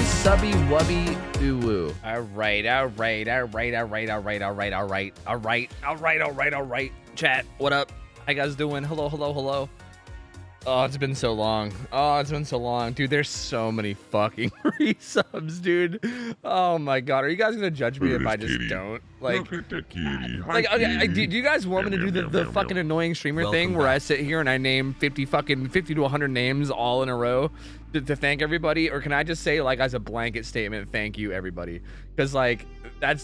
Subby Wubby Uwu. All right. Chat, what up? How you guys doing? Hello. Oh, it's been so long. Dude, there's so many fucking resubs, dude. Oh my god. Are you guys gonna judge me if I just don't? Like, okay, do you guys want me to do the fucking annoying streamer thing where I sit here and I name 50 to 100 names all in a row to thank everybody? Or can I just say, like, as a blanket statement, thank you, everybody? Because, like,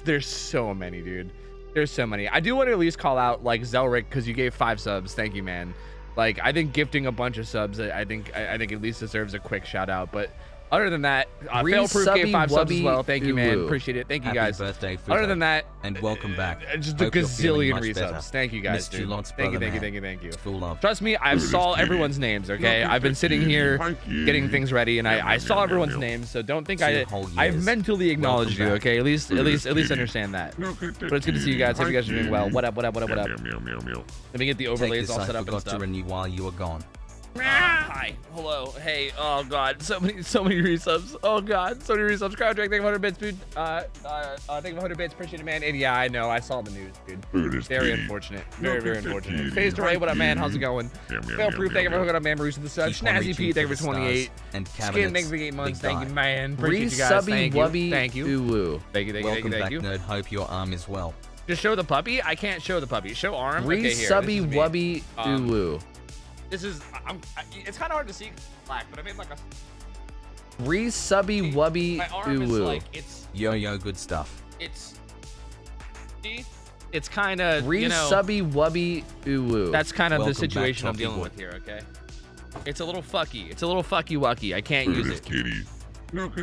there's so many, dude. There's so many. I do want to at least call out, like, Zelric, because you gave 5 subs. Thank you, man. Like, I think gifting a bunch of subs, I think at least deserves a quick shout out. But other than that, Failproof gave 5 subs as well. Thank you, man. Appreciate it. Thank you, guys. Happy birthday, other than that, and welcome back. Just a gazillion resubs. Thank you, guys. Dude. Thank you. Full love. Trust me, I saw everyone's names. Okay, I've been sitting here getting things ready, and I saw everyone's names. So don't think I've mentally acknowledged you. Okay, at least understand that. But it's good to see you guys. Hope you guys are doing well. What up? Let me get the overlays all set up and stuff. To renew while you were gone. Hi, hello, hey, oh god, so many resubs. Oh god, so many resubs. Crowd thank you for 100 bits, dude. Thank you for 100 bits, appreciate it, man. And yeah, I know, I saw the news, dude. Very unfortunate, very unfortunate. Phased Array, what up, man? How's it going? Failproof, thank you for hooking up, man. Bruce in the sub. Snazzy P, thank you for 28. And Skin, thank you for 8 months. Thank you, man. Appreciate you guys. Thank you. Uwu. Thank you. Welcome back, nerd. Hope your arm is well. Just show the puppy. I can't show the puppy. Show arm. Subby Wubby Uwu. This is, it's kind of hard to see black, but I made like a Subby Wubby my arm is Uwu. like, it's Yo, good stuff. it's kind of, you know, Subby Wubby Uwu. that's kind of the Welcome situation back, I'm dealing Toffee with here, okay? It's a little fucky. It's a little fucky wucky. I can't use it.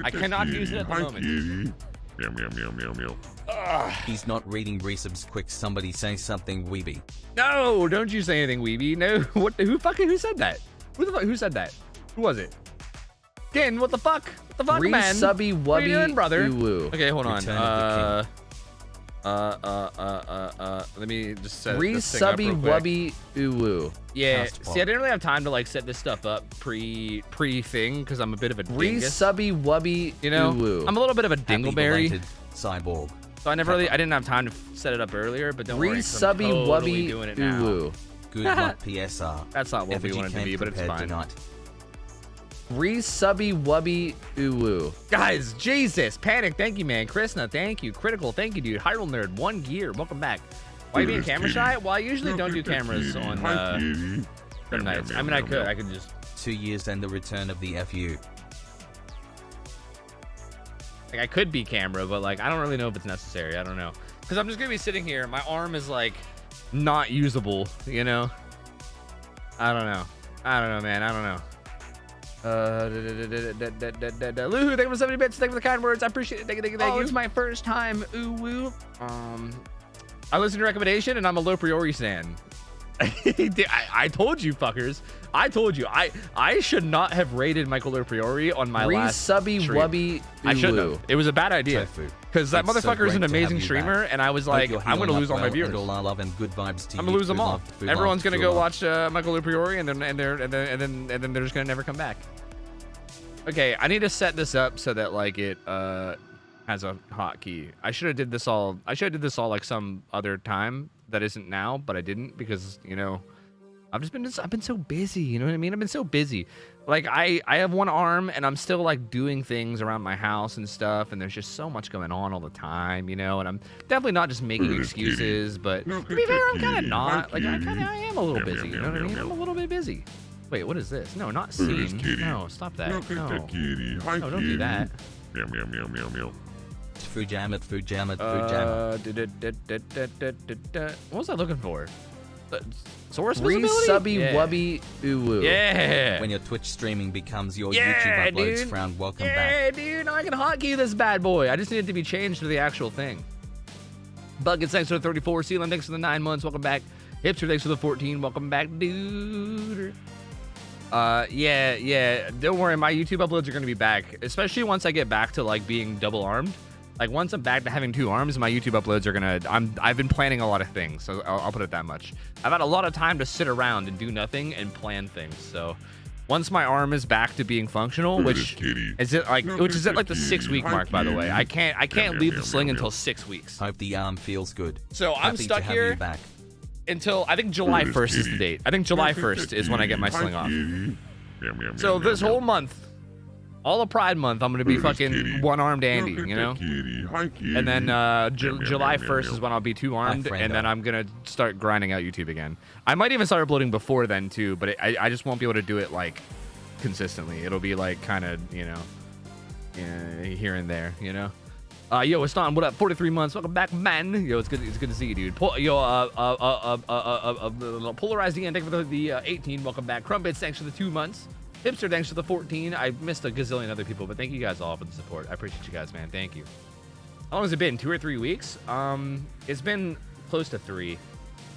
I cannot use it at the moment. He's not reading resubs quick. Somebody say something, weeby. No, don't you say anything, weeby. No, who said that? Who said that? Who was it? Again, what the fuck? What the fuck, man? Subby Wubby What are you doing, brother? Uwu. Okay, hold on. Return of Let me just set Subby this thing up real quick. Wubby Uwu. Yeah, Cast see, I didn't really have time to like set this stuff up pre-thing because I'm a bit of a dingus. Subby Wubby You know, Uwu. I'm a little bit of a dingleberry, Happy belated cyborg. so I didn't have time to set it up earlier. But don't worry, 'cause I'm Subby totally Wubby doing it now. Uwu. Good luck, PSR. That's not what Effigy we wanted to came be, but it's prepared fine. tonight. Subby Wubby Uwu. Guys, Jesus, Panic, thank you, man. Krishna, thank you. Critical, thank you, dude. Hyrule Nerd, 1 gear, welcome back. Why are you being camera shy? Well, I usually don't do cameras on some nights. I mean, I could just. 2 years and the return of the FU. Like, I could be camera, but like, I don't really know if it's necessary. I don't know. Because I'm just gonna be sitting here. My arm is like not usable, you know? I don't know, man. I don't know. Luhu, thank you for 70 bits. Thank you for the kind words. I appreciate it. Thank you. Oh, it's my first time. Ooh woo. I listened to recommendation and I'm a low priori stan. I told you fuckers. I told you. I should not have rated Michael Low Priori on my last Subby stream. Wubby I shouldn't have. It was a bad idea. Because that It's so motherfucker is an great to have amazing you streamer, back. and I was Hope like, you're I'm gonna healing lose up all my well, viewers. and all our love and good vibes to I'm you. gonna lose them all. Food Everyone's love, gonna true go love. watch Michael Low Priori, and then they're just gonna never come back. Okay, I need to set this up so that like it has a hotkey. I should have did this all like some other time that isn't now, but I didn't because, you know, I've been so busy, you know what I mean? I've been so busy. Like I have 1 arm and I'm still like doing things around my house and stuff, and there's just so much going on all the time, you know, and I'm definitely not just making excuses, but to be fair, I'm kind of not. Like I am a little busy, you know what I mean? I'm a little bit busy. Wait, what is this? No, not scene. No, stop that. No, don't do that. Food jam it. What was I looking for? Source visibility? Subby Wubby Uwu. Yeah. When your Twitch streaming becomes your Yeah, YouTube uploads, dude. frown, welcome Yeah, back. dude, now I can hotkey this bad boy. I just need it to be changed to the actual thing. Bucket, thanks for the 34. Sealand, thanks for the 9 months. Welcome back. Hipster, thanks for the 14. Welcome back, dude. Yeah. Don't worry, my YouTube uploads are gonna be back, especially once I get back to like being double armed. Like once I'm back to having 2 arms, my YouTube uploads are gonna. I've been planning a lot of things, so I'll put it that much. I've had a lot of time to sit around and do nothing and plan things. So Once my arm is back to being functional, which is at like the 6-week mark, by the way. I can't leave the sling until 6 weeks. Hope the arm feels good. So I'm Happy stuck to have here you back. until I think July 1st is the date. I think July 1st is when I get my sling off. So this whole month, all of Pride Month, I'm gonna be fucking one-armed Andy, you know. And then July 1st is when I'll be two-armed, and then I'm gonna start grinding out YouTube again. I might even start uploading before then too, but I just won't be able to do it like consistently. It'll be like kind of, you know, here and there, you know. Yo, it's Don. What up? 43 months. Welcome back, man. Yo, it's good to see you, dude. Polarized Ian, thank you for the 18. Welcome back. Crumpets, thanks for the 2 months. Hipster, thanks for the 14. I missed a gazillion other people, but thank you guys all for the support. I appreciate you guys, man. Thank you. How long has it been? 2 or 3 weeks? It's been close to 3.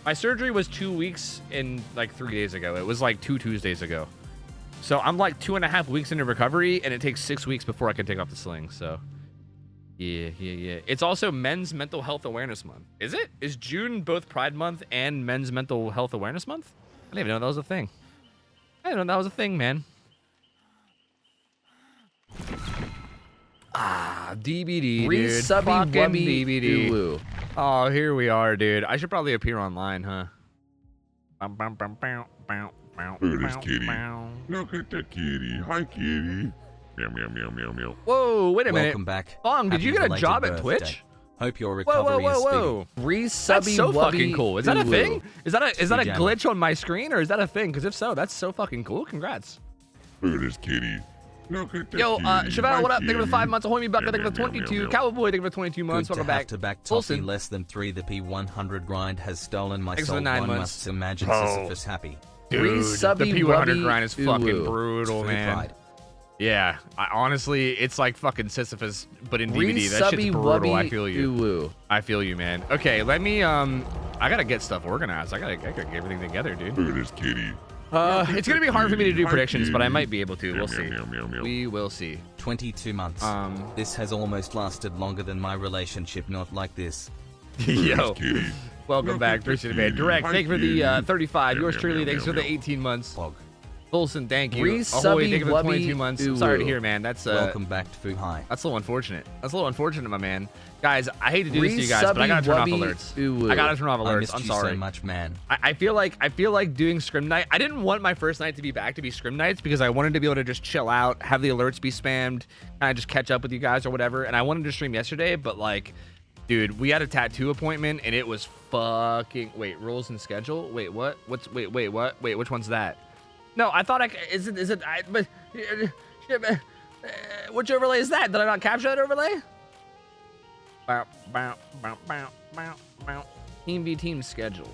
My surgery was 2 weeks and like 3 days ago. It was like 2 Tuesdays ago. So I'm like 2.5 weeks into recovery, and it takes 6 weeks before I can take off the sling. So yeah. It's also Men's Mental Health Awareness Month. Is it? Is June both Pride Month and Men's Mental Health Awareness Month? I didn't even know that was a thing. I didn't know that was a thing, man. DBD, dude. Fucking DBD. Ulu. Oh, here we are, dude. I should probably appear online, huh? There's Kitty. Look at the kitty. Hi, kitty. Meow, meow, meow, meow, meow. Whoa, wait a minute. Welcome back. Fong, did Happy you get a belated job at birthday. Twitch? Hope your recovery is speedy. That's so fucking cool. Is that a Ulu. thing? Is that a Jammer. glitch on my screen, or is that a thing? Because if so, that's so fucking cool. Congrats. There's kitty. Look at the Yo, kitty. Chevelle, Hi, what up? Thank you for the kitty. 5 months. Ahoy me buck, Meow, thank you for the meow, meow, 22. meow. Cowboy, thank you for the 22 months. Good to Welcome have back. to back Toffee Wilson. less than 3. The P100 grind has stolen my Thanks for soul. the 9 One months. must imagine Oh. Sisyphus happy. Dude, the Subby P100 Wubby grind is fucking Ulu. brutal, Free man. pride. Yeah, honestly, it's like fucking Sisyphus, but in DVD. That shit's Resubby brutal. I Wubby feel you. Ulu. I feel you, man. Okay, let me, I gotta get stuff organized. I gotta get everything together, dude. There's kitty. It's gonna be hard for me to do Hi, predictions, but I kitty. might be able to. Meow, We'll meow, see. meow, meow, meow. We will see. 22 months. This has almost lasted longer than my relationship. Not like this. Yo, There's kitty. welcome Look back. at the Appreciate it, man. kitty. Direct, Hi, thank you for the kitty. 35. Meow, Yours meow, truly, meow, thanks for meow, the meow. 18 months. Pog. Wilson, thank you. Resubby Ahoy, thank you for the Wubby 22 months. Ulu. Sorry to hear, man. That's Welcome back to Fuhai. That's a little unfortunate. That's a little unfortunate, my man. Guys, I hate to do this to you guys, but I gotta turn off Resubby alerts. Ulu. I gotta turn off I alerts. missed I'm you sorry. so much, man. I feel like doing scrim night. I didn't want my first night to be back to be scrim nights because I wanted to be able to just chill out, have the alerts be spammed, kind of just catch up with you guys or whatever. And I wanted to stream yesterday, but like, dude, we had a tattoo appointment and it was fucking. Wait, rules and schedule. Wait, what? Wait, what? Wait, which one's that? No, I thought is it? Which overlay is that? Did I not capture that overlay? Bow, bow, bow, bow, bow, bow. Team v team schedule.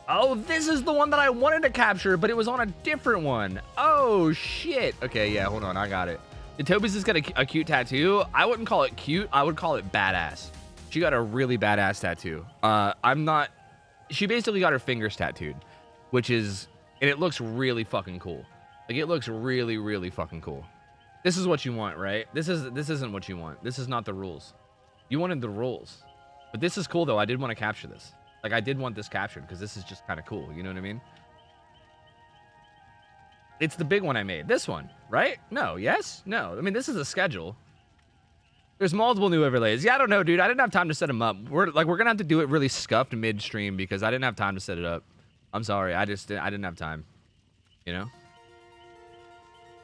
Oh, this is the one that I wanted to capture, but it was on a different one. Oh, shit. Okay, yeah, hold on. I got it. Did Toby's just got a cute tattoo? I wouldn't call it cute. I would call it badass. She got a really badass tattoo. She basically got her fingers tattooed, which is, and it looks really fucking cool. Like, it looks really, really fucking cool. This is what you want, right? This isn't what you want. This is not the rules. You wanted the rules. But this is cool, though. I did want to capture this. Like, I did want this captured because this is just kind of cool. You know what I mean? It's the big one I made. This one, right? No. Yes? No. I mean, this is a schedule. There's multiple new overlays. Yeah, I don't know, dude. I didn't have time to set them up. We're gonna have to do it really scuffed midstream because I didn't have time to set it up. I'm sorry. I didn't have time. You know?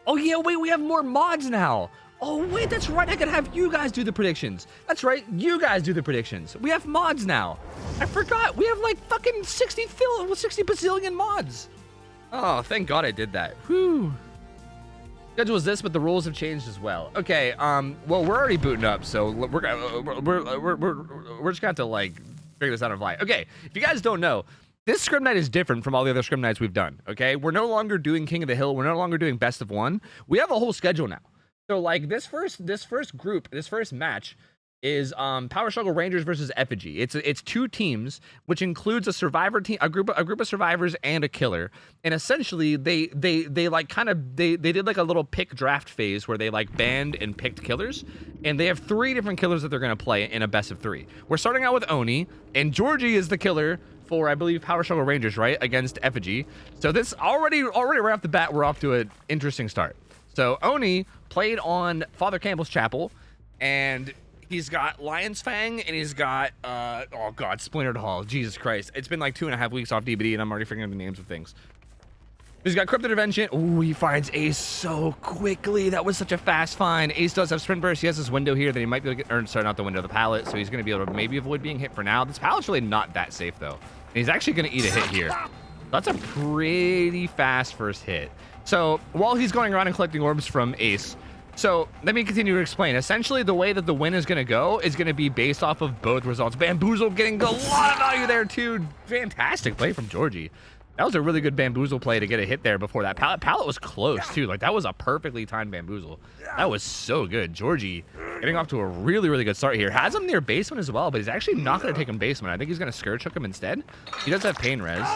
Oh, yeah, wait, we have more mods now. Oh, wait, that's right. I could have you guys do the predictions. That's right. You guys do the predictions. We have mods now. I forgot. We have like fucking 60 bazillion mods. Oh, thank God I did that. Whew. Schedule is this, but the rules have changed as well. Okay, well, we're already booting up, so we're just gonna have to like figure this out on fly. Okay, if you guys don't know, this scrim night is different from all the other scrim nights we've done. Okay, we're no longer doing King of the Hill. We're no longer doing Best of One. We have a whole schedule now. So like this first match is Power Struggle Rangers versus Effigy. It's 2 teams, which includes a survivor team, a group of survivors and a killer. And essentially they like kind of they did like a little pick draft phase where they like banned and picked killers. And they have 3 different killers that they're gonna play in a best of 3. We're starting out with Oni, and Georgie is the killer for, I believe, Power Struggle Rangers, right, against Effigy. So this already right off the bat, we're off to an interesting start. So Oni played on Father Campbell's Chapel, and he's got Lion's Fang, and he's got, oh god, Splintered Hall. Jesus Christ. It's been like 2.5 weeks off DBD, and I'm already figuring out the names of things. He's got Crypto Intervention. Ooh, he finds Ace so quickly. That was such a fast find. Ace does have Sprint Burst. He has this window here that he might be able to get, or sorry, not the window, the pallet. So he's going to be able to maybe avoid being hit for now. This pallet's really not that safe, though. And he's actually going to eat a hit here. That's a pretty fast first hit. So while he's going around and collecting orbs from Ace, so let me continue to explain. Essentially, the way that the win is going to go is going to be based off of both results. Bamboozle getting a lot of value there, too. Fantastic play from Georgie. That was a really good Bamboozle play to get a hit there before that. Pallet was close, too. Like, that was a perfectly timed Bamboozle. That was so good. Georgie getting off to a really, really good start here. Has him near basement as well, but he's actually not going to take him basement. I think he's going to Scourge Hook him instead. He does have Pain Res.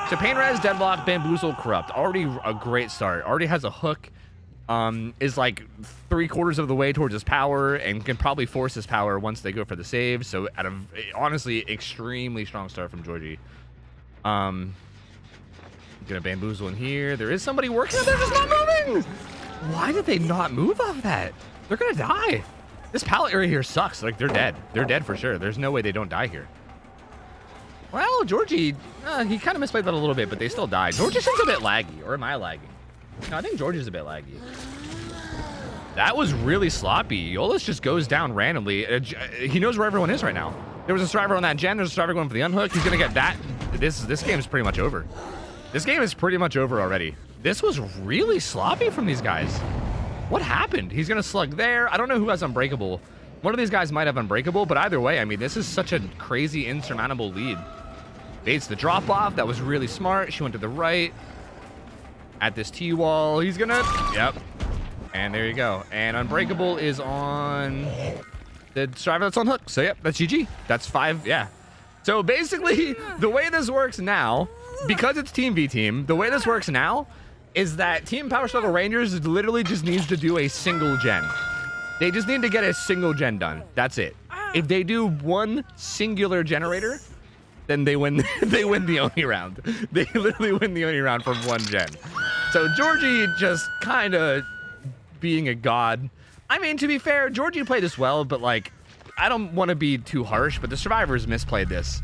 So Pain Res, Deadlock, Bamboozle, Corrupt. Already a great start. Already has a hook. Is like 3/4 of the way towards his power and can probably force his power once they go for the save. So, out of honestly, extremely strong start from Georgie. Gonna Bamboozle in here. There is somebody working. They're just not moving. Why did they not move off that? They're gonna die. This pallet area here sucks. Like, they're dead. They're dead for sure. There's no way they don't die here. Well, Georgie, he kind of misplayed that a little bit, but they still died. Georgie seems a bit laggy, or am I lagging? No, I think Georgie's a bit laggy. That was really sloppy. Yolas just goes down randomly. He knows where everyone is right now. There was a survivor on that gen. There's a survivor going for the unhook. He's gonna get that. This game is pretty much over. This game is pretty much over already. This was really sloppy from these guys. What happened? He's gonna slug there. I don't know who has Unbreakable. One of these guys might have Unbreakable, but either way, I mean, this is such a crazy, insurmountable lead. Baits the drop off. That was really smart. She went to the right. At this T-wall, he's gonna, yep. And there you go. And Unbreakable is on the survivor that's on hook. So yep, that's GG. That's 5, yeah. So basically, the way this works now, because it's Team v Team, the way this works now is that Team Power Struggle Rangers literally just needs to do a single gen. They just need to get a single gen done. That's it. If they do one singular generator, then they win. They win the Oni round. They literally win the Oni round from one gen. So Georgie just kind of being a god. I mean, to be fair, Georgie played this well, but like, I don't want to be too harsh, but the survivors misplayed this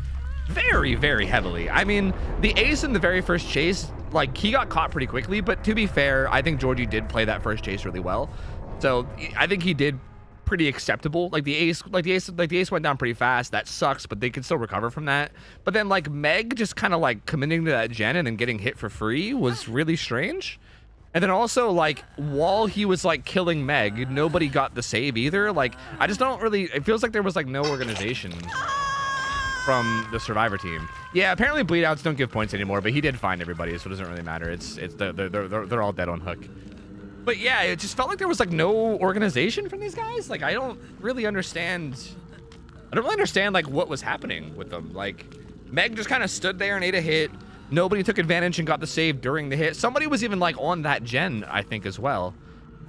very, very heavily. I mean, the ace in the very first chase, like, he got caught pretty quickly, but to be fair, I think Georgie did play that first chase really well. So I think he did pretty acceptable. Like the ace went down pretty fast. That sucks, but they can still recover from that. But then like Meg just kind of like committing to that gen and then getting hit for free was really strange. And then also like while he was like killing Meg, nobody got the save either. Like I just don't really, it feels like there was like no organization from the survivor team. Yeah, apparently bleed outs don't give points anymore, but he did find everybody, so it doesn't really matter. They're all dead on hook. But yeah, it just felt like there was like no organization from these guys. Like I don't really understand like what was happening with them. Like Meg just kind of stood there and ate a hit. Nobody took advantage and got the save during the hit. Somebody was even like on that gen, I think, as well.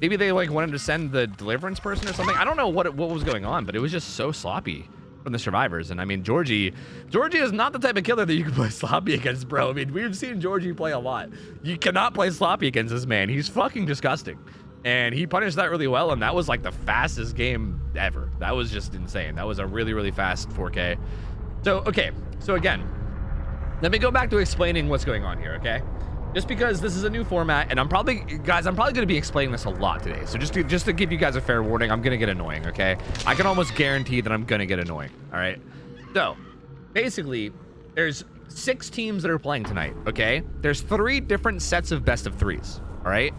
Maybe they like wanted to send the deliverance person or something. I don't know what was going on, but it was just so sloppy from the survivors. And I mean, Georgie is not the type of killer that you can play sloppy against, bro. I mean, we've seen Georgie play a lot. You cannot play sloppy against this man. He's fucking disgusting. And he punished that really well, and that was like the fastest game ever. That was just insane. That was a really, really fast 4K. So, okay. So again, let me go back to explaining what's going on here, okay? Just because this is a new format, and I'm probably going to be explaining this a lot today. So just to give you guys a fair warning, I'm going to get annoying, okay? I can almost guarantee that I'm going to get annoying, all right? So, basically, there's 6 teams that are playing tonight, okay? There's 3 different sets of best of 3s, all right?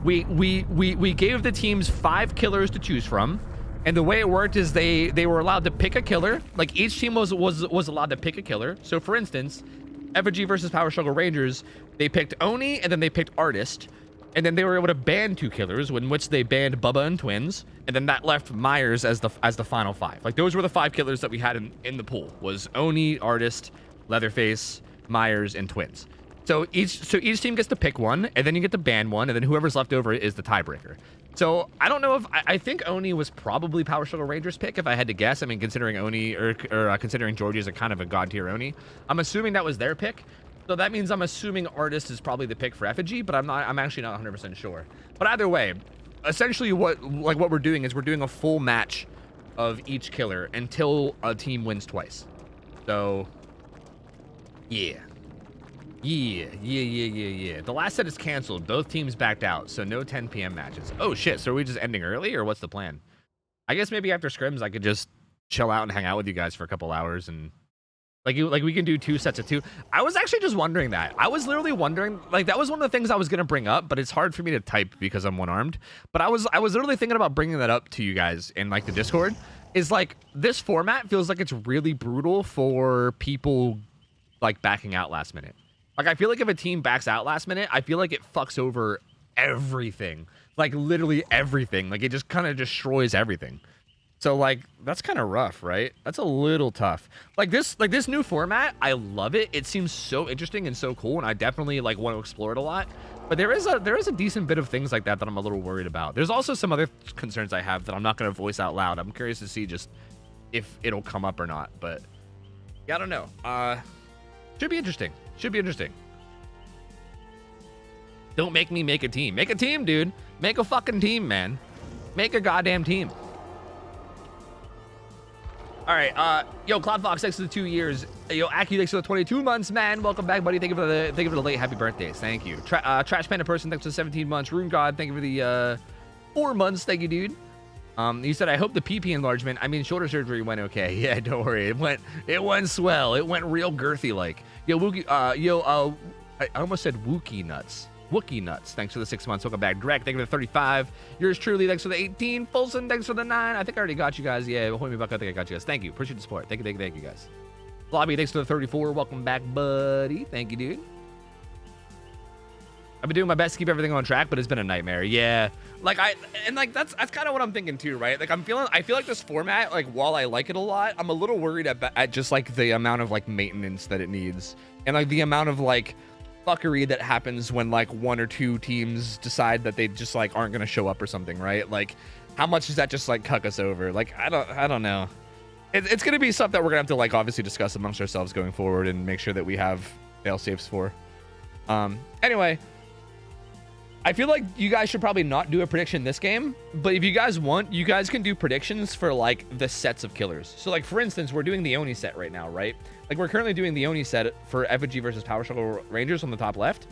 We gave the teams 5 killers to choose from, and the way it worked is they were allowed to pick a killer. Like, each team was allowed to pick a killer. So, for instance, Effigy versus Power Struggle Rangers, they picked Oni and then they picked Artist, and then they were able to ban 2 killers, in which they banned Bubba and Twins, and then that left Myers as the final 5. Like those were the 5 killers that we had in the pool, was Oni, Artist, Leatherface, Myers, and Twins. So each team gets to pick one, and then you get to ban one, and then whoever's left over is the tiebreaker. So I don't know if I think Oni was probably Power Struggle Rangers pick if I had to guess. I mean, considering Oni or considering Georgie is a kind of a god tier Oni, I'm assuming that was their pick. So that means I'm assuming Artist is probably the pick for Effigy, but I'm actually not 100% sure. But either way, essentially what we're doing is we're doing a full match of each killer until a team wins twice. So yeah. The last set is canceled. Both teams backed out, so no 10 p.m. matches. Oh shit, so are we just ending early, or what's the plan? I guess maybe after scrims I could just chill out and hang out with you guys for a couple hours and like we can do 2 sets of 2. I was actually just wondering that. I was literally wondering, like, that was one of the things I was gonna bring up, but it's hard for me to type because I'm one-armed. But I was literally thinking about bringing that up to you guys in like the Discord. Is like this format feels like it's really brutal for people like backing out last minute. Like, I feel like if a team backs out last minute, I feel like it fucks over everything. Like, literally everything. Like, it just kind of destroys everything. So, like, that's kind of rough, right? That's a little tough. Like this new format, I love it. It seems so interesting and so cool, and I definitely, like, want to explore it a lot. But there is a decent bit of things like that I'm a little worried about. There's also some other concerns I have that I'm not going to voice out loud. I'm curious to see just if it'll come up or not. But, yeah, I don't know. Should be interesting. Should be interesting. Don't make me make a team. Make a team, dude. Make a fucking team, man. Make a goddamn team. All right, yo, Cloud Fox, thanks for the 2 years. Yo, Aki, thanks for the 22 months, man. Welcome back, buddy. Thank you for the late happy birthdays. Thank you. Trash Panda Person, thanks for the 17 months. Rune God, thank you for the 4 months. Thank you, dude. You said I hope the PP enlargement. I mean, shoulder surgery went okay. Yeah, don't worry. It went swell. It went real girthy like. Yo, Wookie. I almost said Wookie nuts. Wookie nuts. Thanks for the 6 months. Welcome back, Drek. Thank you for the 35. Yours truly. Thanks for the 18. Folson. Thanks for the 9. I think I already got you guys. Yeah, hold me back. I think I got you guys. Thank you. Appreciate the support. Thank you, guys. Lobby. Thanks for the 34. Welcome back, buddy. Thank you, dude. I've been doing my best to keep everything on track, but it's been a nightmare. Yeah, like that's kind of what I'm thinking too, right? Like I feel like this format, like while I like it a lot, I'm a little worried at just like the amount of like maintenance that it needs, and like the amount of like fuckery that happens when like 1 or 2 teams decide that they just like aren't gonna show up or something, right? Like, how much does that just like cuck us over? Like, I don't know. It's gonna be stuff that we're gonna have to like obviously discuss amongst ourselves going forward and make sure that we have fail safes for. Anyway. I feel like you guys should probably not do a prediction this game, but if you guys want, you guys can do predictions for like the sets of killers. So like, for instance, we're doing the Oni set right now, right? Like we're currently doing the Oni set for Effigy versus Power Struggle Rangers on the top left.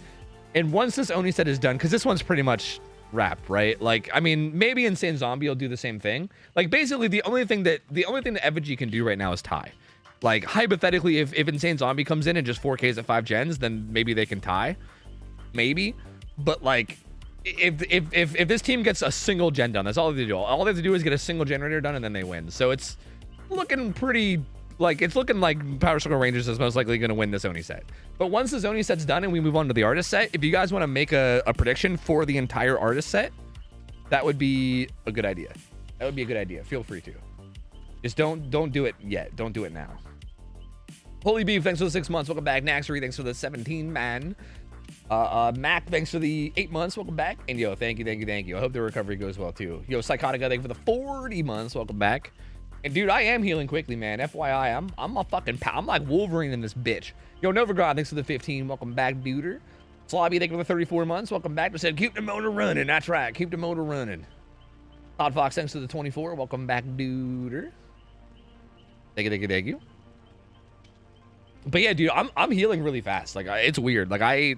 And once this Oni set is done, because this one's pretty much wrapped, right? Like, I mean, maybe Insane Zombie will do the same thing. Like basically the only thing that Effigy can do right now is tie. Like hypothetically, if Insane Zombie comes in and just 4Ks at 5 gens, then maybe they can tie. Maybe. But like, if this team gets a single gen done, that's all they do. All they have to do is get a single generator done, and then they win. So it's looking pretty like Power Struggle Rangers is most likely going to win this Oni set. But once this Oni set's done and we move on to the artist set, if you guys want to make a prediction for the entire artist set, that would be a good idea. That would be a good idea. Feel free to. Just don't do it yet. Don't do it now. Holy Beef, thanks for the 6 months. Welcome back. Naxery, thanks for the 17, man. Mac, thanks for the 8 months. Welcome back. And yo, thank you. I hope the recovery goes well too. Yo, Psychotica, thank you for the 40 months. Welcome back. And dude, I am healing quickly, man. FYI, I'm a fucking I'm like Wolverine in this bitch. Yo, Novograd, thanks for the 15. Welcome back, duder. Slobby, thank you for the 34 months. Welcome back. Just said keep the motor running. That's right. Keep the motor running. Todd Fox, thanks for the 24. Welcome back, duder. Thank you. But yeah, dude, I'm healing really fast. Like it's weird. Like I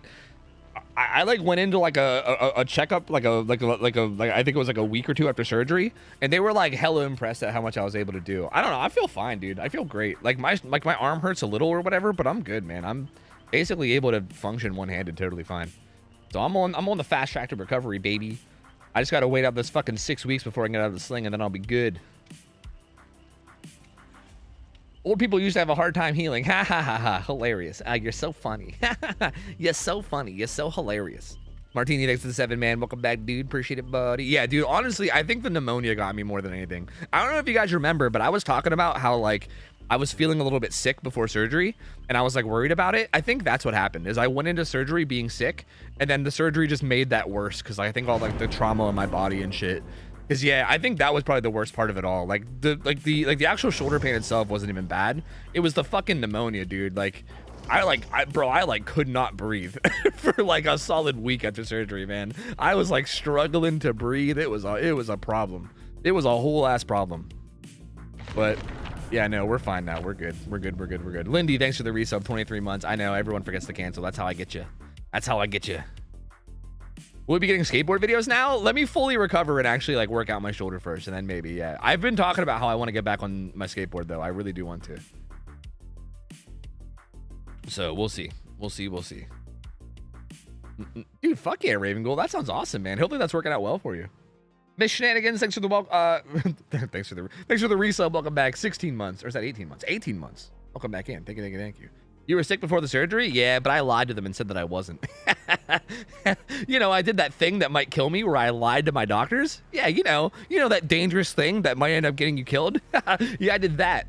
like went into like a checkup like I think it was like a week or 2 after surgery, and they were like hella impressed at how much I was able to do. I don't know, I feel fine, dude. I feel great. Like my arm hurts a little or whatever, but I'm good, man. I'm basically able to function one-handed totally fine. So I'm on the fast track to recovery, baby. I just gotta wait out this fucking 6 weeks before I can get out of the sling, and then I'll be good. Old people used to have a hard time healing. Ha ha ha ha. Hilarious. You're so funny. You're so funny. You're so hilarious. Martini, thanks to the 7, man. Welcome back, dude. Appreciate it, buddy. Yeah, dude, honestly, I think the pneumonia got me more than anything. I don't know if you guys remember, but I was talking about how, like, I was feeling a little bit sick before surgery, and I was like worried about it. I think that's what happened. Is I went into surgery being sick, and then the surgery just made that worse because I think all like the trauma in my body and shit. Because yeah, I think that was probably the worst part of it all. Like the actual shoulder pain itself wasn't even bad. It was the fucking pneumonia, dude. Like I could not breathe for like a solid week after surgery, man. I was like struggling to breathe. It was a problem. It was a whole ass problem. But yeah, no, we're fine now. We're good. We're good. Lindy, thanks for the resub. 23 months. I know everyone forgets to cancel. That's how I get you. We'll be getting skateboard videos now. Let me fully recover and actually like work out my shoulder first, and then maybe, yeah. I've been talking about how I want to get back on my skateboard though. I really do want to. So we'll see. Dude, fuck yeah, Raven Gold. That sounds awesome, man. Hopefully that's working out well for you. Miss Shenanigans, thanks for the thanks for the resub. Welcome back. 16 months, or is that 18 months? 18 months. Welcome back in. Thank you. You were sick before the surgery? Yeah, but I lied to them and said that I wasn't. You know, I did that thing that might kill me where I lied to my doctors. Yeah, you know that dangerous thing that might end up getting you killed. Yeah, I did that.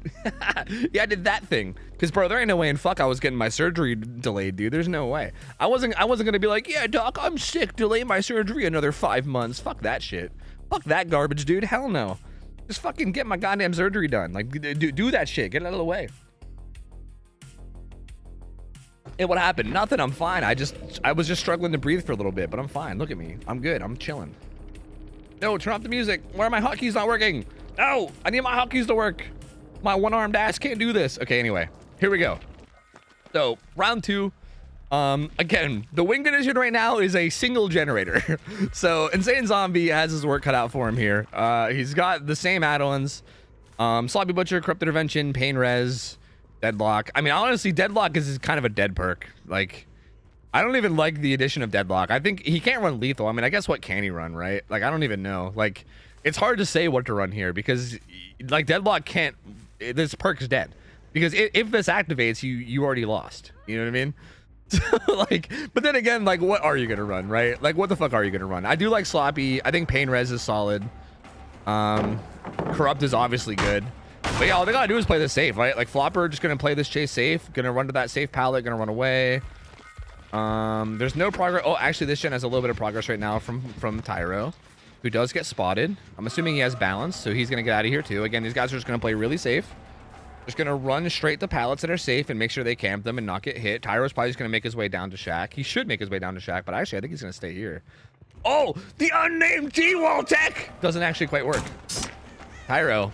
Yeah, I did that thing. Because bro, there ain't no way in fuck I was getting my surgery delayed, dude. There's no way. I wasn't gonna be like, yeah, doc, I'm sick. Delay my surgery another 5 months. Fuck that shit. Fuck that garbage, dude. Hell no. Just fucking get my goddamn surgery done. Like, do that shit. Get it out of the way. And what happened? Nothing. I'm fine. I was just struggling to breathe for a little bit, but I'm fine. Look at me. I'm good. I'm chilling. No, turn off the music. Why are my hotkeys not working? No, I need my hotkeys to work. My one-armed ass can't do this. Okay, anyway, here we go. So round 2. Again, the win condition right now is a single generator. So Insane Zombie has his work cut out for him here. He's got the same add-ons. Sloppy Butcher, Corrupt Intervention, Pain Res, Deadlock. I mean, honestly, Deadlock is kind of a dead perk. Like, I don't even like the addition of Deadlock. I think he can't run lethal. I mean, I guess what can he run, right? Like, I don't even know. Like, it's hard to say what to run here because, like, Deadlock can't. This perk is dead because if this activates, you already lost. You know what I mean? Like, but then again, like, what are you gonna run, right? Like, what the fuck are you gonna run? I do like Sloppy. I think Pain Res is solid. Corrupt is obviously good. But yeah, all they gotta do is play this safe, right? Like Flopper just gonna play this chase safe, gonna run to that safe pallet, gonna run away. There's no progress. Oh, actually, this gen has a little bit of progress right now from Tyro, who does get spotted. I'm assuming he has balance, so he's gonna get out of here too. Again, these guys are just gonna play really safe. Just gonna run straight to pallets that are safe and make sure they camp them and not get hit. Tyro's probably just gonna make his way down to Shack. He should make his way down to Shack, but actually, I think he's gonna stay here. Oh, the unnamed T-wall tech doesn't actually quite work. Tyro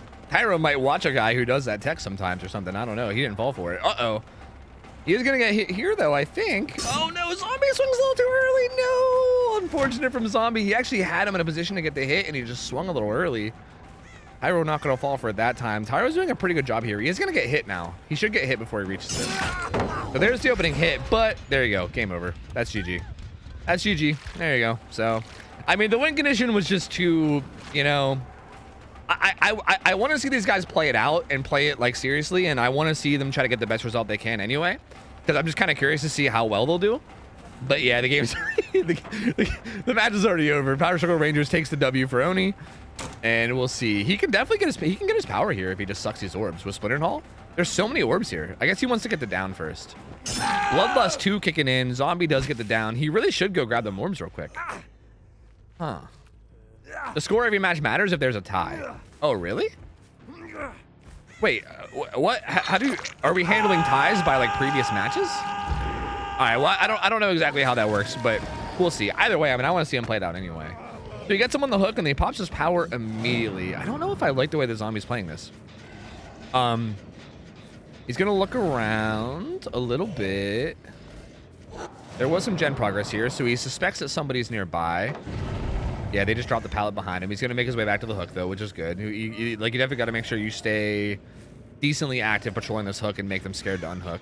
might watch a guy who does that tech sometimes or something. I don't know. He didn't fall for it. Uh-oh. He is going to get hit here, though, I think. Oh, no. Zombie swings a little too early. No. Unfortunate from Zombie. He actually had him in a position to get the hit, and he just swung a little early. Tyro not going to fall for it that time. Tyro's doing a pretty good job here. He is going to get hit now. He should get hit before he reaches this. So there's the opening hit, but there you go. Game over. That's GG. That's GG. There you go. So, I mean, the win condition was just too, you know... I want to see these guys play it out and play it like seriously, and I want to see them try to get the best result they can anyway, because I'm just kind of curious to see how well they'll do. But yeah, the game's the match is already over. Power Struggle Rangers takes the W for Oni, and we'll see. He can definitely get his power here if he just sucks these orbs with Splinter Hall. There's so many orbs here. I guess he wants to get the down first. Bloodlust 2 kicking in. Zombie does get the down. He really should go grab the orbs real quick. Huh. The score of every match matters if there's a tie. Oh, really? Wait, what? Are we handling ties by like previous matches? All right, well, I don't know exactly how that works, but we'll see. Either way, I mean, I want to see him play it out anyway. So he gets him on the hook and he pops his power immediately. I don't know if I like the way the zombie's playing this. He's gonna look around a little bit. There was some gen progress here, so he suspects that somebody's nearby. Yeah, they just dropped the pallet behind him. He's gonna make his way back to the hook though, which is good. You definitely got to make sure you stay decently active patrolling this hook and make them scared to unhook.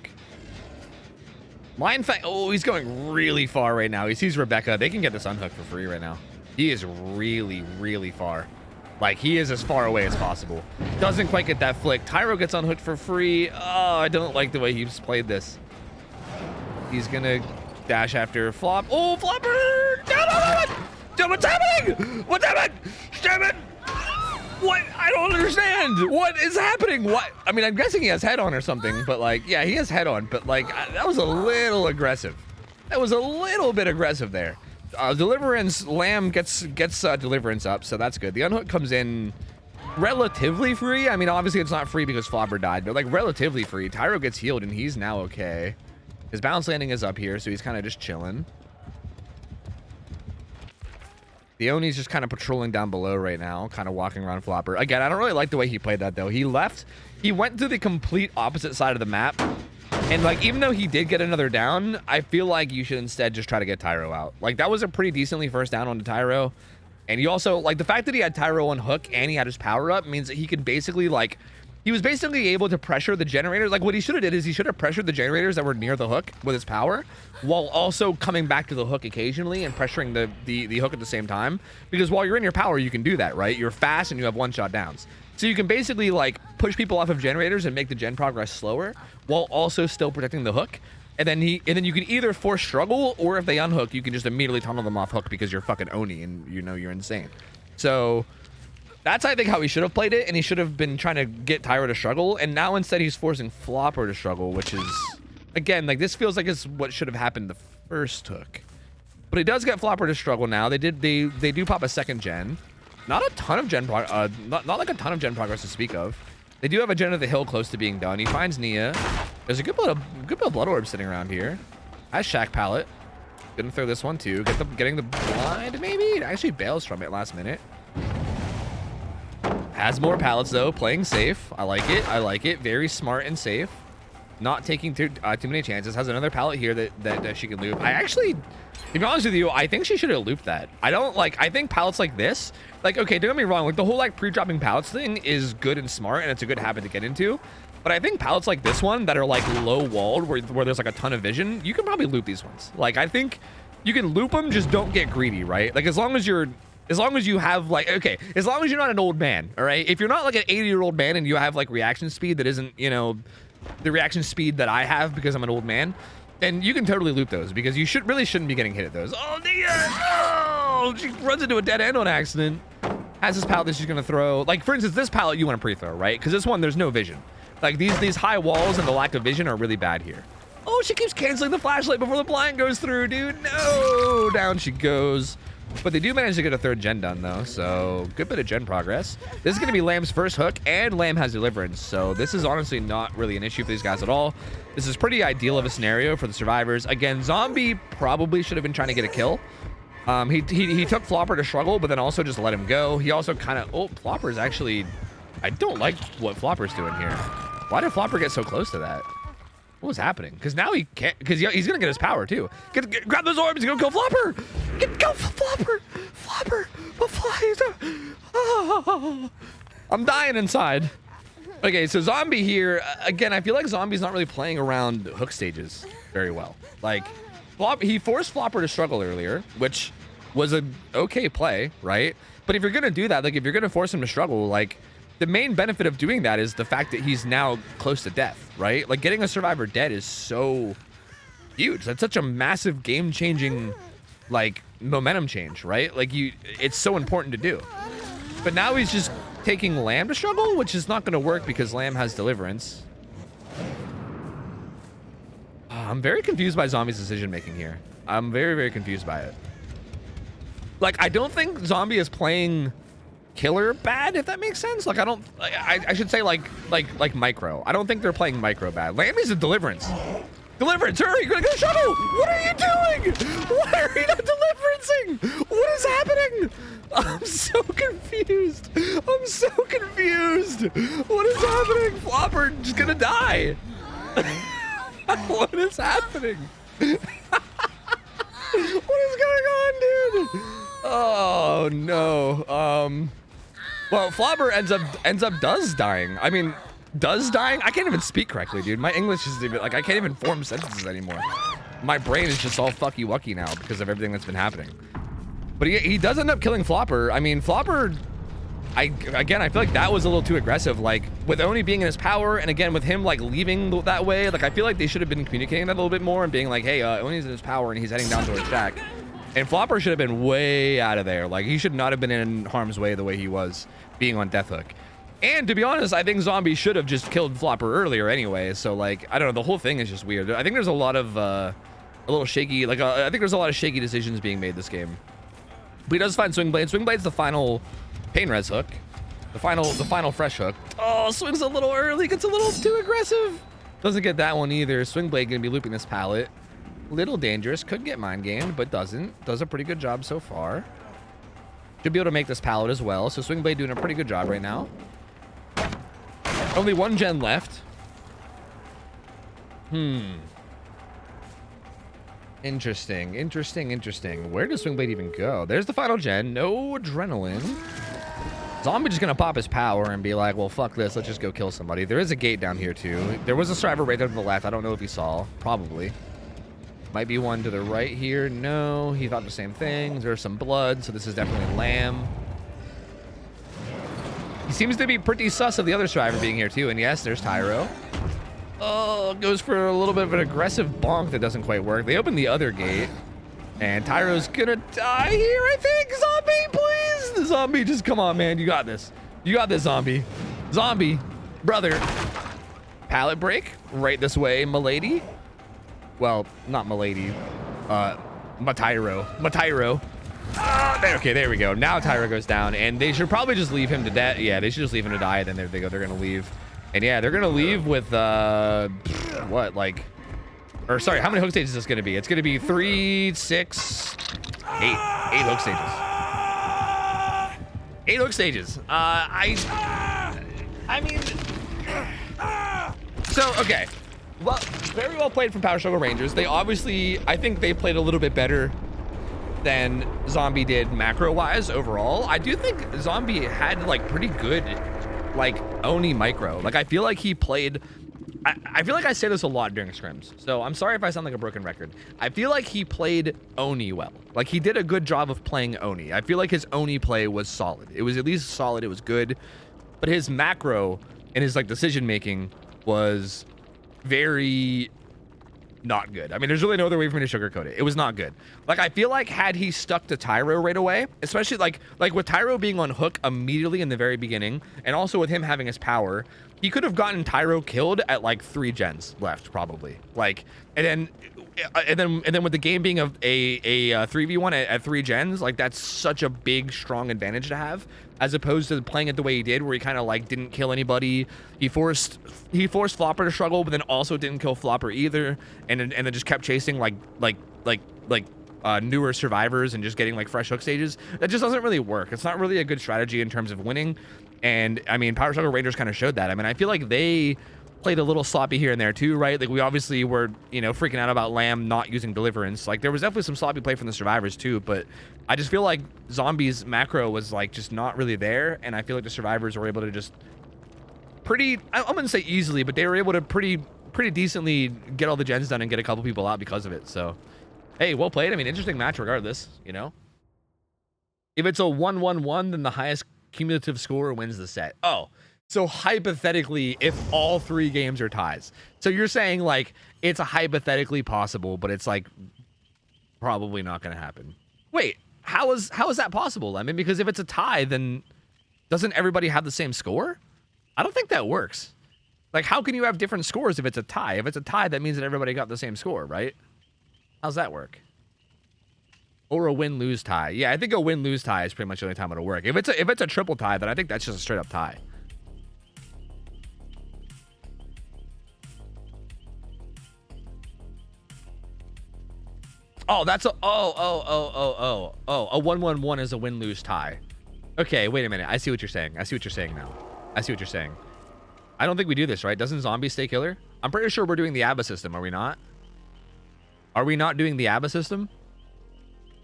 Lion Fang, oh, he's going really far right now. He sees Rebecca. They can get this unhooked for free right now. He is really, really far. Like, he is as far away as possible. Doesn't quite get that flick. Tyro gets unhooked for free. Oh, I don't like the way he's played this. He's gonna dash after Flop. Oh, Flopper! No! What's happening? What's happening? Damn it! What? I don't understand. What is happening? What? I mean, I'm guessing he has head on or something, but like, yeah, he has head on, but like, that was a little aggressive. That was a little bit aggressive there. Deliverance, Lamb gets Deliverance up, so that's good. The unhook comes in relatively free. I mean, obviously it's not free because Flopper died, but like relatively free. Tyro gets healed and he's now okay. His balance landing is up here, so he's kind of just chilling. The Oni's just kind of patrolling down below right now, kind of walking around Flopper. Again, I don't really like the way he played that though. He went to the complete opposite side of the map. And like, even though he did get another down, I feel like you should instead just try to get Tyro out. Like, that was a pretty decently first down onto Tyro. And he also, like, the fact that he had Tyro on hook and he had his power up means that he could basically, like, he was basically able to pressure the generators. Like, what he should have did is he should have pressured the generators that were near the hook with his power, while also coming back to the hook occasionally and pressuring the hook at the same time. Because while you're in your power, you can do that, right? You're fast and you have one-shot downs. So you can basically like push people off of generators and make the gen progress slower while also still protecting the hook. And then you can either force struggle, or if they unhook, you can just immediately tunnel them off hook because you're fucking Oni and you know you're insane. So that's, I think, how he should have played it, and he should have been trying to get Tyro to struggle. And now instead he's forcing Flopper to struggle, which is, again, like, this feels like it's what should have happened the first hook. But he does get Flopper to struggle now. They do pop a second gen. Not a ton of gen not like a ton of gen progress to speak of. They do have a gen of the hill close to being done. He finds Nia. There's a good bit of blood orbs sitting around here. Has Shack Pallet. Gonna throw this one too. Getting the blind maybe? It actually bails from it last minute. Has more pallets though, playing safe. I like it. I like it. Very smart and safe. Not taking too many chances. Has another pallet here that she can loop. I actually, to be honest with you, I think she should have looped that. I think pallets like this, like, okay, don't get me wrong, like the whole like pre-dropping pallets thing is good and smart and it's a good habit to get into. But I think pallets like this one that are like low walled where there's like a ton of vision, you can probably loop these ones. Like, I think you can loop them, just don't get greedy, right? Like, as long as you have like, okay, as long as you're not an old man, all right? If you're not like an 80-year-old man and you have like reaction speed that isn't, you know, the reaction speed that I have because I'm an old man, then you can totally loop those because you really shouldn't be getting hit at those. Oh, dear! Oh, she runs into a dead end on accident. Has this pallet that she's gonna throw. Like, for instance, this pallet you want to pre-throw, right? Because this one, there's no vision. Like, these high walls and the lack of vision are really bad here. Oh, she keeps canceling the flashlight before the blind goes through, dude. No! Down she goes. But they do manage to get a third gen done, though, so good bit of gen progress. This is going to be Lamb's first hook, and Lamb has Deliverance, so this is honestly not really an issue for these guys at all. This is pretty ideal of a scenario for the survivors. Again, Zombie probably should have been trying to get a kill. He took Flopper to struggle, but then also just let him go. He also kind of... Oh, Flopper's actually... I don't like what Flopper's doing here. Why did Flopper get so close to that? What was happening? Because now he can't... Because he's going to get his power, too. Grab those orbs and go kill Flopper! Go Flopper! Flopper! Oh, I'm dying inside. Okay, so Zombie here... Again, I feel like Zombie's not really playing around hook stages very well. Like, he forced Flopper to struggle earlier, which was a okay play, right? But if you're going to do that, like, if you're going to force him to struggle, like... The main benefit of doing that is the fact that he's now close to death, right? Like, getting a survivor dead is so huge. That's such a massive game-changing, like, momentum change, right? Like, it's so important to do. But now he's just taking Lamb to struggle, which is not going to work because Lamb has Deliverance. I'm very confused by Zombie's decision-making here. I'm very, very confused by it. Like, I don't think Zombie is playing... Killer bad, if that makes sense. Like, I should say like micro. I don't think they're playing micro bad. Lammy's a Deliverance. Hurry, you're gonna go shuttle. What are you doing? Why are you not deliverancing? What is happening? I'm so confused. What is happening? Flopper just gonna die. What is happening? What is going on, dude? Oh no. Well, Flopper ends up does dying. I mean, does dying? I can't even speak correctly, dude. My English is even, like, I can't even form sentences anymore. My brain is just all fucky-wucky now because of everything that's been happening. But he does end up killing Flopper. I mean, Flopper, again, I feel like that was a little too aggressive. Like, with Oni being in his power, and again, with him, like, leaving that way, like, I feel like they should have been communicating that a little bit more and being like, hey, Oni's in his power and he's heading down towards Jack. And Flopper should have been way out of there. Like, he should not have been in harm's way the way he was being on Death Hook. And to be honest, I think Zombie should have just killed Flopper earlier anyway. So, like, I don't know. The whole thing is just weird. I think there's a lot of, a little shaky, like, I think there's a lot of shaky decisions being made this game. But he does find Swing Blade. Swing Blade's the final Pain Res hook. The final fresh hook. Oh, swings a little early. Gets a little too aggressive. Doesn't get that one either. Swing Blade gonna be looping this pallet. Little dangerous. Could get mind gamed, but doesn't. Does a pretty good job so far. Should be able to make this pallet as well. So Swing Blade doing a pretty good job right now. Only one gen left. Interesting. Where does Swing Blade even go? There's the final gen. No adrenaline. Zombie just gonna pop his power and be like, well, fuck this. Let's just go kill somebody. There is a gate down here too. There was a striver right there to the left. I don't know if he saw. Probably. Might be one to the right here. No, he thought the same thing. There's some blood, so this is definitely Lamb. He seems to be pretty sus of the other striver being here too. And yes, there's Tyro. Oh, goes for a little bit of an aggressive bonk that doesn't quite work. They open the other gate. And Tyro's gonna die here, I think. Zombie, please. Zombie, just come on, man. You got this. You got this, Zombie. Zombie, brother. Pallet break right this way, milady. Well, not milady. Matyro. Okay, there we go. Now Tyro goes down, and they should probably just leave him to death. Yeah, they should just leave him to die. Then there they go. They're gonna leave, and yeah, they're gonna leave with what, like, or sorry, how many hook stages is this gonna be? It's gonna be 3, 6, 8 hook stages. 8 hook stages. I mean, so okay. Well, very well played from Power Struggle Rangers. They obviously, I think they played a little bit better than Zombie did macro-wise overall. I do think Zombie had, like, pretty good, like, Oni micro. Like, I feel like he played... I feel like I say this a lot during scrims, so I'm sorry if I sound like a broken record. I feel like he played Oni well. Like, he did a good job of playing Oni. I feel like his Oni play was solid. It was at least solid. It was good. But his macro and his, like, decision-making was very not good. I mean, there's really no other way for me to sugarcoat it. It was not good. Like, I feel like had he stuck to Tyro right away, especially like with Tyro being on hook immediately in the very beginning, and also with him having his power, he could have gotten Tyro killed at like 3 gens left, probably. Like, and then with the game being a 3v1 at 3 gens, like, that's such a big, strong advantage to have, as opposed to playing it the way he did, where he kind of like didn't kill anybody. He forced Flopper to struggle, but then also didn't kill Flopper either, and then just kept chasing like newer survivors and just getting like fresh hook stages. That just doesn't really work. It's not really a good strategy in terms of winning. And I mean, Power Struggle Rangers kind of showed that. I mean, I feel like they played a little sloppy here and there too, right? Like, we obviously were, you know, freaking out about Lamb not using Deliverance. Like, there was definitely some sloppy play from the survivors too, but I just feel like Zombie's macro was like just not really there, and I feel like the survivors were able to just I wouldn't say easily, but they were able to pretty decently get all the gens done and get a couple people out because of it. So, hey, well played. I mean, interesting match regardless, you know? If it's a 1-1-1, then the highest cumulative scorer wins the set. Oh, so hypothetically, if all 3 games are ties. So you're saying, like, it's a hypothetically possible, but it's, like, probably not going to happen. Wait, how is that possible? I mean, because if it's a tie, then doesn't everybody have the same score? I don't think that works. Like, how can you have different scores if it's a tie? If it's a tie, that means that everybody got the same score, right? How's that work? Or a win-lose tie. Yeah, I think a win-lose tie is pretty much the only time it'll work. If it's a triple tie, then I think that's just a straight-up tie. Oh, that's a a 1-1-1 is a win-lose tie. Okay, wait a minute. I see what you're saying. I see what you're saying now. I see what you're saying. I don't think we do this, right? Doesn't Zombie stay killer? I'm pretty sure we're doing the ABBA system, are we not? Are we not doing the ABBA system?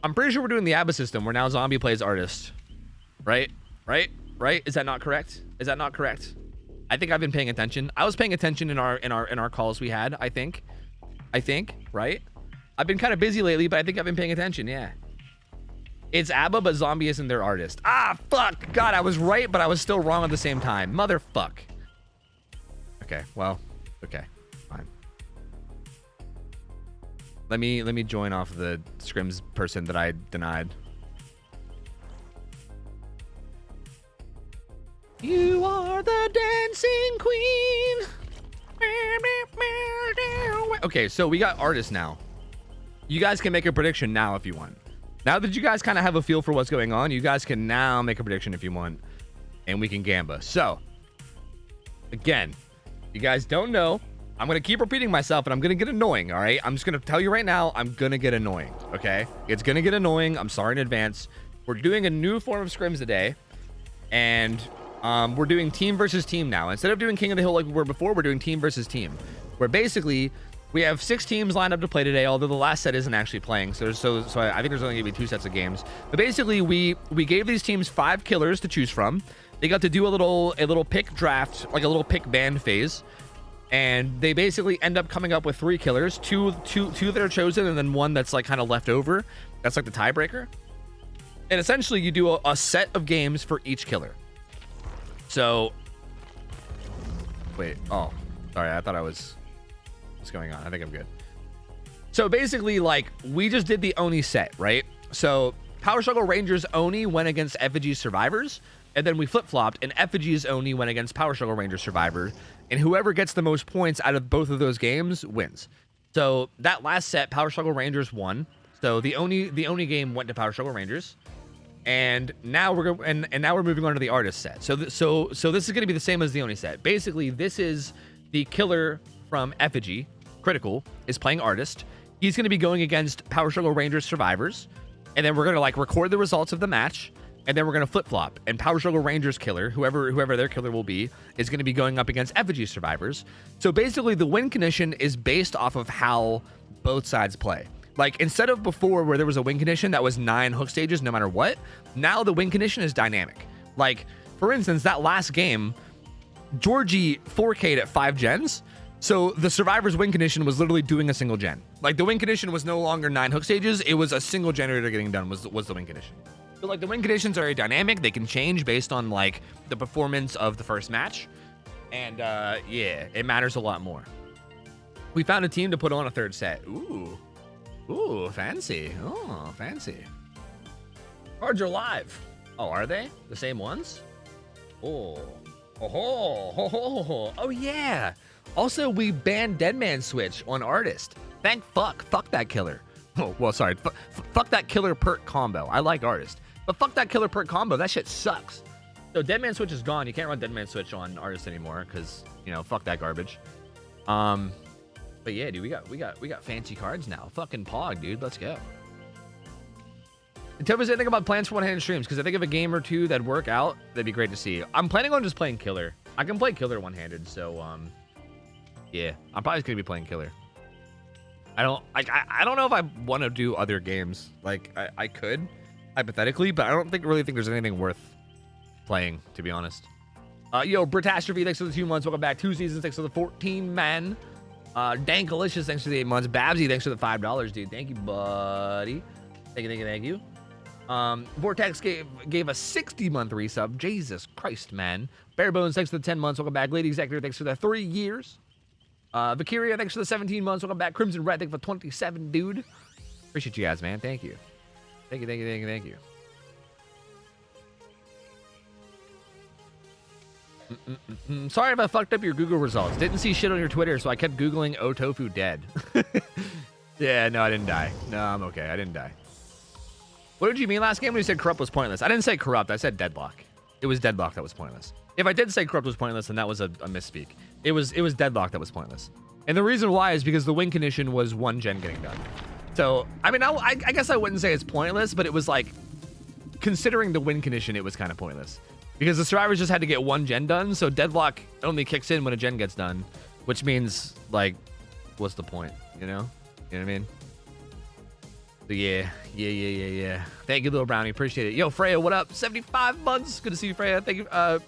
I'm pretty sure we're doing the ABBA system where now Zombie plays artist. Right? Right? Right? Is that not correct? Is that not correct? I think I've been paying attention. I was paying attention in our calls we had, I think. Right? I've been kind of busy lately, but I think I've been paying attention, yeah. It's ABBA, but Zombie isn't their artist. Ah, fuck! God, I was right, but I was still wrong at the same time. Motherfuck. Okay, well, okay, fine. Let me join off the scrims person that I denied. You are the dancing queen. Okay, so we got artists now. You guys can make a prediction now if you want. Now that you guys kind of have a feel for what's going on, you guys can now make a prediction if you want, and we can gamba. So, again, you guys don't know. I'm going to keep repeating myself, and I'm going to get annoying, all right? I'm just going to tell you right now, I'm going to get annoying, okay? It's going to get annoying. I'm sorry in advance. We're doing a new form of scrims today, and we're doing team versus team now. Instead of doing King of the Hill like we were before, we're doing team versus team, where basically we have 6 teams lined up to play today, although the last set isn't actually playing. So I think there's only going to be 2 sets of games. But basically, we gave these teams 5 killers to choose from. They got to do a little pick draft, like a little pick ban phase. And they basically end up coming up with 3 killers, two that are chosen, and then 1 that's like kind of left over. That's like the tiebreaker. And essentially, you do a set of games for each killer. So, wait, oh, sorry, I thought I was, what's going on? I think I'm good. So basically, like, we just did the Oni set, right? So Power Struggle Rangers Oni went against Effigy Survivors, and then we flip-flopped, and Effigy's Oni went against Power Struggle Rangers Survivor, and whoever gets the most points out of both of those games wins. So that last set, Power Struggle Rangers won. So the Oni game went to Power Struggle Rangers. And now we're moving on to the artist set. So this is going to be the same as the Oni set. Basically, this is the killer from Effigy. Critical is playing artist. He's going to be going against Power Struggle Rangers Survivors, and then we're going to like record the results of the match, and then we're going to flip flop. And Power Struggle Rangers killer, whoever their killer will be, is going to be going up against Effigy Survivors. So basically, the win condition is based off of how both sides play. Like, instead of before where there was a win condition that was 9 hook stages no matter what, now the win condition is dynamic. Like, for instance, that last game, Georgie 4K'd at 5 gens, so the survivor's win condition was literally doing a single gen. Like, the win condition was no longer 9 hook stages, it was a single generator getting done was the win condition. So, like, the win conditions are dynamic, they can change based on, like, the performance of the first match, and, yeah, it matters a lot more. We found a team to put on a 3rd set. Ooh, fancy. Oh, fancy. Cards are live. Oh, are they? The same ones? Oh. Oh, yeah. Also, we banned Deadman Switch on Artist. Thank fuck. Fuck that killer. Oh, well, sorry. Fuck that killer perk combo. I like Artist. But fuck that killer perk combo. That shit sucks. So Deadman Switch is gone. You can't run Deadman Switch on Artist anymore because, you know, fuck that garbage. But yeah, dude, we got fancy cards now. Fucking Pog, dude. Let's go. And tell us anything about plans for one-handed streams, because I think if a game or 2 that'd work out, that'd be great to see. I'm planning on just playing killer. I can play killer one-handed, so yeah, I'm probably just gonna be playing killer. I don't know if I want to do other games. Like I could hypothetically, but I don't really think there's anything worth playing, to be honest. Yo, Britastrophe, thanks for the 2 months. Welcome back. 2 seasons, thanks for the 14 men. Dankalicious, thanks for the 8 months. Babsy, thanks for the $5, dude. Thank you, buddy. Thank you. Vortex gave a 60-month resub. Jesus Christ, man. Barebones, thanks for the 10 months. Welcome back. Lady Executor, thanks for the 3 years. Vicaria, thanks for the 17 months. Welcome back. Crimson Red, thanks for 27, dude. Appreciate you guys, man. Thank you. Thank you. Sorry if I fucked up your Google results. Didn't see shit on your Twitter, so I kept Googling OhTofu dead. Yeah, no, I didn't die. No, I'm okay. I didn't die. What did you mean last game when you said corrupt was pointless? I didn't say corrupt. I said deadlock. It was deadlock that was pointless. If I did say corrupt was pointless, then that was a misspeak. It was deadlock that was pointless. And the reason why is because the win condition was 1 gen getting done. So, I mean, I guess I wouldn't say it's pointless, but it was like, considering the win condition, it was kind of pointless. Because the survivors just had to get 1 gen done, so deadlock only kicks in when a gen gets done, which means, like, what's the point, you know? You know what I mean? So yeah. Thank you, little brownie. Appreciate it. Yo, Freya, what up? 75 months. Good to see you, Freya. Thank you. Thank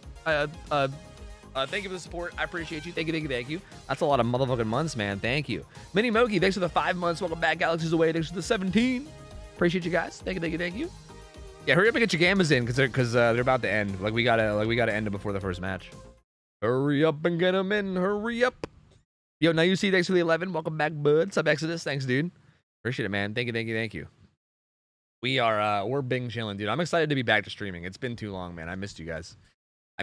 you for the support. I appreciate you. Thank you. That's a lot of motherfucking months, man. Thank you. Mini Mogi, thanks for the 5 months. Welcome back. Galaxy's Away, thanks for the 17. Appreciate you guys. Thank you. Yeah, hurry up and get your gammas in, because they're about to end. Like we gotta end it before the first match. Hurry up and get them in. Hurry up. Yo, now you see, thanks for the 11. Welcome back, bud. Sub Exodus, thanks, dude. Appreciate it, man. Thank you, thank you, thank you. We're bing chilling, dude. I'm excited to be back to streaming. It's been too long, man. I missed you guys. I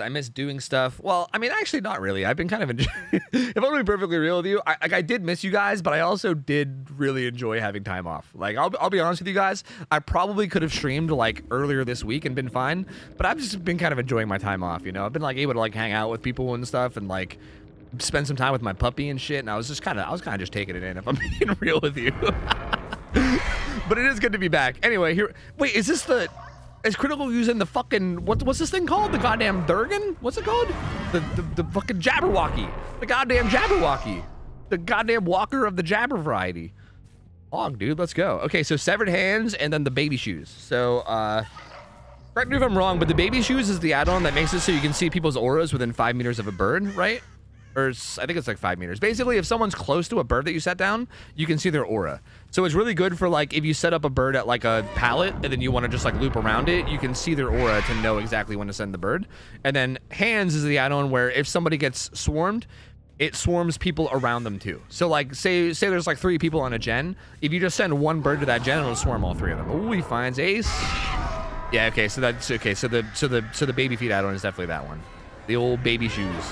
missed doing stuff. Well, I mean, actually not really. I've been kind of enjoying if I'm gonna be perfectly real with you, I did miss you guys, but I also did really enjoy having time off. Like, I'll be honest with you guys, I probably could have streamed like earlier this week and been fine, but I've just been kind of enjoying my time off, you know? I've been like able to like hang out with people and stuff and like spend some time with my puppy and shit, and I was kind of just taking it in, if I'm being real with you. But it is good to be back. Anyway, here, wait, is Critical using the fucking, what's this thing called? The goddamn Durgan? What's it called? The fucking Jabberwocky. The goddamn Jabberwocky. The goddamn walker of the Jabber variety. Long, dude, let's go. Okay, so severed hands and then the baby shoes. So, correct me if I'm wrong, but the baby shoes is the add-on that makes it so you can see people's auras within 5 meters of a bird, right? Or I think it's like 5 meters. Basically, if someone's close to a bird that you set down, you can see their aura. So it's really good for like if you set up a bird at like a pallet and then you want to just like loop around it, you can see their aura to know exactly when to send the bird. And then hands is the add-on where if somebody gets swarmed, it swarms people around them too. So like say there's like 3 people on a gen, if you just send one bird to that gen, it'll swarm all 3 of them. Ooh, he finds ace. Yeah, okay, so that's okay. So the baby feet add-on is definitely that one. The old baby shoes.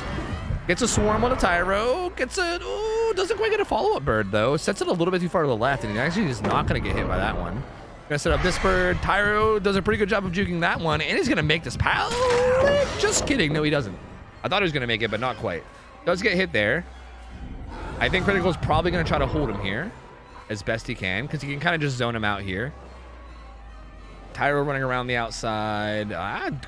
Gets a swarm on a Tyro. Doesn't quite get a follow-up bird though. Sets it a little bit too far to the left, and he actually is not gonna get hit by that one. Gonna set up this bird. Tyro does a pretty good job of juking that one, and he's gonna make this pallet. Just kidding. No, he doesn't. I thought he was gonna make it, but not quite. Does get hit there. I think Critical's probably gonna try to hold him here as best he can, because he can kind of just zone him out here. Tyro running around the outside.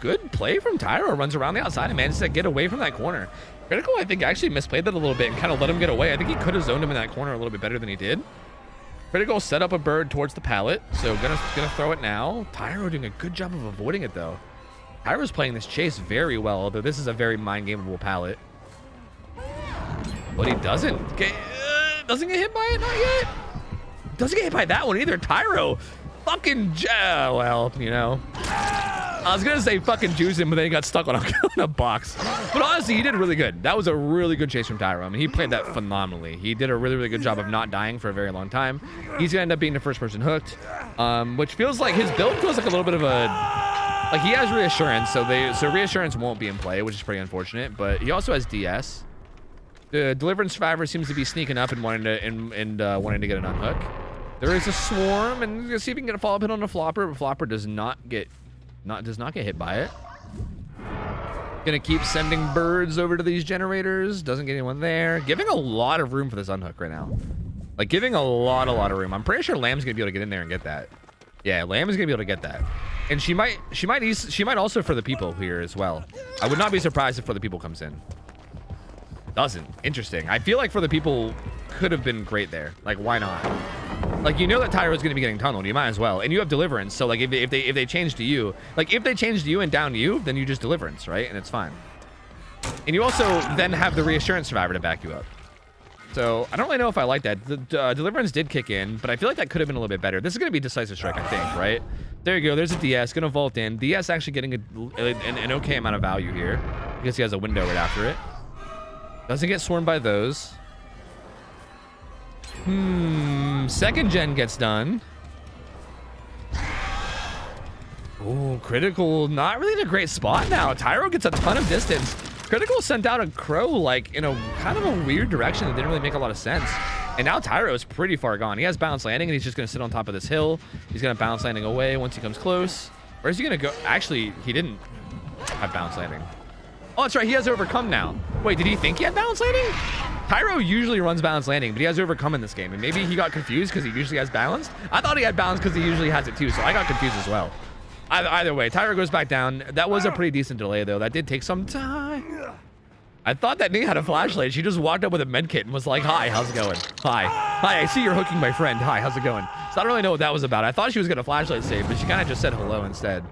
Good play from Tyro. Runs around the outside and manages to get away from that corner. Critical, I think, actually misplayed that a little bit and kind of let him get away. I think he could have zoned him in that corner a little bit better than he did. Critical set up a bird towards the pallet, so gonna throw it now. Tyro doing a good job of avoiding it, though. Tyro's playing this chase very well, although this is a very mind-gameable pallet. But he doesn't get hit by it, not yet. Doesn't get hit by that one either. Tyro fucking, well, you know. I was gonna say fucking juice him, but then he got stuck on a box. But honestly, he did really good. That was a really good chase from Tyro. I mean, he played that phenomenally. He did a really, really good job of not dying for a very long time. He's gonna end up being the first person hooked, which feels like his build feels like a little bit of a, like he has reassurance, so reassurance won't be in play, which is pretty unfortunate. But he also has DS. The Deliverance Survivor seems to be sneaking up and wanting to get an unhook. There is a swarm, and let's see if we can get a follow-up hit on the Flopper, but Flopper does not get hit by it. Gonna keep sending birds over to these generators. Doesn't get anyone there. Giving a lot of room for this unhook right now. Like giving a lot of room. I'm pretty sure Lamb's gonna be able to get in there and get that. Yeah, Lamb is gonna be able to get that. And she might also for the people here as well. I would not be surprised if for the people comes in. Doesn't. Interesting. I feel like for the people could have been great there. Like, why not? Like, you know that Tyro's going to be getting tunneled. You might as well. And you have Deliverance. So, like, if they change to you, like, if they change to you and down to you, then you just Deliverance, right? And it's fine. And you also then have the Reassurance Survivor to back you up. So, I don't really know if I like that. The Deliverance did kick in, but I feel like that could have been a little bit better. This is going to be Decisive Strike, I think, right? There you go. There's a DS. Going to vault in. DS actually getting an okay amount of value here because he has a window right after it. Doesn't get swarmed by those. Second gen gets done. Ooh, Critical, not really in a great spot now. Tyro gets a ton of distance. Critical sent out a crow like in a kind of a weird direction that didn't really make a lot of sense. And now Tyro is pretty far gone. He has bounce landing and he's just gonna sit on top of this hill. He's gonna bounce landing away once he comes close. Where's he gonna go? Actually, he didn't have bounce landing. Oh, that's right, he has overcome now. Wait, did he think he had balance landing? Tyro usually runs balance landing, but he has overcome in this game. And maybe he got confused because he usually has balanced. I thought he had balance because he usually has it too, so I got confused as well. Either way, Tyro goes back down. That was a pretty decent delay, though. That did take some time. I thought that knee had a flashlight. She just walked up with a med kit and was like, hi, how's it going? Hi, I see you're hooking my friend. Hi, how's it going? So I don't really know what that was about. I thought she was going to flashlight save, but she kind of just said hello instead.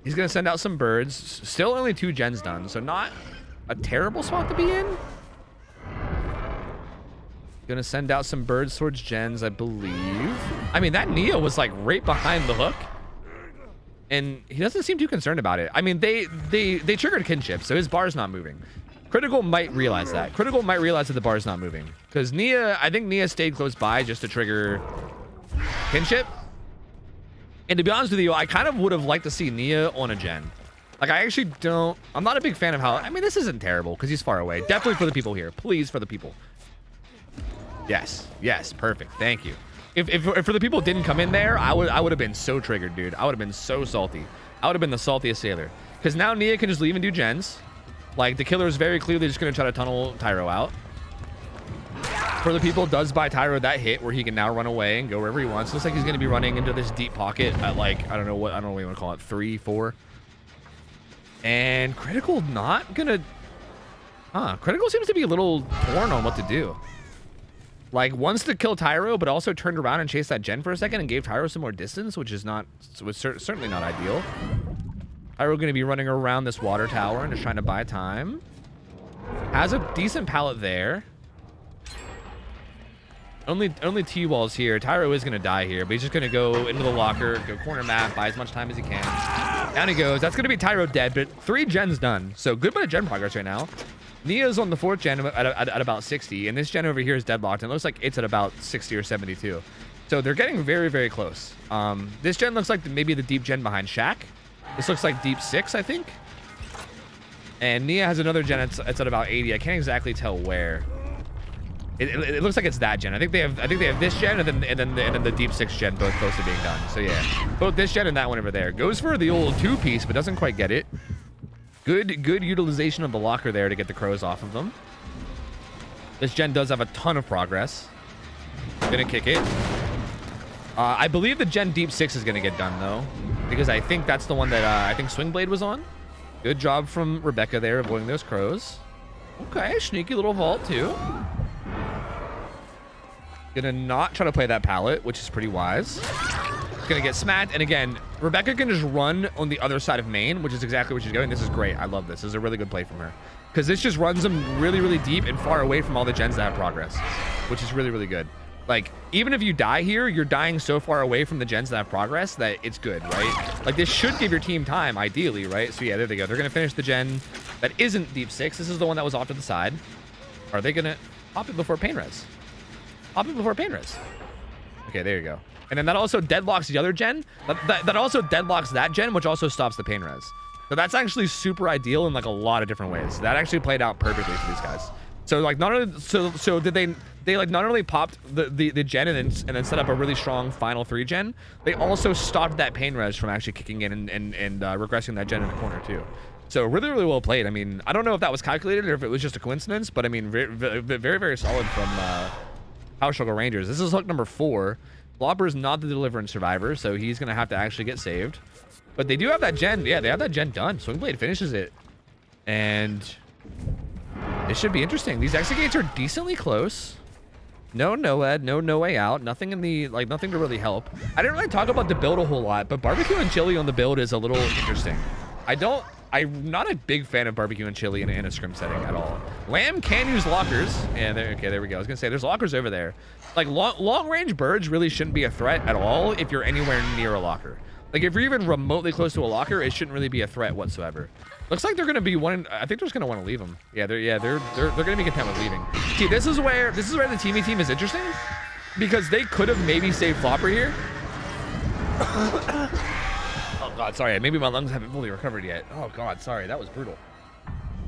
He's going to send out some birds. Still only 2 gens done, so not a terrible spot to be in. Going to send out some birds towards gens, I believe. I mean, that Neo was like right behind the hook. And he doesn't seem too concerned about it. I mean, they triggered kinship, so his bar's not moving. Critical might realize that. Critical might realize that the bar is not moving. Because I think Nia stayed close by just to trigger kinship. And to be honest with you, I kind of would have liked to see Nia on a gen. Like, I actually don't... I'm not a big fan of how... I mean, this isn't terrible because he's far away. Definitely for the people here. Please, for the people. Yes. Yes. Perfect. Thank you. If for the people didn't come in there, I would have been so triggered, dude. I would have been so salty. I would have been the saltiest sailor. Because now Nia can just leave and do gens. Like, the killer is very clearly just going to try to tunnel Tyro out. For the people, does buy Tyro that hit where he can now run away and go wherever he wants. Looks like he's going to be running into this deep pocket at, like, I don't know what you want to call it, 3, 4. And Critical not going to... Critical seems to be a little torn on what to do. Like, wants to kill Tyro, but also turned around and chased that gen for a second and gave Tyro some more distance, which is not... was certainly not ideal. Tyro going to be running around this water tower and just trying to buy time. Has a decent pallet there. Only T-walls here. Tyro is going to die here, but he's just going to go into the locker, go corner map, buy as much time as he can. Down he goes. That's going to be Tyro dead, but 3 gens done. So good bit of gen progress right now. Nia's on the 4th gen at about 60, and this gen over here is deadlocked, and it looks like it's at about 60 or 72. So they're getting very, very close. This gen looks like maybe the deep gen behind Shaq. This looks like deep 6, I think. And Nia has another gen. It's at about 80. I can't exactly tell where. It looks like it's that gen. I think they have this gen and then the deep 6 gen both close to being done. So yeah, both this gen and that one over there. Goes for the old 2-piece, but doesn't quite get it. Good utilization of the locker there to get the crows off of them. This gen does have a ton of progress. Gonna kick it. I believe the gen deep 6 is gonna get done though, because I think that's the one that I think Swingblade was on. Good job from Rebecca there, avoiding those crows. Okay, sneaky little vault too. Gonna not try to play that pallet, which is pretty wise. Gonna get smacked, and again, Rebecca can just run on the other side of main, which is exactly what she's doing. This is great. I love this. This is a really good play from her, because this just runs them really, really deep and far away from all the gens that have progress, which is really, really good. Like, even if you die here, you're dying so far away from the gens that have progress that it's good, right? Like, this should give your team time, ideally, right? So yeah, there they go. They're gonna finish the gen that isn't deep 6. This is the one that was off to the side. Are they gonna pop it before pain res? Pop it before pain res. Okay, there you go. And then that also deadlocks the other gen. That also deadlocks that gen, which also stops the pain res. So that's actually super ideal in like a lot of different ways. That actually played out perfectly for these guys. So like not only so did they like not only popped the gen and then set up a really strong final 3 gen, they also stopped that pain res from actually kicking in and regressing that gen in the corner too. So really, really well played. I mean, I don't know if that was calculated or if it was just a coincidence, but I mean, very, very solid from Power Struggle Rangers. This is hook number 4. Flopper is not the Deliverance survivor, so he's going to have to actually get saved. But they do have that gen. Yeah, they have that gen done. Swingblade finishes it. And this should be interesting. These exit gates are decently close. No NOED, no way out. Nothing in the, like, nothing to really help. I didn't really talk about the build a whole lot, but barbecue and chili on the build is a little interesting. I'm not a big fan of barbecue and chili in a scrim setting at all. Lamb can use lockers. And there we go. I was gonna say there's lockers over there. Like long range birds really shouldn't be a threat at all if you're anywhere near a locker. Like if you're even remotely close to a locker, it shouldn't really be a threat whatsoever. Looks like they're gonna be one. I think they're just gonna want to leave them. Yeah, they're gonna be content with leaving. See, this is where the teamy team is interesting, because they could have maybe saved Flopper here. Oh god, sorry. Maybe my lungs haven't fully recovered yet. Oh god, sorry. That was brutal.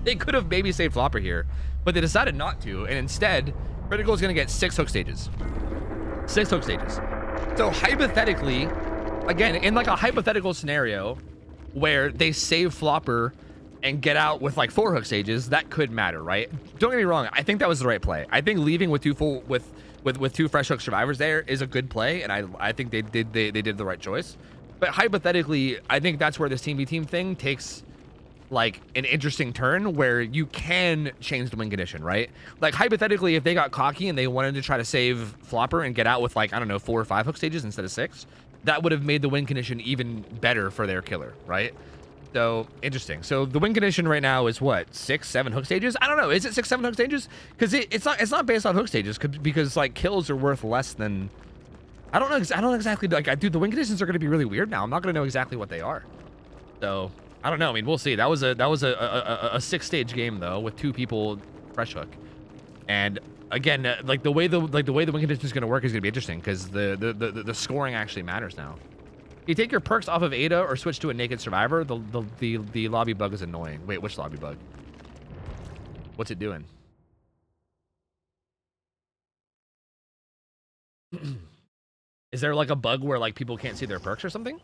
They could have maybe saved Flopper here, but they decided not to, and instead, Critical is going to get 6 hook stages. 6 hook stages. So hypothetically, again, in like a hypothetical scenario where they save Flopper and get out with like 4 hook stages, that could matter, right? Don't get me wrong. I think that was the right play. I think leaving with 2 fresh hook survivors there is a good play, and I think they did the right choice. But hypothetically, I think that's where this team v team thing takes like an interesting turn, where you can change the win condition, right? Like hypothetically, if they got cocky and they wanted to try to save Flopper and get out with like, I don't know, 4 or 5 hook stages instead of 6, that would have made the win condition even better for their killer, right? So interesting. So the win condition right now is what, 6, 7 hook stages? I don't know. Is it 6, 7 hook stages? Because it's not based on hook stages, because like kills are worth less than. I don't know exactly. Like, dude, the win conditions are going to be really weird now. I'm not going to know exactly what they are. So I don't know. I mean, we'll see. That was a 6-stage game though, with 2 people fresh hook. And again, like the way the win condition is going to work is going to be interesting because the scoring actually matters now. You take your perks off of Ada or switch to a naked survivor. The lobby bug is annoying. Wait, which lobby bug? What's it doing? Is there like a bug where like people can't see their perks or something?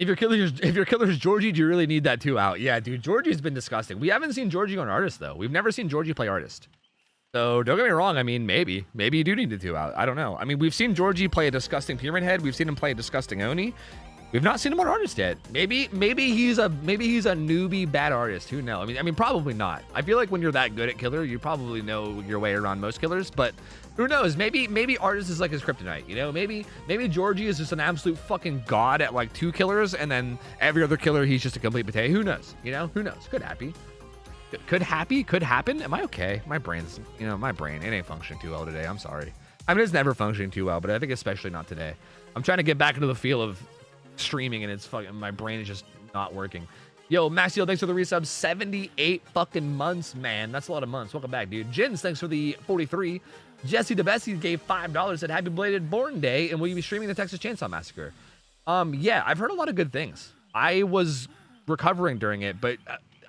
If your killer's Georgie, do you really need that 2 out? Yeah, dude, Georgie's been disgusting. We haven't seen Georgie on artist though. We've never seen Georgie play artist. So don't get me wrong. I mean, maybe you do need the 2 out. I don't know. I mean, we've seen Georgie play a disgusting pyramid head. We've seen him play a disgusting Oni. We've not seen him on artist yet. Maybe he's a newbie bad artist. Who knows? I mean, probably not. I feel like when you're that good at killer, you probably know your way around most killers. But who knows? Maybe artist is like his kryptonite. You know, maybe Georgie is just an absolute fucking god at like 2 killers, and then every other killer he's just a complete potato. Who knows? You know, who knows? Could happen. Am I okay? My brain's, my brain, it ain't functioning too well today. I'm sorry. I mean, it's never functioning too well, but I think especially not today. I'm trying to get back into the feel of streaming, and it's fucking, my brain is just not working. Yo, Maxio, thanks for the resub. 78 fucking months, man. That's a lot of months. Welcome back, dude. Jins, thanks for the 43. Jesse DeBessie gave $5, said happy belated born day, and will you be streaming the Texas Chainsaw Massacre? Yeah, I've heard a lot of good things. I was recovering during it, but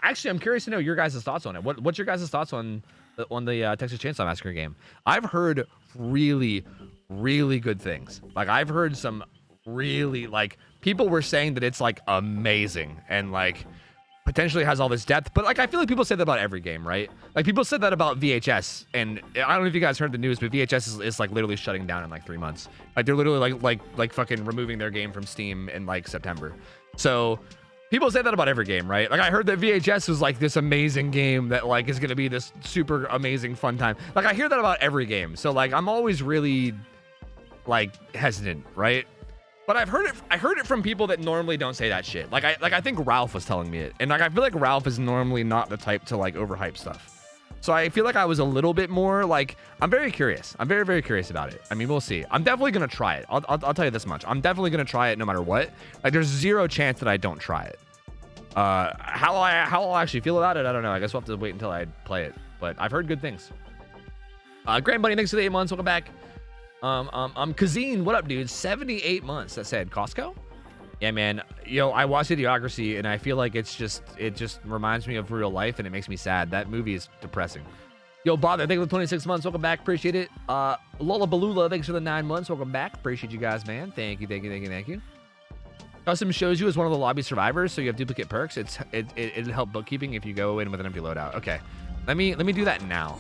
actually, I'm curious to know your guys' thoughts on it. What's your guys' thoughts on the Texas Chainsaw Massacre game? I've heard really, really good things. Like, I've heard some really, like, people were saying that it's, like, amazing and, like, potentially has all this depth. But, like, I feel like people say that about every game, right? Like, people said that about VHS. And I don't know if you guys heard the news, but VHS is like, literally shutting down in, like, 3 months. Like, they're literally, like fucking removing their game from Steam in, like, September. So people say that about every game, right? Like, I heard that VHS was like this amazing game that like is gonna be this super amazing fun time. Like, I hear that about every game. So like, I'm always really like hesitant, right? But I heard it from people that normally don't say that shit. Like I think Ralph was telling me it, and like I feel like Ralph is normally not the type to like overhype stuff. So I feel like I was a little bit more like, I'm very curious. I'm very, very curious about it. I mean, we'll see. I'm definitely gonna try it. I'll tell you this much. I'm definitely gonna try it no matter what. Like, there's zero chance that I don't try it. How I'll actually feel about it, I don't know. I guess we'll have to wait until I play it. But I've heard good things. Grand Bunny, thanks for the 8 months. Welcome back. Kazeen, what up, dude? 78 months. That said, Costco? Yeah, man. Yo, I watched Idiocracy, and I feel like it just reminds me of real life, and it makes me sad. That movie is depressing. Yo, Bother, thank you for the 26 months. Welcome back. Appreciate it. Lola Balula, thanks for the 9 months. Welcome back. Appreciate you guys, man. Thank you. Custom shows you as one of the lobby survivors, so you have duplicate perks. It'll help bookkeeping if you go in with an empty loadout. Okay, let me do that now.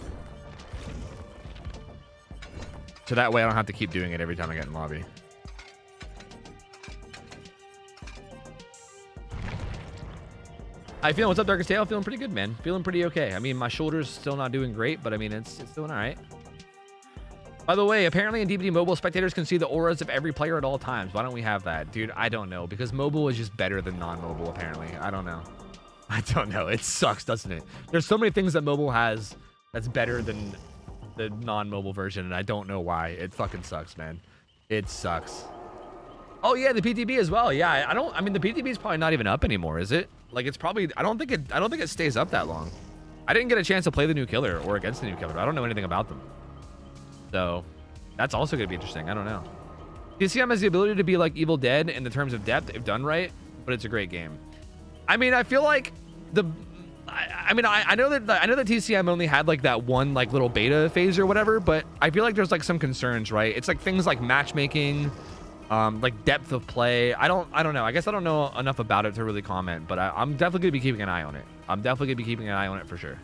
So that way I don't have to keep doing it every time I get in lobby. How you feeling? What's up, Darkest Tale? Feeling pretty good, man. Feeling pretty okay. I mean, my shoulder's still not doing great, but I mean, it's doing all right. By the way, apparently in DBD Mobile, spectators can see the auras of every player at all times. Why don't we have that? Dude, I don't know, because mobile is just better than non-mobile, apparently. I don't know. It sucks, doesn't it? There's so many things that mobile has that's better than the non-mobile version, and I don't know why. It fucking sucks, man. It sucks. Oh yeah, the PTB as well. Yeah, I mean, the PTB is probably not even up anymore, is it? Like, it's probably, I don't think it stays up that long. I didn't get a chance to play the new killer or against the new killer. I don't know anything about them. So that's also going to be interesting. I don't know. TCM has the ability to be like Evil Dead in the terms of depth if done right, but it's a great game. I mean, I feel like I know that TCM only had like that one like little beta phase or whatever, but I feel like there's like some concerns, right? It's like things like matchmaking, like depth of play. I don't know. I guess I don't know enough about it to really comment, but I'm definitely going to be keeping an eye on it. For sure.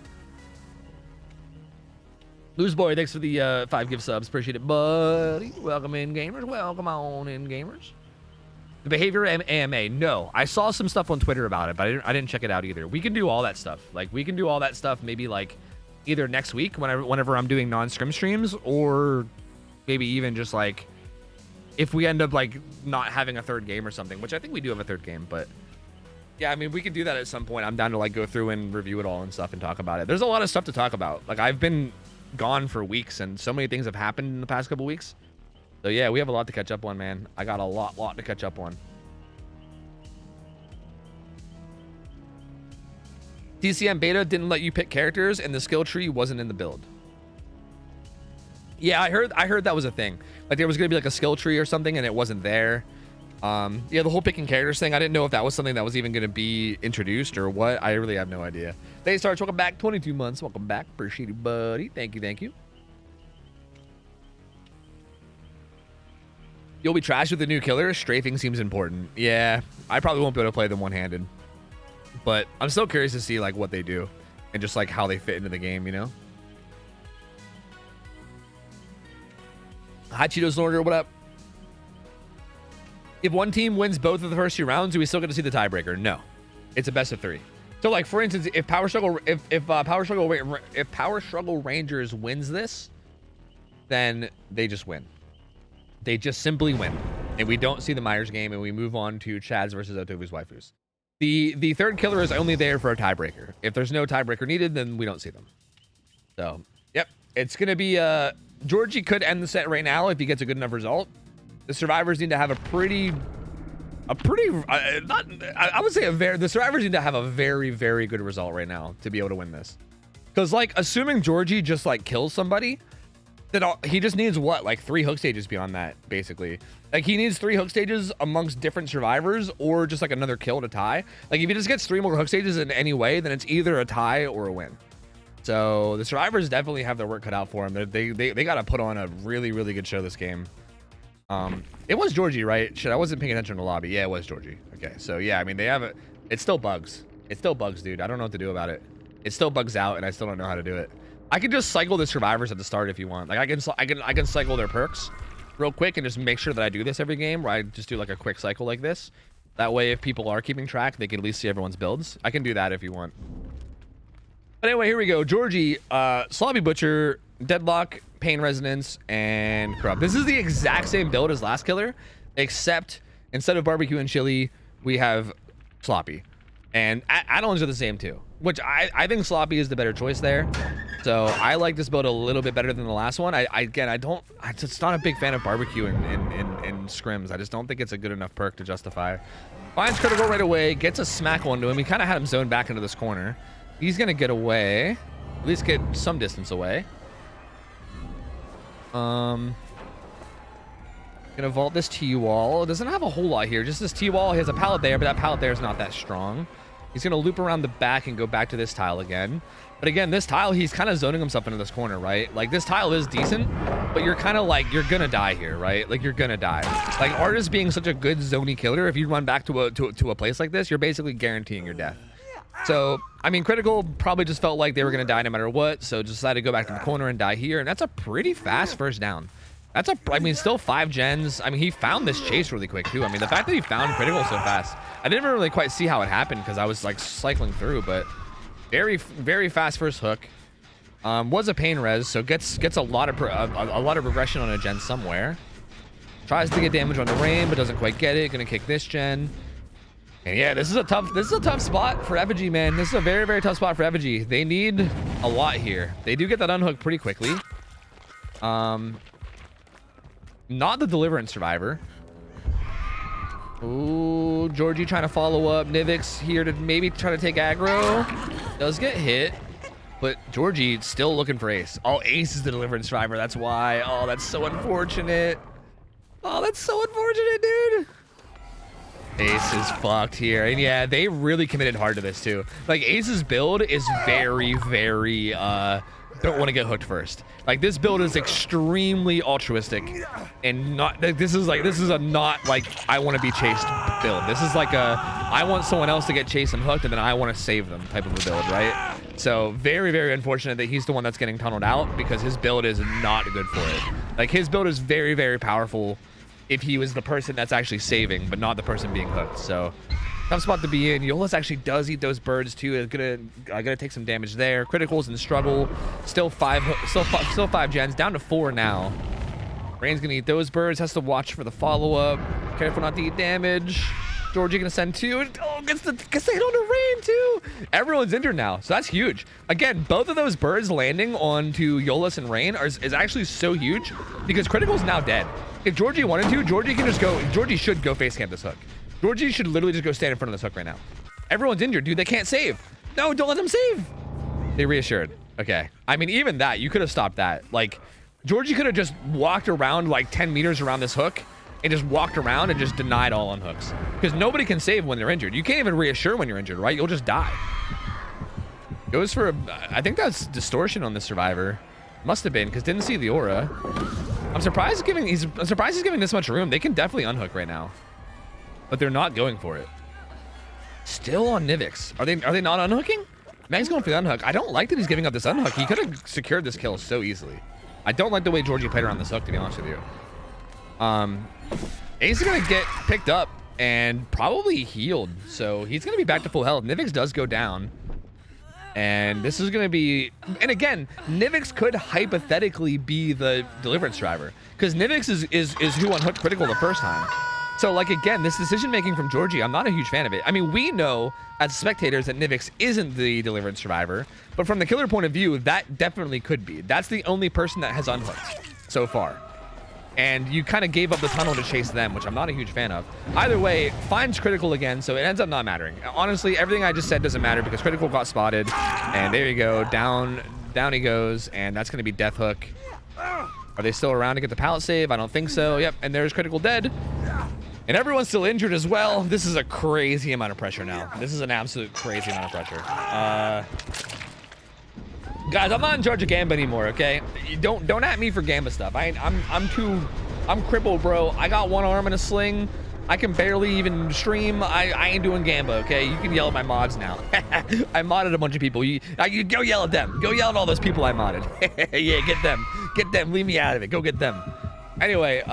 Loose Boy, thanks for the 5 gift subs. Appreciate it, buddy. Welcome in, gamers. Welcome on in, gamers. The behavior AMA. No, I saw some stuff on Twitter about it, but I didn't check it out either. We can do all that stuff. Like, we can do all that stuff maybe like either next week whenever I'm doing non-scrim streams, or maybe even just like if we end up like not having a third game or something, which I think we do have a third game, but yeah, I mean, we could do that at some point. I'm down to like go through and review it all and stuff and talk about it. There's a lot of stuff to talk about. Like, I've been gone for weeks and so many things have happened in the past couple weeks. So yeah, we have a lot to catch up on, man. I got a lot to catch up on. TCM beta didn't let you pick characters, and the skill tree wasn't in the build. Yeah, I heard that was a thing. Like there was gonna be like a skill tree or something, and it wasn't there. Yeah, the whole picking characters thing, I didn't know if that was something that was even gonna be introduced or what. I really have no idea. Thanks, Starch. Welcome back. 22 months. Welcome back. Appreciate you, buddy. Thank you. Thank you. You'll be trashed with the new killer. Strafing seems important. Yeah, I probably won't be able to play them one-handed, but I'm still curious to see like what they do and just like how they fit into the game, you know? Hi, Cheetos Lorder. What up? If one team wins both of the first 2 rounds, do we still get to see the tiebreaker? No, it's a best of 3. So, like for instance, if Power Struggle Rangers wins this, then they just win. They just simply win, and we don't see the Myers game, and we move on to Chad's versus OhTofu's waifus. The third killer is only there for a tiebreaker. If there's no tiebreaker needed, then we don't see them. So, yep, it's gonna be Georgie could end the set right now if he gets a good enough result. The survivors need to have the survivors need to have a very, very good result right now to be able to win this. Because like assuming Georgie just like kills somebody, then he just needs what, like 3 hook stages beyond that, basically. Like he needs 3 hook stages amongst different survivors, or just like another kill to tie. Like if he just gets 3 more hook stages in any way, then it's either a tie or a win. So the survivors definitely have their work cut out for them. They got to put on a really, really good show this game. It was Georgie, right? Shit, I wasn't paying attention to the lobby. Yeah, it was Georgie. Okay, so yeah, I mean they have it. It still bugs. It still bugs, dude. I don't know what to do about it. It still bugs out, and I still don't know how to do it. I can just cycle the survivors at the start if you want. Like I can cycle their perks real quick and just make sure that I do this every game, where I just do like a quick cycle like this. That way, if people are keeping track, they can at least see everyone's builds. I can do that if you want. But anyway, here we go. Georgie, Sloppy Butcher, Deadlock, Pain Resonance, and Corrupt. This is the exact same build as last killer, except instead of barbecue and chili, we have Sloppy. And add-ons are the same too, which I think Sloppy is the better choice there. So I like this build a little bit better than the last one. I'm just not a big fan of barbecue in scrims. I just don't think it's a good enough perk to justify. Finds critical right away, gets a smack one to him. We kind of had him zoned back into this corner. He's gonna get away, at least get some distance away. Gonna vault this T-wall. Doesn't have a whole lot here, just this T-wall. He has a pallet there, but that pallet there is not that strong. He's gonna loop around the back and go back to this tile again. But again, this tile, he's kind of zoning himself into this corner, right? Like this tile is decent, but you're kind of like, you're gonna die here, right? Like you're gonna die. Like Artist being such a good zony killer, if you run back to a place like this, you're basically guaranteeing your death. So, I mean, Critical probably just felt like they were gonna die no matter what, so just decided to go back to the corner and die here, and that's a pretty fast first down. That's I mean, still 5 gens. I mean, he found this chase really quick too. I mean, the fact that he found Critical so fast, I didn't really quite see how it happened because I was like cycling through, but very, very fast first hook. Was a pain res, so gets a lot of progression on a gen somewhere. Tries to get damage on the rain, but doesn't quite get it. Gonna kick this gen. And yeah, this is a tough spot for Effigy, man. This is a very, very tough spot for Effigy. They need a lot here. They do get that unhook pretty quickly. Not the Deliverance survivor. Ooh, Georgie trying to follow up. Nivix here to maybe try to take aggro. Does get hit, but Georgie still looking for Ace. Oh, Ace is the Deliverance survivor. That's why. Oh, that's so unfortunate. Oh, that's so unfortunate, dude. Ace is fucked here. And yeah, they really committed hard to this too. Like Ace's build is very, very don't want to get hooked first. Like this build is extremely altruistic and not like this is a not like I want to be chased build. This is like a I want someone else to get chased and hooked and then I want to save them type of a build, right? So very, very unfortunate that he's the one that's getting tunneled out because his build is not good for it. Like his build is very, very powerful if he was the person that's actually saving, but not the person being hooked. So tough spot to be in. Yolas actually does eat those birds too. It's gonna take some damage there. Criticals in struggle. Still five gens, down to 4 now. Rain's gonna eat those birds. Has to watch for the follow-up. Careful not to eat damage. Georgie gonna send 2. Oh, gets the hit on the Rain too. Everyone's injured now, so that's huge. Again, both of those birds landing onto Yolas and Rain is actually so huge because Critical's now dead. If Georgie wanted to, Georgie can just go. Georgie should go face camp this hook. Georgie should literally just go stand in front of this hook right now. Everyone's injured, dude. They can't save. No, don't let them save. They reassured. Okay. I mean, even that, you could have stopped that. Like, Georgie could have just walked around like 10 meters around this hook and just walked around and just denied all unhooks. Because nobody can save when they're injured. You can't even reassure when you're injured, right? You'll just die. Goes for, I think that's distortion on the survivor. Must have been, because didn't see the aura. I'm surprised he's giving this much room. They can definitely unhook right now. But they're not going for it. Still on Nivix. Are they not unhooking? Meg's going for the unhook. I don't like that he's giving up this unhook. He could have secured this kill so easily. I don't like the way Georgie played around this hook, to be honest with you. Ace is going to get picked up and probably healed. So he's going to be back to full health. Nivix does go down. And this is going to be... And again, Nivix could hypothetically be the deliverance driver. Because Nivix is who unhooked critical the first time. So, like, again, this decision-making from Georgie, I'm not a huge fan of it. I mean, we know as spectators that Nivix isn't the deliverance survivor. But from the killer point of view, that definitely could be. That's the only person that has unhooked so far. And you kind of gave up the tunnel to chase them, which I'm not a huge fan of. Either way, finds critical again, so it ends up not mattering. Honestly, everything I just said doesn't matter because critical got spotted. And there you go, down he goes, and that's going to be death hook. Are they still around to get the pallet save? I don't think so. Yep, and there's critical dead. And everyone's still injured as well. This is a crazy amount of pressure now. This is an absolute crazy amount of pressure. Guys, I'm not in charge of Gamba anymore, okay? Don't at me for Gamba stuff. I'm crippled, bro. I got one arm in a sling. I can barely even stream. I ain't doing Gamba, okay? You can yell at my mods now. I modded a bunch of people. You go yell at them. Go yell at all those people I modded. Yeah, get them. Get them. Leave me out of it. Go get them. Anyway,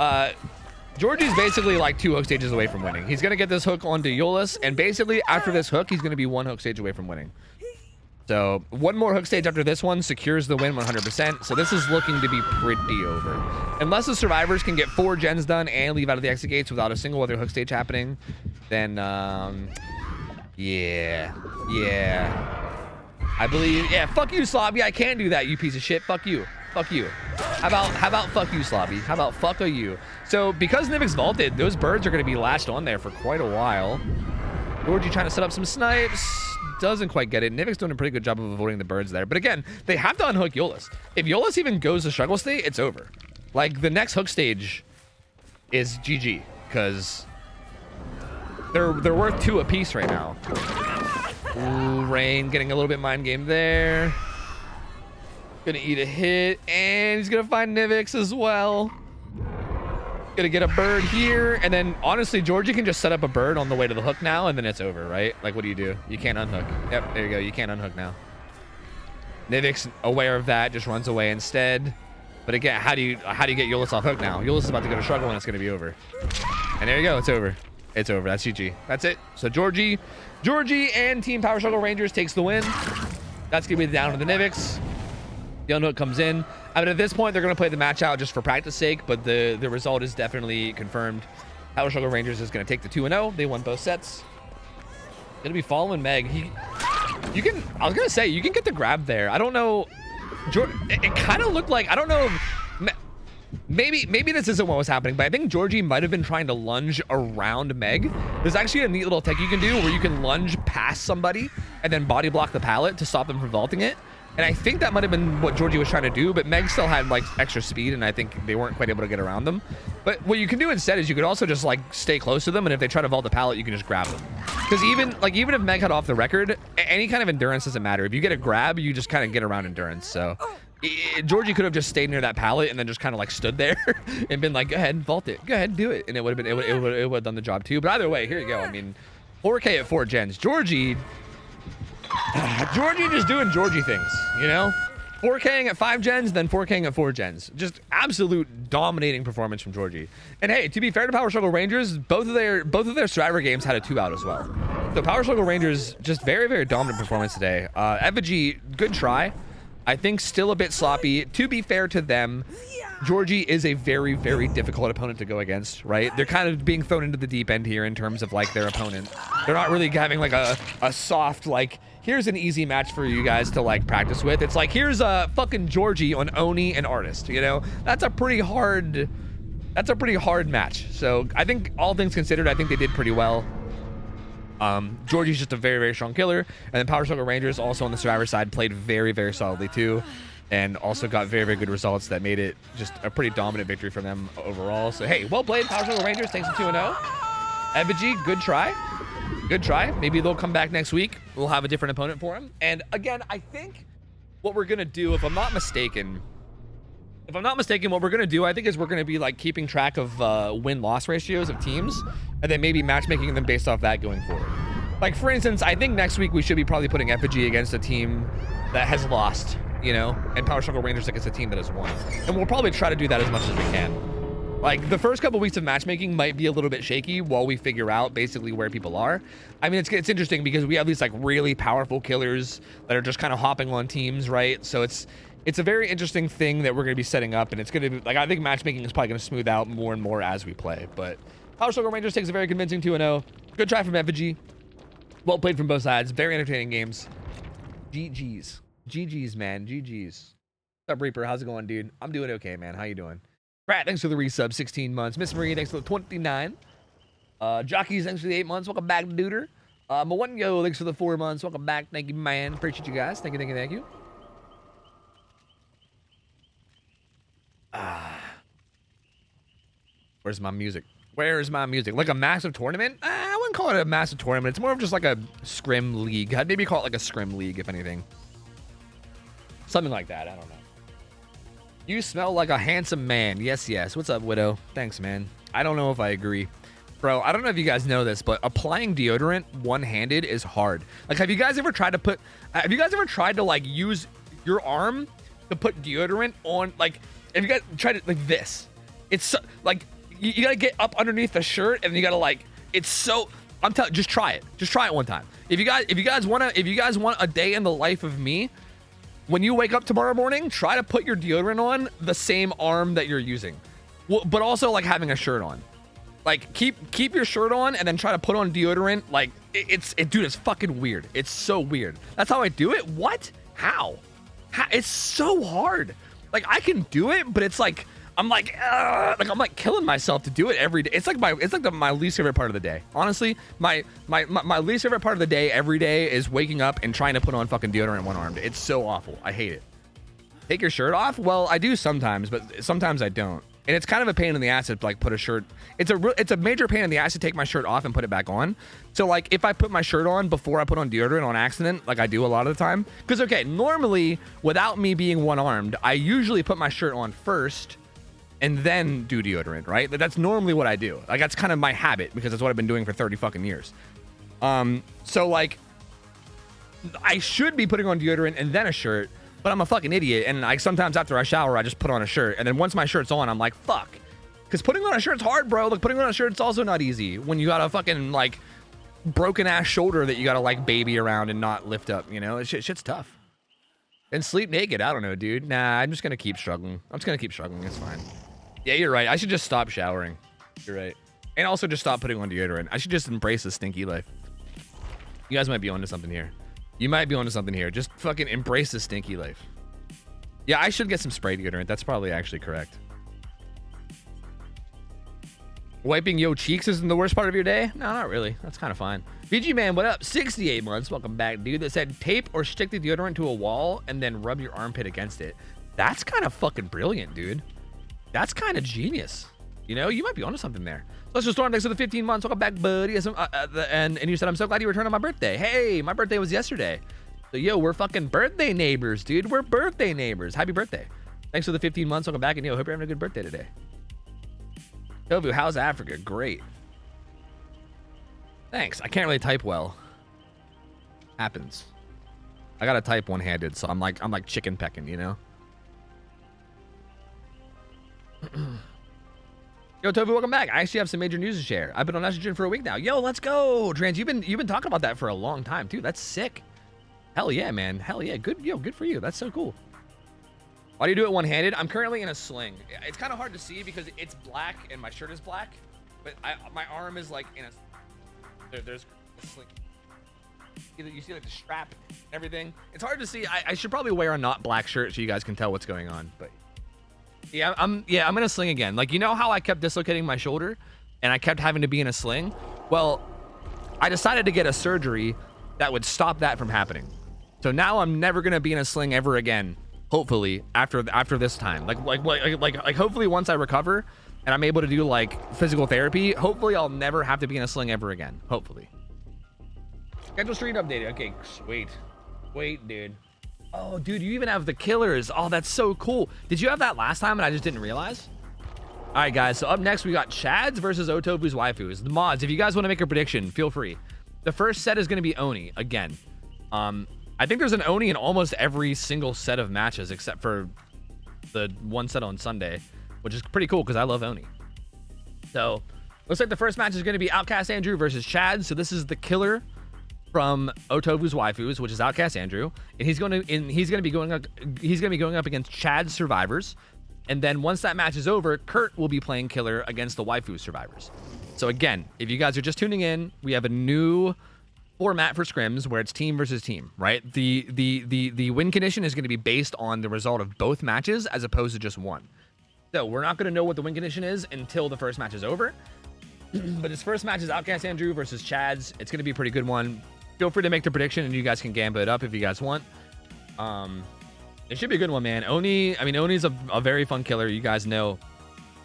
Georgie's basically like 2 hook stages away from winning. He's going to get this hook onto Euless, and basically after this hook, he's going to be 1 hook stage away from winning. So 1 more hook stage after this one secures the win 100%. So this is looking to be pretty over. Unless the survivors can get 4 gens done and leave out of the exit gates without a single other hook stage happening, then yeah. I believe, yeah, fuck you, Slobby. I can't do that, you piece of shit. Fuck you. Fuck you. How about fuck you, Slobby? How about fuck you? So because Nivix vaulted, those birds are going to be latched on there for quite a while. Georgie trying to set up some snipes. Doesn't quite get it. Nivix doing a pretty good job of avoiding the birds there. But again, they have to unhook Euless. If Euless even goes to struggle state, it's over. Like, the next hook stage is GG. Because they're worth 2 apiece right now. Ooh, Rain getting a little bit mind game there. Gonna eat a hit. And he's gonna find Nivix as well. Gonna get a bird here, and then honestly Georgie can just set up a bird on the way to the hook now, and then it's over, right? Like, what do? You can't unhook. Yep, there you go. You can't unhook now. Nivix, aware of that, just runs away instead. But again, how do you get Euless off hook now? Euless is about to go to struggle, and it's gonna be over. And there you go. It's over. It's over. That's GG. That's it. So Georgie and Team Power Struggle Rangers takes the win. That's gonna be the down of the Nivix. The unhook comes in. I mean, at this point, they're going to play the match out just for practice sake, but the result is definitely confirmed. Power Struggle Rangers is going to take the 2-0. They won both sets. Going to be following Meg. I was going to say, you can get the grab there. I don't know. It kind of looked like, I don't know. Maybe this isn't what was happening, but I think Georgie might have been trying to lunge around Meg. There's actually a neat little tech you can do where you can lunge past somebody and then body block the pallet to stop them from vaulting it. And I think that might have been what Georgie was trying to do, but Meg still had like extra speed, and I think they weren't quite able to get around them. But what you can do instead is you could also just like stay close to them, and if they try to vault the pallet, you can just grab them. Because even if Meg had off the record, any kind of endurance doesn't matter. If you get a grab, you just kind of get around endurance. So Georgie could have just stayed near that pallet and then just kind of like stood there and been like, go ahead and vault it, go ahead and do it, and it would have done the job too. But either way, here you go. I mean, 4K at 4 gens. Georgie just doing Georgie things, you know? 4K'ing at 5 gens, then 4K'ing at 4 gens. Just absolute dominating performance from Georgie. And hey, to be fair to Power Struggle Rangers, both of their survivor games had a 2 out as well. So Power Struggle Rangers, just very, very dominant performance today. Effigy, good try. I think still a bit sloppy. To be fair to them, Georgie is a very, very difficult opponent to go against, right? They're kind of being thrown into the deep end here in terms of like their opponent. They're not really having like a soft, like, here's an easy match for you guys to like practice with. It's like, here's a fucking Georgie on Oni and Artist, you know? That's a pretty hard match. So I think all things considered, I think they did pretty well. Georgie's just a very, very strong killer. And then Power Struggle Rangers also on the survivor side played very, very solidly too. And also got very, very good results that made it just a pretty dominant victory from them overall. So, hey, well played, Power Struggle Rangers. Thanks to 2-0. Effigy, good try. Good try. Maybe they'll come back next week. We'll have a different opponent for them. And again, I think what we're going to do, if I'm not mistaken, what we're going to do, I think is we're going to be like keeping track of win-loss ratios of teams and then maybe matchmaking them based off that going forward. Like, for instance, I think next week we should be probably putting Effigy against a team that has lost, you know, and Power Struggle Rangers against a team that has won. And we'll probably try to do that as much as we can. Like, the first couple weeks of matchmaking might be a little bit shaky while we figure out basically where people are. I mean, it's interesting because we have these like really powerful killers that are just kind of hopping on teams, right? So it's a very interesting thing that we're going to be setting up, and it's going to be like, I think matchmaking is probably going to smooth out more and more as we play. But Power Struggle Rangers takes a very convincing 2-0. Good try from Effigy. Well played from both sides. Very entertaining games. GG's, man. GG's. What's up, Reaper? How's it going, dude? I'm doing okay, man. How you doing? Pratt, thanks for the resub, 16 months. Miss Marie, thanks for the 29. Jockeys, thanks for the 8 months. Welcome back, Duder. Mawanyo, thanks for the 4 months. Welcome back. Thank you, man. Appreciate you guys. Thank you, thank you, thank you. Where's my music? Where's my music? Like a massive tournament? I wouldn't call it a massive tournament. It's more of just like a scrim league. I'd maybe call it like a scrim league, if anything. Something like that. I don't know. You smell like a handsome man. Yes, yes. What's up, Widow? Thanks, man. I don't know if I agree. Bro, I don't know if you guys know this, but applying deodorant one-handed is hard. Like, have you guys ever tried to like use your arm to put deodorant on, like, have you guys tried it like this? It's so, like, you gotta get up underneath the shirt and you gotta like, it's so, I'm telling, just try it. Just try it one time. If you guys want a day in the life of me, when you wake up tomorrow morning, try to put your deodorant on the same arm that you're using. Well, but also like having a shirt on. Like keep your shirt on and then try to put on deodorant. Like dude, it's fucking weird. It's so weird. That's how I do it. What? How? It's so hard. Like I can do it, but it's like I'm like killing myself to do it every day. It's like my least favorite part of the day. Honestly, my least favorite part of the day every day is waking up and trying to put on fucking deodorant one-armed. It's so awful. I hate it. Take your shirt off? Well, I do sometimes, but sometimes I don't. And it's kind of a pain in the ass to like put a shirt. It's a major pain in the ass to take my shirt off and put it back on. So like if I put my shirt on before I put on deodorant on accident, like I do a lot of the time, because okay, normally without me being one-armed, I usually put my shirt on first and then do deodorant, right? That's normally what I do. Like that's kind of my habit because that's what I've been doing for 30 fucking years. So like I should be putting on deodorant and then a shirt, but I'm a fucking idiot. And like sometimes after I shower, I just put on a shirt. And then once my shirt's on, I'm like, fuck. Because putting on a shirt's hard, bro. Like putting on a shirt's also not easy when you got a fucking like broken ass shoulder that you got to like baby around and not lift up, you know? Shit's tough. And sleep naked. I don't know, dude. Nah, I'm just going to keep struggling. I'm just going to keep struggling. It's fine. Yeah, you're right. I should just stop showering. You're right. And also just stop putting on deodorant. I should just embrace the stinky life. You guys might be onto something here. You might be onto something here. Just fucking embrace the stinky life. Yeah, I should get some spray deodorant. That's probably actually correct. Wiping yo cheeks isn't the worst part of your day? No, not really. That's kind of fine. VG Man, what up? 68 months. Welcome back, dude. That said tape or stick the deodorant to a wall and then rub your armpit against it. That's kind of fucking brilliant, dude. That's kind of genius. You know, you might be onto something there. Let's just storm. Thanks for the 15 months. Welcome back, buddy. And you said, I'm so glad you returned on my birthday. Hey, my birthday was yesterday. So, yo, we're fucking birthday neighbors, dude. We're birthday neighbors. Happy birthday. Thanks for the 15 months. Welcome back. And, yo, hope you're having a good birthday today. Tofu, how's Africa? Great. Thanks. I can't really type well. Happens. I got to type one-handed, so I'm like chicken pecking, you know? Yo, Tofu, welcome back. I actually have some major news to share. I've been on estrogen for a week now. Yo, let's go. Trans, you've been talking about that for a long time, too. That's sick. Hell yeah, man. Hell yeah. Good, yo, good for you. That's so cool. Why do you do it one-handed? I'm currently in a sling. It's kind of hard to see because it's black and my shirt is black, but my arm is like in a there's a sling. You see like the strap and everything. It's hard to see. I should probably wear a not black shirt so you guys can tell what's going on, but yeah, I'm in a sling again. Like, you know how I kept dislocating my shoulder and I kept having to be in a sling? Well, I decided to get a surgery that would stop that from happening. So now I'm never gonna be in a sling ever again. Hopefully, after this time, like hopefully once I recover and I'm able to do like physical therapy, hopefully I'll never have to be in a sling ever again. Hopefully. Schedule stream updated. Okay, wait, dude. Oh, dude, you even have the killers. Oh, that's so cool. Did you have that last time and I just didn't realize? All right, guys. So up next we got Chad's versus OhTofu's waifus. The mods. If you guys want to make a prediction, feel free. The first set is going to be Oni again. I think there's an Oni in almost every single set of matches except for the one set on Sunday, which is pretty cool because I love Oni. So looks like the first match is going to be Outcast Andrew versus Chad. So this is the killer from OhTofu's waifus, which is Outcast Andrew, and he's going to be going up against Chad's survivors. And then once that match is over, Kurt will be playing killer against the waifu survivors. So again, if you guys are just tuning in, we have a new format for scrims where it's team versus team, right? The win condition is going to be based on the result of both matches as opposed to just one. So we're not going to know what the win condition is until the first match is over. But this first match is Outcast Andrew versus Chad's. It's going to be a pretty good one. Feel free to make the prediction and you guys can gamble it up if you guys want. It should be a good one, man. Oni's a very fun killer. You guys know.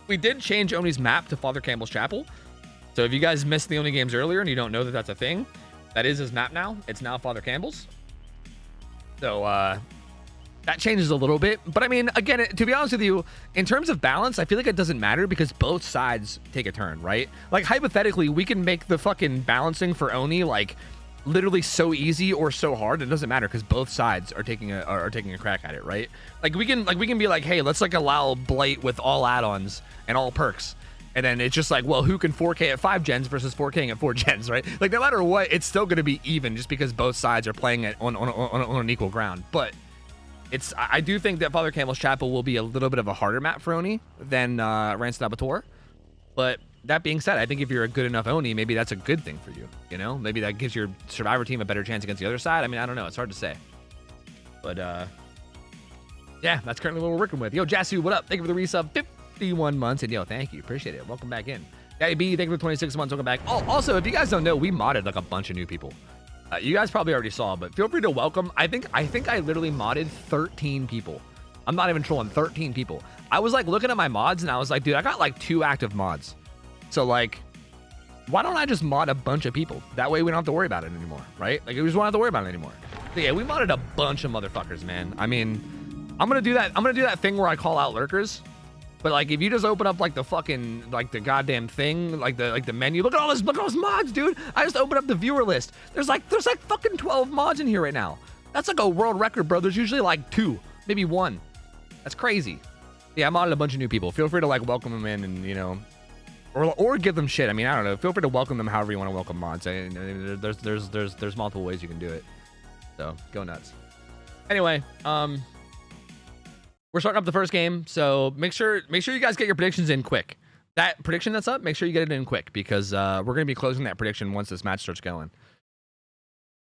We did change Oni's map to Father Campbell's Chapel. So if you guys missed the Oni games earlier and you don't know that that's a thing, that is his map now. It's now Father Campbell's. So that changes a little bit. But I mean, again, to be honest with you, in terms of balance, I feel like it doesn't matter because both sides take a turn, right? Like hypothetically, we can make the fucking balancing for Oni like literally so easy or so hard. It doesn't matter because both sides are taking a crack at it, right? Like we can be like, hey, let's like allow Blight with all add-ons and all perks. And then it's just like, well, who can 4K at 5 gens versus 4K at 4 gens, right? Like, no matter what, it's still going to be even just because both sides are playing it on an equal ground. But I do think that Father Campbell's Chapel will be a little bit of a harder map for Oni than Rancid Abattoir. But that being said, I think if you're a good enough Oni, maybe that's a good thing for you, you know? Maybe that gives your Survivor team a better chance against the other side. I mean, I don't know. It's hard to say. But, yeah, that's currently what we're working with. Yo, Jasu, what up? Thank you for the resub. 51 months, and yo, thank you, appreciate it. Welcome back in. Daddy B, thank you for 26 months. Welcome back. Oh, also, if you guys don't know, we modded like a bunch of new people. You guys probably already saw, but feel free to welcome. I think I literally modded 13 people. I'm not even trolling. 13 people. I was like looking at my mods, and I was like, dude, I got like 2 active mods. So like, why don't I just mod a bunch of people? That way we don't have to worry about it anymore, right? Like, we just won't have to worry about it anymore. So yeah, we modded a bunch of motherfuckers, man. I mean, I'm gonna do that thing where I call out lurkers. But like, if you just open up like the fucking like the goddamn thing, like the menu, look at all those mods, dude. I just opened up the viewer list. There's like fucking 12 mods in here right now. That's like a world record, bro. There's usually like 2, maybe 1. That's crazy. Yeah, I modded a bunch of new people. Feel free to like welcome them in, and you know, or give them shit. I mean, I don't know. Feel free to welcome them however you want to welcome mods. There's multiple ways you can do it. So go nuts. Anyway, we're starting up the first game, so make sure you guys get your predictions in quick. That prediction that's up, make sure you get it in quick because we're gonna be closing that prediction once this match starts going.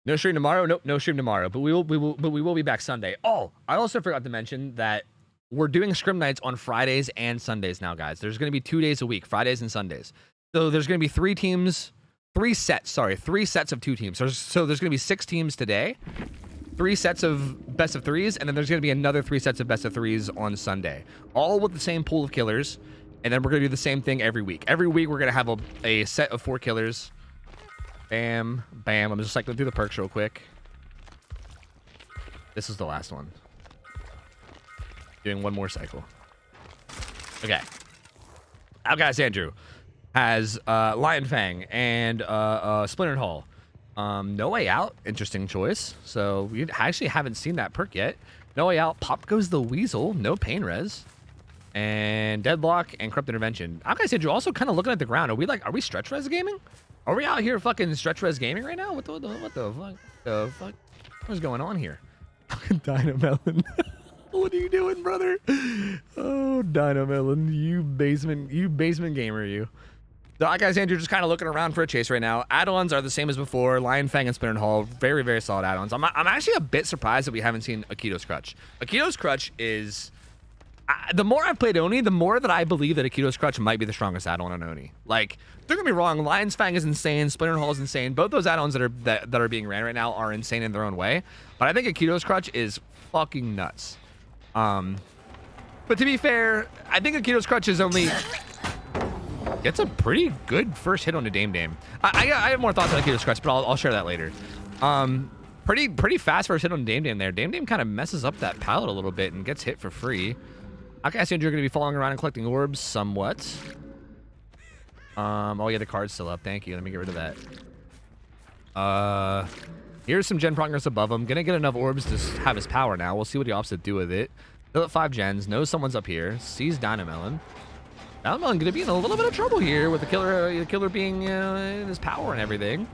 No stream tomorrow. Nope, no stream tomorrow. But we will be back Sunday. Oh, I also forgot to mention that we're doing scrim nights on Fridays and Sundays now, guys. There's gonna be 2 days a week, Fridays and Sundays. So there's gonna be 3 sets of 2 teams. So there's gonna be 6 teams today. 3 sets of best of 3s, and then there's going to be another 3 sets of best of 3s on Sunday, all with the same pool of killers. And then we're going to do the same thing every week. Every week we're going to have a set of 4 killers. Bam, bam. I'm just cycling through the perks real quick. This is the last one. Doing one more cycle. Okay. Outcast Andrew has Lion Fang and Splintered Hall. No Way Out, interesting choice. So we actually haven't seen that perk yet. No Way Out, Pop Goes the Weasel, no pain res, and Deadlock and Corrupt Intervention. Outcast Andrew also kind of looking at the ground. Are we stretch res gaming? Are we out here fucking stretch res gaming right now? What the fuck? What's going on here? Dynamelon. What are you doing, brother? Oh, Dynamelon, you basement gamer, you. The Outcast Andrew just kind of looking around for a chase right now. Add-ons are the same as before. Lion Fang and Splintered Hall, very, very solid add-ons. I'm actually a bit surprised that we haven't seen Akito's Crutch. Akito's Crutch is The more I've played Oni, the more that I believe that Akito's Crutch might be the strongest add-on on Oni. Like, don't get me wrong, Lion's Fang is insane, Splinter Hall is insane. Both those add-ons that are being ran right now are insane in their own way. But I think Akito's Crutch is fucking nuts. But to be fair, I think Akito's Crutch is only gets a pretty good first hit on the Dame Dame. I have more thoughts on Akito's Crutch, but I'll share that later. Pretty fast first hit on Dame Dame there. Dame Dame kind of messes up that pallet a little bit and gets hit for free. Okay, I assume you're going to be following around and collecting orbs somewhat. Oh yeah, the card's still up. Thank you. Let me get rid of that. Here's some gen progress above him. Gonna get enough orbs to have his power now. We'll see what he opts to do with it. Still at 5 gens. Knows someone's up here. Sees Dynamelon. Dynamelon gonna be in a little bit of trouble here with the killer being in his power and everything.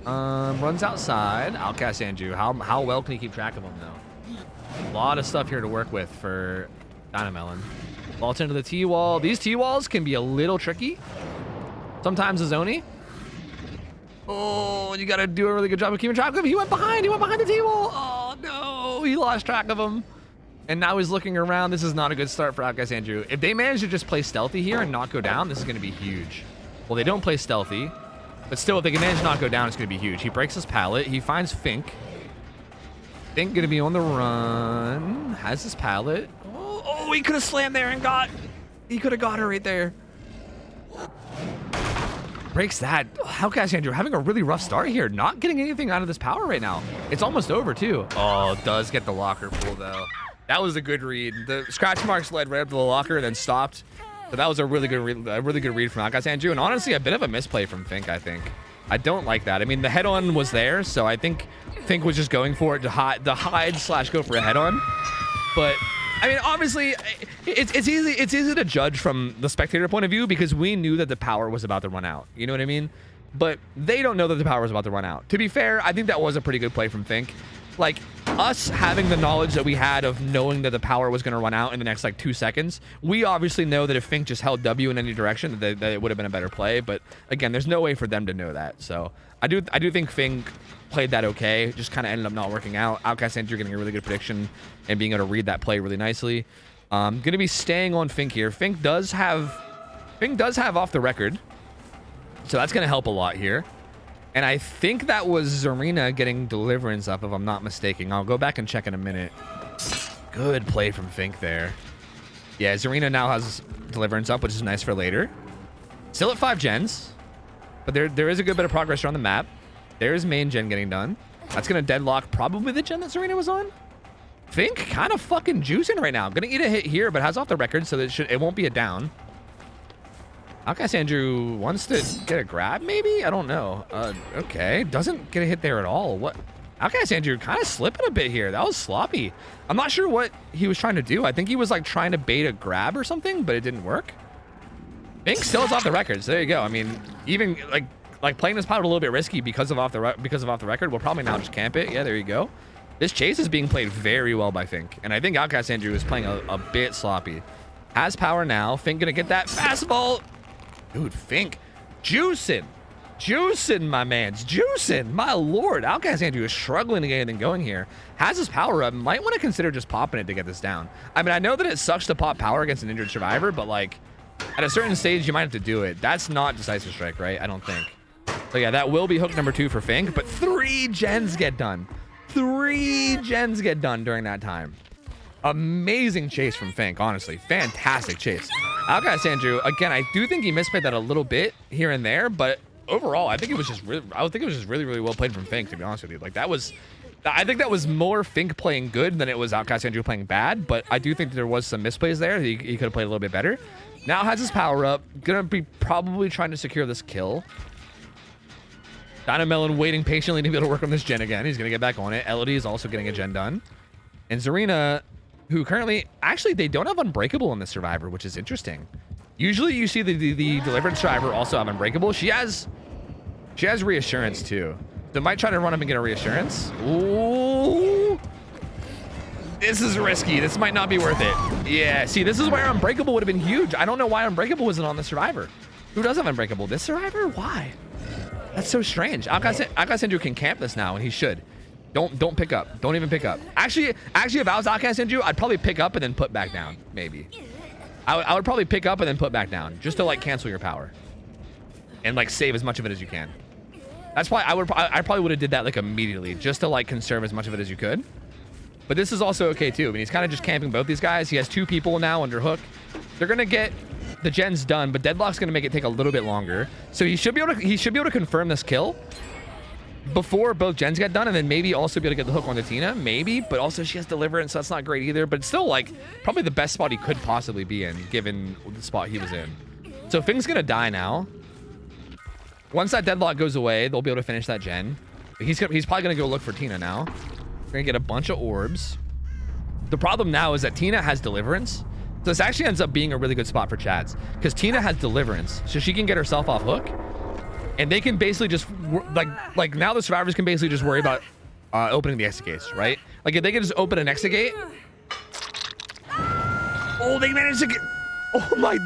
Runs outside. Outcast Andrew. How well can he keep track of him though? A lot of stuff here to work with for Dynamelon. Vaults into the T-wall. These T-walls can be a little tricky. Sometimes as Oni. Oh, you gotta do a really good job of keeping track of him. He went behind the T-wall. Oh no, he lost track of him. And now he's looking around. This is not a good start for Outcast Andrew. If they manage to just play stealthy here and not go down, this is gonna be huge. Well, they don't play stealthy, but still, if they can manage to not go down, it's gonna be huge. He breaks his pallet. He finds Fink. Fink gonna be on the run. Has his pallet. Oh, he could have slammed there and he could have got her right there. Breaks that. Outcast Andrew having a really rough start here. Not getting anything out of this power right now. It's almost over too. Oh, does get the locker pull though. That was a good read. The scratch marks led right up to the locker, then stopped. So that was a really good read from Outcast Andrew, and honestly a bit of a misplay from Fink, I think. I don't like that. I mean, the head-on was there, so I think Fink was just going for it to hide/go for a head-on. But I mean, obviously, it's easy to judge from the spectator point of view because we knew that the power was about to run out. You know what I mean? But they don't know that the power was about to run out. To be fair, I think that was a pretty good play from Fink. Like, us having the knowledge that we had of knowing that the power was going to run out in the next, like, 2 seconds, we obviously know that if Fink just held W in any direction, that it would have been a better play. But, again, there's no way for them to know that. So, I do think Fink played that okay. Just kind of ended up not working out. Outcast Andrew getting a really good prediction and being able to read that play really nicely. Going to be staying on Fink here. Fink does have off the record. So, that's going to help a lot here. And I think that was Zarina getting Deliverance up, if I'm not mistaken. I'll go back and check in a minute. Good play from Fink there. Yeah, Zarina now has Deliverance up, which is nice for later. Still at 5 gens. But there is a good bit of progress around the map. There's main gen getting done. That's going to deadlock probably the gen that Zarina was on. Fink kind of fucking juicing right now. Going to eat a hit here, but has off the record, so that it won't be a down. Outcast Andrew wants to get a grab, maybe? I don't know. Okay. Doesn't get a hit there at all. What? Outcast Andrew kind of slipping a bit here. That was sloppy. I'm not sure what he was trying to do. I think he was like trying to bait a grab or something, but it didn't work. Fink still is off the record, so there you go. I mean, even like playing this pot a little bit risky because of off the record. We'll probably now just camp it. Yeah, there you go. This chase is being played very well by Fink, and I think Outcast Andrew is playing a bit sloppy. Has power now. Fink gonna get that fastball. Dude, Fink, juicing, my man's juicing. My lord, Outcast Andrew is struggling to get anything going here. Has his power up. Might want to consider just popping it to get this down. I mean, I know that it sucks to pop power against an injured survivor, but like at a certain stage, you might have to do it. That's not decisive strike, right? I don't think. So yeah, that will be hook number 2 for Fink, but 3 gens get done. 3 gens get done during that time. Amazing chase from Fink, honestly. Fantastic chase. Outcast Andrew, again, I do think he misplayed that a little bit here and there, but overall, I think it was just really, really well played from Fink, to be honest with you. Like, I think that was more Fink playing good than it was Outcast Andrew playing bad, but I do think there was some misplays there. He could have played a little bit better. Now has his power up. Gonna be probably trying to secure this kill. Dynamelon waiting patiently to be able to work on this gen again. He's gonna get back on it. Elodie is also getting a gen done. And Zarina, who currently, actually, they don't have Unbreakable in this Survivor, which is interesting. Usually you see the Deliverance Survivor also have Unbreakable. She has Reassurance too. They might try to run up and get a Reassurance. Ooh. This is risky. This might not be worth it. Yeah, see, this is where Unbreakable would have been huge. I don't know why Unbreakable wasn't on the Survivor. Who does have Unbreakable? This Survivor? Why? That's so strange. Outcast Andrew can camp this now, and he should. Don't pick up. Don't even pick up. Actually, if I was Outcast Andrew, I'd probably pick up and then put back down. Maybe. I would probably pick up and then put back down, just to like cancel your power, and like save as much of it as you can. That's why I probably would have did that like immediately, just to like conserve as much of it as you could. But this is also okay too. I mean, he's kind of just camping both these guys. He has 2 people now under hook. They're gonna get the gens done, but Deadlock's gonna make it take a little bit longer. So he should be able to confirm this kill before both gens get done, and then maybe also be able to get the hook on the Tina, maybe. But also she has Deliverance, so that's not great either. But still, like, probably the best spot he could possibly be in, given the spot he was in. So Fing's gonna die now. Once that Deadlock goes away, they'll be able to finish that gen. He's probably gonna go look for Tina now. We're gonna get a bunch of orbs. The problem now is that Tina has Deliverance. So this actually ends up being a really good spot for Chads, because Tina has Deliverance, so she can get herself off hook. And they can basically just, like now the survivors can basically just worry about opening the exit gates, right? Like if they can just open an exit gate. Oh, they managed to get, oh my,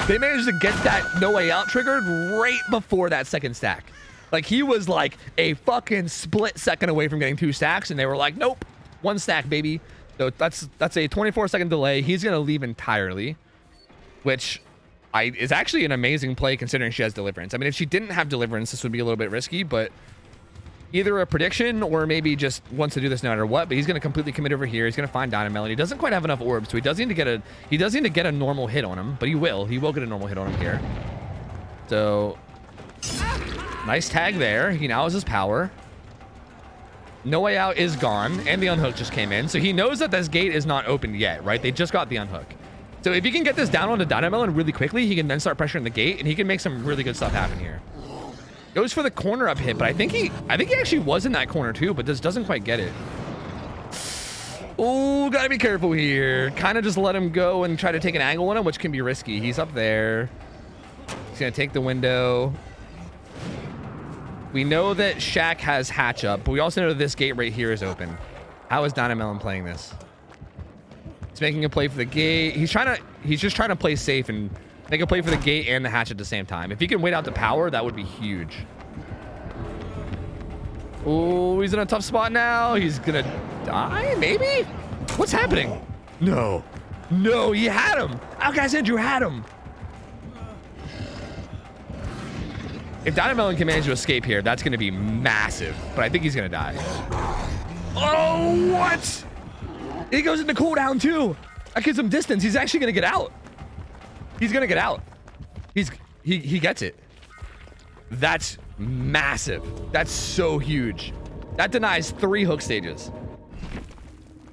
they managed to get that no way out triggered right before that second stack. Like he was like a fucking split second away from getting 2 stacks, and they were like, nope, 1 stack, baby. So that's a 24-second delay. He's gonna leave entirely, which is actually an amazing play considering she has Deliverance. I mean, if she didn't have Deliverance, this would be a little bit risky, but either a prediction or maybe just wants to do this no matter what. But he's going to completely commit over here. He's going to find Dynamel. He doesn't quite have enough orbs, so he does need to get a normal hit on him, but he will get a normal hit on him here. So nice tag there. He now has his power. No Way Out is gone, and the unhook just came in, so he knows that this gate is not opened yet, right? They just got the unhook. So if he can get this down onto Dynamelon really quickly, he can then start pressuring the gate, and he can make some really good stuff happen here. Goes for the corner up hit, but I think he actually was in that corner too, but just doesn't quite get it. Oh, gotta be careful here. Kind of just let him go and try to take an angle on him, which can be risky. He's up there. He's gonna take the window. We know that Shaq has hatch up, but we also know that this gate right here is open. How is Dynamelon playing this? He's making a play for the gate. He's just trying to play safe and make a play for the gate and the hatch at the same time. If he can wait out the power, that would be huge. Oh, he's in a tough spot now. He's gonna die, maybe? What's happening? No, he had him. Outcast Andrew had him. If Dynamelon can manage to escape here, that's gonna be massive, but I think he's gonna die. Oh, what? He goes into cooldown too. That gives him distance. He's actually gonna get out. He's gonna get out. He gets it. That's massive. That's so huge. That denies 3 hook stages.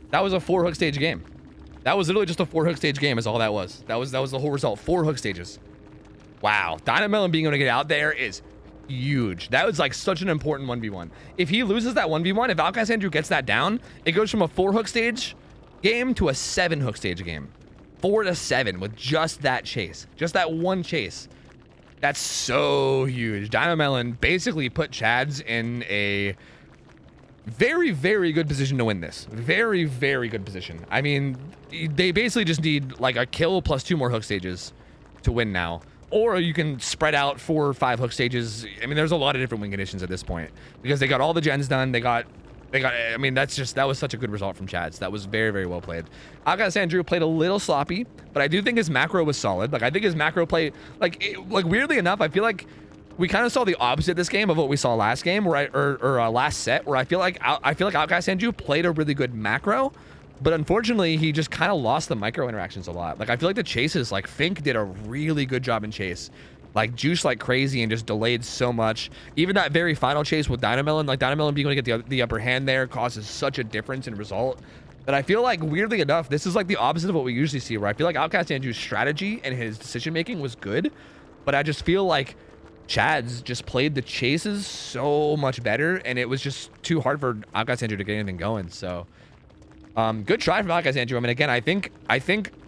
That was a 4 hook stage game. That was literally just a 4 hook stage game is all that was. That was the whole result. 4 hook stages. Wow. Dynamelon being able to get out there is huge. That was like such an important 1v1. If he loses that 1v1, if Outcast Andrew gets that down, it goes from a 4 hook stage game to a 7 hook stage game. 4 to 7 with just that chase. Just that one chase. That's so huge. Dynamelon basically put Chads in a very, very good position to win this. Very, very good position. I mean, they basically just need like a kill plus 2 more hook stages to win now. Or you can spread out 4 or 5 hook stages. I mean, there's a lot of different win conditions at this point because they got all the gens done. They got, I mean, that was such a good result from Chads. That was very, very well played. Outcast Andrew played a little sloppy, but I do think his macro was solid. Like, I think his macro play, like weirdly enough, I feel like we kind of saw the opposite this game of what we saw last game, or last set, where I feel like Outcast Andrew played a really good macro, but unfortunately, he just kind of lost the micro interactions a lot. Like, I feel like the chases, like, Fink did a really good job in chase. Like, juice like crazy and just delayed so much. Even that very final chase with Dynamelon, like, Dynamelon being able to get the upper hand there causes such a difference in result. That I feel like, weirdly enough, this is like the opposite of what we usually see, where I feel like Outcast Andrew's strategy and his decision-making was good, but I just feel like Chads just played the chases so much better, and it was just too hard for Outcast Andrew to get anything going, so... good try from Outcast Andrew. I mean, again, I think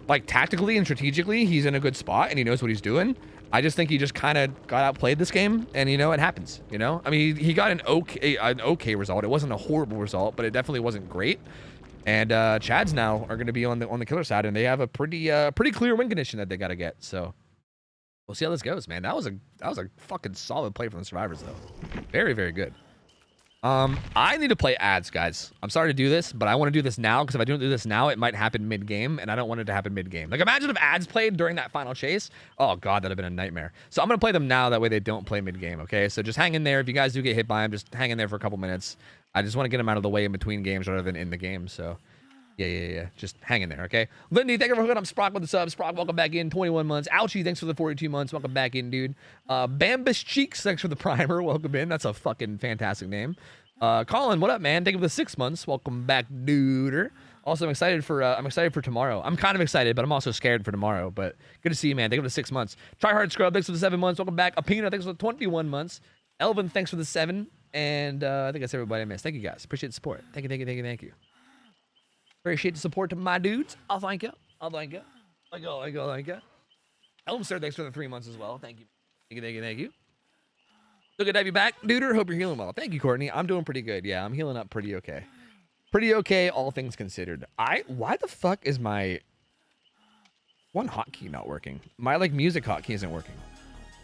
like tactically and strategically, he's in a good spot and he knows what he's doing. I just think he just kind of got outplayed this game, and you know, it happens. You know, I mean, he got an okay result. It wasn't a horrible result, but it definitely wasn't great. And Chads now are going to be on the killer side, and they have a pretty clear win condition that they got to get. So we'll see how this goes, man. That was a fucking solid play from the survivors, though. Very, very good. I need to play ads, guys. I'm sorry to do this, but I want to do this now because if I don't do this now, it might happen mid-game, and I don't want it to happen mid-game. Like, imagine if ads played during that final chase. Oh, God, that'd have been a nightmare. So I'm going to play them now. That way they don't play mid-game, okay? So just hang in there. If you guys do get hit by them, just hang in there for a couple minutes. I just want to get them out of the way in between games rather than in the game, so... Yeah. Just hang in there, okay? Lindy, thank you for hooking up Sprock with the sub. Sprock, welcome back in. 21 months. Ouchie, thanks for the 42 months. Welcome back in, dude. Bambus Cheeks, thanks for the primer. Welcome in. That's a fucking fantastic name. Colin, what up, man? Thank you for the 6 months. Welcome back, dude. Also, I'm excited for tomorrow. I'm kind of excited, but I'm also scared for tomorrow. But good to see you, man. Thank you for the 6 months. Try Hard Scrub, thanks for the 7 months. Welcome back. Apina, thanks for the 21 months. Elvin, thanks for the 7. And I think that's everybody I missed. Thank you, guys. Appreciate the support. Thank you. Appreciate the support to my dudes. I'll thank you. Thank you. Elm Sir, thanks for the 3 months as well. Thank you. So good to have you back, duder. Hope you're healing well. Thank you, Courtney. I'm doing pretty good. Yeah, I'm healing up pretty okay. Pretty okay, all things considered. Why the fuck is my one hotkey not working? My music hotkey isn't working.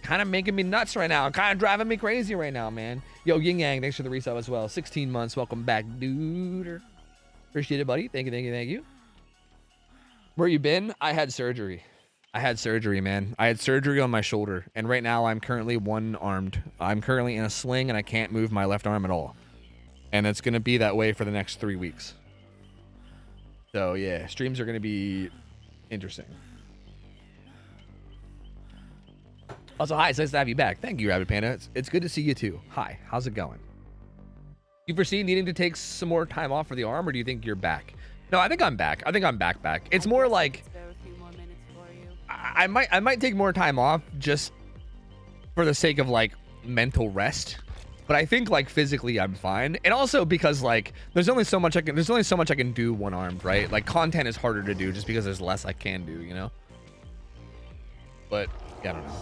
Kind of making me nuts right now. Kind of driving me crazy right now, man. Yo, Yin Yang, thanks for the resub as well. 16 months. Welcome back, duder. Appreciate it, buddy. Thank you. Where you been? I had surgery, man. I had surgery on my shoulder, and right now I'm currently one-armed. I'm currently in a sling, and I can't move my left arm at all. And it's going to be that way for the next 3 weeks. So, yeah, streams are going to be interesting. Also, hi, it's nice to have you back. Thank you, Rabbit Panda. It's good to see you, too. Hi, how's it going? You foresee needing to take some more time off for the arm, or do you think you're back? No, I think I'm back. Back. It's more like I might take more time off just for the sake of mental rest. But I think physically I'm fine. And also because there's only so much I can do one-armed, right? Content is harder to do just because there's less I can do, you know? But yeah, I don't know.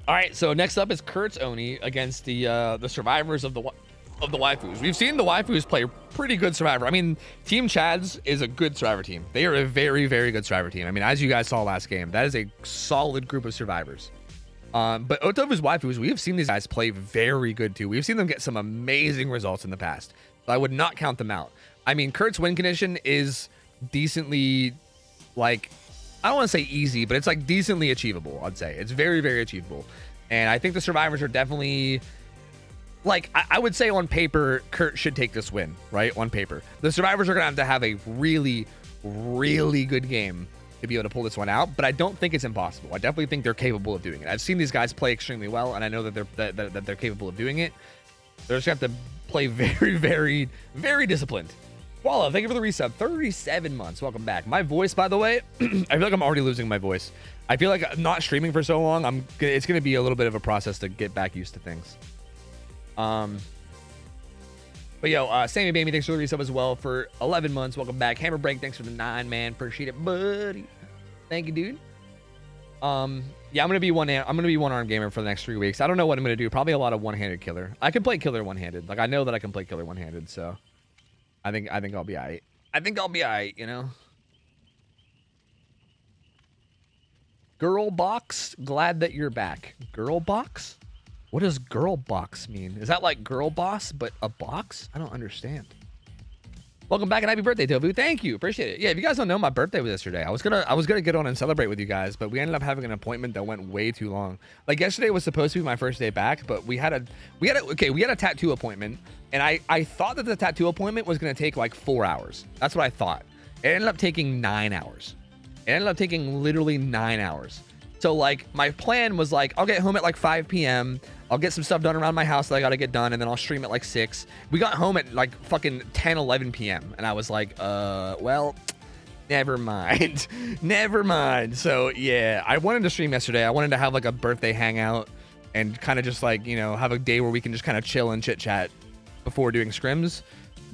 All right, so next up is Kurt's Oni against the survivors of the waifus. We've seen the waifus play pretty good survivor. I mean, Team Chad's is a good survivor team. They are a very, very good survivor team. I mean, as you guys saw last game, that is a solid group of survivors. But OhTofu's waifus, we have seen these guys play very good too. We've seen them get some amazing results in the past. So I would not count them out. I mean, Kurt's win condition is decently I don't want to say easy, but it's decently achievable, I'd say. It's very, very achievable. And I think the survivors are definitely I would say on paper, Kurt should take this win, right? On paper. The survivors are going to have a really, really good game to be able to pull this one out, but I don't think it's impossible. I definitely think they're capable of doing it. I've seen these guys play extremely well, and I know that they're capable of doing it. They're just going to have to play very, very, very disciplined. Walla, thank you for the resub. 37 months. Welcome back. My voice, by the way, I feel like I'm already losing my voice. I feel like not streaming for so long, it's going to be a little bit of a process to get back used to things. But yo, Sammy Baby, thanks for the resub as well for 11 months. Welcome back. Hammer Break, thanks for the 9, man. Appreciate it, buddy. Thank you, dude. Yeah, I'm gonna be one-arm gamer for the next 3 weeks. I don't know what I'm gonna do. Probably a lot of one-handed killer. I can play killer one-handed. I know that I can play killer one-handed, so I think I'll be alright. You know. Girl box, glad that you're back. Girl box? What does girl box mean? Is that like girl boss, but a box? I don't understand. Welcome back and happy birthday, Tofu. Thank you. Appreciate it. Yeah, if you guys don't know, my birthday was yesterday. I was gonna get on and celebrate with you guys, but we ended up having an appointment that went way too long. Yesterday was supposed to be my first day back, but we had a tattoo appointment, and I thought that the tattoo appointment was gonna take 4 hours. That's what I thought. It ended up taking 9 hours. It ended up taking literally 9 hours. So my plan was I'll get home at 5 p.m. I'll get some stuff done around my house that I gotta get done, and then I'll stream at 6. We got home at fucking 10, 11 p.m. And I was well, never mind. Never mind. So yeah, I wanted to stream yesterday. I wanted to have a birthday hangout and kind of just have a day where we can just kind of chill and chit chat before doing scrims,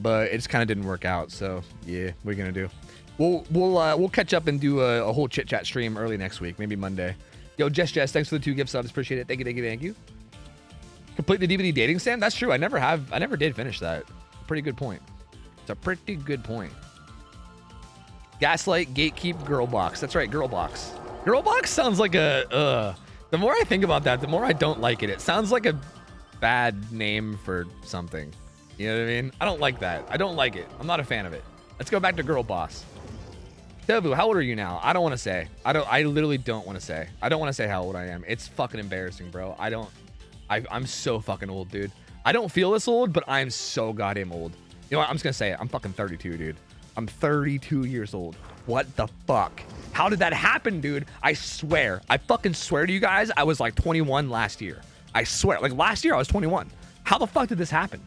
but it just kind of didn't work out. So yeah, what are you gonna do? We'll catch up and do a whole chit chat stream early next week, maybe Monday. Yo, Jess, thanks for the 2 gift subs. Appreciate it. Thank you. Complete the DVD dating sim? That's true. I never did finish that. Pretty good point. It's a pretty good point. Gaslight, gatekeep, girl box. That's right, girl box. Girlbox sounds like a, the more I think about that, the more I don't like it. It sounds like a bad name for something. You know what I mean? I don't like that. I don't like it. I'm not a fan of it. Let's go back to girl boss. Tofu, how old are you now? I don't want to say. I literally don't want to say. I don't want to say how old I am. It's fucking embarrassing, bro. I'm so fucking old, dude. I don't feel this old, but I'm so goddamn old. You know what? I'm just gonna say it. I'm fucking 32, dude. I'm 32 years old. What the fuck? How did that happen, dude? I swear. I fucking swear to you guys, I was like 21 last year. I swear. Like last year, I was 21. How the fuck did this happen?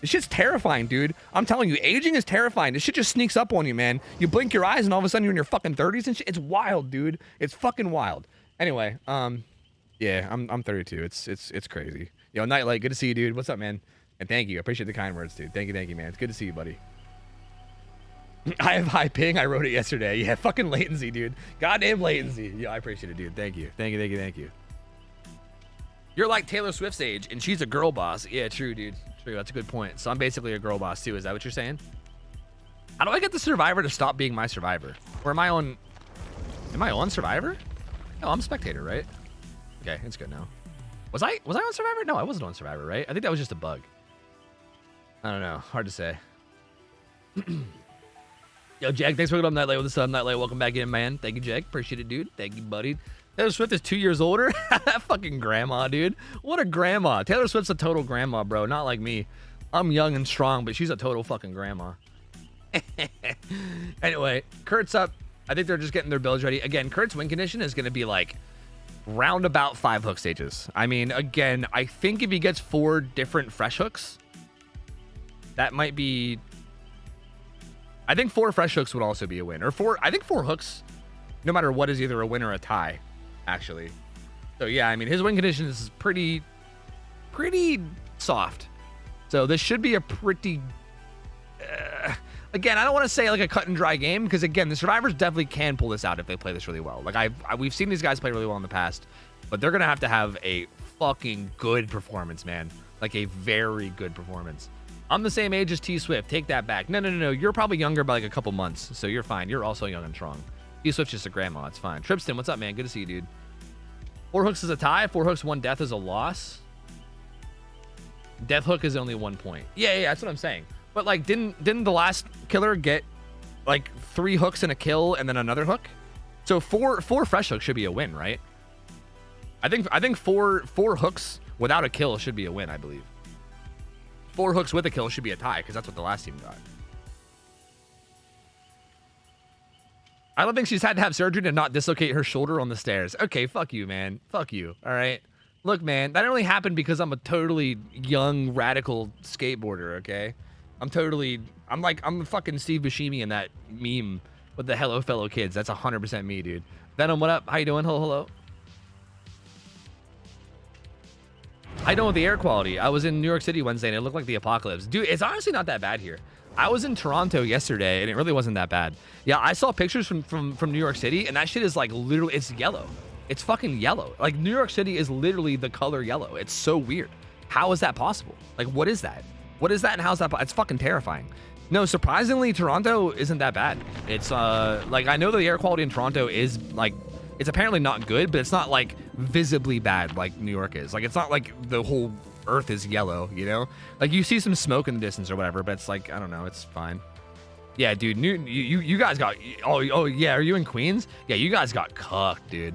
This shit's terrifying, dude. I'm telling you, aging is terrifying. This shit just sneaks up on you, man. You blink your eyes and all of a sudden you're in your fucking 30s and shit. It's wild, dude. It's fucking wild. Anyway, yeah, I'm 32. It's crazy. Yo, Nightlight, good to see you, dude. What's up, man? And thank you. I appreciate the kind words, dude. Thank you, man. It's good to see you, buddy. I have high ping. I wrote it yesterday. Yeah, fucking latency, dude. Goddamn latency. Yeah, I appreciate it, dude. Thank you. Thank you. You're like Taylor Swift's age, and she's a girl boss. Yeah, true, dude. True. That's a good point. So I'm basically a girl boss, too. Is that what you're saying? How do I get the Survivor to stop being my Survivor? Or am I on... Am I on Survivor? No, I'm spectator, right? Okay, it's good now. Was I on Survivor? No, I wasn't on Survivor, right? I think that was just a bug. I don't know. Hard to say. Yo, Jack, thanks for coming up Nightlight with the sub. Nightlight, welcome back in, man. Thank you, Jack. Appreciate it, dude. Thank you, buddy. Taylor Swift is 2 years older. That fucking grandma, dude. What a grandma. Taylor Swift's a total grandma, bro. Not like me. I'm young and strong, but she's a total fucking grandma. Anyway, Kurt's up. I think they're just getting their builds ready. Again, Kurt's win condition is going to be like roundabout 5 hook stages. I mean, again, I think if he gets 4 different fresh hooks, that might be... I think 4 fresh hooks would also be a win. Or 4... I think 4 hooks, no matter what, is either a win or a tie, actually. So, yeah, I mean, his win condition is pretty soft. So, this should be a pretty... again, I don't want to say like a cut and dry game, because, again, the Survivors definitely can pull this out if they play this really well. Like, we've seen these guys play really well in the past, but they're going to have a fucking good performance, man. Like, a very good performance. I'm the same age as T Swift. Take that back. No. You're probably younger by like a couple months, so you're fine. You're also young and strong. T Swift's just a grandma. It's fine. Tripston, what's up, man? Good to see you, dude. 4 hooks is a tie. 4 hooks, 1 death is a loss. Death hook is only 1 point. Yeah, that's what I'm saying. But like, didn't the last killer get like 3 hooks and a kill and then another hook? So 4 fresh hooks should be a win, right? I think 4 hooks without a kill should be a win, I believe. 4 hooks with a kill should be a tie, because that's what the last team got. I don't think she's had to have surgery to not dislocate her shoulder on the stairs. Okay, fuck you, man. Fuck you, all right? Look, man, that only happened because I'm a totally young, radical skateboarder, okay? I'm the fucking Steve Buscemi in that meme with the hello, fellow kids. That's 100% me, dude. Venom, what up? How you doing? Hello. I know with the air quality. I was in New York City Wednesday and it looked like the apocalypse. Dude, it's honestly not that bad here. I was in Toronto yesterday and it really wasn't that bad. Yeah, I saw pictures from New York City and that shit is like literally, it's yellow. It's fucking yellow. Like New York City is literally the color yellow. It's so weird. How is that possible? Like, what is that? What is that and how's that? It's fucking terrifying. No, surprisingly, Toronto isn't that bad. It's like, I know that the air quality in Toronto is like, it's apparently not good, but it's not like visibly bad like New York is. Like, it's not like the whole earth is yellow, you know? Like, you see some smoke in the distance or whatever, but it's like, I don't know, it's fine. Yeah, dude, you guys got, oh yeah, are you in Queens? Yeah, you guys got cucked, dude.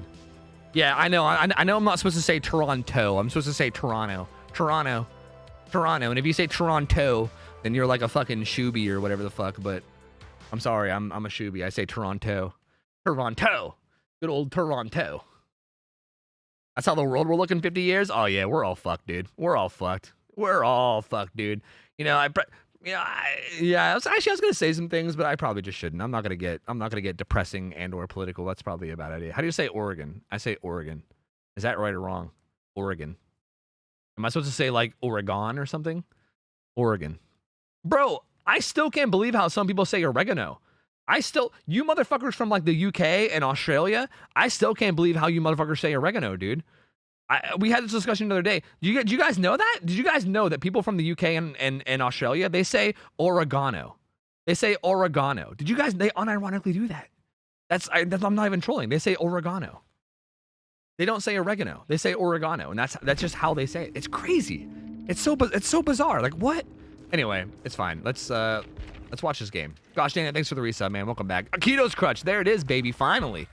Yeah, I know I'm not supposed to say Toronto. I'm supposed to say Toronto. And if you say Toronto, then you're like a fucking shooby or whatever the fuck, but I'm sorry, I'm a shooby. I say Toronto. Good old Toronto. That's how the world will look in 50 years? Oh yeah, we're all fucked, dude. We're all fucked, dude. You know, I was gonna say some things, but I probably just shouldn't. I'm not gonna get depressing and or political. That's probably a bad idea. How do you say Oregon? I say Oregon. Is that right or wrong? Oregon. Am I supposed to say like Oregon or something? Oregon. Bro, I still can't believe how some people say oregano. You motherfuckers from like the UK and Australia, I still can't believe how you motherfuckers say oregano, dude. We had this discussion the other day. Do you guys know that? Did you guys know that people from the UK and Australia, they say oregano? They say oregano. Did you guys, they unironically do that. I'm not even trolling. They say oregano. They don't say oregano. They say oregano, and that's just how they say it. It's crazy. It's so bizarre. Like what? Anyway, it's fine. Let's watch this game. Gosh dang it! Thanks for the resub, man. Welcome back. Akito's crutch. There it is, baby. Finally.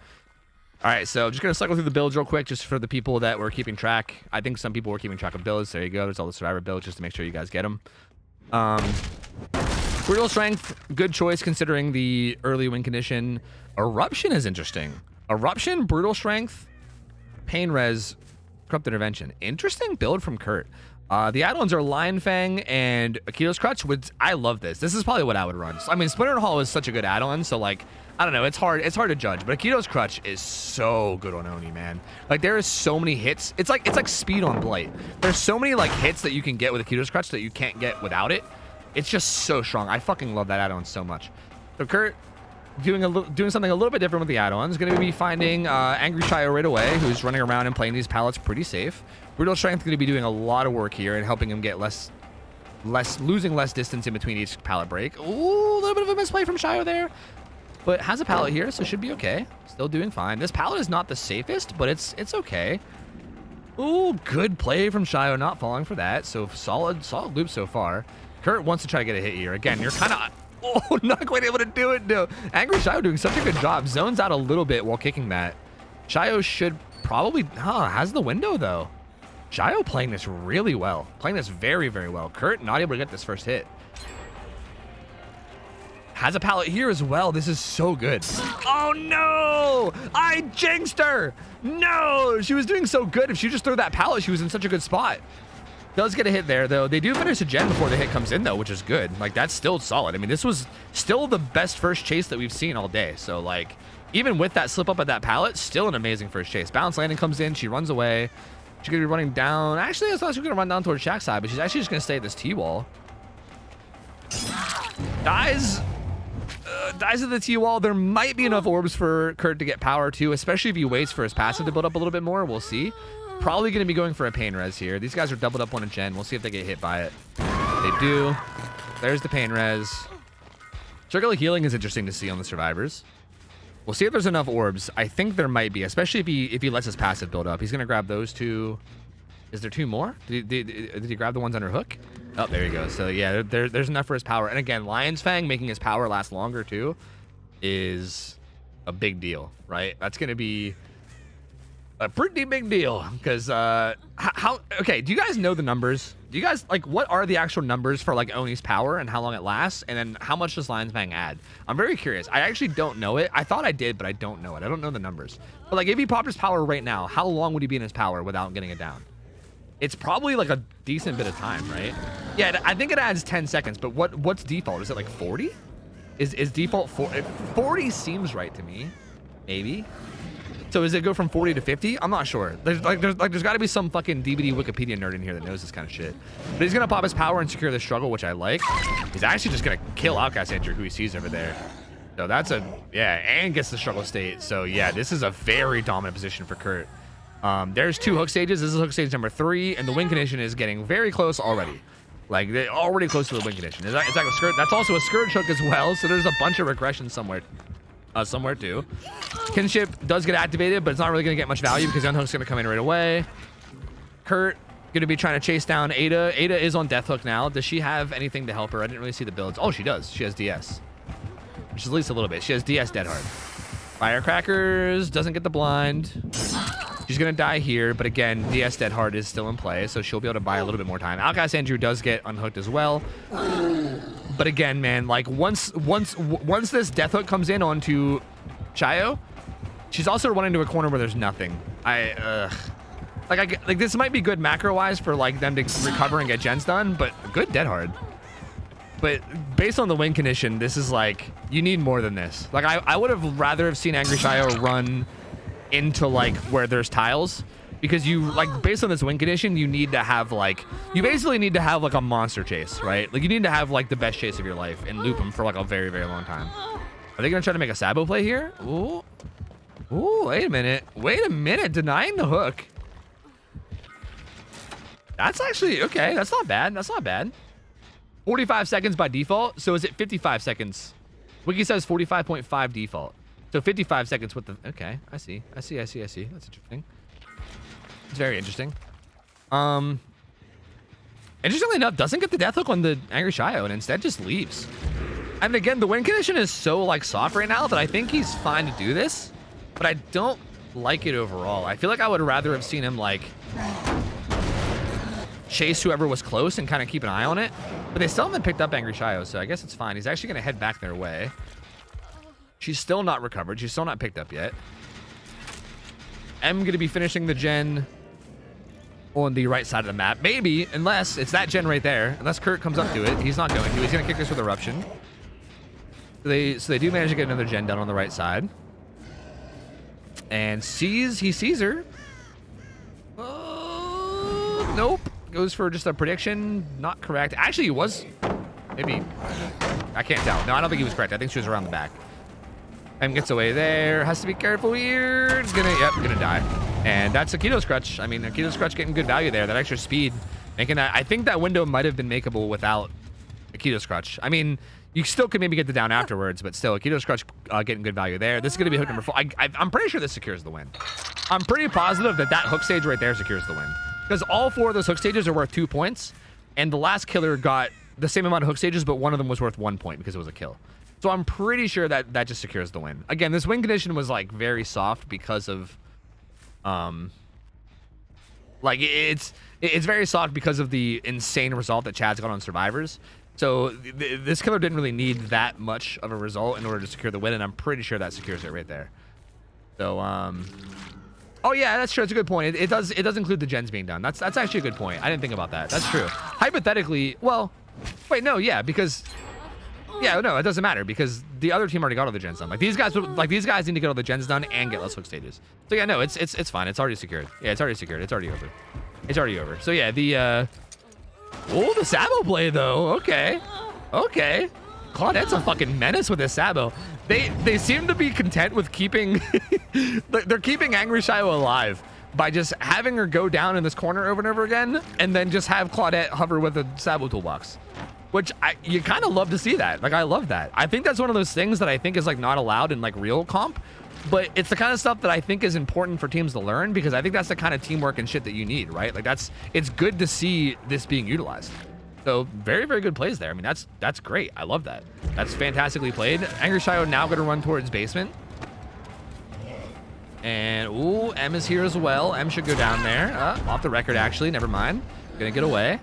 All right, so just gonna cycle through the builds real quick, just for the people that were keeping track. I think some people were keeping track of builds. There you go. There's all the survivor builds, just to make sure you guys get them. Brutal strength, good choice considering the early win condition. Eruption is interesting. Eruption, brutal strength, pain res, corrupt intervention. Interesting build from Kurt. The add-ons are Lion Fang and Akito's Crutch. I love this. This is probably what I would run. So, I mean, Splinter Hall is such a good add-on, so like, I don't know, it's hard to judge, but Akito's Crutch is so good on Oni, man. Like there is so many hits. It's like speed on Blight. There's so many like hits that you can get with Akito's Crutch that you can't get without it. It's just so strong. I fucking love that add-on so much. So Kurt doing something a little bit different with the add-ons. Going to be finding Angry Shio right away, who's running around and playing these pallets pretty safe. Brutal Strength going to be doing a lot of work here and helping him get losing less distance in between each pallet break. Ooh, a little bit of a misplay from Shio there. But has a pallet here, so should be okay. Still doing fine. This pallet is not the safest, but it's okay. Ooh, good play from Shio, not falling for that. So solid loop so far. Kurt wants to try to get a hit here. Again, you're kind of, not quite able to do it. No, Angry Shio doing such a good job. Zones out a little bit while kicking that. Shio should probably, has the window though. Shio playing this really well. Playing this very, very well. Kurt not able to get this first hit. Has a pallet here as well. This is so good. Oh no! I jinxed her! No! She was doing so good. If she just threw that pallet, she was in such a good spot. Does get a hit there though. They do finish a gen before the hit comes in though, which is good. Like that's still solid. I mean, this was still the best first chase that we've seen all day. So like, even with that slip up at that pallet, still an amazing first chase. Bounce landing comes in. She runs away. She's gonna be running down. Actually, I thought she was gonna run down towards Shaq's side, but she's actually just gonna stay at this T-wall. Dies at the T-wall. There might be enough orbs for Kurt to get power too, especially if he waits for his passive to build up a little bit more. We'll see. Probably going to be going for a pain res here. These guys are doubled up on a gen. We'll see if they get hit by it. They do. There's the pain res. Circular healing is interesting to see on the survivors. We'll see if there's enough orbs. I think there might be, especially if he lets his passive build up. He's going to grab those two. Is there two more? Did he grab the ones under hook? Oh, there you go. So yeah, there's enough for his power. And again, Lion's Fang making his power last longer too is a big deal, right? That's going to be a pretty big deal because okay, do you guys know the numbers? Do you guys like what are the actual numbers for like Oni's power and how long it lasts, and then how much does Lion's Fang add? I'm very curious. I actually don't know it. I thought I did, but I don't know it. I don't know the numbers. But like if he popped his power right now, how long would he be in his power without getting it down? It's probably like a decent bit of time, right? Yeah, I think it adds 10 seconds, but what's default? Is it like 40? Is default 40 seems right to me. Maybe. So does it go from 40 to 50? I'm not sure. There's got to be some fucking DVD Wikipedia nerd in here that knows this kind of shit. But he's gonna pop his power and secure the struggle, which I like. He's actually just gonna kill Outcast Andrew, who he sees over there. So that's and gets the struggle state. So yeah, this is a very dominant position for Kurt. There's 2 hook stages. This is hook stage number 3, and the win condition is getting very close already. Like they're already close to the win condition. It's like a skirt. That's also a scourge hook as well. So there's a bunch of regression somewhere too. Kinship does get activated, but it's not really gonna get much value because Unhook's gonna come in right away. Kurt gonna be trying to chase down Ada. Ada is on death hook now. Does she have anything to help her? I didn't really see the builds. Oh, she does. She has DS, which is at least a little bit. She has DS dead hard. Firecrackers doesn't get the blind. She's gonna die here, but again, DS dead hard is still in play, so she'll be able to buy a little bit more time. Outcast Andrew does get unhooked as well. But again, man, like once this death hook comes in onto Shio, she's also running to a corner where there's nothing. Like this might be good macro wise for like them to recover and get gens done, but good dead hard. But based on the win condition, this is like you need more than this. Like I would have rather have seen Angry Shio run into like where there's tiles, because you like based on this win condition, you need to have like basically need to have like a monster chase, right? Like you need to have like the best chase of your life and loop them for like a very, very long time. Are they gonna try to make a Sabo play here? Ooh, wait a minute, denying the hook. That's actually okay. That's not bad. 45 seconds by default. So is it 55 seconds? Wiki says 45.5 default. So 55 seconds with the... Okay, I see. That's interesting. It's very interesting. Interestingly enough, doesn't get the death hook on the Angry Shio and instead just leaves. And again, the win condition is so like soft right now that I think he's fine to do this, but I don't like it overall. I feel like I would rather have seen him like chase whoever was close and kind of keep an eye on it. But they still haven't picked up Angry Shio, so I guess it's fine. He's actually going to head back their way. She's still not recovered. She's still not picked up yet. I'm going to be finishing the gen on the right side of the map. Maybe, unless it's that gen right there. Unless Kurt comes up to it. He's not going to. He's going to kick this with Eruption. So they do manage to get another gen done on the right side. And he sees her. Nope. Goes for just a prediction. Not correct. Actually, he was. Maybe. I can't tell. No, I don't think he was correct. I think she was around the back. M gets away there. Has to be careful here. Gonna die. And that's Akito's Crutch. I mean, Akito's Crutch getting good value there. That extra speed. Making that. I think that window might have been makeable without Akito's Crutch. I mean, you still could maybe get the down afterwards, but still, Akito's Crutch getting good value there. This is going to be hook number 4. I'm pretty sure this secures the win. I'm pretty positive that hook stage right there secures the win. Because all 4 of those hook stages are worth 2 points, and the last killer got the same amount of hook stages, but one of them was worth 1 point because it was a kill. So I'm pretty sure that just secures the win. Again, this win condition was like very soft because of, like it's very soft because of the insane result that Chad's got on Survivors. So this killer didn't really need that much of a result in order to secure the win, and I'm pretty sure that secures it right there. So, oh yeah, that's true. That's a good point. It does include the gens being done. That's actually a good point. I didn't think about that. That's true. Hypothetically, well, wait, no, yeah, because. Yeah, no, it doesn't matter because the other team already got all the gens done. Like these guys need to get all the gens done and get less hook stages. So yeah, no, it's fine. It's already secured. Yeah, it's already secured. It's already over. It's already over. So yeah, the Sabo play though. Okay. Claudette's a fucking menace with this Sabo. They seem to be content with keeping they're keeping Angry Shio alive by just having her go down in this corner over and over again, and then just have Claudette hover with a Sabo toolbox. Which you kind of love to see that. Like, I love that. I think that's one of those things that I think is like not allowed in like real comp, but it's the kind of stuff that I think is important for teams to learn because I think that's the kind of teamwork and shit that you need, right? Like it's good to see this being utilized. So very, very good plays there. I mean, that's great. I love that. That's fantastically played. Angry Shio now going to run towards basement. And ooh, M is here as well. M should go down there. Off the record, actually. Never mind. Gonna get away.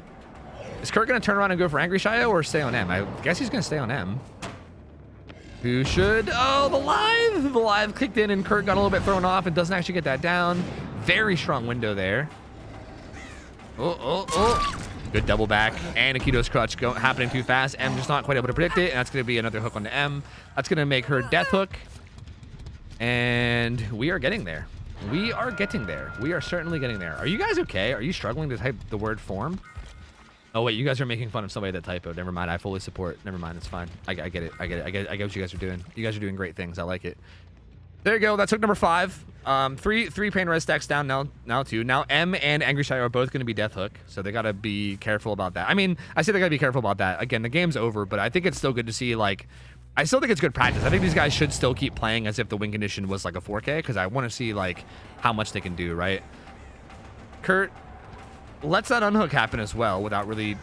Is Kurt going to turn around and go for Angry Shio or stay on M? I guess he's going to stay on M. Who should? Oh, the live kicked in and Kurt got a little bit thrown off and doesn't actually get that down. Very strong window there. Oh. Good double back. And Akito's Crutch happening too fast. M just not quite able to predict it. And that's going to be another hook on the M. That's going to make her death hook. And we are getting there. We are certainly getting there. Are you guys okay? Are you struggling to type the word form? Oh wait, you guys are making fun of somebody that typoed. Never mind, I fully support. Never mind, it's fine. I get it. I get what you guys are doing. You guys are doing great things. I like it. There you go. That's hook number 5. Three pain res stacks down now 2. Now M and Angry Shio are both going to be death hook, so they got to be careful about that. I mean, I say they got to be careful about that. Again, the game's over, but I think it's still good to see like. I still think it's good practice. I think these guys should still keep playing as if the win condition was like a 4K because I want to see like how much they can do. Right, Kurt. Lets that unhook happen as well without really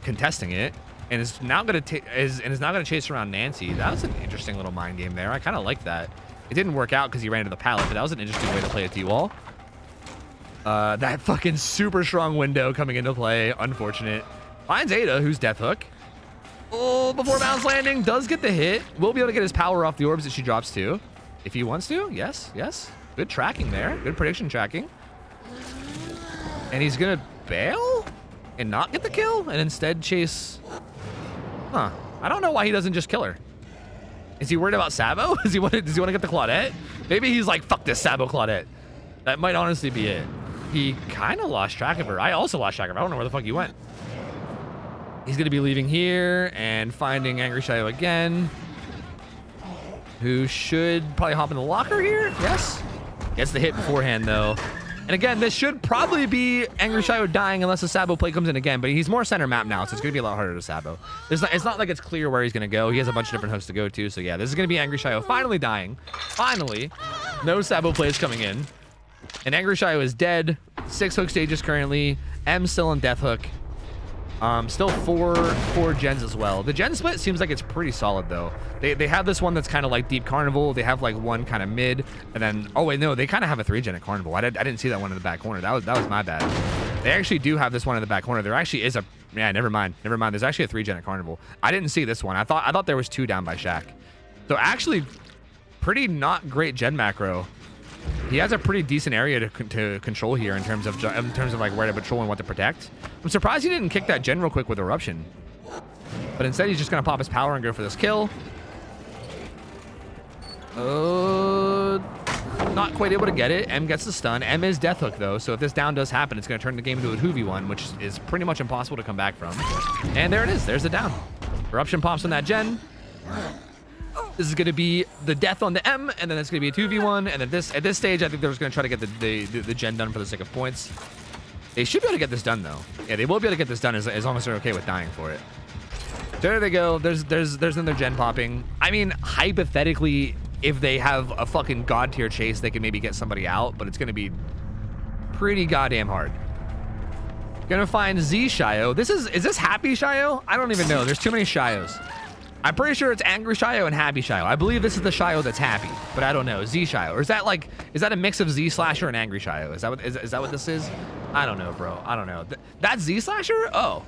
contesting it, and is now gonna chase around Nancy. That was an interesting little mind game there. I kind of like that. It didn't work out because he ran into the pallet, but that was an interesting way to play a T-wall. That fucking super strong window coming into play. Unfortunate. Finds Ada, who's death hook. Oh, before bounce landing, does get the hit. Will be able to get his power off the orbs that she drops too, if he wants to. Yes. Good tracking there. Good prediction tracking. And he's gonna bail and not get the kill and instead chase. I don't know why he doesn't just kill her. Is he worried about Sabo? Does he want to get the Claudette? Maybe he's like, fuck this Sabo Claudette. That might honestly be it. He kind of lost track of her. I also lost track of her. I don't know where the fuck he went. He's gonna be leaving here and finding Angry Shio again, who should probably hop in the locker here. Yes. Gets the hit beforehand though. And again, this should probably be Angry Shio dying unless a Sabo play comes in again, but he's more center map now, so it's going to be a lot harder to Sabo. It's not like it's clear where he's going to go. He has a bunch of different hosts to go to, so yeah, this is going to be Angry Shio finally dying. Finally. No Sabo plays coming in. And Angry Shio is dead. 6 hook stages currently. M still in Death Hook. Still four gens as well. The gen split seems like it's pretty solid though. They have this one that's kind of like Deep Carnival. They have like one kind of mid, and then oh wait no, they kind of have a 3 gen at Carnival. I didn't see that one in the back corner. That was my bad. They actually do have this one in the back corner. There actually is a never mind. There's actually a 3 gen at Carnival. I didn't see this one. I thought there was 2 down by Shaq. So actually, pretty not great gen macro. He has a pretty decent area to control here in terms of like where to patrol and what to protect. I'm surprised he didn't kick that gen real quick with Eruption. But instead, he's just going to pop his power and go for this kill. Not quite able to get it. M gets the stun. M is Death Hook, though, so if this down does happen, it's going to turn the game into a 2v1, which is pretty much impossible to come back from. And there it is. There's the down. Eruption pops on that gen. This is going to be the death on the M, and then it's going to be a 2v1. And at this stage, I think they're just going to try to get the gen done for the sake of points. They should be able to get this done, though. Yeah, they will be able to get this done as long as they're okay with dying for it. There they go. There's another gen popping. I mean, hypothetically, if they have a fucking god tier chase, they can maybe get somebody out, but it's going to be pretty goddamn hard. Gonna find Z Shio. Is this Happy Shio? I don't even know. There's too many Shios. I'm pretty sure it's Angry Shio and Happy Shio. I believe this is the Shio that's happy, but I don't know. Z Shio. Or is that a mix of Z Slasher and Angry Shio? Is that what this is? I don't know, bro. I don't know. That's Z Slasher? Oh,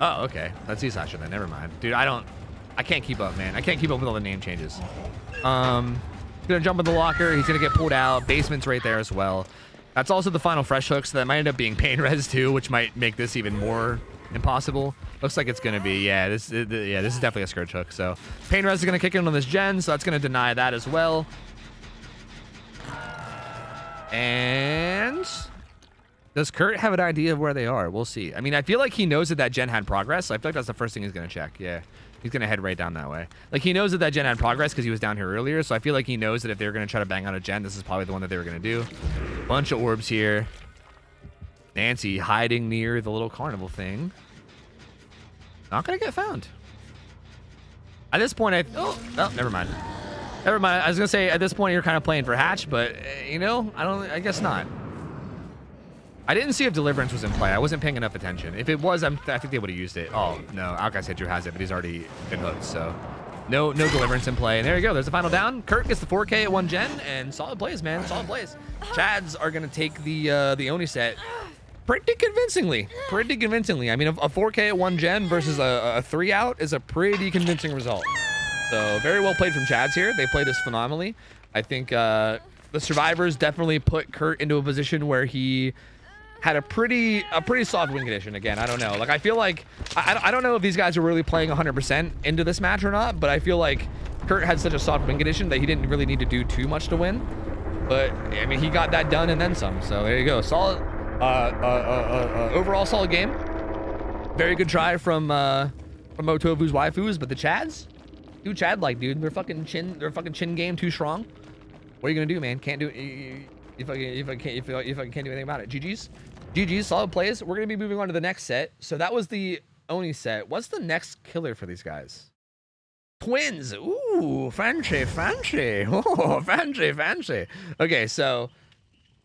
okay. That's Z Slasher then. Never mind. Dude, I can't keep up, man. I can't keep up with all the name changes. Gonna jump in the locker. He's gonna get pulled out. Basement's right there as well. That's also the final fresh hook, so that might end up being pain res too, which might make this even more impossible. Looks like it's gonna be, yeah, this is definitely a scourge hook. So pain res is gonna kick in on this gen, so that's gonna deny that as well. And does Kurt have an idea of where they are? We'll see. I mean, I feel like he knows that gen had progress, so I feel like that's the first thing he's gonna check. Yeah, he's gonna head right down that way. Like, he knows that gen had progress because he was down here earlier, so I feel like he knows that if they're gonna try to bang out a gen, this is probably the one that they were gonna do. Bunch of orbs here. Nancy hiding near the little carnival thing. Not gonna get found. At this point, oh, never mind. Never mind. I was gonna say at this point you're kind of playing for Hatch, but you know, I guess not. I didn't see if Deliverance was in play. I wasn't paying enough attention. If it was, I think they would have used it. Oh no, Outcast Andrew has it, but he's already been hooked, so no Deliverance in play. And there you go. There's the final down. Kurt gets the 4K at 1 gen, and solid plays, man. Solid plays. Chads are gonna take the Oni set pretty convincingly. I mean, a 4K at 1 gen versus a 3 out is a pretty convincing result. So very well played from Chads here. They played this phenomenally. I think the survivors definitely put Kurt into a position where he had a pretty soft win condition. Again, I don't know. Like, I feel like I don't know if these guys are really playing 100% into this match or not, but I feel like Kurt had such a soft win condition that he didn't really need to do too much to win. But I mean, he got that done and then some. So there you go. Solid. Overall solid game. Very good try from OhTofu's waifus, but the Chads, dude, Chad dude, their fucking chin game too strong. What are you gonna do, man? Can't do it. If I can't do anything about it. GG's, solid plays. We're gonna be moving on to the next set. So that was the Oni set. What's the next killer for these guys? Twins. Ooh, fancy. Oh, fancy. Okay, so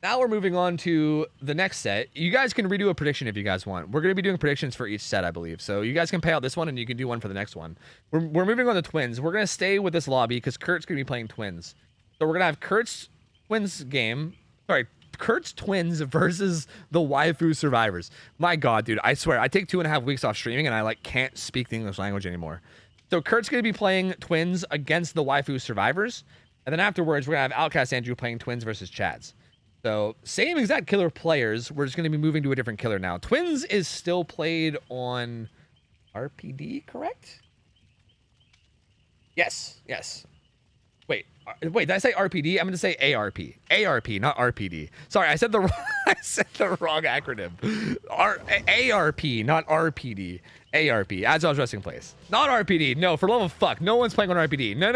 now we're moving on to the next set. You guys can redo a prediction if you guys want. We're going to be doing predictions for each set, I believe. So you guys can pay out this one and you can do one for the next one. We're moving on to Twins. We're going to stay with this lobby because Kurt's going to be playing Twins. So we're going to have Kurt's Twins game. Sorry, Kurt's Twins versus the waifu survivors. My God, dude, I swear, I take 2.5 weeks off streaming and I can't speak the English language anymore. So Kurt's going to be playing Twins against the waifu survivors. And then afterwards, we're going to have Outcast Andrew playing Twins versus Chads. So, same exact killer players. We're just going to be moving to a different killer now. Twins is still played on RPD, correct? Yes. Wait, did I say RPD? I'm going to say ARP. ARP, not RPD. Sorry, I said the I said the wrong acronym. ARP, not RPD. ARP, Agile Resting Place. Not RPD. No, for love of fuck. No one's playing on RPD. No.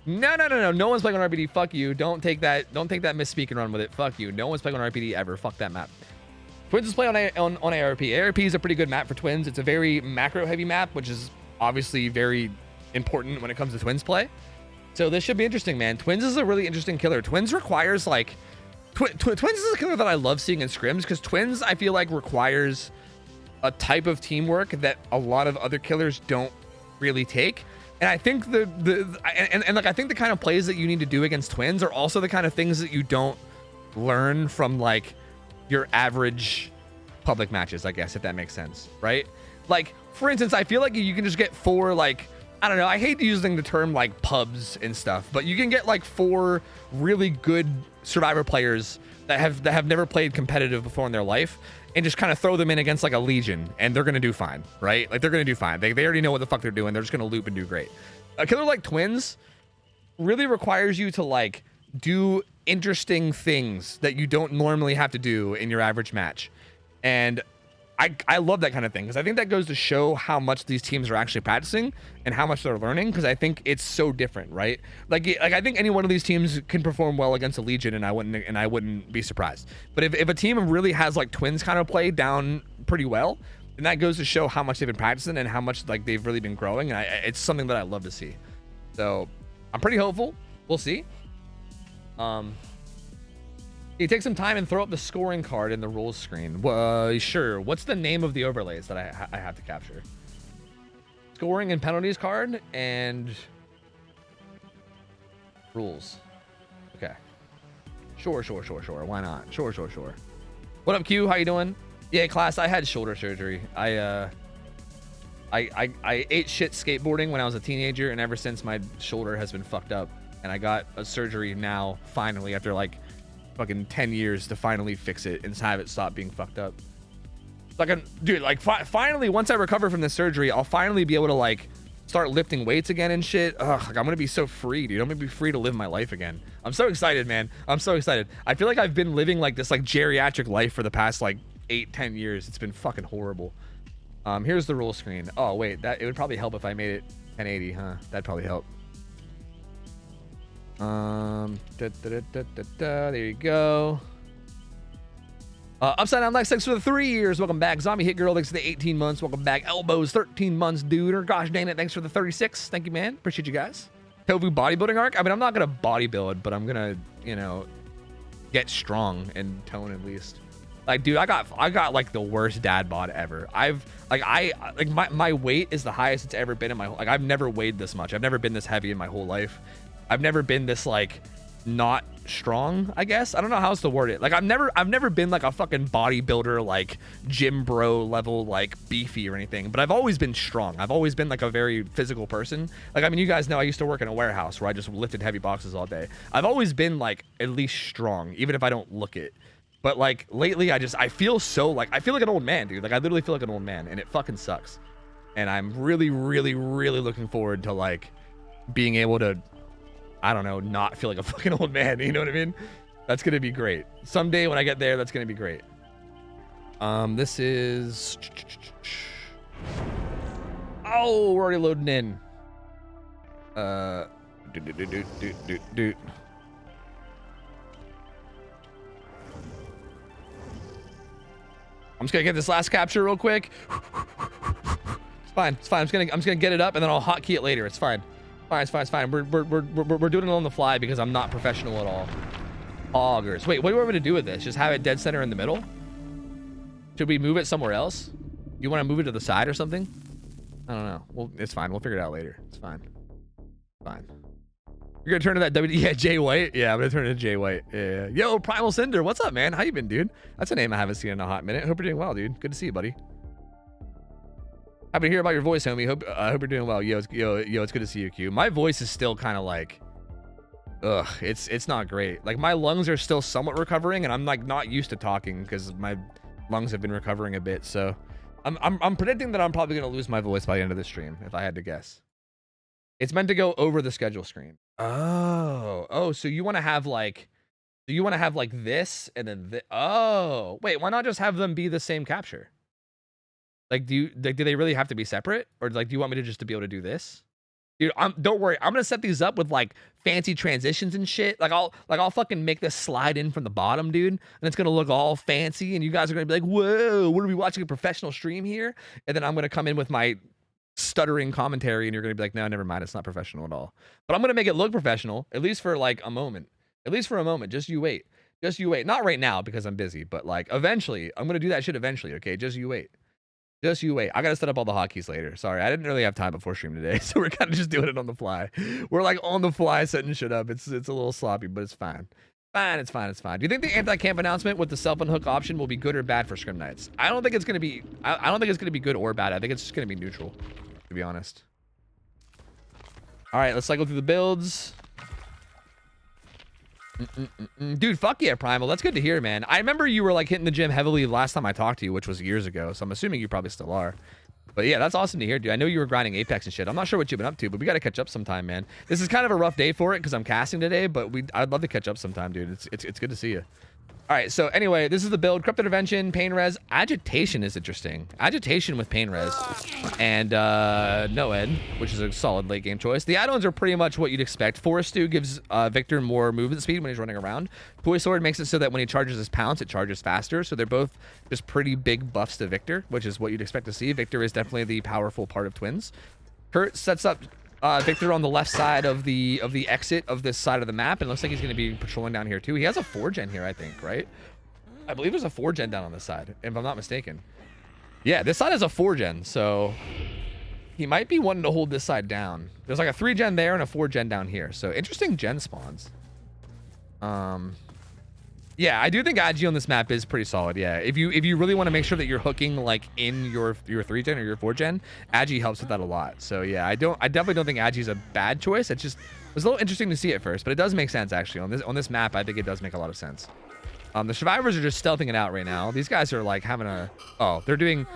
No one's playing on RPD. Fuck you. Don't take that misspeak and run with it. Fuck you. No one's playing on RPD ever. Fuck that map. Twins is playing on ARP. ARP is a pretty good map for Twins. It's a very macro heavy map, which is obviously very important when it comes to Twins play. So this should be interesting, man. Twins is a really interesting killer. Twins requires like Twins is a killer that I love seeing in scrims, because Twins, I feel like, requires a type of teamwork that a lot of other killers don't really take. And I think I think the kind of plays that you need to do against Twins are also the kind of things that you don't learn from like your average public matches, I guess, if that makes sense, right? Like, for instance, I feel like you can just get 4, like, I don't know, I hate using the term like pubs and stuff, but you can get like 4 really good Survivor players that have never played competitive before in their life, and just kind of throw them in against like a Legion, and they're gonna do fine, right? Like, they're gonna do fine. They already know what the fuck they're doing. They're just gonna loop and do great. A killer like Twins really requires you to like do interesting things that you don't normally have to do in your average match. And I love that kind of thing, because I think that goes to show how much these teams are actually practicing and how much they're learning, because I think it's so different, right? Like I think any one of these teams can perform well against a Legion, and I wouldn't be surprised. But if a team really has like Twins kind of play down pretty well, then that goes to show how much they've been practicing and how much like they've really been growing, and it's something that I love to see. So I'm pretty hopeful. We'll see. You take some time and throw up the scoring card in the rules screen. Sure. What's the name of the overlays that I have to capture? Scoring and penalties card and rules. Okay. Sure. Why not? Sure. What up, Q? How you doing? Yeah, class. I had shoulder surgery. I ate shit skateboarding when I was a teenager, and ever since my shoulder has been fucked up. And I got a surgery now, finally, after like fucking 10 years to finally fix it and have it stop being fucked up. Like, dude, like finally, once I recover from this surgery, I'll finally be able to like start lifting weights again and shit. Ugh, like, I'm gonna be so free, dude. I'm gonna be free to live my life again. I'm so excited, man. I'm so excited. I feel like I've been living like this like geriatric life for the past like 8-10 years. It's been fucking horrible. Here's the rule screen. Oh wait, it would probably help if I made it 1080, huh? That'd probably help. There you go. Upside Down Lex, thanks for the 3 years. Welcome back. Zombie Hit Girl, thanks for the 18 months. Welcome back. Elbows, 13 months, dude. Or gosh dang it, thanks for the 36. Thank you, man. Appreciate you guys. Tofu bodybuilding arc. I mean, I'm not gonna bodybuild, but I'm gonna, you know, get strong and tone at least. Like, dude, I got like the worst dad bod ever. My weight is the highest it's ever been in my like I've never weighed this much. I've never been this heavy in my whole life. I've never been this like not strong, I guess. I don't know how else to word it. Like I've never been like a fucking bodybuilder, like gym bro level, like beefy or anything, but I've always been strong. I've always been like a very physical person. Like, I mean, you guys know I used to work in a warehouse where I just lifted heavy boxes all day. I've always been like at least strong, even if I don't look it. But like lately I feel so like, I feel like an old man, dude. Like I literally feel like an old man, and it fucking sucks. And I'm really looking forward to like being able to, I don't know, not feel like a fucking old man. You know what I mean? That's going to be great. Someday when I get there, that's going to be great. This is... Oh, we're already loading in. I'm just going to get this last capture real quick. It's fine. I'm just going to get it up, and then I'll hotkey it later. It's fine. It's fine. We're doing it on the fly because I'm not professional at all. Augers. Wait, what do you want me to do with this? Just have it dead center in the middle? Should we move it somewhere else? You want to move it to the side or something? I don't know. Well, it's fine. We'll figure it out later. It's fine. You're gonna turn to that Yeah, Jay White? Yeah, I'm gonna turn to Jay White. Yeah. Yo, Primal Cinder, what's up, man? How you been, dude? That's a name I haven't seen in a hot minute. Hope you're doing well, dude. Good to see you, buddy. Happy to hear about your voice, homie. Hope you're doing well. Yo, it's good to see you, Q. My voice is still kind of like, ugh, it's not great. Like, my lungs are still somewhat recovering, and I'm like not used to talking because my lungs have been recovering a bit. So I'm predicting that I'm probably gonna lose my voice by the end of the stream, if I had to guess. It's meant to go over the schedule screen. Oh, so you want to have like Do you want to have like this and then oh, wait, why not just have them be the same capture? Like, do they really have to be separate? Or like, do you want me to just to be able to do this? Dude, don't worry. I'm gonna set these up with like fancy transitions and shit. Like I'll fucking make this slide in from the bottom, dude, and it's gonna look all fancy. And you guys are gonna be like, "Whoa, what are we watching a professional stream here?" And then I'm gonna come in with my stuttering commentary, and you're gonna be like, "No, never mind. It's not professional at all." But I'm gonna make it look professional, at least for like a moment. At least for a moment. Just you wait. Just you wait. Not right now because I'm busy, but like eventually, I'm gonna do that shit eventually. Okay, just you wait. Just you wait. I gotta set up all the hotkeys later. Sorry, I didn't really have time before stream today, so we're kind of just doing it on the fly. We're like on the fly setting shit up. It's a little sloppy, but it's fine. It's fine. Do you think the anti-camp announcement with the self-unhook option will be good or bad for Scrim Nights? I don't think it's gonna be. I don't think it's gonna be good or bad. I think it's just gonna be neutral, to be honest. All right, let's cycle through the builds. Dude, fuck yeah, Primal. That's good to hear, man. I remember you were like hitting the gym heavily last time I talked to you, which was years ago. So I'm assuming you probably still are. But yeah, that's awesome to hear, dude. I know you were grinding Apex and shit. I'm not sure what you've been up to, but we got to catch up sometime, man. This is kind of a rough day for it because I'm casting today, but I'd love to catch up sometime, dude. It's good to see you. All right, so anyway, this is the build. Corrupt Intervention, Pain Res. Agitation is interesting. Agitation with Pain Res. And No Ed, which is a solid late game choice. The add-ons are pretty much what you'd expect. Forest Stew gives Victor more movement speed when he's running around. Toy Sword makes it so that when he charges his pounce, it charges faster. So they're both just pretty big buffs to Victor, which is what you'd expect to see. Victor is definitely the powerful part of Twins. Kurt sets up Victor on the left side of the exit of this side of the map, and it looks like he's going to be patrolling down here too. He has a 4-gen here, I think, right? I believe there's a 4-gen down on this side, if I'm not mistaken. Yeah, this side is a 4-gen, so he might be wanting to hold this side down. There's like a 3-gen there and a 4-gen down here, so interesting gen spawns. Yeah, I do think Agi on this map is pretty solid. Yeah, if you really want to make sure that you're hooking like in your 3-gen or your 4-gen, Agi helps with that a lot. So yeah, I definitely don't think Agi's a bad choice. It just was a little interesting to see at first, but it does make sense actually on this map. I think it does make a lot of sense. The survivors are just stealthing it out right now. These guys are like having a they're doing.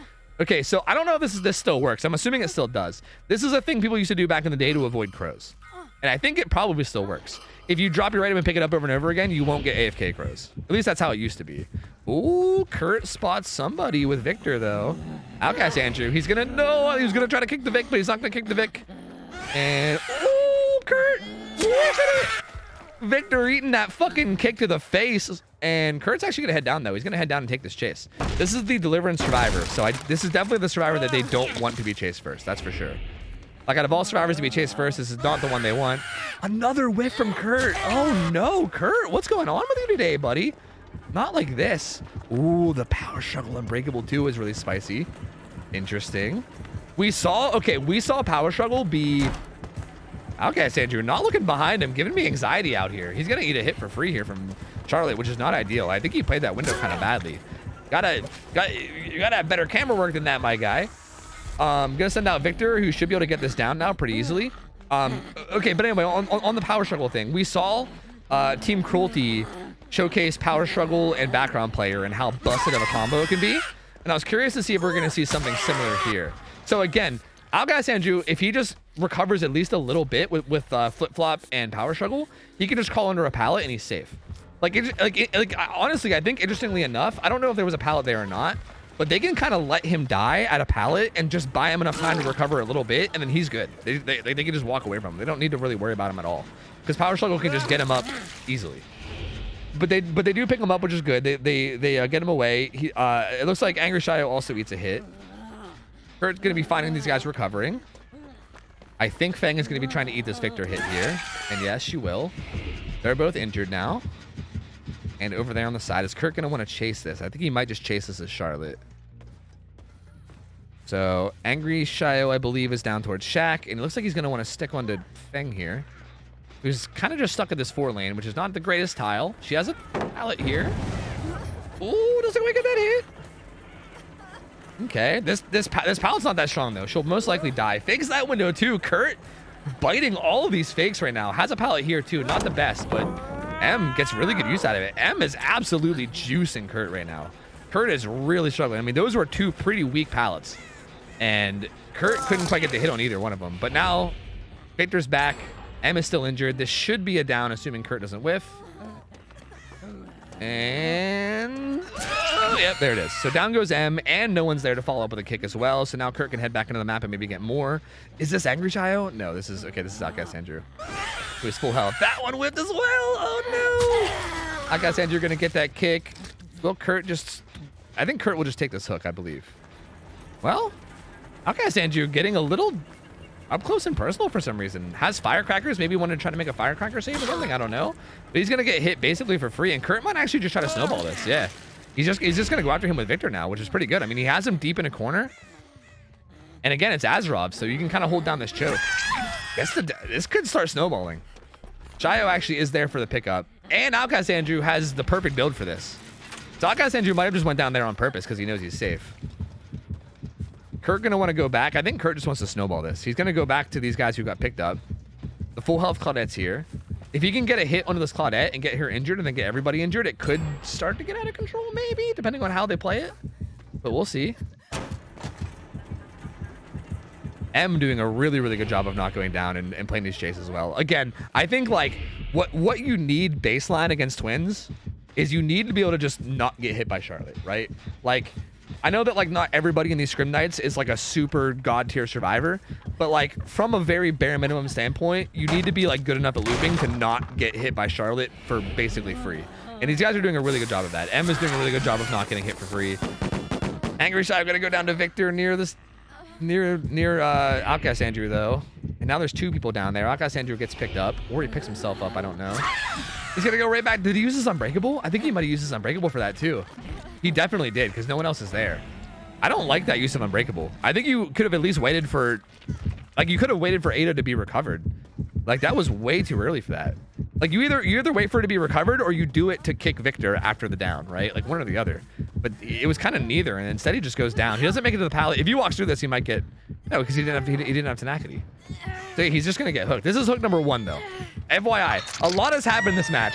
Okay, so I don't know if this still works. I'm assuming it still does. This is a thing people used to do back in the day to avoid crows, and I think it probably still works. If you drop your item and pick it up over and over again, you won't get AFK crows. At least that's how it used to be. Ooh, Kurt spots somebody with Victor, though. Outcast Andrew. He's going to... No, he was going to try to kick the Vic, but he's not going to kick the Vic. And... Ooh, Kurt. Look at it. Victor eating that fucking kick to the face. And Kurt's actually going to head down, though. He's going to head down and take this chase. This is the Deliverance survivor. So this is definitely the survivor that they don't want to be chased first. That's for sure. Like, out of all survivors to be chased first, this is not the one they want. Another whiff from Kurt. Oh, no. Kurt, what's going on with you today, buddy? Not like this. Ooh, the Power Struggle Unbreakable 2 is really spicy. Interesting. We saw Power Struggle be... Okay, Andrew, not looking behind him, giving me anxiety out here. He's going to eat a hit for free here from Charlotte, which is not ideal. I think he played that window kind of badly. You gotta have better camera work than that, my guy. Gonna send out Victor, who should be able to get this down now pretty easily. Okay, but anyway, on the Power Struggle thing, we saw Team Cruelty showcase Power Struggle and Background Player and how busted of a combo it can be. And I was curious to see if we're gonna see something similar here. So again, Outcast Andrew, if he just recovers at least a little bit with Flip Flop and Power Struggle, he can just crawl under a pallet and he's safe. Honestly, I think interestingly enough, I don't know if there was a pallet there or not, but they can kind of let him die at a pallet and just buy him enough time to recover a little bit, and then he's good. They can just walk away from him. They don't need to really worry about him at all, because Power Struggle can just get him up easily. But they do pick him up, which is good. They get him away. It looks like Angry Shio also eats a hit. Kurt's gonna be finding these guys recovering. I think Fang is gonna be trying to eat this Victor hit here, and yes, she will. They're both injured now. And over there on the side, is Kurt going to want to chase this? I think he might just chase this as Charlotte. So, Angry Shio, I believe, is down towards Shaq. And it looks like he's going to want to stick onto Feng here, who's kind of just stuck at this 4 lane, which is not the greatest tile. She has a pallet here. Ooh, doesn't quite get that hit. Okay, this pallet's not that strong, though. She'll most likely die. Fakes that window, too. Kurt biting all of these fakes right now. Has a pallet here, too. Not the best, but... M gets really good use out of it. M is absolutely juicing Kurt right now. Kurt is really struggling. I mean, those were 2 pretty weak pallets. And Kurt couldn't quite get the hit on either one of them. But now, Victor's back. M is still injured. This should be a down, assuming Kurt doesn't whiff. And yep, there it is. So down goes M, and no one's there to follow up with a kick as well. So now Kurt can head back into the map and maybe get more. Is this Angry Chayo? No, this is okay. This is Outcast Andrew. Who is full health. That one whipped as well. Oh no! Outcast Andrew gonna get that kick. Will Kurt just? I think Kurt will just take this hook, I believe. Well, Outcast Andrew getting a little up close and personal for some reason. Has firecrackers. Maybe wanted to try to make a firecracker save or something. I don't know. But he's gonna get hit basically for free. And Kurt might actually just try to snowball this. Yeah. He's just gonna go after him with Victor now, which is pretty good. I mean, he has him deep in a corner. And again, it's Azrov, so you can kind of hold down this choke. This could start snowballing. Chayo actually is there for the pickup. And Outcast Andrew has the perfect build for this. So Outcast Andrew might have just went down there on purpose because he knows he's safe. Kurt gonna want to go back. I think Kurt just wants to snowball this. He's gonna go back to these guys who got picked up. The full health Claudette's here. If he can get a hit onto this Claudette and get her injured and then get everybody injured, it could start to get out of control, maybe, depending on how they play it. But we'll see. M doing a really, really good job of not going down and playing these chases well. Again, I think like what you need baseline against twins is you need to be able to just not get hit by Charlotte, right? Like, I know that like not everybody in these scrim nights is like a super god tier survivor, but like from a very bare minimum standpoint, you need to be like good enough at looping to not get hit by Charlotte for basically free. And these guys are doing a really good job of that. M is doing a really good job of not getting hit for free. Angry Shy gonna go down to Victor near Outcast Andrew though. And now there's two people down there. Outcast Andrew gets picked up, or he picks himself up, I don't know. He's gonna go right back. Did he use his Unbreakable? I think he might have used his Unbreakable for that too. He definitely did, because no one else is there. I don't like that use of Unbreakable. I think you could have at least waited for, like, you could have waited for Ada to be recovered. Like, that was way too early for that. Like, you either wait for it to be recovered or you do it to kick Victor after the down, right? Like, one or the other. But it was kind of neither, and instead he just goes down. He doesn't make it to the pallet. If he walks through this, he might get, no, because he didn't have tenacity. So he's just gonna get hooked. This is hook number 1 though. FYI, a lot has happened this match,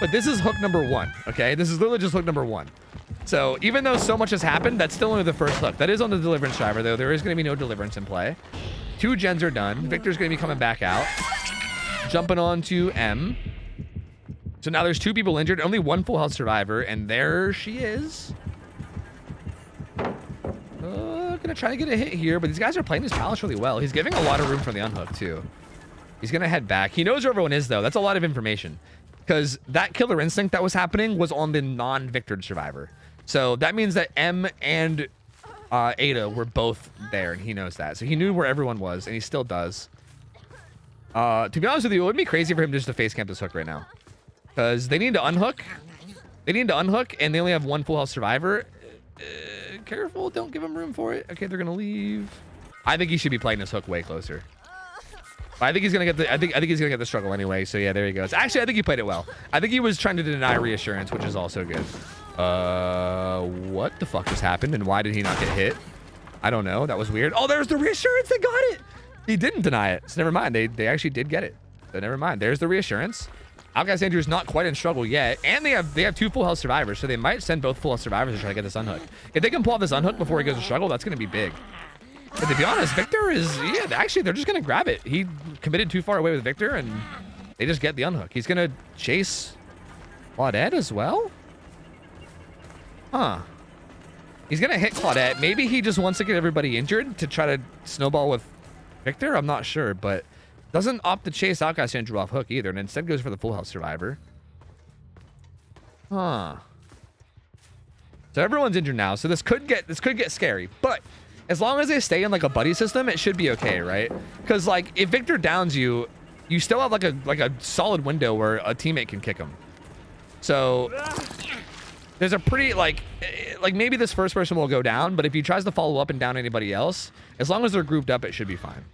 but this is hook number 1. Okay, this is literally just hook number 1. So even though so much has happened, that's still only the first hook. That is on the deliverance driver though. There is gonna be no deliverance in play. 2 gens are done. Victor's gonna be coming back out. Jumping on to M. So now there's 2 people injured, only 1 full health survivor, and there she is. Gonna try to get a hit here, but these guys are playing this palace really well. He's giving a lot of room for the unhook too. He's gonna head back. He knows where everyone is though. That's a lot of information, because that killer instinct that was happening was on the non-Victored survivor. So that means that M and Ada were both there, and he knows that. So he knew where everyone was, and he still does. To be honest with you, it would be crazy for him just to face camp this hook right now, because they need to unhook. They need to unhook, and they only have 1 full health survivor. Careful, don't give him room for it. Okay, they're gonna leave. I think he should be playing this hook way closer. I think he's gonna get the. I think he's gonna get the struggle anyway. So yeah, there he goes. Actually, I think he played it well. I think he was trying to deny reassurance, which is also good. What the fuck just happened, and why did he not get hit? I don't know. That was weird. Oh, there's the reassurance. They got it. He didn't deny it. So never mind. They actually did get it. So never mind. There's the reassurance. Outcast Andrew's not quite in struggle yet, and they have 2 full health survivors, so they might send both full health survivors to try to get this unhook. If they can pull off this unhook before he goes to struggle, that's going to be big. But to be honest, Victor is, yeah, actually, they're just going to grab it. He committed too far away with Victor, and they just get the unhook. He's going to chase Claudette as well? Huh. He's going to hit Claudette. Maybe he just wants to get everybody injured to try to snowball with Victor? I'm not sure, but doesn't opt to chase Outcast Andrew off hook either, and instead goes for the full health survivor. Huh. So everyone's injured now, so this could get scary, but as long as they stay in like a buddy system, it should be okay, right? Because like if Victor downs you, you still have like a solid window where a teammate can kick him. So there's a pretty like maybe this first person will go down, but if he tries to follow up and down anybody else, as long as they're grouped up, it should be fine.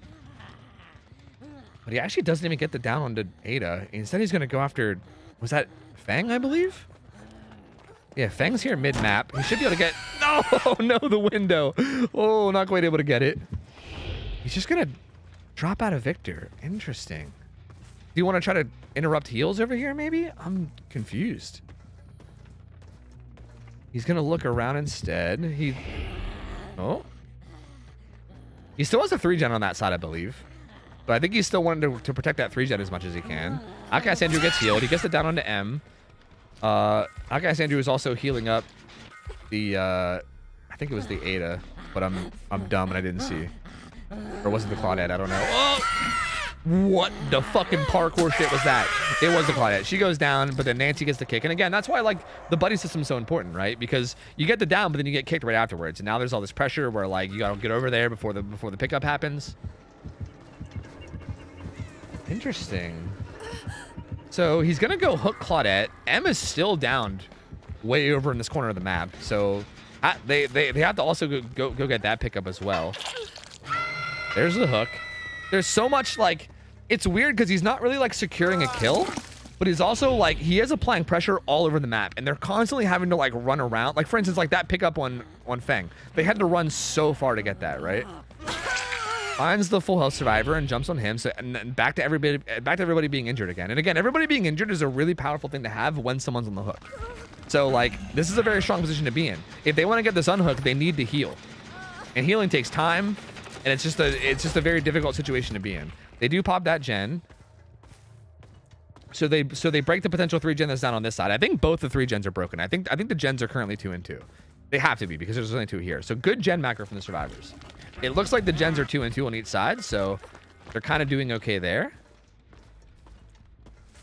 But he actually doesn't even get the down onto Ada. Instead, he's going to go after, was that Fang, I believe? Yeah, Fang's here mid-map. He should be able to get, no, the window. Oh, not quite able to get it. He's just going to drop out of Victor. Interesting. Do you want to try to interrupt heals over here, maybe? I'm confused. He's going to look around instead. He still has a 3-gen on that side, I believe. But I think he's still wanting to protect that 3-gen as much as he can. Outcast Andrew gets healed. He gets it down onto M. Our guy Andrew is also healing up the I think it was the Ada, but I'm dumb and I didn't see. Or was it the Claudette? I don't know. Oh! What the fucking parkour shit was that? It was the Claudette. She goes down, but then Nancy gets the kick. And again, that's why like the buddy system is so important, right? Because you get the down, but then you get kicked right afterwards. And now there's all this pressure where like you gotta get over there before the pickup happens. Interesting. So he's gonna go hook Claudette. M is still downed way over in this corner of the map. So they have to also go get that pickup as well. There's the hook. There's so much like, it's weird because he's not really like securing a kill, but he's also like, he is applying pressure all over the map and they're constantly having to like run around. Like for instance, like that pickup on Feng, they had to run so far to get that, right? Finds the full health survivor and jumps on him. So and back to everybody being injured again. And again, everybody being injured is a really powerful thing to have when someone's on the hook. So like, this is a very strong position to be in. If they want to get this unhooked, they need to heal. And healing takes time. And it's just a very difficult situation to be in. They do pop that gen. So they break the potential 3 gen that's down on this side. I think both the 3 gens are broken. I think the gens are currently 2 and 2. They have to be because there's only 2 here. So good gen macro from the survivors. It looks like the gens are 2 and 2 on each side, so they're kind of doing okay there.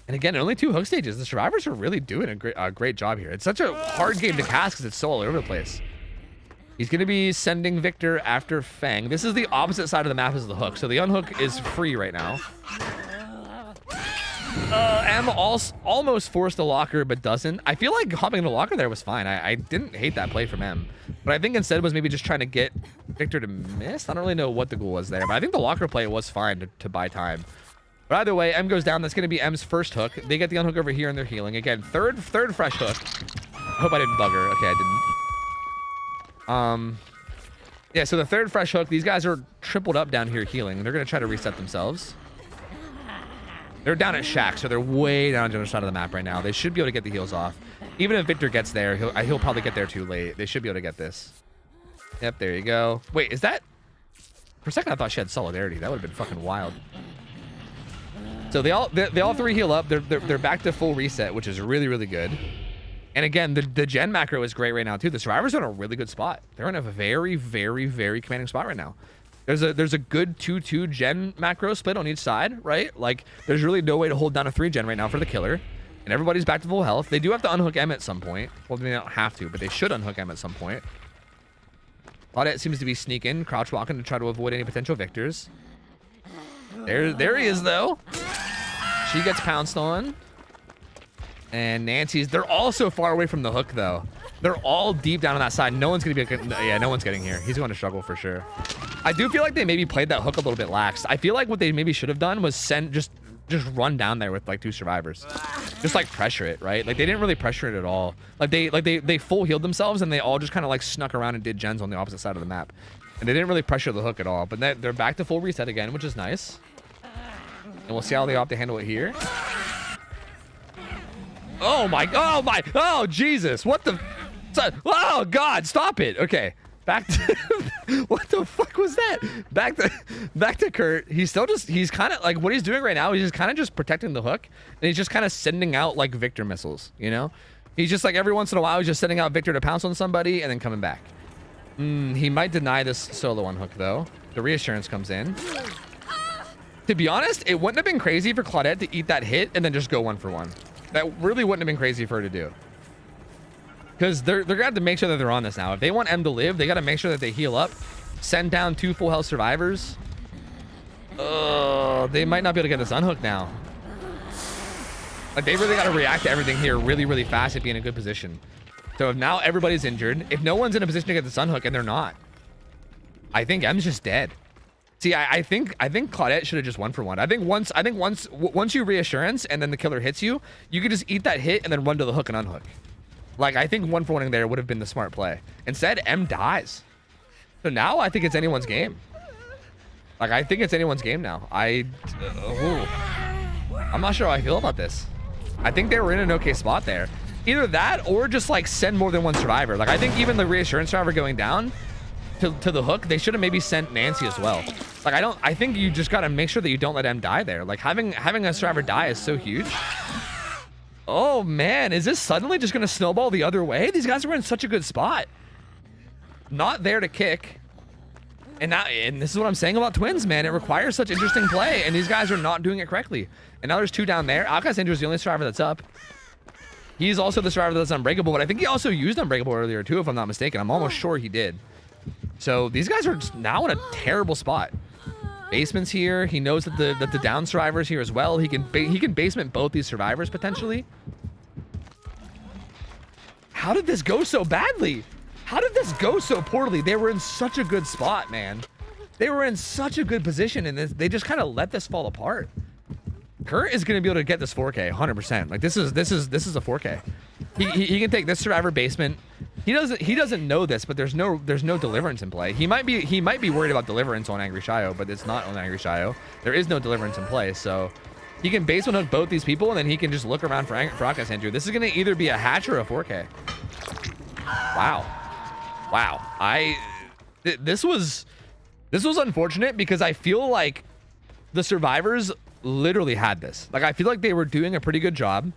And again, only 2 hook stages. The survivors are really doing a great job here. It's such a hard game to cast because it's so all over the place. He's going to be sending Victor after Feng. This is the opposite side of the map as the hook. So the unhook is free right now. M almost forced the locker, but doesn't. I feel like hopping in the locker there was fine. I didn't hate that play from M. But I think instead was maybe just trying to get Victor to miss. I don't really know what the goal was there. But I think the locker play was fine to buy time. But either way, M goes down. That's going to be M's first hook. They get the unhook over here and they're healing. Again, third fresh hook. I hope I didn't bug her. Okay, I didn't. Yeah, so the third fresh hook, these guys are tripled up down here healing. They're going to try to reset themselves. They're down at Shack, so they're way down on the other side of the map right now. They should be able to get the heals off. Even if Victor gets there, he'll probably get there too late. They should be able to get this. Yep, there you go. Wait, is that... For a second, I thought she had solidarity. That would have been fucking wild. So they all 3 heal up. They're back to full reset, which is really, really good. And again, the gen macro is great right now too. The survivors are in a really good spot. They're in a very, very, very commanding spot right now. There's a good 2-2 gen macro split on each side, right? Like there's really no way to hold down a 3 gen right now for the killer. And everybody's back to full health. They do have to unhook M at some point. Well, they don't have to, but they should unhook M at some point. Claudette seems to be sneaking, crouch walking to try to avoid any potential victors. There he is though. She gets pounced on. And Nancy's, they're all so far away from the hook though. They're all deep down on that side. No one's gonna be, yeah, no one's getting here. He's going to struggle for sure. I do feel like they maybe played that hook a little bit lax. I feel like what they maybe should have done was just run down there with like 2 survivors. Just like pressure it, right? Like they didn't really pressure it at all. Like they full healed themselves and they all just kind of like snuck around and did gens on the opposite side of the map. And they didn't really pressure the hook at all. But they're back to full reset again, which is nice. And we'll see how they opt to handle it here. Oh Jesus, what the, oh God, stop it. Okay, back to, what the fuck was that? Back to Kurt. He's kind of like, what he's doing right now, he's just kind of just protecting the hook. And he's just kind of sending out like Victor missiles, you know? He's just like, every once in a while, he's just sending out Victor to pounce on somebody and then coming back. He might deny this solo unhook though. The reassurance comes in. To be honest, it wouldn't have been crazy for Claudette to eat that hit and then just go 1-for-1. That really wouldn't have been crazy for her to do. Because they're going to have to make sure that they're on this now. If they want M to live, they got to make sure that they heal up. Send down 2 full health survivors. They might not be able to get this unhooked now. Like, they really got to react to everything here really, really fast and be in a good position. So if now everybody's injured, if no one's in a position to get this unhook and they're not, I think M's just dead. See, I think Claudette should have just 1-for-1. I think once you reassurance and then the killer hits you, you could just eat that hit and then run to the hook and unhook. Like, I think 1-for-1ing there would have been the smart play. Instead, M dies. So now I think it's anyone's game. Like, I think it's anyone's game now. I'm not sure how I feel about this. I think they were in an okay spot there. Either that or just like send more than 1 survivor. Like, I think even the reassurance survivor going down to the hook, they should have maybe sent Nancy as well. Like, I think you just got to make sure that you don't let M die there. Like, having a survivor die is so huge. Oh man, is this suddenly just gonna snowball the other way? These guys were in such a good spot. Not there to kick. And this is what I'm saying about twins, man. It requires such interesting play, and these guys are not doing it correctly. And now there's 2 down there. Alcaz Andrew is the only survivor that's up. He's also the survivor that's unbreakable, but I think he also used unbreakable earlier too, if I'm not mistaken. I'm almost sure he did. So these guys are just now in a terrible spot. Basement's here. He knows that the down survivor's here as well. He can basement both these survivors potentially. How did this go so badly? How did this go so poorly? They were in such a good spot, man. They were in such a good position, and they just kind of let this fall apart. Kurt is going to be able to get this 4K 100%. Like this is a 4K. He can take this survivor basement. He doesn't know this, but there's no deliverance in play. He might be worried about deliverance on Angry Shio, but it's not on Angry Shio. There is no deliverance in play, so he can base one on both these people, and then he can just look around for Alcaz Andrew. This is going to either be a hatch or a 4K. Wow. This was unfortunate because I feel like the survivors literally had this. Like I feel like they were doing a pretty good job.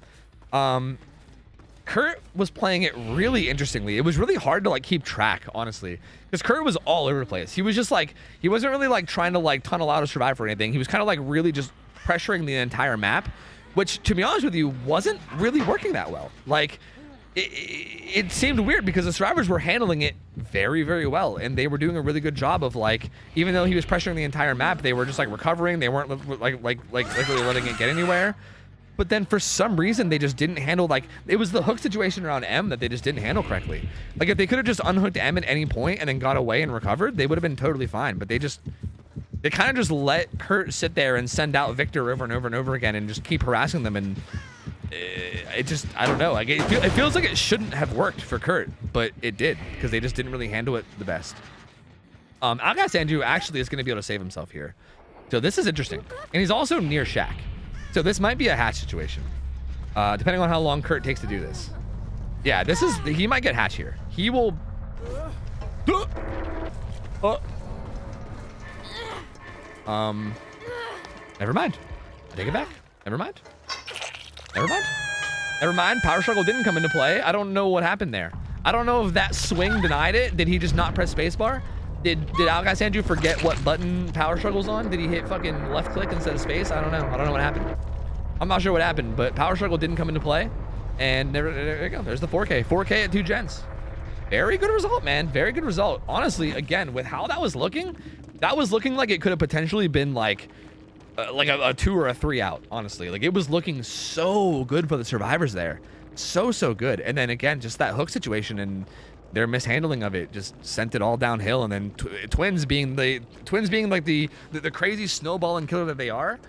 Kurt was playing it really interestingly. It was really hard to like keep track, honestly, because Kurt was all over the place. He was just like, he wasn't really like trying to like tunnel out or survive or anything. He was kind of like really just pressuring the entire map, which to be honest with you wasn't really working that well. Like it seemed weird because the survivors were handling it very, very well, and they were doing a really good job of like, even though he was pressuring the entire map, they were just like recovering. They weren't like literally letting it get anywhere. But then for some reason they just didn't handle, like, it was the hook situation around M that they just didn't handle correctly. Like if they could have just unhooked M at any point and then got away and recovered, they would have been totally fine. But they kind of just let Kurt sit there and send out Victor over and over and over again and just keep harassing them, and it just, I don't know, like it feels like it shouldn't have worked for Kurt, but it did, because they just didn't really handle it the best. Alcaz Andrew actually is going to be able to save himself here, so this is interesting, and he's also near Shack, so this might be a hatch situation, depending on how long Kurt takes to do this. Yeah, he might get hatch here. He will never mind. I take it back. Never mind. Never mind. Power struggle didn't come into play. I don't know what happened there. I don't know if that swing denied it. Did he just not press spacebar? Did Alcaz Andrew forget what button power struggle's on? Did he hit fucking left click instead of space? I don't know. I don't know what happened. I'm not sure what happened, but power struggle didn't come into play. And there you go. There's the 4K. 4K at 2 gens. Very good result, man. Very good result. Honestly, again, with how that was looking like it could have potentially been like a 2 or a 3 out, honestly. Like it was looking so good for the survivors there. So good. And then again, just that hook situation and their mishandling of it just sent it all downhill. And then twins being like the crazy snowballing killer that they are.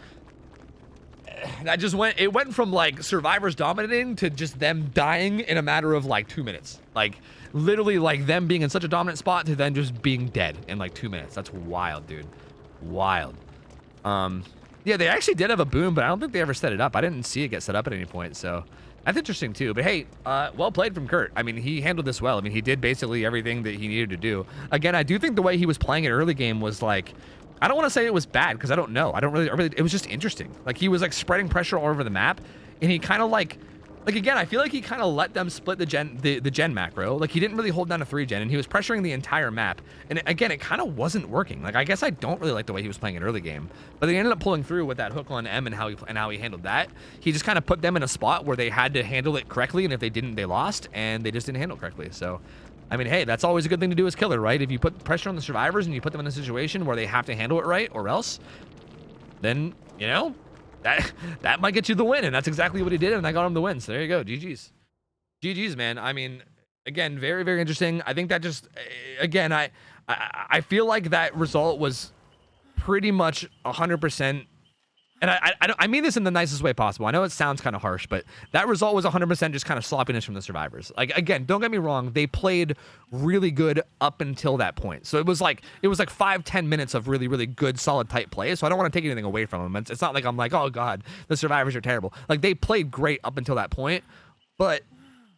It went from like survivors dominating to just them dying in a matter of like 2 minutes. Like literally like them being in such a dominant spot to then just being dead in like 2 minutes. That's wild, dude. Wild. Yeah, they actually did have a boom, but I don't think they ever set it up. I didn't see it get set up at any point, so that's interesting too. But hey, well played from Kurt. I mean, he handled this well. I mean, he did basically everything that he needed to do. Again, I do think the way he was playing it early game was like, I don't want to say it was bad because I don't know. I really, it was just interesting. Like he was like spreading pressure all over the map, and he kind of like again, I feel like he kind of let them split the gen macro. Like he didn't really hold down a 3 gen, and he was pressuring the entire map. And again, it kind of wasn't working. Like I guess I don't really like the way he was playing it early game, but they ended up pulling through with that hook on M and how he handled that. He just kind of put them in a spot where they had to handle it correctly, and if they didn't, they lost, and they just didn't handle it correctly. So, I mean, hey, that's always a good thing to do as killer, right? If you put pressure on the survivors and you put them in a situation where they have to handle it right, or else, then you know. That might get you the win, and that's exactly what he did, and I got him the win. So there you go, GG's, man. I mean, again, very, very interesting. I think that just, again, I feel like that result was pretty much 100%, and I mean this in the nicest way possible. I know it sounds kind of harsh, but that result was 100% just kind of sloppiness from the survivors. Like, again, don't get me wrong, they played really good up until that point. So it was like 5-10 minutes of really, really good, solid, tight play. So I don't want to take anything away from them. It's not like I'm like, oh god, the survivors are terrible. Like they played great up until that point, but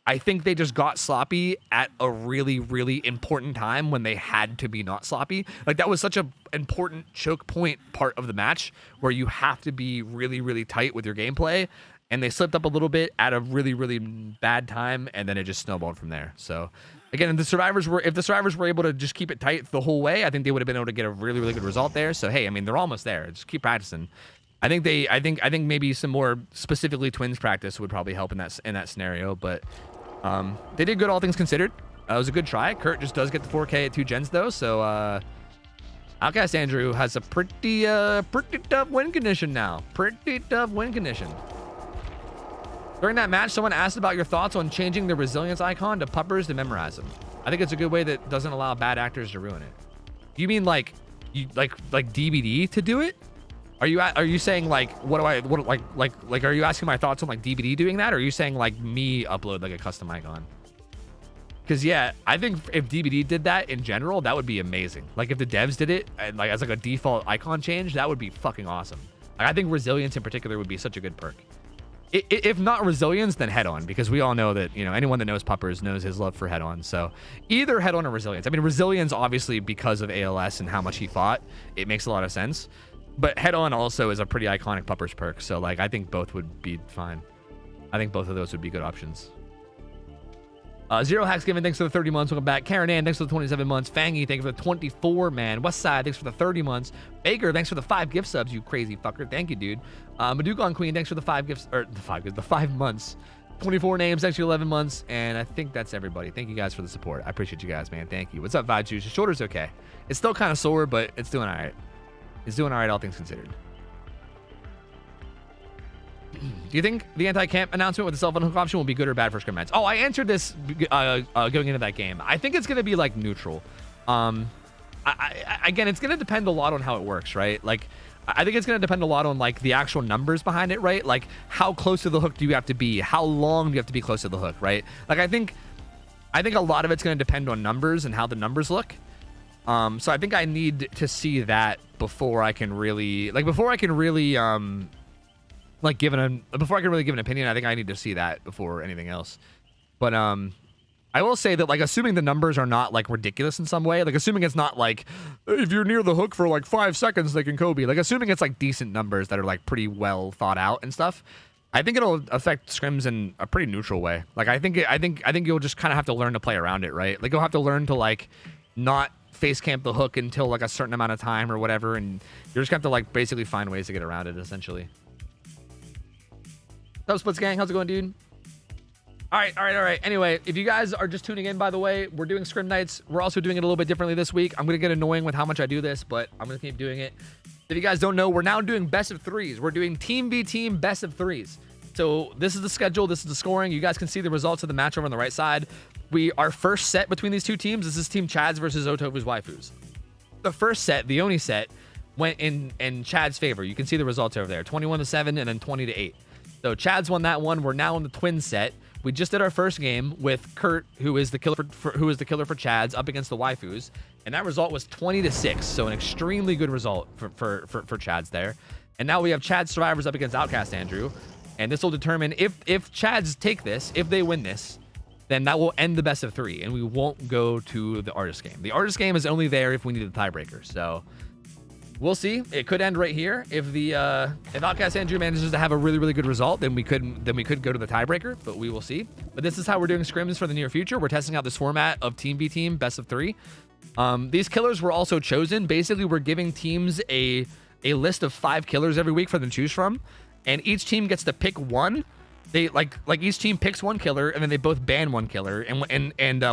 I think they just got sloppy at a really, really important time when they had to be not sloppy. Like that was such an important choke point part of the match where you have to be really, really tight with your gameplay. and they slipped up a little bit at a really, really bad time, and then it just snowballed from there. So, again, if the survivors were able to just keep it tight the whole way, I think they would have been able to get a really, really good result there. So, hey, I mean, they're almost there. Just keep practicing. I think maybe some more specifically twins practice would probably help in that scenario, but they did good, all things considered. It was a good try. Kurt just does get the 4K at 2 gens though, so Outcast Andrew has a pretty tough win condition now. Pretty tough win condition. During that match, someone asked about your thoughts on changing the resilience icon to puppers to memorize them. I think it's a good way that doesn't allow bad actors to ruin it. You mean like DBD to do it? Are you saying like are you asking my thoughts on like DBD doing that, or are you saying like me upload like a custom icon? Because yeah, I think if DBD did that in general, that would be amazing. Like if the devs did it and like as like a default icon change, that would be fucking awesome. Like I think resilience in particular would be such a good perk. If not resilience, then head on, because we all know that, you know, anyone that knows puppers knows his love for head on. So either head on or resilience. I mean, resilience obviously because of ALS and how much he fought, it makes a lot of sense. But head on also is a pretty iconic puppers perk. So like I think both would be fine. I think both of those would be good options. Zero Hacks Given, thanks for the 30 months. Welcome back. Karen Ann, thanks for the 27 months. Fangy, thanks for the 24, man. Westside, thanks for the 30 months. Baker, thanks for the 5 gift subs, you crazy fucker. Thank you, dude. Madugon Queen, thanks for the 5 gifts, or the 5 months. 24 names, thanks for 11 months. And I think that's everybody. Thank you guys for the support. I appreciate you guys, man. Thank you. What's up, Vibe Juice? Your shoulder's okay. It's still kind of sore, but it's doing all right. It's doing all right, all things considered. Do you think the anti-camp announcement with the cell phone hook option will be good or bad for scrim match? Oh, I answered this going into that game. I think it's going to be like neutral. Again, it's going to depend a lot on how it works, right? Like, I think it's going to depend a lot on like the actual numbers behind it, right? Like how close to the hook do you have to be? How long do you have to be close to the hook, right? Like I think a lot of it's going to depend on numbers and how the numbers look. So I think I need to see that before I can really before I can really give an opinion. I think I need to see that before anything else. But I will say that like assuming the numbers are not like ridiculous in some way, like assuming it's not like if you're near the hook for like 5 seconds they can Kobe, like assuming it's like decent numbers that are like pretty well thought out and stuff, I think it'll affect scrims in a pretty neutral way. Like I think you'll just kind of have to learn to play around it, right? Like you'll have to learn to like not face camp the hook until like a certain amount of time or whatever, and you're just gonna have to like basically find ways to get around it essentially. What's up, Splits Gang? How's it going, dude? All right. Anyway, if you guys are just tuning in, by the way, we're doing scrim nights. We're also doing it a little bit differently this week. I'm gonna get annoying with how much I do this, but I'm gonna keep doing it. If you guys don't know, we're now doing best of 3s. We're doing team v team best of 3s. So this is the schedule. This is the scoring. You guys can see the results of the match over on the right side. Our first set between these two teams, this is Team Chad's versus OhTofu's waifus. The first set, the only set, went in Chad's favor. You can see the results over there, 21-7 and then 20-8. So Chad's won that one. We're now in the twin set. We just did our first game with Kurt, who is the killer for Chad's, up against the waifus, and that result was 20-6. So an extremely good result for Chad's there. And now we have Chad's survivors up against Outcast Andrew, and this will determine if Chad's take this, if they win this, then that will end the best of 3, and we won't go to the artist game. The artist game is only there if we need a tiebreaker. So we'll see. It could end right here. If Outcast Andrew manages to have a really, really good result, then we could go to the tiebreaker, but we will see. But this is how we're doing scrims for the near future. We're testing out this format of team v team, best of 3. These killers were also chosen. Basically, we're giving teams a list of 5 killers every week for them to choose from, and each team gets to pick one. They like each team picks one killer, and then they both ban one killer, and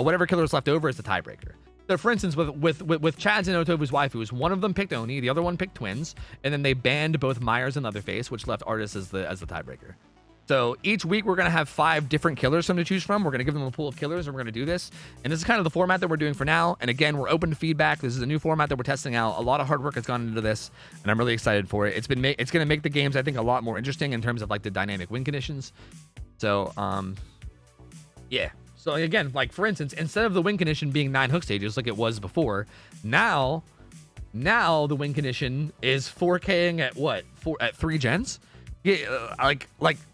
whatever killer is left over is the tiebreaker. So, for instance, with Chad's and OhTofu's waifus, one of them picked Oni, the other one picked Twins, and then they banned both Myers and Leatherface, which left Artis as the tiebreaker. So each week we're gonna have 5 different killers for them to choose from. We're gonna give them a pool of killers, and we're gonna do this. And this is kind of the format that we're doing for now. And again, we're open to feedback. This is a new format that we're testing out. A lot of hard work has gone into this, and I'm really excited for it. It's gonna make the games, I think, a lot more interesting in terms of like the dynamic win conditions. So yeah. So again, like for instance, instead of the win condition being 9 hook stages like it was before, now the win condition is 4K'ing at what? At 3 gens? Yeah, like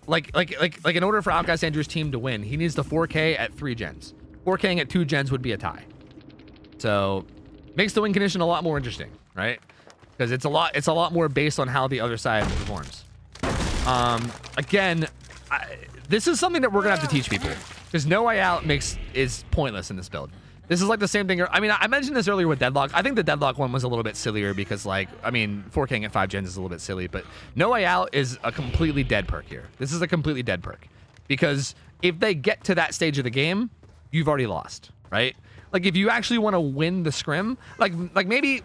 in order for Outcast Andrew's team to win, he needs to 4K at 3 gens. 4K'ing at 2 gens would be a tie. So makes the win condition a lot more interesting, right? Because it's a lot more based on how the other side performs. Again, this is something that we're gonna have to teach people, because no way out is pointless in this build. This is like the same thing. I mean, I mentioned this earlier with Deadlock. I think the Deadlock one was a little bit sillier because, like, I mean, 4King at 5 gens is a little bit silly, but no way out is a completely dead perk here. This is a completely dead perk because if they get to that stage of the game, you've already lost, right? Like, if you actually want to win the scrim, like maybe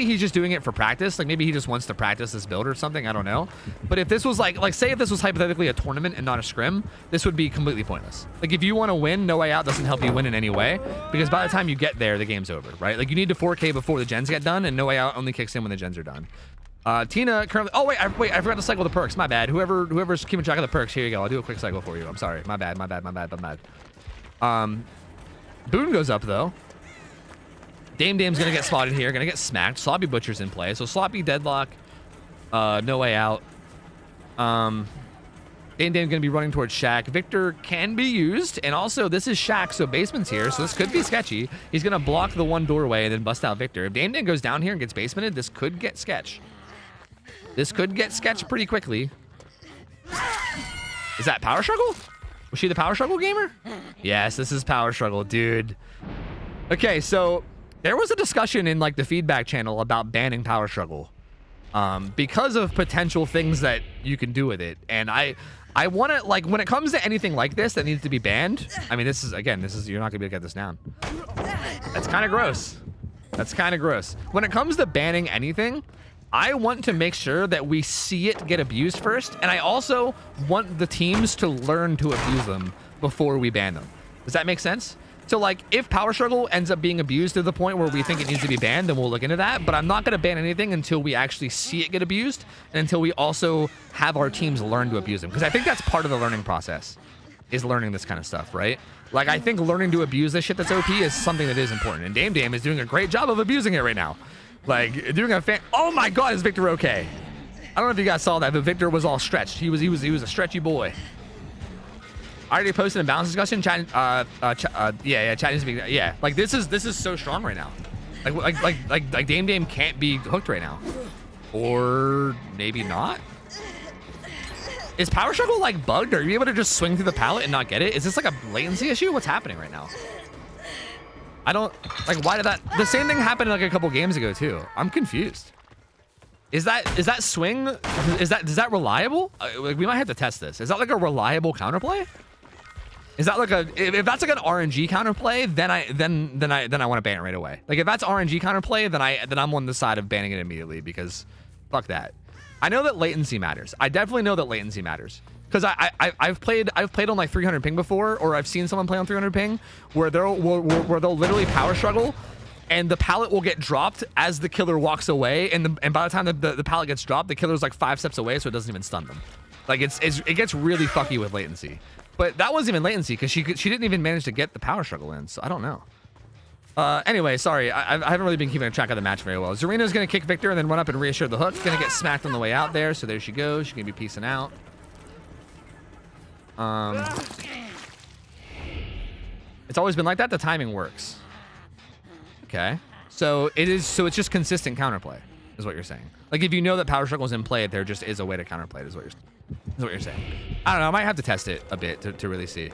he's just doing it for practice. Like, maybe he just wants to practice this build or something. I don't know. But if this was like say if this was hypothetically a tournament and not a scrim, this would be completely pointless. Like, if you want to win, no way out doesn't help you win in any way, because by the time you get there, the game's over, right? Like, you need to 4K before the gens get done, and no way out only kicks in when the gens are done. Tina currently. Oh wait, I forgot to cycle the perks. My bad. Whoever's keeping track of the perks, here you go. I'll do a quick cycle for you. I'm sorry. My bad. Boon goes up though. Dame's gonna get spotted here, gonna get smacked. Sloppy Butcher's in play, so Sloppy Deadlock, no way out. Dame gonna be running towards Shaq. Victor can be used, and also this is Shaq, so basement's here, so this could be sketchy. He's gonna block the one doorway and then bust out Victor. If Dame goes down here and gets basemented, this could get sketch. This could get sketched pretty quickly. Is that Power Struggle? Was she the Power Struggle gamer? Yes, this is Power Struggle, dude. Okay, so there was a discussion in like the feedback channel about banning Power Struggle because of potential things that you can do with it. And I want to, like, when it comes to anything like this that needs to be banned, I mean, this is, you're not gonna be able to get this down. That's kind of gross. That's kind of gross. When it comes to banning anything, I want to make sure that we see it get abused first, and I also want the teams to learn to abuse them before we ban them. Does that make sense? So, like, if Power Struggle ends up being abused to the point where we think it needs to be banned, then we'll look into that, but I'm not going to ban anything until we actually see it get abused, and until we also have our teams learn to abuse them, because I think that's part of the learning process, is learning this kind of stuff, right? Like, I think learning to abuse this shit that's OP is something that is important, and Dame is doing a great job of abusing it right now. Like, doing a oh my god, is Victor okay? I don't know if you guys saw that, but Victor was all stretched. He was a stretchy boy. I already posted a balance discussion. Chat, chat needs to be, yeah. Like, this is so strong right now. Like Dame can't be hooked right now, or maybe not. Is Power Struggle like bugged? Are you able to just swing through the pallet and not get it? Is this like a latency issue? What's happening right now? I don't, like, why did that, the same thing happened like a couple games ago too. I'm confused. Is that swing, is that reliable? Like, we might have to test this. Is that like a reliable counterplay? Is that like if that's like an RNG counterplay, then I want to ban it right away. Like, if that's RNG counterplay, then I'm on the side of banning it immediately, because fuck that. I know that latency matters. I definitely know that latency matters. Because I've played on like 300 ping before, or I've seen someone play on 300 ping where they'll literally Power Struggle, and the pallet will get dropped as the killer walks away, and by the time the pallet gets dropped, the killer's like 5 steps away, so it doesn't even stun them. Like, it gets really fucky with latency. But that wasn't even latency, because she didn't even manage to get the Power Struggle in, so I don't know. Anyway, sorry, I haven't really been keeping track of the match very well. Zarina's gonna kick Victor and then run up and reassure the hook. Gonna get smacked on the way out there, so there she goes. She's gonna be peacing out. It's always been like that. The timing works. Okay, so it's just consistent counterplay, is what you're saying. Like, if you know that Power Struggle's in play, there just is a way to counterplay it, is what you're saying. I don't know. I might have to test it a bit to really see.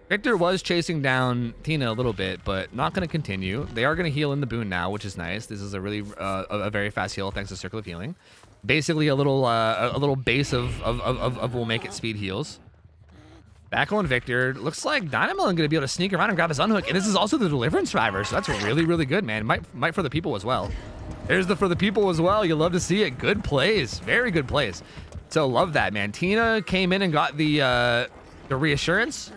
Victor was chasing down Tina a little bit, but not going to continue. They are going to heal in the boon now, which is nice. This is a really a very fast heal thanks to Circle of Healing. Basically, a little base of will make it speed heals. Back on Victor. Looks like Dynamon going to be able to sneak around and grab his unhook, and this is also the Deliverance driver, so that's really, really good, man. Might for the people as well. There's the for the people as well. You love to see it. Good plays, very good plays. So love that, man. Tina came in and got the reassurance,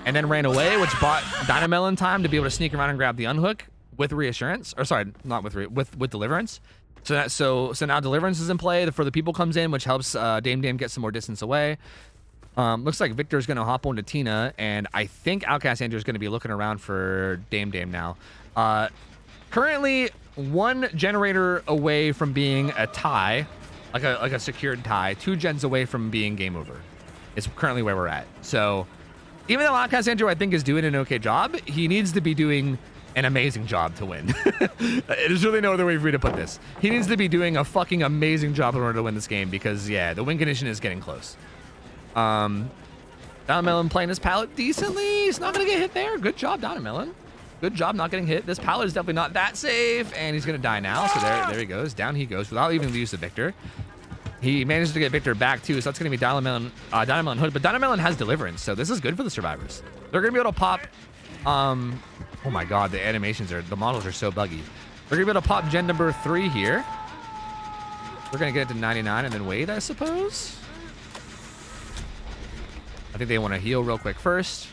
and then ran away, which bought Dynamelon time to be able to sneak around and grab the unhook with reassurance, or sorry, not with Deliverance. So now Deliverance is in play. The For the People comes in, which helps Dame get some more distance away. Looks like Victor's going to hop onto Tina, and I think Outcast Andrew's going to be looking around for Dame now. Currently, one generator away from being a tie, like a secured tie. 2 gens away from being game over is currently where we're at. So even though Outcast Andrew, I think, is doing an okay job, he needs to be doing an amazing job to win. There's really no other way for me to put this. He needs to be doing a fucking amazing job in order to win this game, because, yeah, the win condition is getting close. Dynamelon playing his pallet decently. He's not going to get hit there. Good job, Dynamelon. Good job not getting hit. This pallet is definitely not that safe, and he's going to die now. So there he goes. Down he goes without even the use of Victor. He managed to get Victor back, too, so that's going to be Dynamelon Hood. But Dynamelon has Deliverance, so this is good for the survivors. They're going to be able to pop... oh, my God. The the models are so buggy. They're going to be able to pop gen number 3 here. We're going to get it to 99 and then wait, I suppose. I think they want to heal real quick first.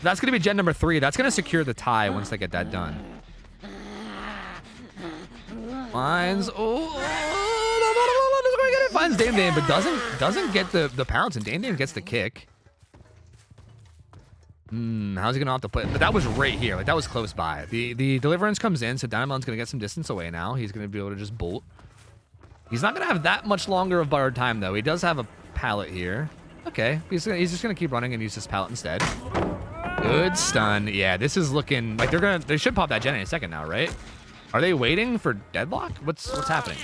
That's going to be gen number 3. That's going to secure the tie once they get that done. Finds... Finds Dame Dame, but doesn't get the pounce, and Dame Dame gets the kick. How's he gonna have to play? But that was right here, like that was close by. The Deliverance comes in, so Dynamelon's gonna get some distance away now. He's gonna be able to just bolt. He's not gonna have that much longer of borrowed time though. He does have a pallet here. Okay, he's just gonna keep running and use this pallet instead. Good stun. Yeah, this is looking like they should pop that gen in a second now, right? Are they waiting for deadlock? What's happening?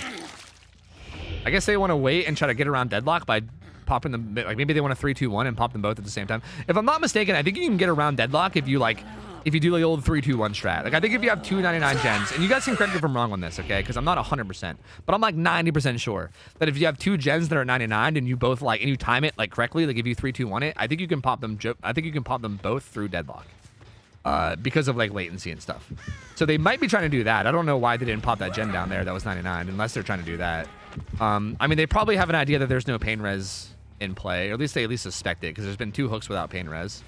I guess they want to wait and try to get around deadlock by popping them. Like maybe they want to 3-2-1 and pop them both at the same time. If I'm not mistaken, I think you can get around deadlock if you do the old 3-2-1 strat. Like I think if you have 299 gens, and you guys can correct me if I'm wrong on this, okay? Because I'm not 100%, but I'm like 90% sure that if you have 2 gens that are 99 and you both and you time it like correctly, like if you 3-2-1 it, I think you can pop them. I think you can pop them both through deadlock. Because of like latency and stuff. So they might be trying to do that. I don't know why they didn't pop that gen down there that was 99 unless they're trying to do that. I mean, they probably have an idea that there's no pain res in play, or at least they suspect it because there's been 2 hooks without pain res.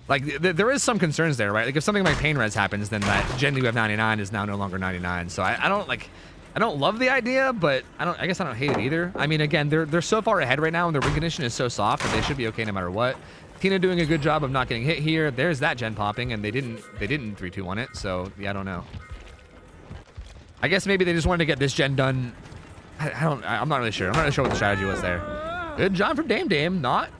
Like there is some concerns there, right? Like if something like pain res happens, then that gen you have 99 is now no longer 99. So I don't love the idea, but I guess I don't hate it either. I mean, again, they're so far ahead right now and their win condition is so soft that they should be okay no matter what. Tina doing a good job of not getting hit here. There's that gen popping, and they didn't 3-2-1 it. So yeah, I don't know. I guess maybe they just wanted to get this gen done. I'm not really sure. I'm not really sure what the strategy was there. Good job from Dame Dame, not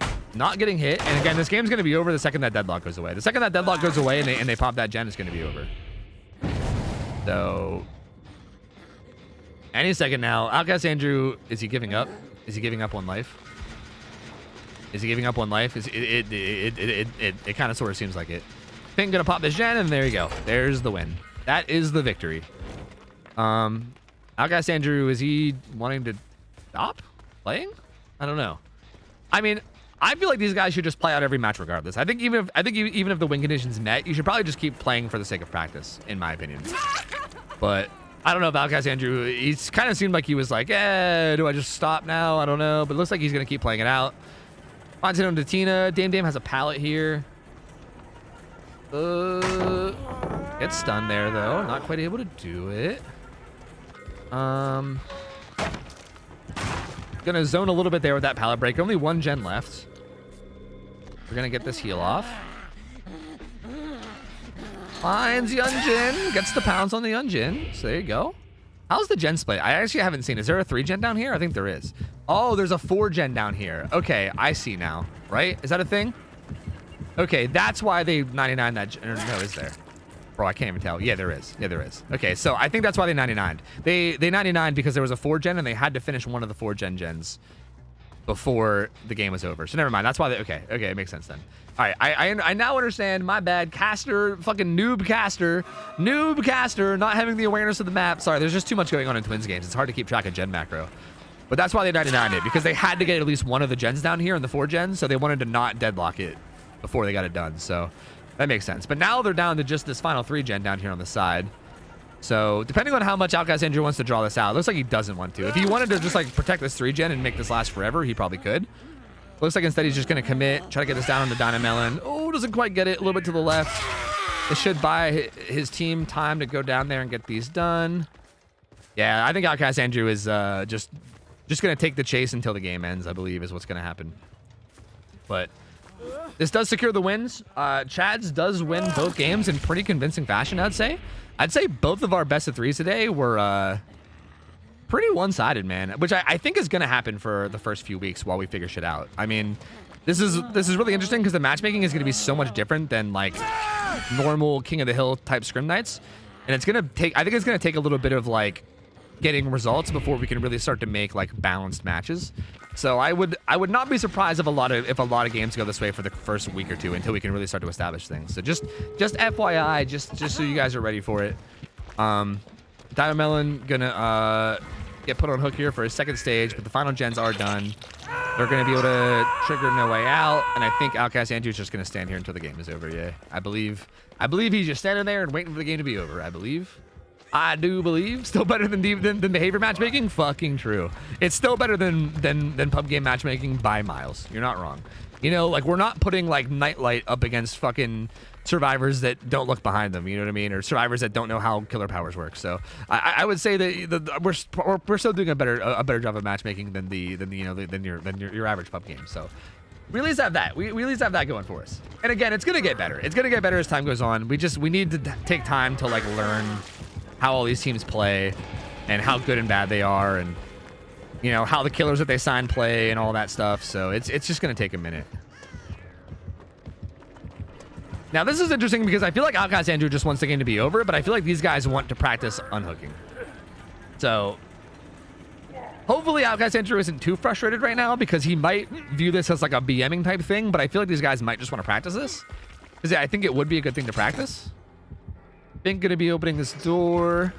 getting hit. And again, this game's gonna be over the second that deadlock goes away. The second that deadlock goes away and they pop that gen, it's gonna be over. So any second now. Outcast Andrew, is he giving up? Is he giving up on life? Is he giving up on life? It kind of sort of seems like it. Pink gonna pop this gen, and there you go. There's the win. That is the victory. Outcast Andrew, is he wanting to stop playing? I don't know. I mean, I feel like these guys should just play out every match regardless. I think even if the win conditions met, you should probably just keep playing for the sake of practice, in my opinion. But I don't know if Outcast Andrew, he's kind of seemed like he was like, do I just stop now? I don't know. But it looks like he's gonna keep playing it out. Finds it on to Tina. Dame Dame has a pallet here. Gets stunned there though. Not quite able to do it. Gonna zone a little bit there with that pallet break. Only 1 gen left. We're gonna get this heal off. Finds Yunjin. Gets the pounce on the Yunjin. So there you go. How's the gen split? I actually haven't seen. Is there a 3 gen down here? I think there is. Oh, there's a 4 gen down here. Okay, I see now. Right? Is that a thing? Okay, that's why they 99 that gen. No, is there? Bro, I can't even tell. Yeah, there is. Yeah, there is. Okay, so I think that's why they 99. They 99 because there was a 4 gen and they had to finish one of the 4 gens before the game was over. So never mind. That's why they... Okay, it makes sense then. All right, I now understand. My bad. Caster, fucking noob caster, not having the awareness of the map. Sorry, there's just too much going on in Twins games. It's hard to keep track of gen macro. But that's why they 99'd it, because they had to get at least one of the gens down here in the 4 gens, so they wanted to not deadlock it before they got it done. So that makes sense. But now they're down to just this final 3 gen down here on the side. So depending on how much Outcast Andrew wants to draw this out, it looks like he doesn't want to. If he wanted to just like protect this 3 gen and make this last forever, he probably could. Looks like instead he's just going to commit, try to get this down on the Dynamelon. Oh, doesn't quite get it. A little bit to the left. This should buy his team time to go down there and get these done. Yeah, I think Outcast Andrew is just going to take the chase until the game ends, I believe, is what's going to happen. But this does secure the wins. Chads does win both games in pretty convincing fashion, I'd say. I'd say both of our best of 3s today were pretty one-sided, man, which I think is going to happen for the first few weeks while we figure shit out. I mean, this is really interesting because the matchmaking is going to be so much different than like normal King of the Hill type scrim nights. And it's going to take, I think it's going to take a little bit of like getting results before we can really start to make like balanced matches. So I would not be surprised if a lot of games go this way for the first week or two until we can really start to establish things. So just FYI, just so you guys are ready for it. Diamond Melon gonna get put on hook here for his second stage, but the final gens are done. They're gonna be able to trigger No Way Out, and I think Outcast Andrew's just gonna stand here until the game is over. Yeah, I believe he's just standing there and waiting for the game to be over. I do believe. Still better than behavior matchmaking? Fucking true. It's still better than pub game matchmaking by miles. You're not wrong. You know, like, we're not putting, like, Nightlight up against fucking survivors that don't look behind them, you know what I mean? Or survivors that don't know how killer powers work. So I would say that we're still doing a better job of matchmaking than your average pub game. So we at least have that. We at least have that going for us. And again, it's gonna get better. It's gonna get better as time goes on. We need to take time to, like, learn how all these teams play and how good and bad they are, and, you know, how the killers that they sign play and all that stuff. So it's just gonna take a minute. Now this is interesting because I feel like Outcast Andrew just wants the game to be over, but I feel like these guys want to practice unhooking. So hopefully Outcast Andrew isn't too frustrated right now, because he might view this as like a BMing type thing, but I feel like these guys might just want to practice this, because I think it would be a good thing to practice. I think gonna be opening this door.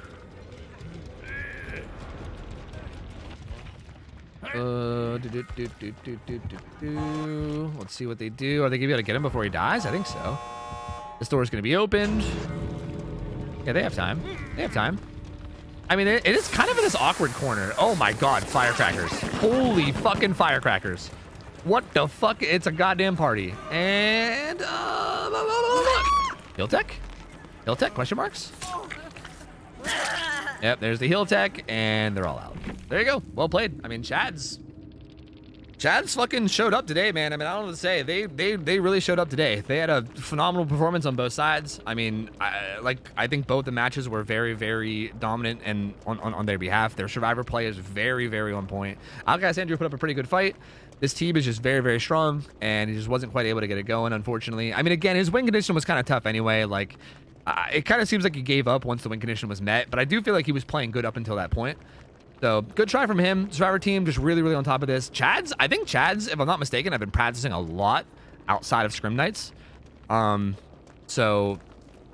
Let's see what they do. Are they gonna be able to get him before he dies? I think so. This door is gonna be opened. Yeah, they have time. They have time. I mean, it is kind of in this awkward corner. Oh my god, firecrackers. Holy fucking firecrackers. What the fuck? It's a goddamn party. And heal tech? Heal tech, question marks? Yep, there's the heal tech, and they're all out. There you go. Well played. I mean, Chad's fucking showed up today, man. I mean, I don't know what to say. They really showed up today. They had a phenomenal performance on both sides. I mean, I think both the matches were very, very dominant and on their behalf. Their survivor play is very, very on point. Outcast Andrew put up a pretty good fight. This team is just very, very strong, and he just wasn't quite able to get it going, unfortunately. I mean, again, his win condition was kind of tough anyway. Like, it kind of seems like he gave up once the win condition was met, but I do feel like he was playing good up until that point. So good try from him. Survivor team just really, really on top of this. I think Chad's, if I'm not mistaken, I've been practicing a lot outside of scrim nights. So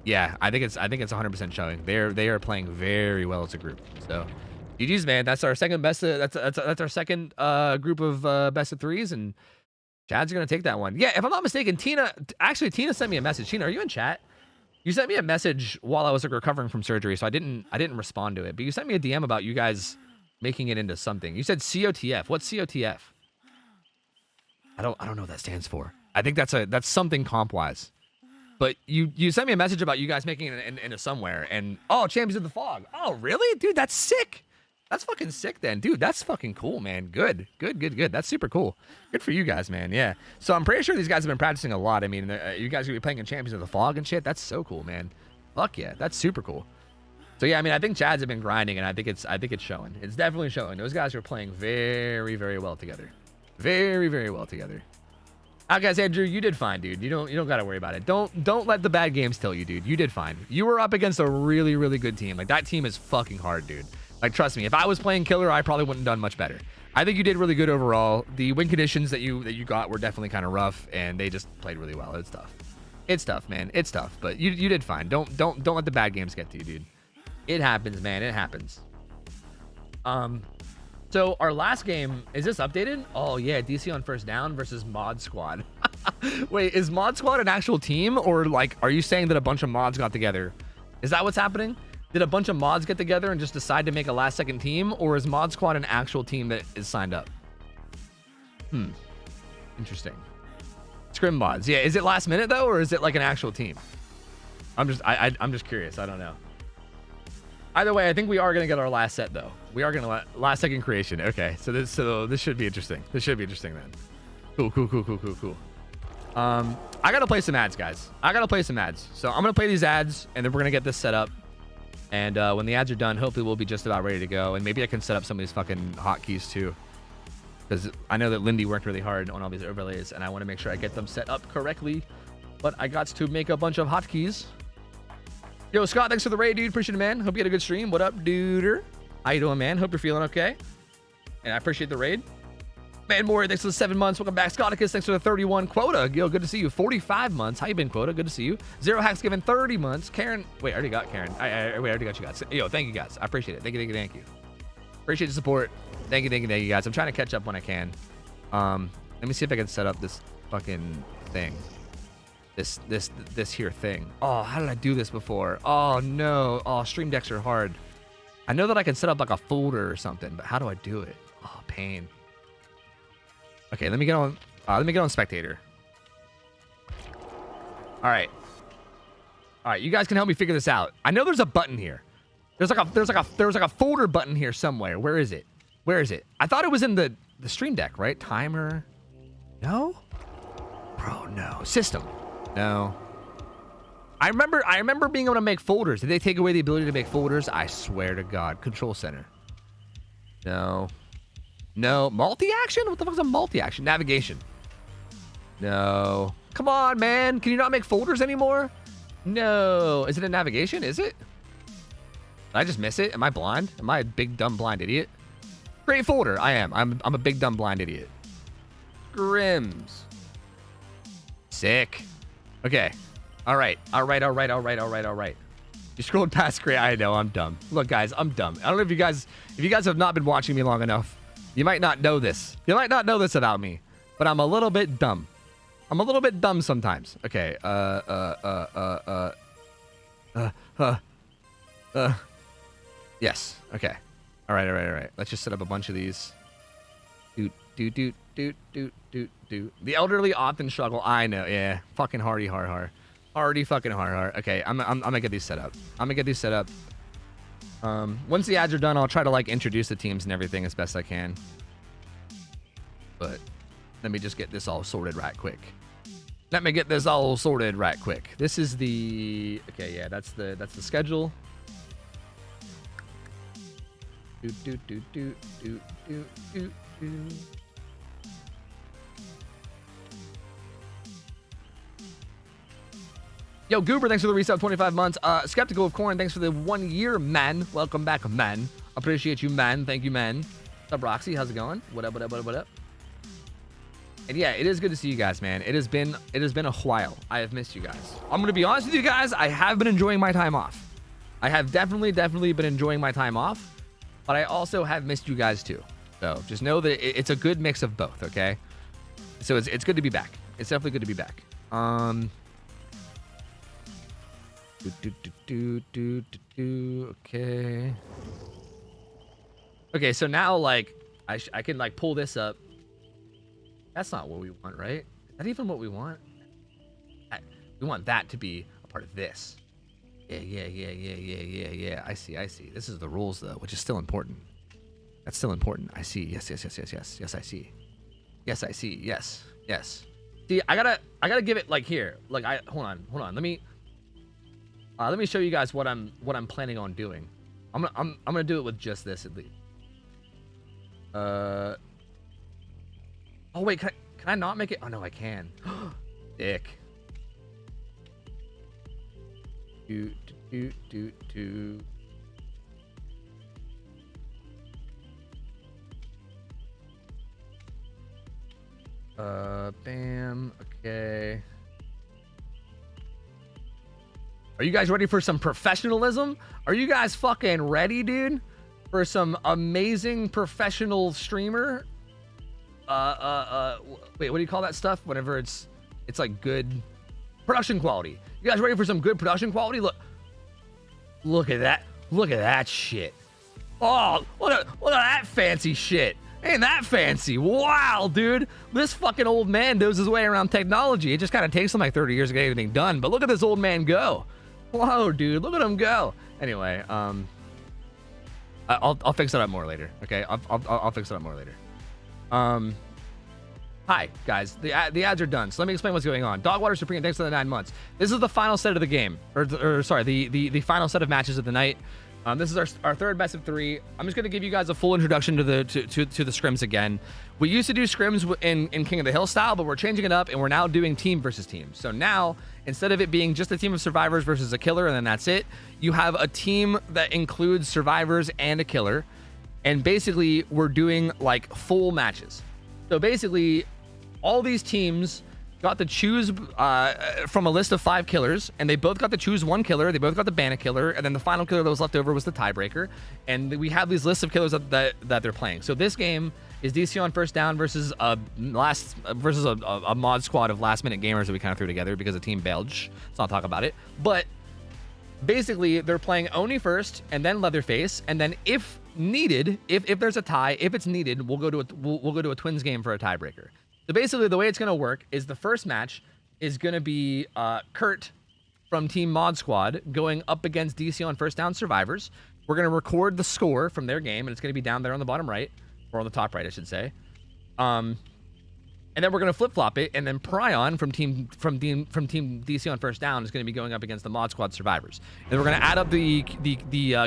yeah, I think it's 100% showing. They are playing very well as a group. So GG's, man. That's our second best. That's our second group of best of threes, and Chad's gonna take that one. Yeah, if I'm not mistaken, Tina sent me a message. Tina, are you in chat? You sent me a message while I was like recovering from surgery, so I didn't respond to it. But you sent me a DM about you guys making it into something. You said COTF. What's COTF? I don't know what that stands for. I think that's something comp wise. But you sent me a message about you guys making it into somewhere, and Champions of the Fog. Oh really, dude? That's sick. That's fucking sick then, dude. That's fucking cool, man. Good. That's super cool. Good for you guys, man. Yeah. So I'm pretty sure these guys have been practicing a lot. I mean, you guys are gonna be playing in Champions of the Fog and shit. That's so cool, man. Fuck yeah, that's super cool. So yeah, I mean, I think Chad's have been grinding, and I think it's showing. It's definitely showing. Those guys are playing very, very well together. Very, very well together. Guys, Andrew, you did fine, dude. You don't gotta worry about it. Don't let the bad games tell you, dude. You did fine. You were up against a really, really good team. Like, that team is fucking hard, dude. Like, trust me, if I was playing killer, I probably wouldn't have done much better. I think you did really good overall. The win conditions that you got were definitely kind of rough, and they just played really well. It's tough. It's tough, man. It's tough, but you did fine. Don't let the bad games get to you, dude. It happens, man. It happens. So our last game, is this updated? Oh yeah, DC on first down versus Mod Squad. Wait, is Mod Squad an actual team, or like, are you saying that a bunch of mods got together? Is that what's happening? Did a bunch of mods get together and just decide to make a last second team, or is Mod Squad an actual team that is signed up? Interesting. Scrim mods. Yeah, is it last minute though, or is it like an actual team? I'm just curious. I don't know. Either way, I think we are gonna get our last set though. We are gonna last second creation. Okay, so this should be interesting. This should be interesting then. Cool. I gotta play some ads, guys. I gotta play some ads. So I'm gonna play these ads, and then we're gonna get this set up. And when the ads are done, hopefully we'll be just about ready to go. And maybe I can set up some of these fucking hotkeys too, because I know that Lindy worked really hard on all these overlays, and I want to make sure I get them set up correctly. But I got to make a bunch of hotkeys. Yo, Scott, thanks for the raid, dude. Appreciate it, man. Hope you had a good stream. What up, duder? How you doing, man? Hope you're feeling okay. And I appreciate the raid. Man Mori, thanks for the 7 months. Welcome back. Scotticus, thanks for the 31. Quota, yo, good to see you. 45 months. How you been, Quota? Good to see you. Zero Hacks given 30 months. Wait, I already got Karen. I already got you guys. Yo, thank you guys. I appreciate it. Thank you. Appreciate the support. Thank you, guys. I'm trying to catch up when I can. Let me see if I can set up this fucking thing. This here thing. Oh, how did I do this before? Oh no. Oh, stream decks are hard. I know that I can set up like a folder or something, but how do I do it? Oh, pain. Okay, let me get on spectator. All right, you guys can help me figure this out. I know there's a button here. There's like a folder button here somewhere. Where is it? I thought it was in the stream deck, right? Timer. No? Bro, no. System. No. I remember being able to make folders. Did they take away the ability to make folders? I swear to God. Control center. No. Multi-action? What the fuck is a multi-action? Navigation. No. Come on, man. Can you not make folders anymore? No. Is it a navigation? Is it? Did I just miss it? Am I blind? Am I a big, dumb, blind idiot? Create folder. I am. I'm a big, dumb, blind idiot. SCRIMS. Sick. Okay. All right. You scrolled past great. I know, I'm dumb. Look, guys, I'm dumb. I don't know if you guys have not been watching me long enough, you might not know this. You might not know this about me, but I'm a little bit dumb. I'm a little bit dumb sometimes. Okay. Yes. Okay. All right. Let's just set up a bunch of these. Do. The elderly often struggle. I know. Yeah. Fucking hardy hard. Hardy fucking hard. Okay. I'm gonna get these set up. Once the ads are done, I'll try to like introduce the teams and everything as best I can. But let me just get this all sorted right quick. This is the that's the schedule. Do. Yo, Goober, thanks for the resub, 25 months. Skeptical of Corn, thanks for the 1 year, man. Welcome back, man. Appreciate you, man. Thank you, man. What's up, Roxy? How's it going? What up? And yeah, it is good to see you guys, man. It has been a while. I have missed you guys. I'm gonna be honest with you guys. I have been enjoying my time off. I have definitely been enjoying my time off, but I also have missed you guys too. So just know that it's a good mix of both. Okay. So it's good to be back. It's definitely good to be back. Okay, so now like I can like pull this up. That's not what we want, right? Is that even what we want? We want that to be a part of this. Yeah. I see. This is the rules though, which is still important. That's still important. I see. Yes, I see. Yes. See, I gotta give it like here. Like hold on. Let me show you guys what I'm planning on doing. I'm gonna do it with just this at least. Oh wait, can I not make it? Oh no, I can. Dick. Do. Bam. Okay. Are you guys ready for some professionalism? Are you guys fucking ready, dude? For some amazing professional streamer? Wait, what do you call that stuff? Whenever it's like good production quality. You guys ready for some good production quality? Look at that. Look at that shit. Oh, look at that fancy shit. Ain't that fancy? Wow, dude. This fucking old man knows his way around technology. It just kind of takes him like 30 years to get anything done. But look at this old man go. Whoa, dude. Look at him go. Anyway, I'll fix it up more later. Okay, I'll fix it up more later. Hi guys, the ads are done. So let me explain what's going on. Dogwater Supreme, thanks for the 9 months. This is the final set of the game, or sorry, the final set of matches of the night. This is our third best of 3. I'm just gonna give you guys a full introduction to the scrims again. We used to do scrims in King of the Hill style, but we're changing it up and we're now doing team versus team. So now, instead of it being just a team of survivors versus a killer and then that's it, you have a team that includes survivors and a killer. And basically we're doing like full matches. So basically, all these teams got to choose from a list of 5 killers, and they both got to choose 1 killer. They both got the bandit killer, and then the final killer that was left over was the tiebreaker. And we have these lists of killers that they're playing. So this game is DC on first down versus a mod squad of last minute gamers that we kind of threw together because the team bailed. Let's not talk about it. But basically, they're playing Oni first, and then Leatherface, and then if needed, if there's a tie, if it's needed, we'll go to a twins game for a tiebreaker. So basically, the way it's going to work is the first match is going to be Kurt from Team Mod Squad going up against DC on first down survivors. We're going to record the score from their game, and it's going to be down there on the bottom right, or on the top right, I should say. And then we're going to flip-flop it, and then Pryon from team DC on first down is going to be going up against the Mod Squad survivors. And we're going to add up the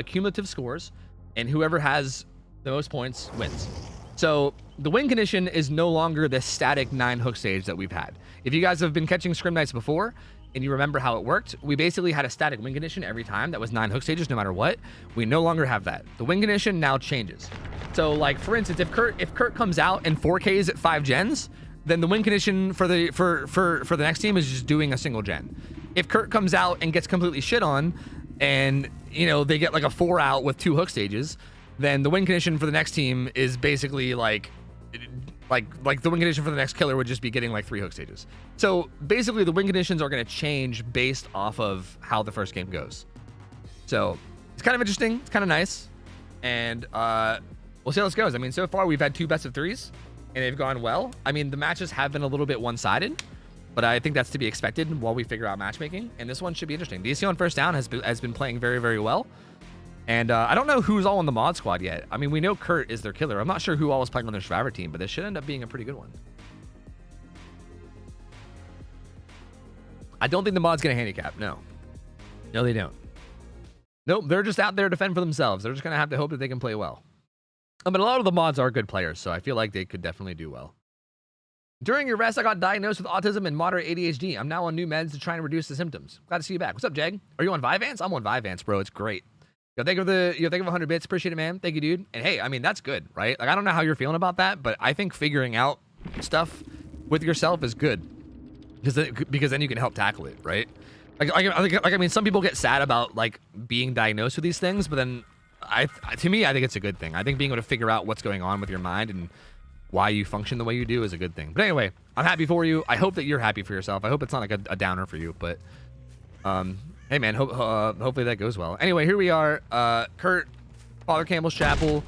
cumulative scores, and whoever has the most points wins. So the win condition is no longer the static 9 hook stage that we've had. If you guys have been catching Scrim Nights before, and you remember how it worked, we basically had a static win condition every time that was 9 hook stages no matter what. We no longer have that. The win condition now changes. So like for instance, if Kurt comes out and 4Ks at 5 gens, then the win condition for the next team is just doing a single gen. If Kurt comes out and gets completely shit on, and you know they get like a 4 out with 2 hook stages, then the win condition for the next team is basically like the win condition for the next killer would just be getting like 3 hook stages. So basically the win conditions are going to change based off of how the first game goes. So it's kind of interesting. It's kind of nice. And we'll see how this goes. I mean, so far we've had 2 best of 3s and they've gone well. I mean, the matches have been a little bit one-sided, but I think that's to be expected while we figure out matchmaking. And this one should be interesting. DC on first down has been playing very, very well. And I don't know who's all on the mod squad yet. I mean, we know Kurt is their killer. I'm not sure who all is playing on their survivor team, but this should end up being a pretty good one. I don't think the mod's going to handicap. No. No, they don't. Nope, they're just out there to fend for themselves. They're just going to have to hope that they can play well. But a lot of the mods are good players, so I feel like they could definitely do well. During your rest, I got diagnosed with autism and moderate ADHD. I'm now on new meds to try and reduce the symptoms. Glad to see you back. What's up, Jag? Are you on Vyvanse? I'm on Vyvanse, bro. It's great. Yo, thank you for 100 bits. Appreciate it, man. Thank you, dude. And hey, I mean, that's good, right? Like, I don't know how you're feeling about that, but I think figuring out stuff with yourself is good because then you can help tackle it, right? I mean, some people get sad about like being diagnosed with these things, but then to me, I think it's a good thing. I think being able to figure out what's going on with your mind and why you function the way you do is a good thing. But anyway, I'm happy for you. I hope that you're happy for yourself. I hope it's not like a downer for you, but hey man, hopefully that goes well. Anyway, here we are. Kurt, Father Campbell's Chapel.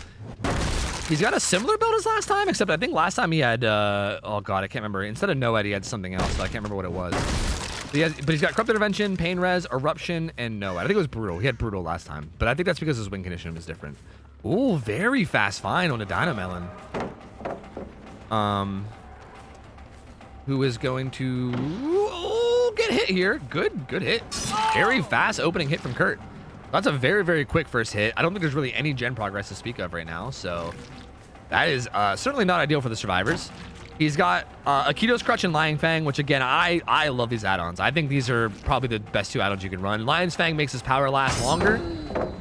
He's got a similar build as last time, except I think last time he had oh god, I can't remember. Instead of Noed, he had something else, but I can't remember what it was. But he's got Corrupt Intervention, Pain Res, Eruption, and Noed. I think it was Brutal. He had Brutal last time, but I think that's because his win condition was different. Ooh, very fast find on a Dynamelon. Who is going to get hit here? Good hit. Very fast opening hit from Kurt. That's a very, very quick first hit. I don't think there's really any gen progress to speak of right now, so that is certainly not ideal for the survivors. He's got Akito's Crutch and Lion Fang, which again, I love these add-ons. I think these are probably the best 2 add-ons you can run. Lion's Fang makes his power last longer,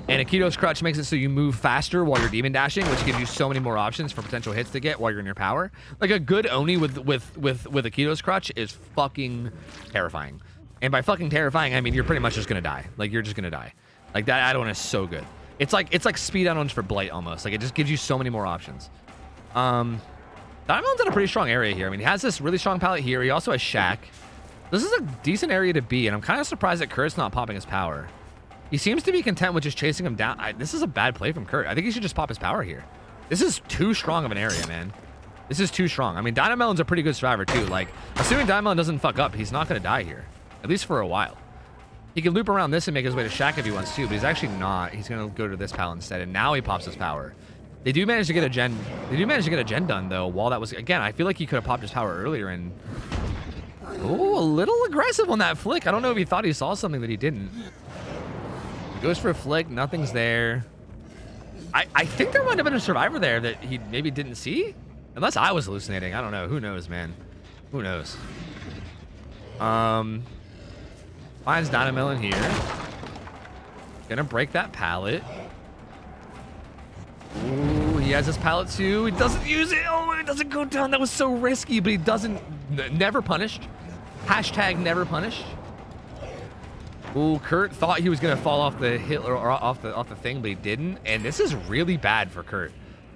and Akito's Crutch makes it so you move faster while you're demon dashing, which gives you so many more options for potential hits to get while you're in your power. Like a good Oni with Akito's Crutch is fucking terrifying. And by fucking terrifying, I mean you're pretty much just gonna die. Like you're just gonna die. Like that add-on is so good. It's like speed add-ons for Blight almost. Like it just gives you so many more options. Dynamelon's in a pretty strong area here. I mean, he has this really strong palette here. He also has Shack. This is a decent area to be, and I'm kind of surprised that Kurt's not popping his power. He seems to be content with just chasing him down. This is a bad play from Kurt. I think he should just pop his power here. This is too strong of an area, man. This is too strong. I mean, Dynamelon's a pretty good survivor, too. Like, assuming Dynamelon doesn't fuck up, he's not going to die here, at least for a while. He can loop around this and make his way to Shack if he wants to, but he's actually not. He's going to go to this pal instead, and now he pops his power. They do manage to get a gen. They do manage to get a gen done though. While that was again, I feel like he could have popped his power earlier and. Oh, a little aggressive on that flick. I don't know if he thought he saw something that he didn't. He goes for a flick. Nothing's there. I think there might have been a survivor there that he maybe didn't see, unless I was hallucinating. I don't know. Who knows, man? Who knows? Finds Dynamelon here. Gonna break that pallet. Ooh, he has his pallet too. He doesn't use it. Oh, it doesn't go down. That was so risky, but he doesn't. Never punished. Hashtag never punished. Ooh, Kurt thought he was gonna fall off the hill or off the thing, but he didn't. And this is really bad for Kurt.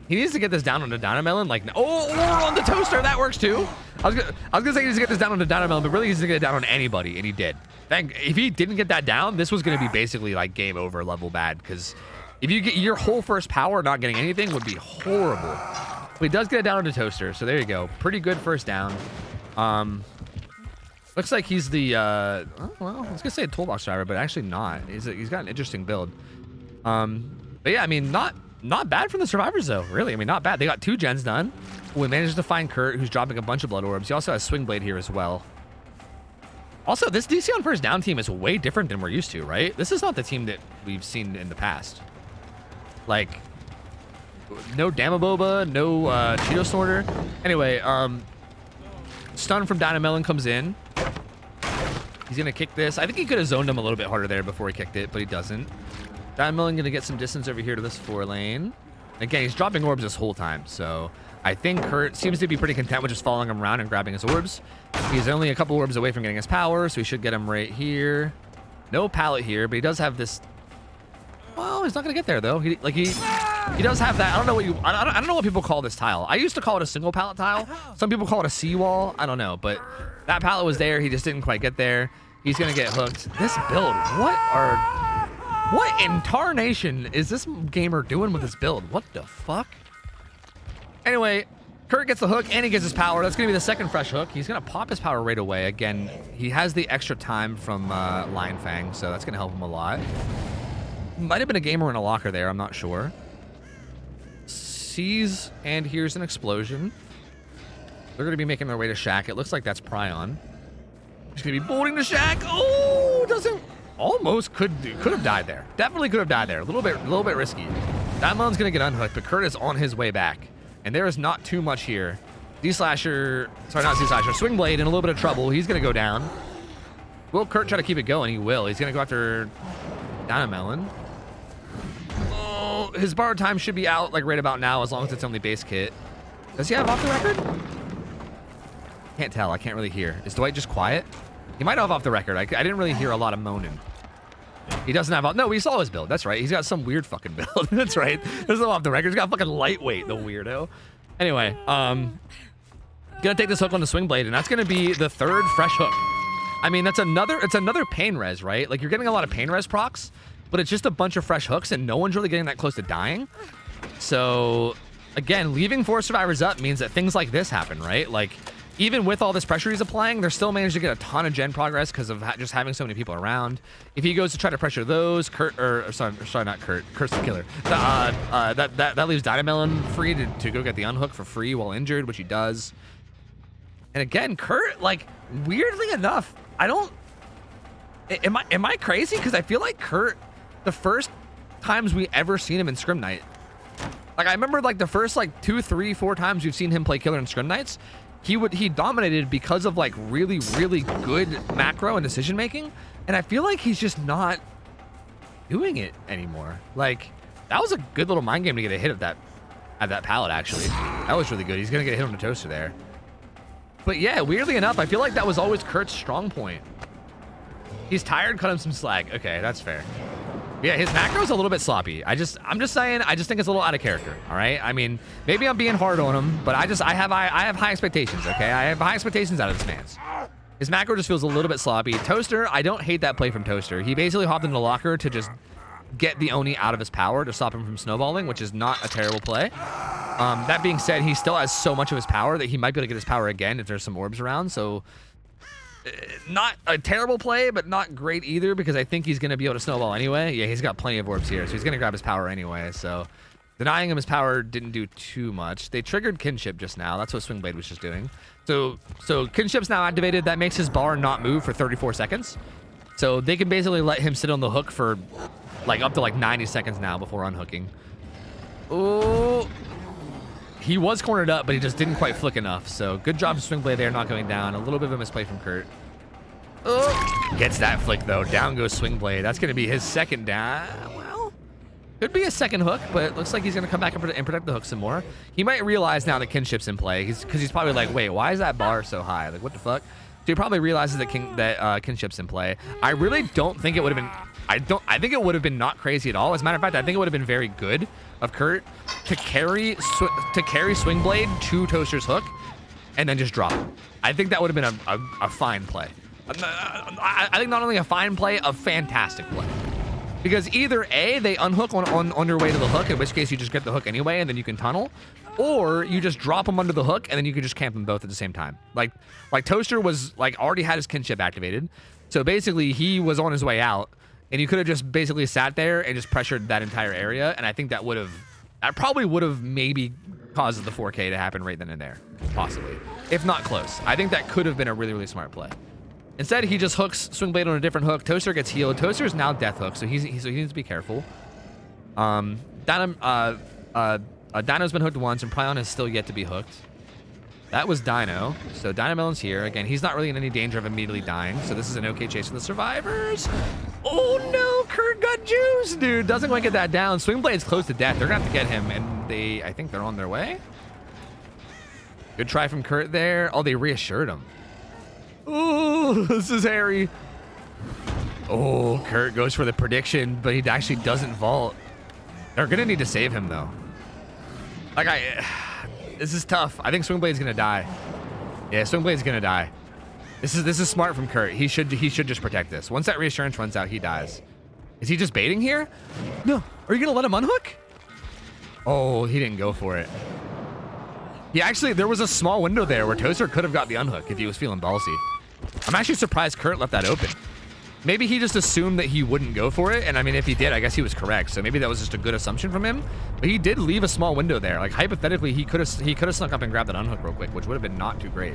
He needs to get this down on the Dynamelon. Like, oh, or on the toaster. That works too. I was gonna say he needs to get this down on the Dynamelon, but really he needs to get it down on anybody, and he did. If he didn't get that down, this was gonna be basically like game over level bad, because if you get your whole first power not getting anything would be horrible. But he does get it down on the toaster, so there you go. Pretty good first down. Looks like he's the well, I was gonna say a toolbox driver, but actually not. He's got an interesting build. But yeah, I mean, not bad from the survivors though, really. I mean, not bad. They got 2 gens done. We managed to find Kurt, who's dropping a bunch of blood orbs. He also has Swing Blade here as well. Also, this DC on first down team is way different than we're used to, right? This is not the team that we've seen in the past. Like, no Damaboba, no Cheeto Snorter. Anyway, stun from Dynamelon comes in. He's gonna kick this. I think he could have zoned him a little bit harder there before he kicked it, but he doesn't. Dynamelon gonna get some distance over here to this 4 lane. Again, he's dropping orbs this whole time, so I think Kurt seems to be pretty content with just following him around and grabbing his orbs. He's only a couple orbs away from getting his power, so he should get him right here. No pallet here, but he does have this. Well, he's not gonna get there though. He does have that. I don't know I don't know what people call this tile. I used to call it a single pallet tile. Some people call it a seawall. I don't know, but that pallet was there. He just didn't quite get there. He's gonna get hooked. This build, what in tarnation is this gamer doing with this build? What the fuck? Anyway, Kurt gets the hook and he gets his power. That's gonna be the second fresh hook. He's gonna pop his power right away. Again, he has the extra time from Lion Fang, so that's gonna help him a lot. Might have been a gamer in a locker there, I'm not sure. Sees and hears an explosion. They're gonna be making their way to Shack. It looks like that's Prion. He's gonna be bolting to Shack. Oh, doesn't. Almost could have died there. Definitely could have died there. A little bit risky. Dynamelon's gonna get unhooked, but Kurt is on his way back, and there is not too much here. D-Slasher, sorry, not D-Slasher, Swing Blade in a little bit of trouble. He's gonna go down. Will Kurt try to keep it going? He will. He's gonna go after Dynamelon. Oh, his borrowed time should be out like right about now, as long as it's only base kit. Does he have off the record? Can't tell. I can't really hear. Is Dwight just quiet? He might have off the record. I didn't really hear a lot of moaning. He doesn't have... No, we saw his build. That's right. He's got some weird fucking build. That's right. There's no off the record. He's got fucking lightweight, the weirdo. Anyway, gonna take this hook on the Swing Blade, and that's gonna be the 3rd fresh hook. I mean, it's another pain res, right? Like, you're getting a lot of pain res procs, but it's just a bunch of fresh hooks, and no one's really getting that close to dying. So, again, leaving 4 survivors up means that things like this happen, right? Like, even with all this pressure he's applying, they're still managed to get a ton of gen progress because of just having so many people around. If he goes to try to pressure those, sorry, not Kurt, Kurt's the killer. That leaves Dynamelon free to go get the unhook for free while injured, which he does. And again, Kurt, like, weirdly enough, am I crazy? Because I feel like Kurt, the first times we ever seen him in Scrim Night, like, I remember like the first like 2, 3, 4 times we've seen him play killer in Scrim Nights, he dominated because of like really good macro and decision making, and I feel like he's just not doing it anymore. Like, that was a good little mind game to get a hit at that pallet. Actually, that was really good. He's gonna get a hit on the toaster there. But yeah, weirdly enough, I feel like that was always Kurt's strong point. He's tired, cut him some slack. Okay, that's fair. Yeah, his macro's a little bit sloppy. I'm just saying, I just think it's a little out of character. All right, I mean, maybe I'm being hard on him, but I have high expectations. Okay, I have high expectations out of this man's. His macro just feels a little bit sloppy. Toaster, I don't hate that play from Toaster. He basically hopped into the locker to just get the Oni out of his power to stop him from snowballing, which is not a terrible play. That being said, he still has so much of his power that he might be able to get his power again if there's some orbs around. So not a terrible play, but not great either, because I think he's going to be able to snowball anyway. Yeah, he's got plenty of orbs here, so he's going to grab his power anyway. So denying him his power didn't do too much. They triggered Kinship just now. That's what Swing Blade was just doing. So Kinship's now activated. That makes his bar not move for 34 seconds. So they can basically let him sit on the hook for like up to like 90 seconds now before unhooking. Oh, he was cornered up, but he just didn't quite flick enough. So good job, Swing Blade there, not going down. A little bit of a misplay from Kurt. Oh, gets that flick though. Down goes Swing Blade. That's going to be his second down. Well, Could be a second hook, but it looks like he's gonna come back and protect the hook some more. He might realize now that kinship's in play, because he's probably like, wait, why is that bar so high? Like, what the fuck? So he probably realizes that kinship's in play. I really don't think it would have been. I think it would have been not crazy at all. As a matter of fact, I think it would have been very good of Kurt to carry Swing Blade to Toaster's hook, and then just drop him. I think that would have been a fine play. I think not only a fine play, a fantastic play. Because either A, they unhook on your way to the hook, in which case you just get the hook anyway, and then you can tunnel, or you just drop them under the hook, and then you can just camp them both at the same time. Like Toaster was like already had his kinship activated, so basically he was on his way out, and you could have just basically sat there and just pressured that entire area, and I think that probably would have maybe caused the 4K to happen right then and there, possibly, if not close. I think that could have been a really, really smart play. Instead, he just hooks Swing Blade on a different hook. Toaster gets healed. Toaster is now death hook, so he needs to be careful. Dino's been hooked once, and Prion is still yet to be hooked. That was Dino. So Dinomelon's here. Again, he's not really in any danger of immediately dying, so this is an okay chase for the survivors. Oh no, Kurt got juice, dude. Doesn't quite get that down. Swing Blade's close to death. They're gonna have to get him, and I think they're on their way. Good try from Kurt there. Oh, they reassured him. Oh, this is hairy. Oh, Kurt goes for the prediction, but he actually doesn't vault. They're gonna need to save him though. This is tough. I think Swing Blade's gonna die. Yeah, Swing Blade's gonna die. This is smart from Kurt. He should just protect this. Once that reassurance runs out, he dies. Is he just baiting here? No. Are you gonna let him unhook? Oh, he didn't go for it. There was a small window there where Toaster could have got the unhook if he was feeling ballsy. I'm actually surprised Kurt left that open. Maybe he just assumed that he wouldn't go for it, and I mean, if he did, I guess he was correct. So maybe that was just a good assumption from him. But he did leave a small window there. Like hypothetically, he could have snuck up and grabbed that unhook real quick, which would have been not too great.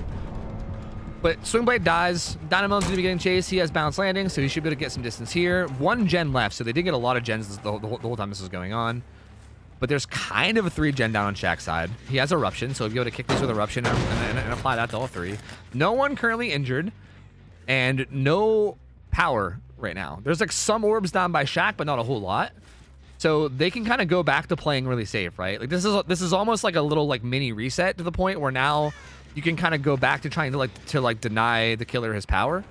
But Swing Blade dies. Dynamo's gonna be getting chased. He has bounce landing, so he should be able to get some distance here. 1 gen left, so they did get a lot of gens the whole time this was going on. But there's kind of a 3 gen down on Shaq's side. He has Eruption, so he'll be able to kick this with Eruption and apply that to all 3. No one currently injured, and no power right now. There's like some orbs down by Shaq, but not a whole lot. So they can kind of go back to playing really safe, right? Like this is almost like a little like mini reset to the point where now you can kind of go back to trying to deny the killer his power.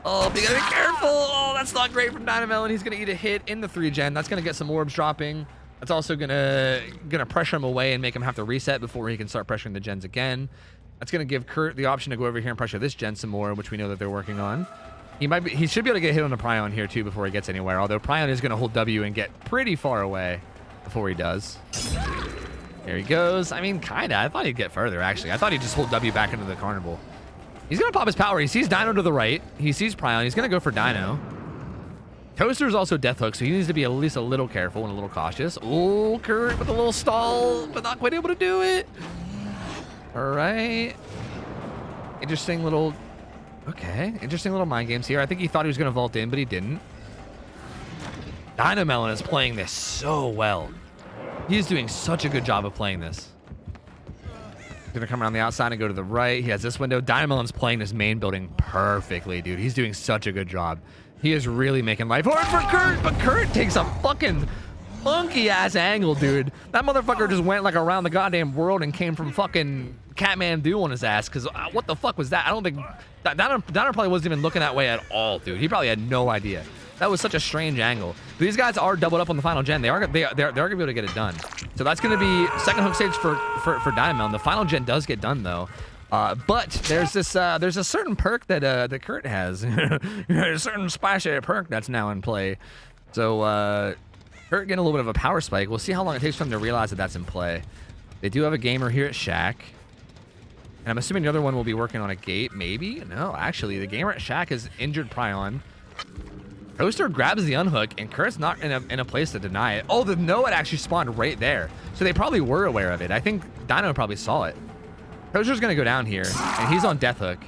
Oh, but you gotta be careful. Oh, that's not great from Dynamelon. He's gonna eat a hit in the 3 gen. That's gonna get some orbs dropping. That's also gonna pressure him away and make him have to reset before he can start pressuring the gens again. That's gonna give Kurt the option to go over here and pressure this gen some more, which we know that they're working on. He should be able to get hit on the Prion here too before he gets anywhere. Although Prion is gonna hold W and get pretty far away before he does. There he goes. I mean, kinda. I thought he'd get further actually. I thought he'd just hold W back into the carnival. He's gonna pop his power. He sees Dino to the right. He sees Prion. He's gonna go for Dino. Toaster is also death hook, so he needs to be at least a little careful and a little cautious. Oh, Kurt with a little stall, but not quite able to do it. All right. Interesting little mind games here. I think he thought he was going to vault in, but he didn't. Dynamelon is playing this so well. He's doing such a good job of playing this. He's going to come around the outside and go to the right. He has this window. Dynamelon's playing this main building perfectly, dude. He's doing such a good job. He is really making life hard for Kurt, but Kurt takes a fucking funky ass angle, dude. That motherfucker just went like around the goddamn world and came from fucking Kathmandu on his ass, because what the fuck was that? I don't think Dino probably wasn't even looking that way at all, dude. He probably had no idea. That was such a strange angle. But these guys are doubled up on the final gen. They're gonna be able to get it done. So that's gonna be second hook stage for Dynamelon. The final gen does get done though. But there's a certain perk that Kurt has. There's a certain splashy perk that's now in play. So Kurt getting a little bit of a power spike. We'll see how long it takes for him to realize that that's in play. They do have a gamer here at Shaq. And I'm assuming the other one will be working on a gate, maybe? No, actually, the gamer at Shaq has injured Prion. Toaster grabs the unhook, and Kurt's not in a place to deny it. Oh, the Noah actually spawned right there. So they probably were aware of it. I think Dino probably saw it. Toaster's gonna go down here, and he's on death hook.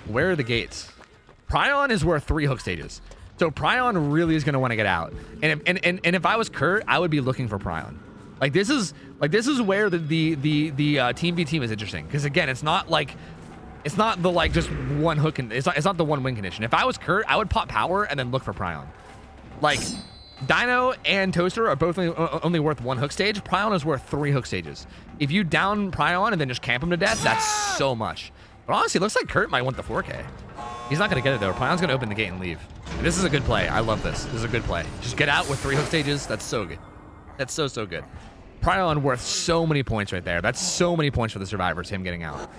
Where are the gates? Prion is worth 3 hook stages. So Prion really is gonna want to get out. And if I was Kurt, I would be looking for Prion. Like this is where the team v team is interesting, because again, it's not the like just one hook, and it's not the one win condition. If I was Kurt, I would pop power and then look for Prion. Like Dino and Toaster are both only worth 1 hook stage. Prion is worth 3 hook stages. If you down Prion and then just camp him to death, that's so much. But honestly, it looks like Kurt might want the 4K. He's not going to get it, though. Prion's going to open the gate and leave. This is a good play. I love this. This is a good play. Just get out with 3 hook stages. That's so good. That's so, so good. Prion worth so many points right there. That's so many points for the survivors, him getting out.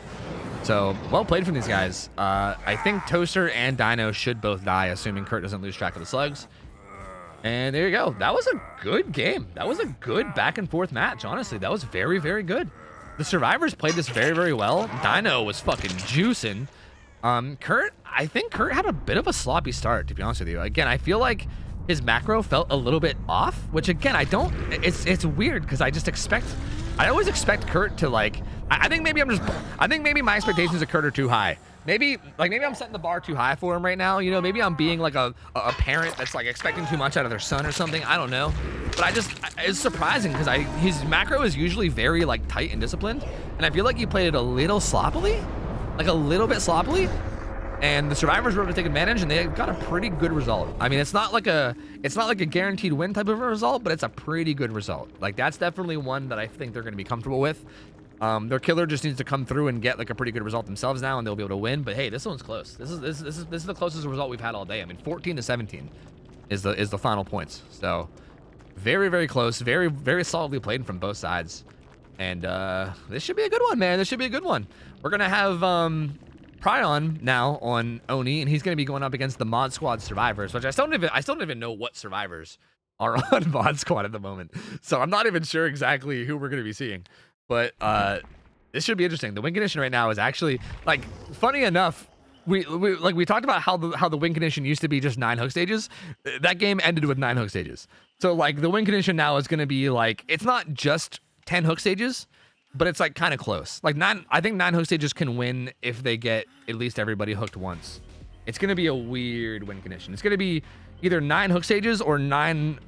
So, well played from these guys. I think Toaster and Dino should both die, assuming Kurt doesn't lose track of the slugs. And there you go. That was a good game. That was a good back and forth match, honestly. That was very, very good. The survivors played this very, very well. Dino was fucking juicing. Kurt, I think Kurt had a bit of a sloppy start, to be honest with you. Again, I feel like his macro felt a little bit off, which again, it's weird because I always expect Kurt to like, I think maybe my expectations of Kurt are too high. Maybe I'm setting the bar too high for him right now. You know, maybe I'm being like a parent that's like expecting too much out of their son or something. I don't know. But it's surprising because his macro is usually very like tight and disciplined. And I feel like he played it a little sloppily, like a little bit sloppily. And the survivors were able to take advantage and they got a pretty good result. I mean, it's not like a guaranteed win type of a result, but it's a pretty good result. Like that's definitely one that I think they're going to be comfortable with. Their killer just needs to come through and get like a pretty good result themselves now, and they'll be able to win. But hey, this one's close. This is the closest result we've had all day. I mean, 14-17 is the final points. So very, very close. Very, very solidly played from both sides. And this should be a good one, man. This should be a good one. We're gonna have Prion now on Oni, and he's gonna be going up against the Mod Squad survivors, which I still don't even know what survivors are on Mod Squad at the moment. So I'm not even sure exactly who we're gonna be seeing. But this should be interesting. The win condition right now is actually like funny enough. We talked about how the win condition used to be just 9 hook stages. That game ended with 9 hook stages. So like the win condition now is going to be like it's not just 10 hook stages, but it's like kind of close. Like I think 9 hook stages can win if they get at least everybody hooked once. It's going to be a weird win condition. It's going to be either 9 hook stages or 9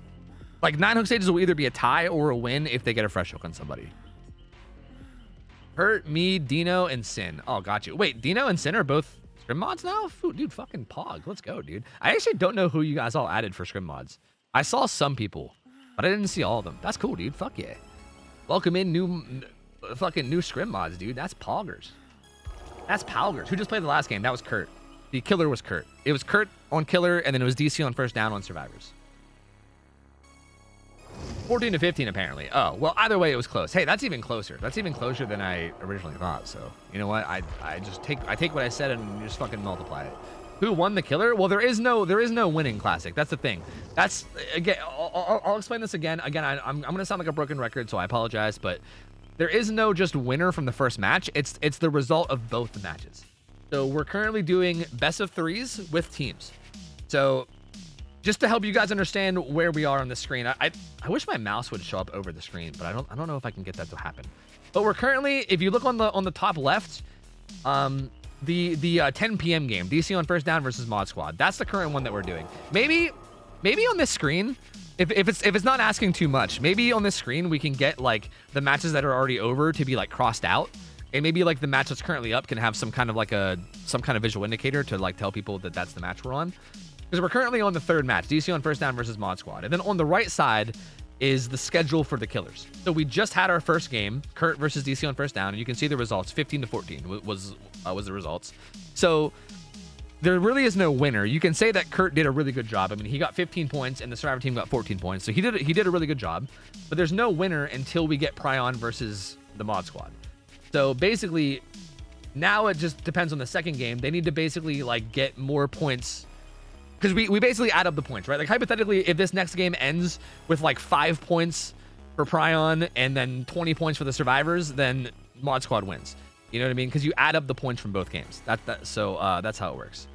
hook stages will either be a tie or a win if they get a fresh hook on somebody. Hurt, me, Dino, and Sin. Oh, got you. Wait, Dino and Sin are both Scrim mods now? Dude, fucking Pog. Let's go, dude. I actually don't know who you guys all added for Scrim mods. I saw some people, but I didn't see all of them. That's cool, dude. Fuck yeah. Welcome in new Scrim mods, dude. That's Poggers. That's Palgers. Who just played the last game? That was Kurt. The killer was Kurt. It was Kurt on killer, and then it was DC on first down on survivors. 14-15 apparently. Oh, well, either way it was close. Hey, that's even closer. That's even closer than I originally thought. So, you know what? I take what I said and just fucking multiply it. Who won the killer? Well, there is no winning classic. That's the thing. That's again, I'll explain this again. Again, I'm going to sound like a broken record, so I apologize, but there is no just winner from the first match. It's the result of both the matches. So, we're currently doing best of 3s with teams. So, just to help you guys understand where we are on the screen, I wish my mouse would show up over the screen, but I don't know if I can get that to happen. But we're currently, if you look on the top left, the 10 p.m. game, DC on first down versus Mod Squad. That's the current one that we're doing. Maybe on this screen, if it's not asking too much, maybe on this screen we can get like the matches that are already over to be like crossed out, and maybe like the match that's currently up can have some kind of visual indicator to like tell people that that's the match we're on. Because we're currently on the third match, DC on first down versus Mod Squad. And then on the right side is the schedule for the killers. So we just had our first game, Kurt versus DC on first down, and you can see the results. 15-14 was the results. So there really is no winner. You can say that Kurt did a really good job. I mean, he got 15 points and the survivor team got 14 points. So he did a really good job. But there's no winner until we get Prion versus the Mod Squad. So basically, now it just depends on the second game. They need to basically like get more points. Because we basically add up the points, right? Like, hypothetically, if this next game ends with, like, 5 points for Prion and then 20 points for the survivors, then Mod Squad wins. You know what I mean? Because you add up the points from both games. So that's how it works.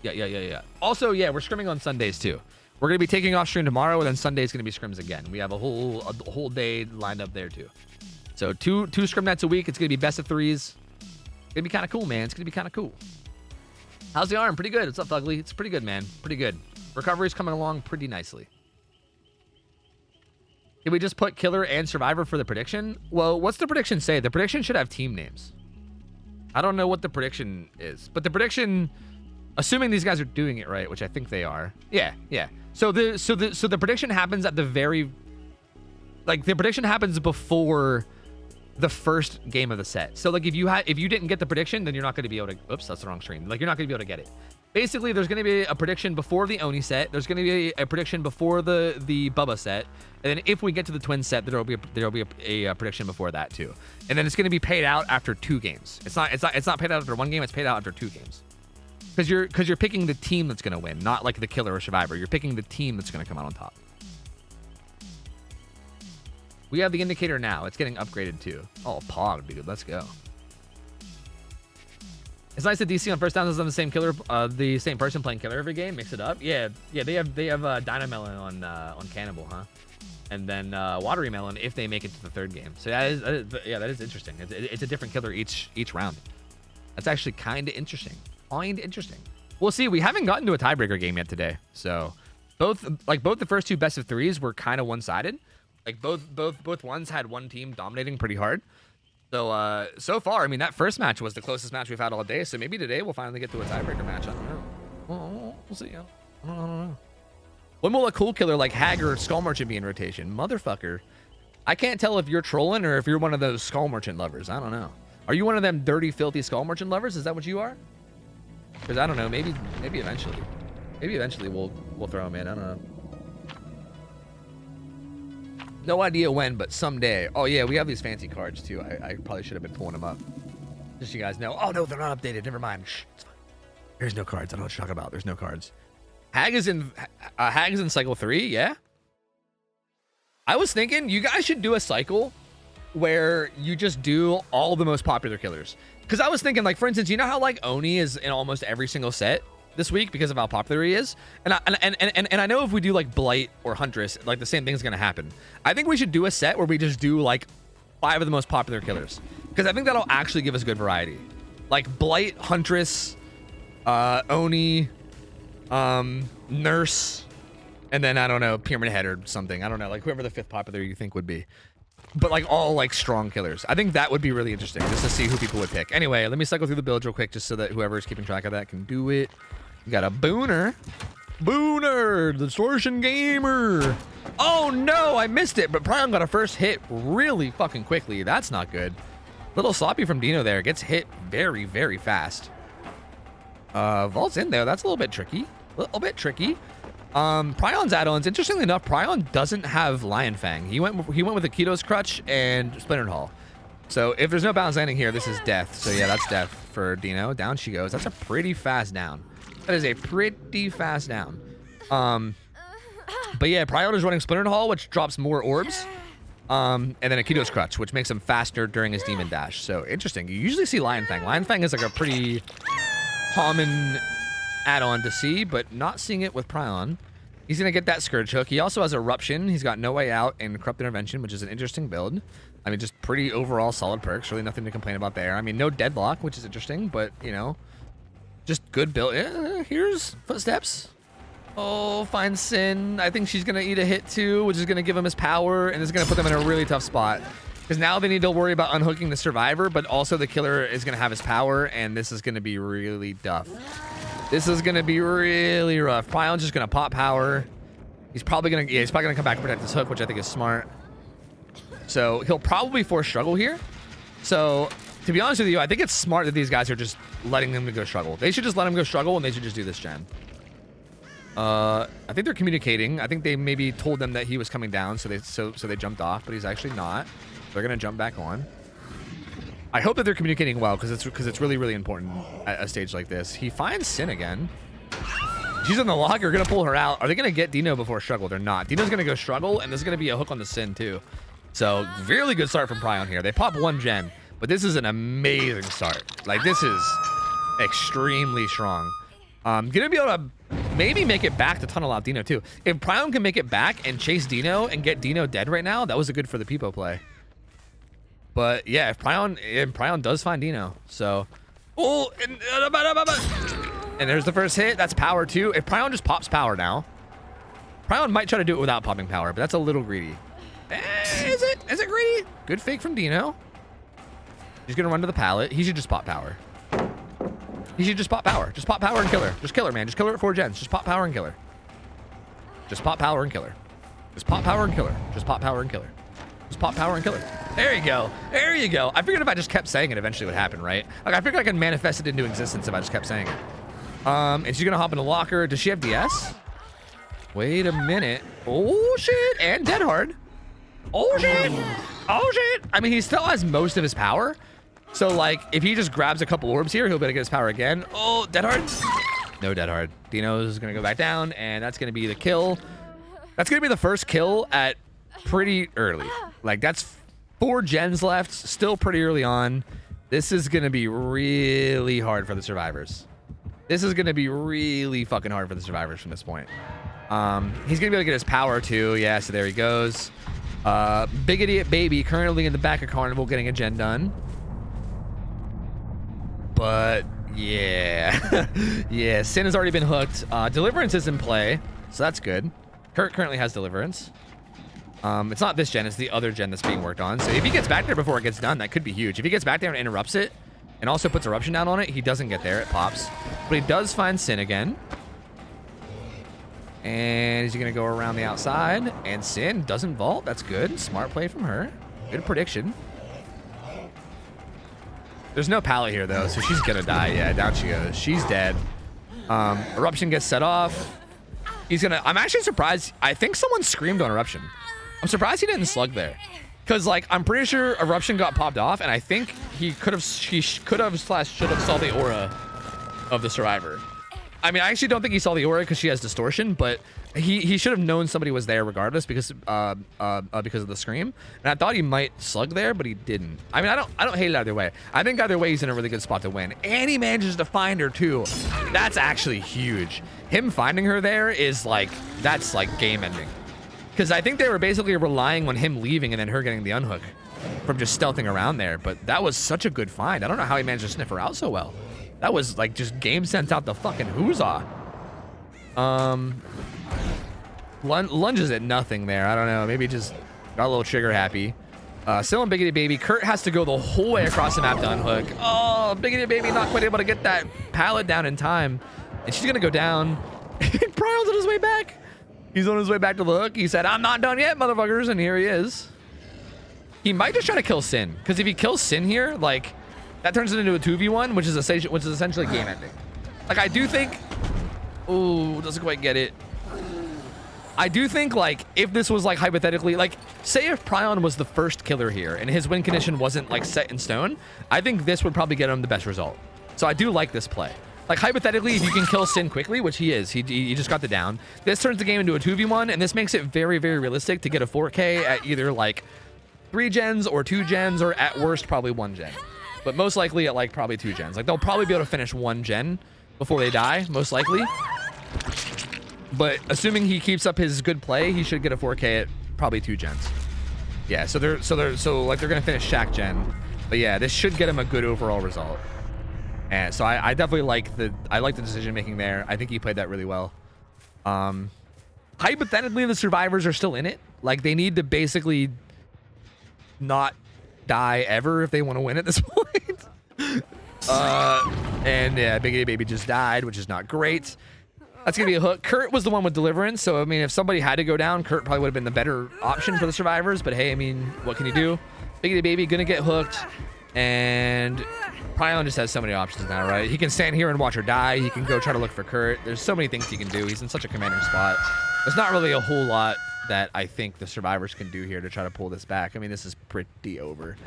Yeah. Also, yeah, we're scrimming on Sundays, too. We're going to be taking off stream tomorrow, and then Sunday's going to be scrims again. We have a whole day lined up there, too. So two scrim nights a week. It's going to be best of 3s. It's going to be kind of cool, man. It's going to be kind of cool. How's the arm? Pretty good. What's up, Ugly? It's pretty good, man. Pretty good. Recovery's coming along pretty nicely. Did we just put killer and survivor for the prediction? Well, what's the prediction say? The prediction should have team names. I don't know what the prediction is, but the prediction Assuming these guys are doing it right, which I think they are. Yeah. So the prediction happens at the very, like, the prediction happens before the first game of the set. So like if you didn't get the prediction, then you're not going to be able to. Oops, that's the wrong screen. Like you're not going to be able to get it. Basically, there's going to be a prediction before the Oni set. There's going to be a prediction before the Bubba set, and then if we get to the twin set, there'll be a prediction before that too. And then it's going to be paid out after 2 games. It's not paid out after 1 game. It's paid out after 2 games. Because you're picking the team that's going to win, not like the killer or survivor. You're picking the team that's going to come out on top. We have the indicator now. It's getting upgraded too. Oh, Pog, dude, let's go. It's nice that DC on first down is on the same killer, the same person playing killer every game. Mix it up. Yeah. They have Dynamelon on Cannibal, huh? And then Watery Melon if they make it to the 3rd game. So that is interesting. It's a different killer each round. That's actually kind of interesting. We'll see. We haven't gotten to a tiebreaker game yet today. So both the first 2 best of 3s were kind of one-sided. Like both ones had one team dominating pretty hard. So so far, I mean, that first match was the closest match we've had all day. So maybe today we'll finally get to a tiebreaker match. I don't know. We'll see. I don't know. When will a cool killer like Hagger or Skull Merchant be in rotation? Motherfucker. I can't tell if you're trolling or if you're one of those Skull Merchant lovers. I don't know. Are you one of them dirty, filthy Skull Merchant lovers? Is that what you are? Because I don't know. Maybe eventually. Maybe eventually we'll throw him in. I don't know. No idea when, but someday. Oh, yeah, we have these fancy cards, too. I probably should have been pulling them up. Just so you guys know. Oh, no, they're not updated. Never mind. Shh, it's fine. There's no cards. I don't know what you're talking about. There's no cards. Hag is in cycle 3, yeah? I was thinking you guys should do a cycle where you just do all the most popular killers. Because I was thinking, like, for instance, you know how, like, Oni is in almost every single set this week because of how popular he is? And I know if we do, like, Blight or Huntress, like, the same thing's going to happen. I think we should do a set where we just do, like, 5 of the most popular killers. Because I think that'll actually give us good variety. Like, Blight, Huntress, Oni, Nurse, and then, I don't know, Pyramid Head or something. I don't know, like, whoever the 5th popular you think would be. But, like, all, like, strong killers. I think that would be really interesting, just to see who people would pick. Anyway, let me cycle through the builds real quick, just so that whoever's keeping track of that can do it. We got a Booner. Booner, the Distortion Gamer. Oh, no, I missed it, but Prion got a first hit really fucking quickly. That's not good. Little sloppy from Dino there. Gets hit very, very fast. Vault's in there. That's a little bit tricky. Prion's add-ons, interestingly enough, Prion doesn't have Lion Fang. He went with Akito's Crutch and Splintered Hall. So if there's no balance landing here, this is death. So yeah, that's death for Dino. Down she goes. That's a pretty fast down. That is a pretty fast down. But yeah, Prion is running Splintered Hall, which drops more orbs. And then Akito's Crutch, which makes him faster during his Demon Dash. So interesting. You usually see Lion Fang. Lion Fang is like a pretty common add-on to see, but not seeing it with Prion. He's going to get that Scourge Hook. He also has Eruption. He's got No Way Out and Corrupt Intervention, which is an interesting build. I mean, just pretty overall solid perks. Really nothing to complain about there. I mean, no Deadlock, which is interesting, but, you know, just good build. Here's Footsteps. Oh, Fine Sin. I think she's going to eat a hit, too, which is going to give him his power, and it's going to put them in a really tough spot. Because now they need to worry about unhooking the Survivor, but also the Killer is going to have his power, and this is going to be really tough. This is going to be really rough. Prion's just going to pop power. He's probably going to come back and protect this hook, which I think is smart. So he'll probably force struggle here. So to be honest with you, I think it's smart that these guys are just letting them go struggle. They should just let him go struggle, and they should just do this gen. I think they're communicating. I think they maybe told them that he was coming down, so they jumped off, but he's actually not. They're going to jump back on. I hope that they're communicating well, because it's really, really important at a stage like this. He finds Sin again. She's in the locker, gonna pull her out. Are they gonna get Dino before struggle? They're not. Dino's gonna go struggle, and there's gonna be a hook on the Sin too. So really good start from Prion here. They pop 1 gen, but this is an amazing start. Like, this is extremely strong. Gonna be able to maybe make it back to tunnel out Dino too. If Prion can make it back and chase Dino and get Dino dead right now, that was a good for the Peepo play. But yeah, if Prion does find Dino, so and there's the first hit. That's power too. If Prion just pops power now, Prion might try to do it without popping power, but that's a little greedy. Is it greedy? Good fake from Dino. He's gonna run to the pallet. He should just pop power. He should just pop power. Just pop power and kill her. Just kill her, man. Just kill her at 4 gens. Just pop power and kill her. Just pop power and kill her. Just pop power and kill her. Just pop power and kill her. Just pop power and kill her. There you go. There you go. I figured if I just kept saying it, eventually it would happen, right? Like, I figured I could manifest it into existence if I just kept saying it. And she's gonna hop in the locker. Does she have DS? Wait a minute. Oh, shit. And dead hard. Oh, shit. Oh, shit. I mean, he still has most of his power. So, like, if he just grabs a couple orbs here, he'll be able to get his power again. Oh, dead hard. No dead hard. Dino's gonna go back down, and that's gonna be the kill. That's gonna be the first kill at pretty early. Like, that's 4 gens left, still pretty early on. This is gonna be really hard for the survivors. This is gonna be really fucking hard for the survivors from this point. He's gonna be able to get his power too. Yeah, so there he goes. Big Idiot Baby currently in the back of Carnival getting a gen done. But yeah, yeah, Sin has already been hooked. Deliverance is in play, so that's good. Kurt currently has Deliverance. It's not this gen, it's the other gen that's being worked on. So if he gets back there before it gets done, that could be huge. If he gets back there and interrupts it, and also puts Eruption down on it, he doesn't get there, it pops. But he does find Sin again. And he's gonna go around the outside, and Sin doesn't vault, that's good. Smart play from her, good prediction. There's no pallet here though, so she's gonna die. Yeah, down she goes. She's dead. Eruption gets set off. He's gonna, I'm actually surprised. I think someone screamed on Eruption. I'm surprised he didn't slug there. Cause like, I'm pretty sure Eruption got popped off, and I think he could have, she could have / should have saw the aura of the survivor. I mean, I actually don't think he saw the aura because she has distortion, but he should have known somebody was there regardless because of the scream. And I thought he might slug there, but he didn't. I mean, I don't hate it either way. I think either way he's in a really good spot to win. And he manages to find her too. That's actually huge. Him finding her there is like, that's like game ending. Because I think they were basically relying on him leaving and then her getting the unhook from just stealthing around there. But that was such a good find. I don't know how he managed to sniff her out so well. That was like just game sense out the fucking huzzah. Lunges at nothing there. I don't know. Maybe just got a little trigger happy. Still in Biggity Baby. Kurt has to go the whole way across the map to unhook. Oh, Biggity Baby not quite able to get that pallet down in time. And she's going to go down. Prion's on his way back. He's on his way back to the hook. He said, I'm not done yet, motherfuckers. And here he is. He might just try to kill Sin. Because if he kills Sin here, like, that turns it into a 2v1, which is essentially game ending. Like, I do think... Ooh, doesn't quite get it. I do think, like, if this was, like, hypothetically... Like, say if Prion was the first killer here, and his win condition wasn't, like, set in stone, I think this would probably get him the best result. So I do like this play. Like, hypothetically, if you can kill Sin quickly, which he is, he just got the down, this turns the game into a 2v1, and this makes it very, very realistic to get a 4K at either, like, 3 gens or 2 gens, or at worst, probably 1 gen. But most likely at, like, probably 2 gens. Like, they'll probably be able to finish 1 gen before they die, most likely. But assuming he keeps up his good play, he should get a 4K at probably 2 gens. Yeah, so they're gonna finish Shaq gen. But yeah, this should get him a good overall result. And so I definitely like the decision making there. I think he played that really well. Hypothetically, the survivors are still in it. Like, they need to basically not die ever if they want to win at this point. And yeah, Big A Baby just died, which is not great. That's gonna be a hook. Kurt was the one with Deliverance, so I mean, if somebody had to go down, Kurt probably would have been the better option for the survivors. But hey, I mean, what can you do? Big A Baby gonna get hooked, and Prion just has so many options now, right? He can stand here and watch her die. He can go try to look for Kurt. There's so many things he can do. He's in such a commanding spot. There's not really a whole lot that I think the survivors can do here to try to pull this back. I mean, this is pretty over.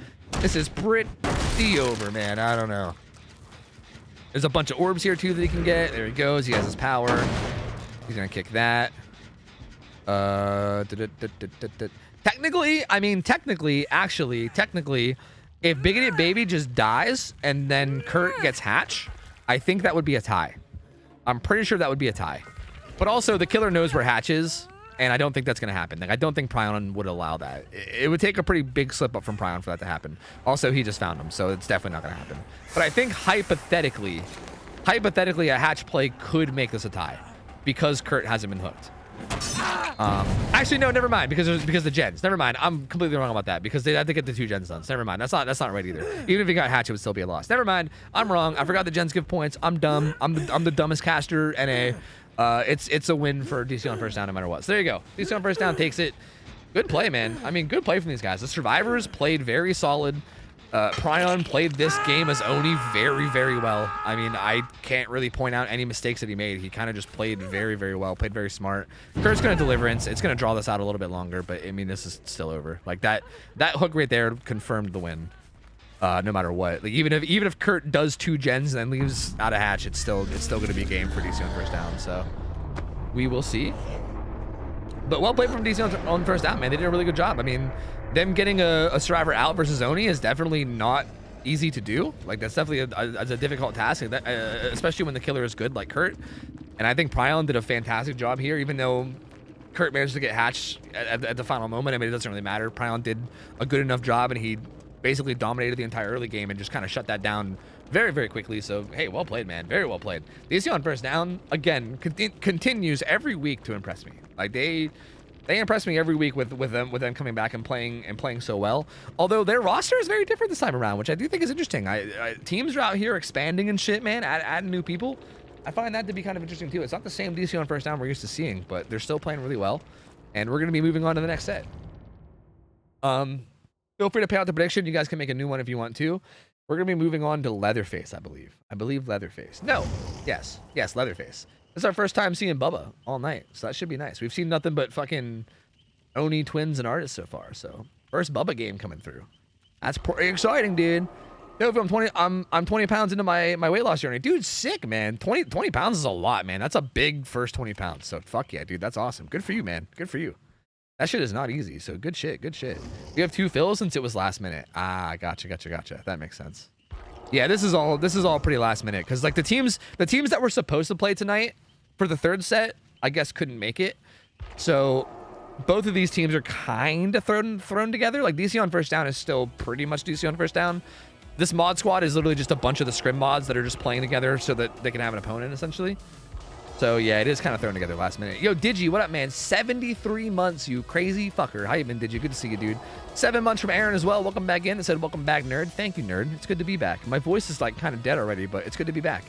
This is pretty over, man. I don't know. There's a bunch of orbs here, too, that he can get. There he goes. He has his power. He's going to kick that. Technically, if Bigoted Baby just dies and then Kurt gets Hatch, I think that would be a tie. I'm pretty sure that would be a tie. But also, the killer knows where Hatch is, and I don't think that's going to happen. Like, I don't think Prion would allow that. It would take a pretty big slip up from Prion for that to happen. Also, he just found him, so it's definitely not going to happen. But I think hypothetically, a Hatch play could make this a tie because Kurt hasn't been hooked. Actually, no, never mind, because the gens. Never mind. I'm completely wrong about that because they had to get the 2 gens done. So never mind. That's not right either. Even if he got hatched, it would still be a loss. Never mind. I'm wrong. I forgot the gens give points. I'm dumb. I'm the dumbest caster. NA. It's a win for DC on first down no matter what. So there you go. DC on first down takes it. Good play, man. I mean, good play from these guys. The survivors played very solid. Prion played this game as Oni very, very well. I mean, I can't really point out any mistakes that he made. He kind of just played very, very well, played very smart. Kurt's going to deliverance. It's going to draw this out a little bit longer, but I mean, this is still over. Like that hook right there confirmed the win. No matter what. Like even if Kurt does 2 gens and then leaves out a hatch, it's still going to be a game for DC on first down. So we will see. But well played from DC on first down, man. They did a really good job. I mean, them getting a survivor out versus Oni is definitely not easy to do. Like that's definitely a difficult task, especially when the killer is good like Kurt. And I think Prion did a fantastic job here, even though Kurt managed to get hatched at the final moment. I mean, it doesn't really matter. Prion did a good enough job, and he basically dominated the entire early game and just kind of shut that down very, very quickly. So, hey, well played, man. Very well played. DC on first down, again, continues every week to impress me. Like, they impress me every week with them coming back and playing so well. Although their roster is very different this time around, which I do think is interesting. Teams are out here expanding and shit, man, adding new people. I find that to be kind of interesting, too. It's not the same DC on first down we're used to seeing, but they're still playing really well. And we're going to be moving on to the next set. Feel free to pay out the prediction. You guys can make a new one if you want to. We're going to be moving on to Leatherface, I believe. I believe Leatherface. No. Yes, Leatherface. It's our first time seeing Bubba all night, so that should be nice. We've seen nothing but fucking Oni twins and artists so far, so first Bubba game coming through. That's pretty exciting, dude. Yo, I'm 20 pounds into my weight loss journey. Dude, sick, man. 20 pounds is a lot, man. That's a big first 20 pounds, so fuck yeah, dude. That's awesome. Good for you, man. Good for you. That shit is not easy, so good shit, good shit. You have 2 fills since it was last minute. Ah, gotcha. That makes sense. Yeah, this is all pretty last minute, because like the teams that were supposed to play tonight for the 3rd set, I guess couldn't make it. So both of these teams are kind of thrown together. Like DC on first down is still pretty much DC on first down. This mod squad is literally just a bunch of the Scrim mods that are just playing together so that they can have an opponent, essentially. So yeah, it is kind of thrown together last minute. Yo, Digi, what up, man? 73 months, you crazy fucker. How you been, Digi? Good to see you, dude. 7 months from Aaron as well. Welcome back in. It said, welcome back, nerd. Thank you, nerd. It's good to be back. My voice is like kind of dead already, but it's good to be back.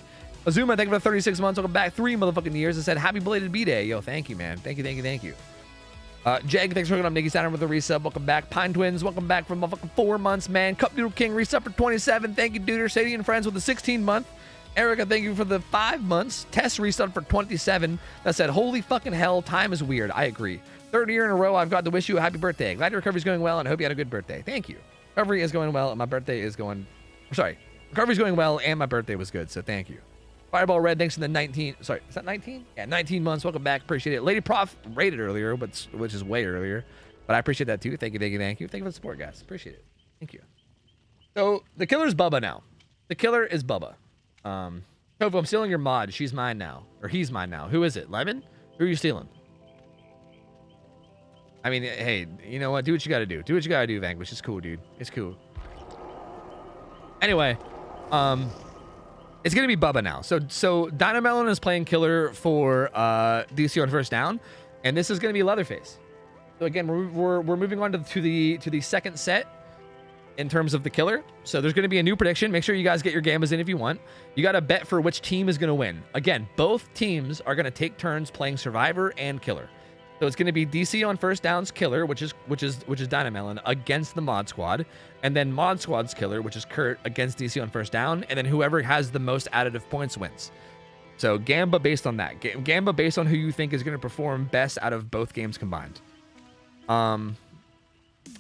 Azuma, thank you for 36 months. Welcome back. 3 motherfucking years. It said, happy belated B-Day. Yo, thank you, man. Thank you. Jeg, thanks for hooking up. Nikki Saturn with a resub. Welcome back. Pine Twins, welcome back for motherfucking 4 months, man. Cup Noodle King, resub for 27. Thank you, Duder. Sadie and Friends with the 16 month. Erica, thank you for the 5 months. Tess resub for 27. That said, holy fucking hell, time is weird. I agree. 3rd year in a row, I've got to wish you a happy birthday. Glad your recovery's going well, and I hope you had a good birthday. Thank you. Recovery is going well, and my birthday is going... Sorry. Recovery's going well, and my birthday was good, so thank you. Fireball Red, thanks for the 19... Sorry, is that 19? Yeah, 19 months. Welcome back. Appreciate it. Lady Prof rated earlier, which is way earlier. But I appreciate that, too. Thank you. Thank you for the support, guys. Appreciate it. Thank you. So, the killer's Bubba now. The killer is Bubba. Tofu, I'm stealing your mod. She's mine now. Or he's mine now. Who is it? Lemon? Who are you stealing? I mean, hey, you know what? Do what you gotta do. Do what you gotta do, Vanquish. It's cool, dude. It's cool. Anyway, it's gonna be Bubba now. So Dynamelon is playing killer for DC on first down, and this is gonna be Leatherface. So again, we're moving on to the 2nd set in terms of the killer. So there's going to be a new prediction. Make sure you guys get your gammas in if you want. You got to bet for which team is going to win. Again, both teams are going to take turns playing survivor and killer. So it's going to be DC on first downs killer, which is Dynamelon, against the mod squad, and then mod squad's killer, which is Kurt, against DC on first down, and then whoever has the most additive points wins. So Gamba based on that. Gamba based on who you think is going to perform best out of both games combined.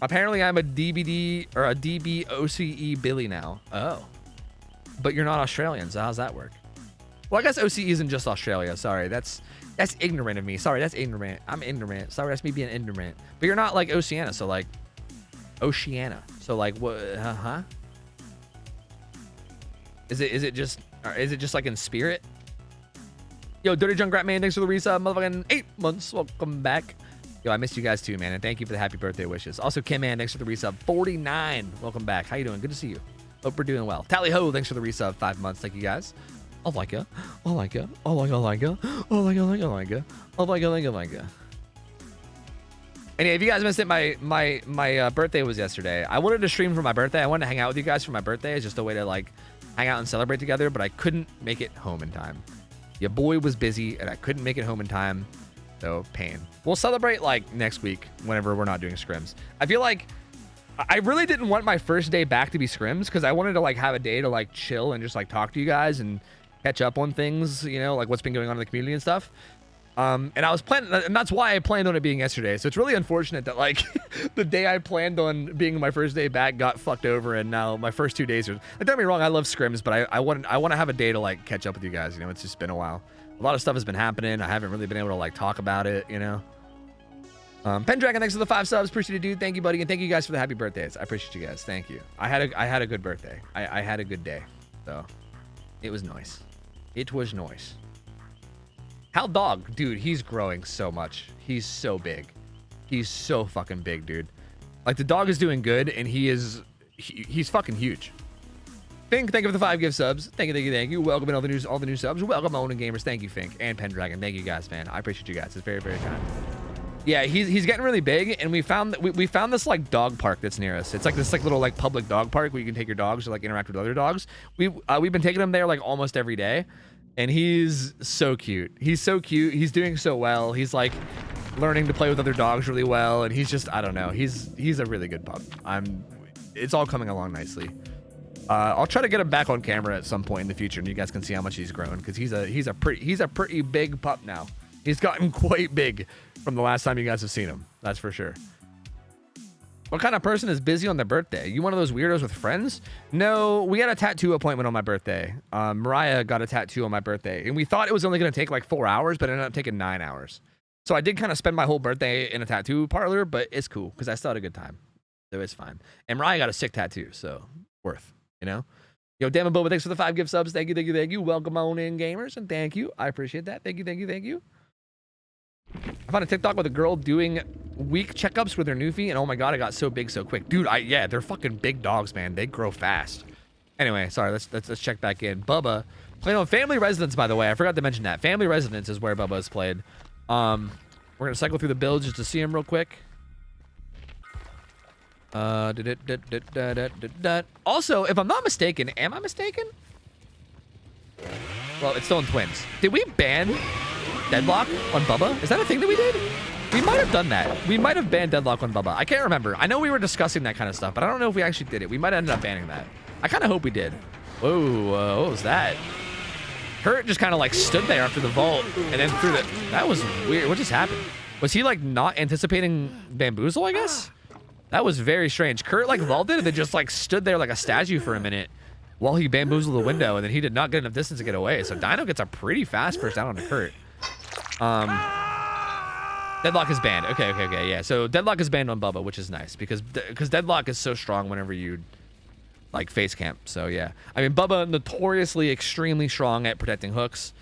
Apparently I'm a DBD or a DBOCE Billy now. Oh. But you're not Australian, so how's that work? Well, I guess OCE isn't just Australia. Sorry, that's ignorant of me. Sorry, that's ignorant. I'm ignorant. Sorry, that's me being ignorant. But you're not like Oceania, so like Oceania. So like what? Huh? Is it just like in spirit? Yo, Dirty Junkrat Man, thanks for the resub. Motherfucking 8 months. Welcome back. Yo, I missed you guys too, man, and thank you for the happy birthday wishes. Also, Kim Man, thanks for the resub. 49. Welcome back. How you doing? Good to see you. Hope we're doing well. Tally Ho, thanks for the resub. 5 months. Thank you guys. I like ya. I like ya. I like ya. I like ya. I like ya. I like ya. I like ya. I like ya. I like ya. I like ya. And yeah, if you guys missed it, my birthday was yesterday. I wanted to stream for my birthday. I wanted to hang out with you guys for my birthday. It's just a way to like hang out and celebrate together, but I couldn't make it home in time. Your boy was busy and I couldn't make it home in time. So pain. We'll celebrate like next week whenever we're not doing scrims. I feel like I really didn't want my first day back to be scrims because I wanted to like have a day to like chill and just like talk to you guys and catch up on things, you know, like what's been going on in the community and stuff. And I was planning, and that's why I planned on it being yesterday. So it's really unfortunate that like the day I planned on being my first day back got fucked over, and now my first 2 days are. Like, don't get me wrong, I love scrims, but I want to have a day to like catch up with you guys. You know, it's just been a while. A lot of stuff has been happening. I haven't really been able to like talk about it. You know. Pendragon, thanks for the 5 subs. Appreciate it, dude. Thank you, buddy, and thank you guys for the happy birthdays. I appreciate you guys. Thank you. I had a good birthday. I had a good day. So it was nice. It was nice. How dog, dude, he's growing so much. He's so big. He's so fucking big, dude. Like the dog is doing good and he's fucking huge. Fink, thank you for the 5 gift subs. Thank you. Welcome in all the new subs. Welcome on gamers. Thank you, Fink and Pendragon. Thank you guys, man. I appreciate you guys. It's very, very kind. Yeah, he's getting really big, and we found that we found this like dog park that's near us. It's like this like little like public dog park where you can take your dogs to like interact with other dogs. We've been taking him there like almost every day. And he's so cute. He's so cute. He's doing so well. He's like learning to play with other dogs really well. And he's just, I don't know. He's a really good pup. It's all coming along nicely. I'll try to get him back on camera at some point in the future, and you guys can see how much he's grown because he's a pretty big pup now. He's gotten quite big from the last time you guys have seen him. That's for sure. What kind of person is busy on their birthday? You one of those weirdos with friends? No, we had a tattoo appointment on my birthday. Mariah got a tattoo on my birthday, and we thought it was only going to take like 4 hours, but it ended up taking 9 hours. So I did kind of spend my whole birthday in a tattoo parlor, but it's cool because I still had a good time. So it's fine. And Mariah got a sick tattoo, so worth, you know? Yo, damn it, Bubba, thanks for the 5 gift subs. Thank you. Welcome on in, gamers, and thank you. I appreciate that. Thank you. I found a TikTok with a girl doing week checkups with her newfie, and oh my god, I got so big so quick. Dude, yeah, they're fucking big dogs, man. They grow fast. Anyway, sorry, let's check back in. Bubba played on Family Residence, by the way. I forgot to mention that. Family Residence is where Bubba has played. We're gonna cycle through the builds just to see him real quick. Also, if I'm not mistaken, am I mistaken? Well, it's still in twins. Did we ban Deadlock on Bubba? Is that a thing that we did? We might have done that. We might have banned Deadlock on Bubba. I can't remember. I know we were discussing that kind of stuff, but I don't know if we actually did it. We might have ended up banning that. I kind of hope we did. Whoa, what was that? Kurt just kind of like stood there after the vault and then threw the... That was weird. What just happened? Was he like not anticipating bamboozle, I guess? That was very strange. Kurt like vaulted and then just like stood there like a statue for a minute while he bamboozled the window, and then he did not get enough distance to get away. So Dino gets a pretty fast first down onto Kurt. Deadlock is banned. Okay, yeah. So Deadlock is banned on Bubba, which is nice because Deadlock is so strong whenever you like face camp. So yeah, I mean Bubba notoriously extremely strong at protecting hooks.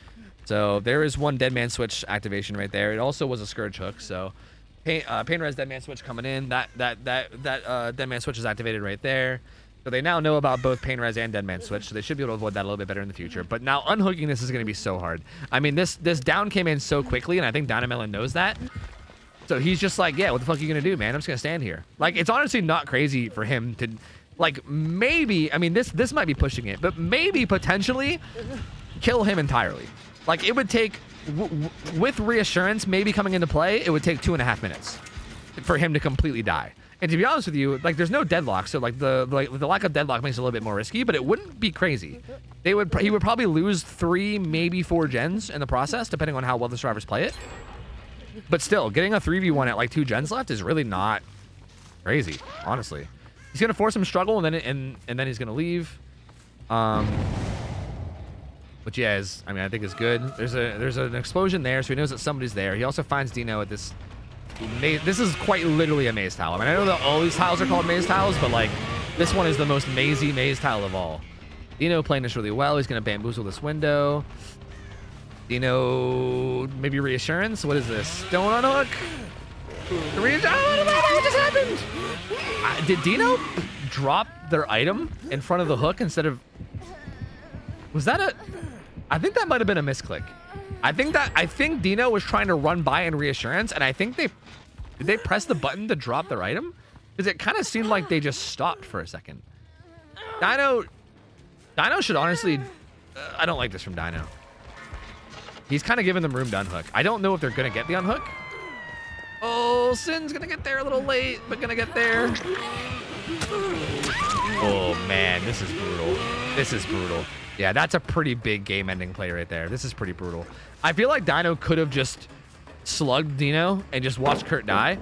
So there is one Deadman Switch activation right there. It also was a Scourge hook. So Pain Res Deadman Switch coming in. That Deadman Switch is activated right there. So they now know about both Pain Res and Deadman Switch, so they should be able to avoid that a little bit better in the future. But now unhooking this is going to be so hard. I mean, this down came in so quickly, and I think Dynamelon knows that. So he's just like, yeah, what the fuck are you going to do, man? I'm just going to stand here. Like, it's honestly not crazy for him to, like, maybe, I mean, this might be pushing it, but maybe potentially kill him entirely. Like, it would take, with reassurance maybe coming into play, it would take 2.5 minutes for him to completely die. And to be honest with you, like there's no deadlock, so like the lack of deadlock makes it a little bit more risky, but it wouldn't be crazy. He would probably lose 3, maybe 4 gens in the process, depending on how well the survivors play it. But still, getting a 3v1 at like 2 gens left is really not crazy, honestly. He's gonna force him struggle, and then he's gonna leave. Which yeah, I think is good. There's an explosion there, so he knows that somebody's there. He also finds Dino at this. This is quite literally a maze tile. I mean, I know that all these tiles are called maze tiles, but like this one is the most mazy maze tile of all. Dino playing this really well. He's gonna bamboozle this window. Dino, maybe reassurance. What is this? Don't unhook. What just happened? Did Dino drop their item in front of the hook instead of? Was that a? I think that might have been a misclick. I think Dino was trying to run by in reassurance, and I think did they press the button to drop their item? Because it kind of seemed like they just stopped for a second. Dino should honestly, I don't like this from Dino. He's kind of giving them room to unhook. I don't know if they're gonna get the unhook. Oh, Sin's gonna get there a little late, but gonna get there. Oh man, this is brutal. This is brutal. Yeah, that's a pretty big game-ending play right there. This is pretty brutal. I feel like Dino could have just slugged Dino and just watched Kurt die,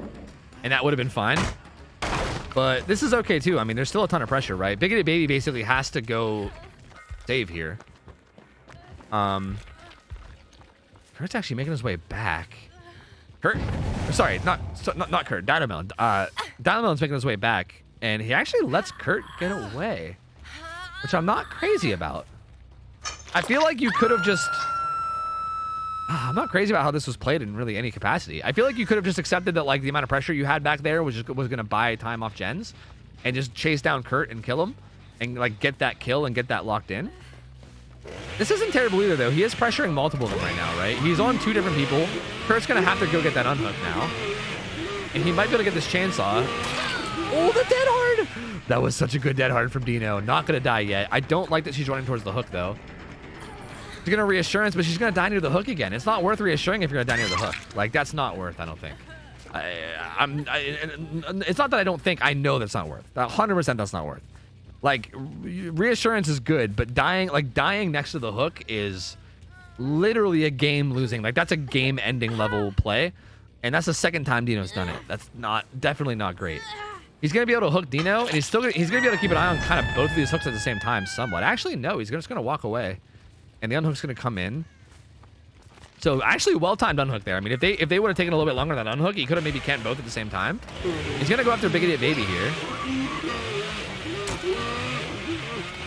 and that would have been fine. But this is okay too. I mean, there's still a ton of pressure, right? Bigoted Baby basically has to go save here. Kurt's actually making his way back. Kurt, sorry, not Kurt. Dynamelon. Dynamelon's making his way back, and he actually lets Kurt get away, which I'm not crazy about. I feel like you could have just... I'm not crazy about how this was played in really any capacity. I feel like you could have just accepted that like the amount of pressure you had back there was going to buy time off gens, and just chase down Kurt and kill him, and like get that kill and get that locked in. This isn't terrible either though. He is pressuring multiple of them right now, right? He's on 2 different people. Kurt's going to have to go get that unhook now, and he might be able to get this chainsaw. Oh, the dead hard! That was such a good dead hard from Dino. Not going to die yet. I don't like that she's running towards the hook though. She's gonna reassurance, but she's gonna die near the hook again. It's not worth reassuring if you're gonna die near the hook. Like, that's not worth, I don't think. It's not that I don't think, I know that's not worth. 100% that's not worth. Like, reassurance is good, but dying next to the hook is literally a game losing. Like, that's a game ending level play. And that's the second time Dino's done it. That's definitely not great. He's gonna be able to hook Dino, and he's gonna be able to keep an eye on kind of both of these hooks at the same time somewhat. Actually, no, he's just gonna walk away. And the unhook's gonna come in. So actually well-timed unhook there. I mean, if they would have taken a little bit longer than unhook, he could have maybe canned both at the same time. He's gonna go after Bigoted Baby here.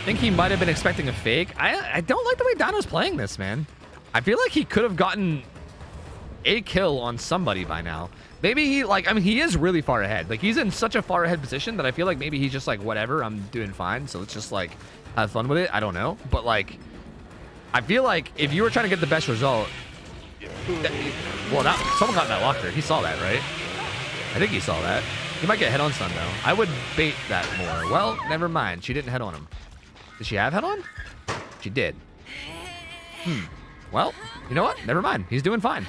I think he might have been expecting a fake. I don't like the way Dino's playing this, man. I feel like he could have gotten a kill on somebody by now. Maybe he is really far ahead. Like, he's in such a far ahead position that I feel like maybe he's just like, whatever, I'm doing fine. So let's just like have fun with it. I don't know. But like, I feel like if you were trying to get the best result, someone got that locker. He saw that, right? I think he saw that. He might get head on stun though. I would bait that more. Well, never mind. She didn't head on him. Did she have head on? She did. Well, you know what? Never mind. He's doing fine.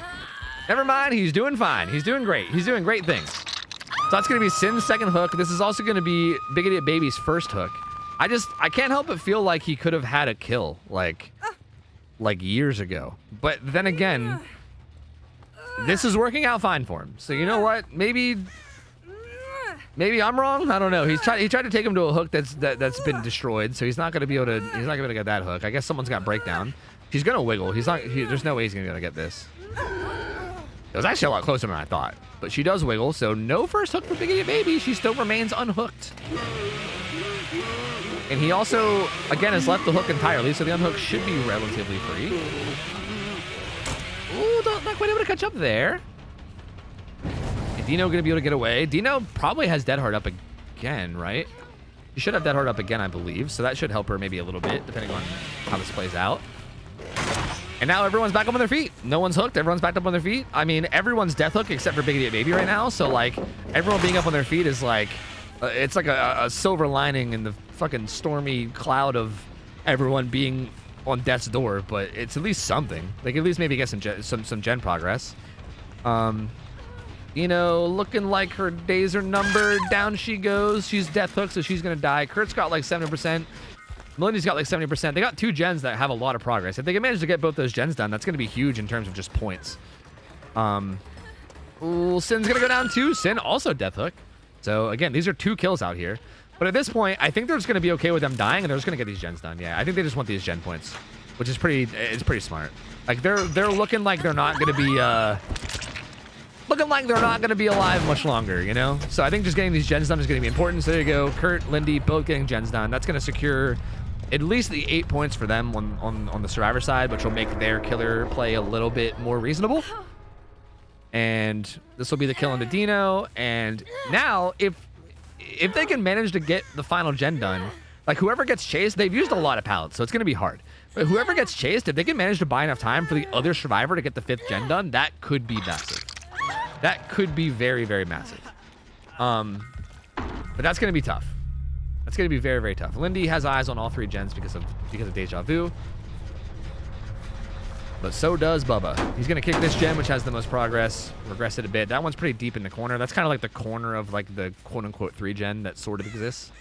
Never mind. He's doing fine. He's doing great. He's doing great things. So that's going to be Sin's second hook. This is also going to be Bigoted Baby's first hook. I can't help but feel like he could have had a kill, like years ago. But then again, this is working out fine for him. So you know what? Maybe I'm wrong. I don't know. He tried to take him to a hook that's been destroyed. So he's not gonna be able to get that hook. I guess someone's got breakdown. He's gonna wiggle. There's no way he's gonna be able to get this. It was actually a lot closer than I thought. But she does wiggle. So no first hook for Bigoted Baby. She still remains unhooked. And he also, again, has left the hook entirely, so the unhook should be relatively free. Ooh, not quite able to catch up there. And Dino going to be able to get away. Dino probably has Dead Hard up again, right? She should have Dead Hard up again, I believe. So that should help her maybe a little bit, depending on how this plays out. And now everyone's back up on their feet. No one's hooked. Everyone's back up on their feet. I mean, everyone's death hook except for Bigoted Baby right now. So, like, everyone being up on their feet is like... it's like a silver lining in the fucking stormy cloud of everyone being on death's door, but it's at least something. Like, at least maybe get some gen progress. You know, looking like her days are numbered. Down she goes. She's death hooked, so she's gonna die. Kurt's got like 70%. Melinda's got like 70%. They got 2 gens that have a lot of progress. If they can manage to get both those gens done, that's gonna be huge in terms of just points. Ooh, Sin's gonna go down too. Sin also death hook. So again, these are 2 kills out here. But at this point, I think they're just going to be okay with them dying, and they're just going to get these gens done. Yeah, I think they just want these gen points, which is pretty smart. Like, they're looking like they're not going to be alive much longer, you know? So I think just getting these gens done is going to be important. So there you go. Kurt, Lindy, both getting gens done. That's going to secure at least the 8 points for them on the survivor side, which will make their killer play a little bit more reasonable. And this will be the kill into Dino. And now, if they can manage to get the final gen done, like, whoever gets chased, they've used a lot of pallets, so it's going to be hard. But whoever gets chased, if they can manage to buy enough time for the other survivor to get the 5th gen done, that could be massive. That could be very, very massive. But that's going to be tough. That's going to be very, very tough. Lindy has eyes on all 3 gens because of Deja Vu. But so does Bubba. He's going to kick this gen, which has the most progress. Regress it a bit. That one's pretty deep in the corner. That's kind of like the corner of like the quote-unquote 3 gen that sort of exists.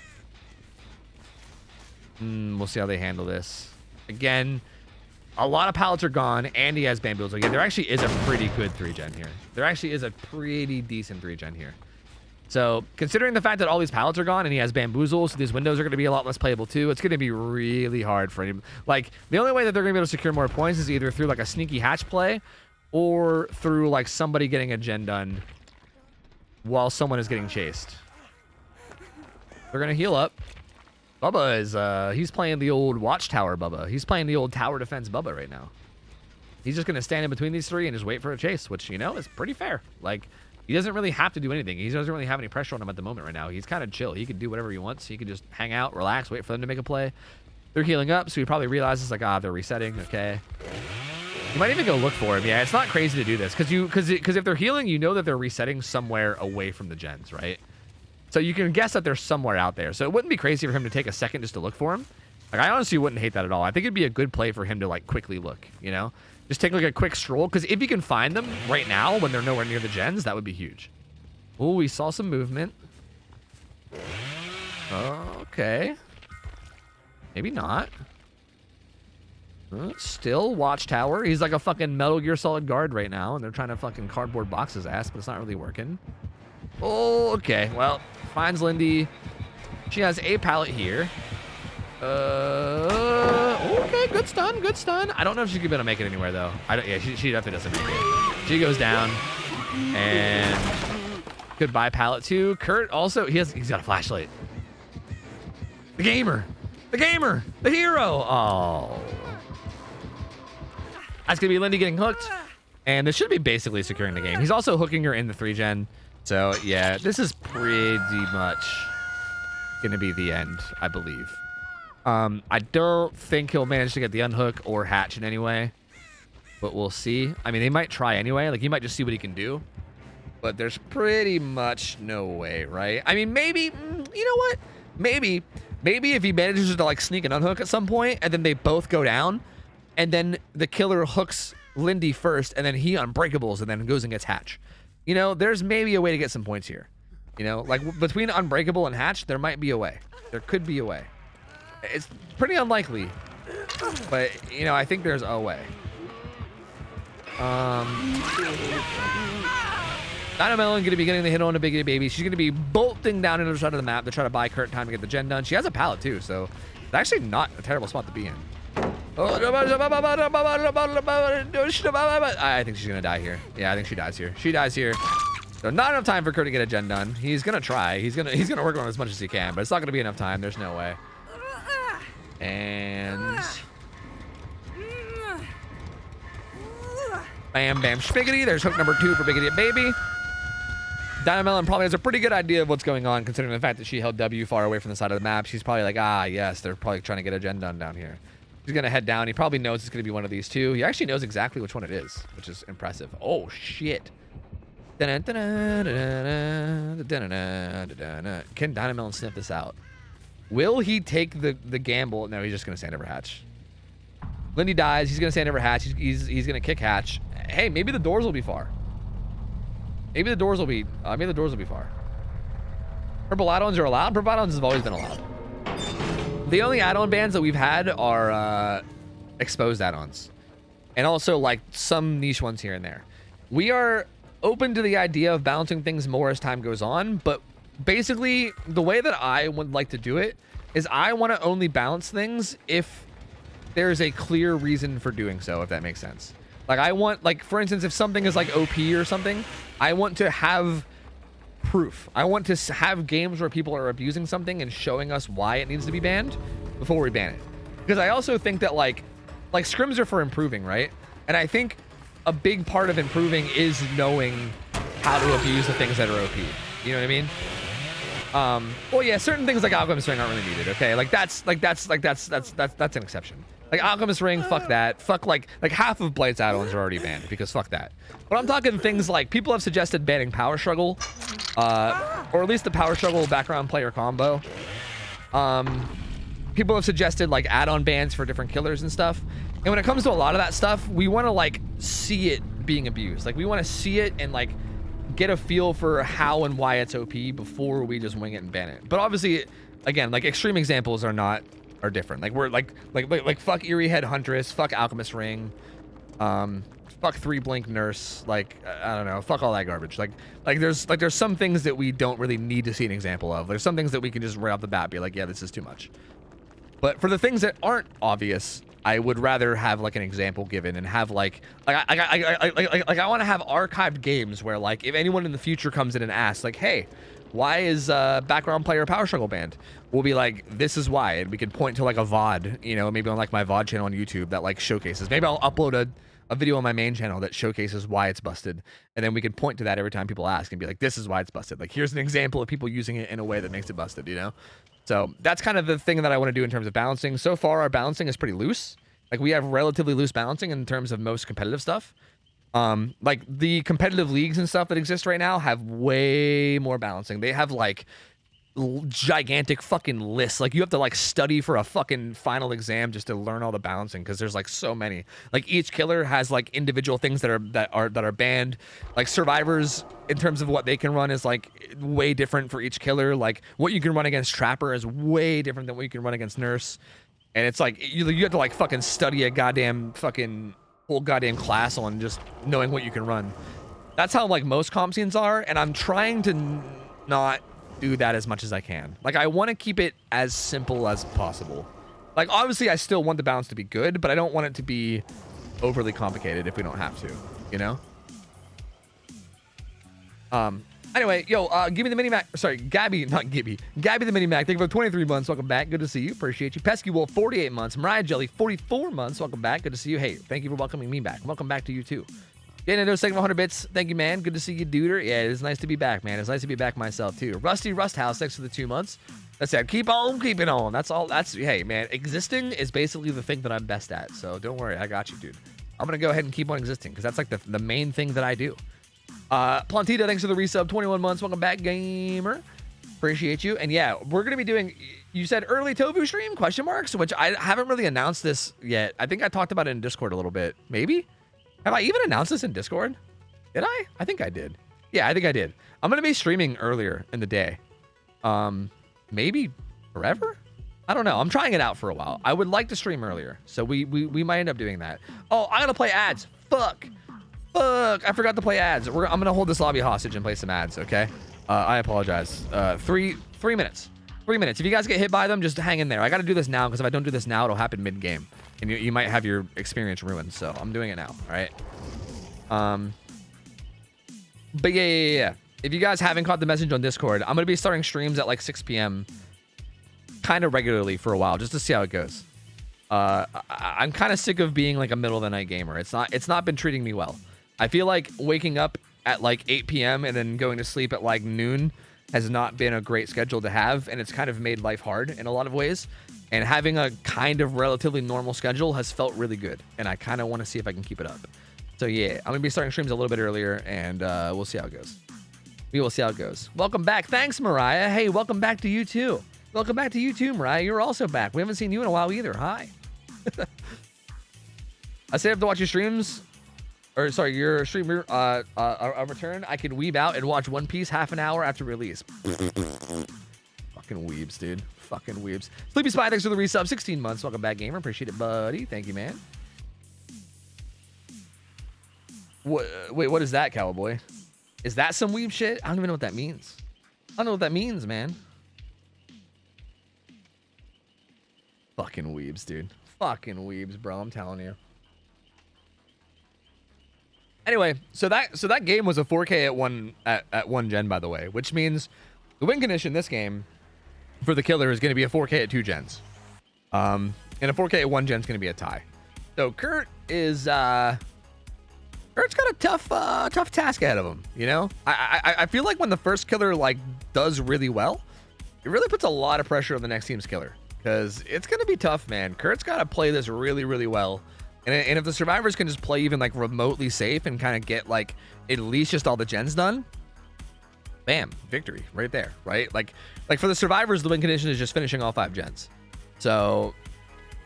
We'll see how they handle this. Again, a lot of pallets are gone, and he has bamboozle. Again, there actually is a pretty good 3 gen here. There actually is a pretty decent 3 gen here. So, considering the fact that all these pallets are gone and he has bamboozle, so these windows are going to be a lot less playable too, it's going to be really hard for him. Like, the only way that they're going to be able to secure more points is either through like a sneaky hatch play or through like somebody getting a gen done while someone is getting chased. They're going to heal up. Bubba is, he's playing the old watchtower Bubba. He's playing the old tower defense Bubba right now. He's just going to stand in between these 3 and just wait for a chase, which, you know, is pretty fair. Like, he doesn't really have to do anything. He doesn't really have any pressure on him at the moment right now. He's kind of chill. He can do whatever he wants. He can just hang out, relax, wait for them to make a play. They're healing up, so he probably realizes, like, they're resetting. Okay. You might even go look for him. Yeah, it's not crazy to do this. Because if they're healing, you know that they're resetting somewhere away from the gens, right? So you can guess that they're somewhere out there. So it wouldn't be crazy for him to take a second just to look for him. Like, I honestly wouldn't hate that at all. I think it'd be a good play for him to, like, quickly look, you know? Just take, like, a quick stroll. Because if you can find them right now when they're nowhere near the gens, that would be huge. Oh, we saw some movement. Okay. Maybe not. Still watchtower. He's like a fucking Metal Gear Solid guard right now, and they're trying to fucking cardboard box his ass, but it's not really working. Oh, okay. Well, finds Lindy. She has a pallet here. Okay, good stun, good stun. I don't know if she's gonna make it anywhere though. Yeah, she definitely doesn't make it. She goes down, and goodbye pallet too. Kurt also he's got a flashlight. The gamer, the hero. Oh, that's gonna be Lindy getting hooked, and this should be basically securing the game. He's also hooking her in the 3 gen. So yeah, this is pretty much gonna be the end, I believe. I don't think he'll manage to get the unhook or hatch in any way, but we'll see. I mean, they might try anyway. Like, he might just see what he can do, but there's pretty much no way, right? I mean, maybe, you know what? Maybe if he manages to, like, sneak an unhook at some point, and then they both go down, and then the killer hooks Lindy first, and then he unbreakables, and then goes and gets hatch. You know, there's maybe a way to get some points here. You know, like, between unbreakable and hatch, there might be a way. There could be a way. It's pretty unlikely, but, you know, I think there's a way. Dynamelon going to be getting the hit on a Biggity Baby. She's going to be bolting down into the side of the map to try to buy Kurt time to get the gen done. She has a pallet, too, so it's actually not a terrible spot to be in. I think she's going to die here. Yeah, I think she dies here. She dies here. So not enough time for Kurt to get a gen done. He's going to try. He's going to work on it as much as he can, but it's not going to be enough time. There's no way. And bam, bam, spiggity. There's hook number 2 for Biggity Baby. Dynamelon probably has a pretty good idea of what's going on, considering the fact that she held W far away from the side of the map. She's probably like, yes, they're probably trying to get a gen done down here. He's going to head down. He probably knows it's going to be one of these 2. He actually knows exactly which one it is, which is impressive. Oh, shit. Can Dynamelon sniff this out? Will he take the gamble? No, he's just going to stand over hatch. Lindy dies. He's going to stand over hatch. He's going to kick hatch. Hey, maybe the doors will be far. Maybe the doors will be far. Purple add-ons are allowed. Purple add-ons have always been allowed. The only add-on bans that we've had are exposed add-ons. And also, like, some niche ones here and there. We are open to the idea of balancing things more as time goes on, but basically, the way that I would like to do it is I want to only balance things if there's a clear reason for doing so, if that makes sense. Like, I want, like, for instance, if something is like OP or something, I want to have proof. I want to have games where people are abusing something and showing us why it needs to be banned before we ban it. Because I also think that, like scrims are for improving, right? And I think a big part of improving is knowing how to abuse the things that are OP. You know what I mean? Well, yeah, certain things like algorithm swing aren't really needed. Okay, that's an exception. Like Alchemist Ring, fuck that. Fuck like half of Blight's add-ons are already banned because fuck that. But I'm talking things like people have suggested banning Power Struggle, or at least the Power Struggle background player combo. People have suggested like add-on bans for different killers and stuff. And when it comes to a lot of that stuff, we want to like see it being abused. Like we want to see it and like get a feel for how and why it's OP before we just wing it and ban it. But obviously, again, like extreme examples are different. Like we're like fuck Eerie Head Huntress, fuck Alchemist Ring, fuck 3-blink Nurse, like I don't know, fuck all that garbage. Like there's some things that we don't really need to see an example of. There's some things that we can just right off the bat be like, yeah, this is too much. But for the things that aren't obvious, I would rather have like an example given and have like I want to have archived games where like if anyone in the future comes in and asks like, hey, why is background player Power Struggle banned? We'll be like, this is why, and we can point to like a VOD, you know, maybe on like my VOD channel on YouTube that like showcases. Maybe I'll upload a video on my main channel that showcases why it's busted, and then we can point to that every time people ask and be like, this is why it's busted. Like here's an example of people using it in a way that makes it busted, you know? So that's kind of the thing that I want to do in terms of balancing. So far, our balancing is pretty loose. Like we have relatively loose balancing in terms of most competitive stuff. Like the competitive leagues and stuff that exist right now have way more balancing. They have like gigantic fucking lists. Like you have to like study for a fucking final exam just to learn all the balancing because there's like so many. Like each killer has like individual things that are banned. Like survivors in terms of what they can run is like way different for each killer. Like what you can run against Trapper is way different than what you can run against Nurse. And it's like you have to like fucking study a goddamn fucking whole goddamn class on just knowing what you can run. That's how like most comp scenes are, and I'm trying to not do that as much as I can. Like I want to keep it as simple as possible. Like obviously I still want the balance to be good, but I don't want it to be overly complicated if we don't have to, you know? Anyway, yo, give me the mini Mac. Sorry, Gabby, not Gibby. Gabby the mini Mac. Thank you for 23 months. Welcome back. Good to see you. Appreciate you. Pesky Wolf, 48 months. Mariah Jelly, 44 months. Welcome back. Good to see you. Hey, thank you for welcoming me back. Welcome back to you too. Dana, second 100 bits. Thank you, man. Good to see you, duder. Yeah, it is nice to be back, man. It's nice to be back myself too. Rusty Rust House, thanks for the 2 months. That's it. Keep on keeping on. That's all. Hey, man. Existing is basically the thing that I'm best at. So don't worry. I got you, dude. I'm gonna go ahead and keep on existing because that's like the main thing that I do. Plantita, thanks for the resub, 21 months. Welcome back, gamer. Appreciate you. And yeah, we're gonna be doing, you said early Tofu stream, question marks, which I haven't really announced this yet. I think I talked about it in Discord a little bit. Maybe? Have I even announced this in Discord? Did I? I think I did. Yeah, I think I did. I'm gonna be streaming earlier in the day. Maybe forever? I don't know. I'm trying it out for a while. I would like to stream earlier, so we might end up doing that. Oh, I gotta play ads. Fuck, I forgot to play ads. I'm gonna hold this lobby hostage and play some ads, okay? I apologize. 3 minutes. 3 minutes. If you guys get hit by them, just hang in there. I gotta do this now, because if I don't do this now, it'll happen mid-game. And you might have your experience ruined, so I'm doing it now, all right? But yeah. If you guys haven't caught the message on Discord, I'm gonna be starting streams at like 6 p.m. kind of regularly for a while, just to see how it goes. I'm kind of sick of being like a middle of the night gamer. It's not been treating me well. I feel like waking up at like 8 p.m. and then going to sleep at like noon has not been a great schedule to have, and it's kind of made life hard in a lot of ways. And having a kind of relatively normal schedule has felt really good, and I kind of want to see if I can keep it up. So yeah, I'm gonna be starting streams a little bit earlier, and we'll see how it goes. We will see how it goes. Welcome back. Thanks, Mariah. Hey, welcome back to you too. Welcome back to you too, Mariah. You're also back. We haven't seen you in a while either. Hi. I say I have to watch your streams. Or sorry, your streamer a return. I can weeb out and watch One Piece half an hour after release. Fucking weebs, dude. Fucking weebs. Sleepy Spy, thanks for the resub. 16 months. Welcome back, gamer. Appreciate it, buddy. Thank you, man. Wait, what is that, Cowboy? Is that some weeb shit? I don't even know what that means. I don't know what that means, man. Fucking weebs, dude. Fucking weebs, bro. I'm telling you. Anyway, so that game was a 4K at one gen, by the way, which means the win condition this game for the killer is going to be a 4K at 2 gens. And a 4K at 1 gen is going to be a tie. So Kurt's got a tough task ahead of him, you know? I feel like when the first killer like does really well, it really puts a lot of pressure on the next team's killer. because it's gonna be tough, man. Kurt's got to play this really, really well, and if the survivors can just play even like remotely safe and kind of get like at least just all the gens done, bam, victory right there, right? Like for the survivors, the win condition is just finishing all 5 gens. So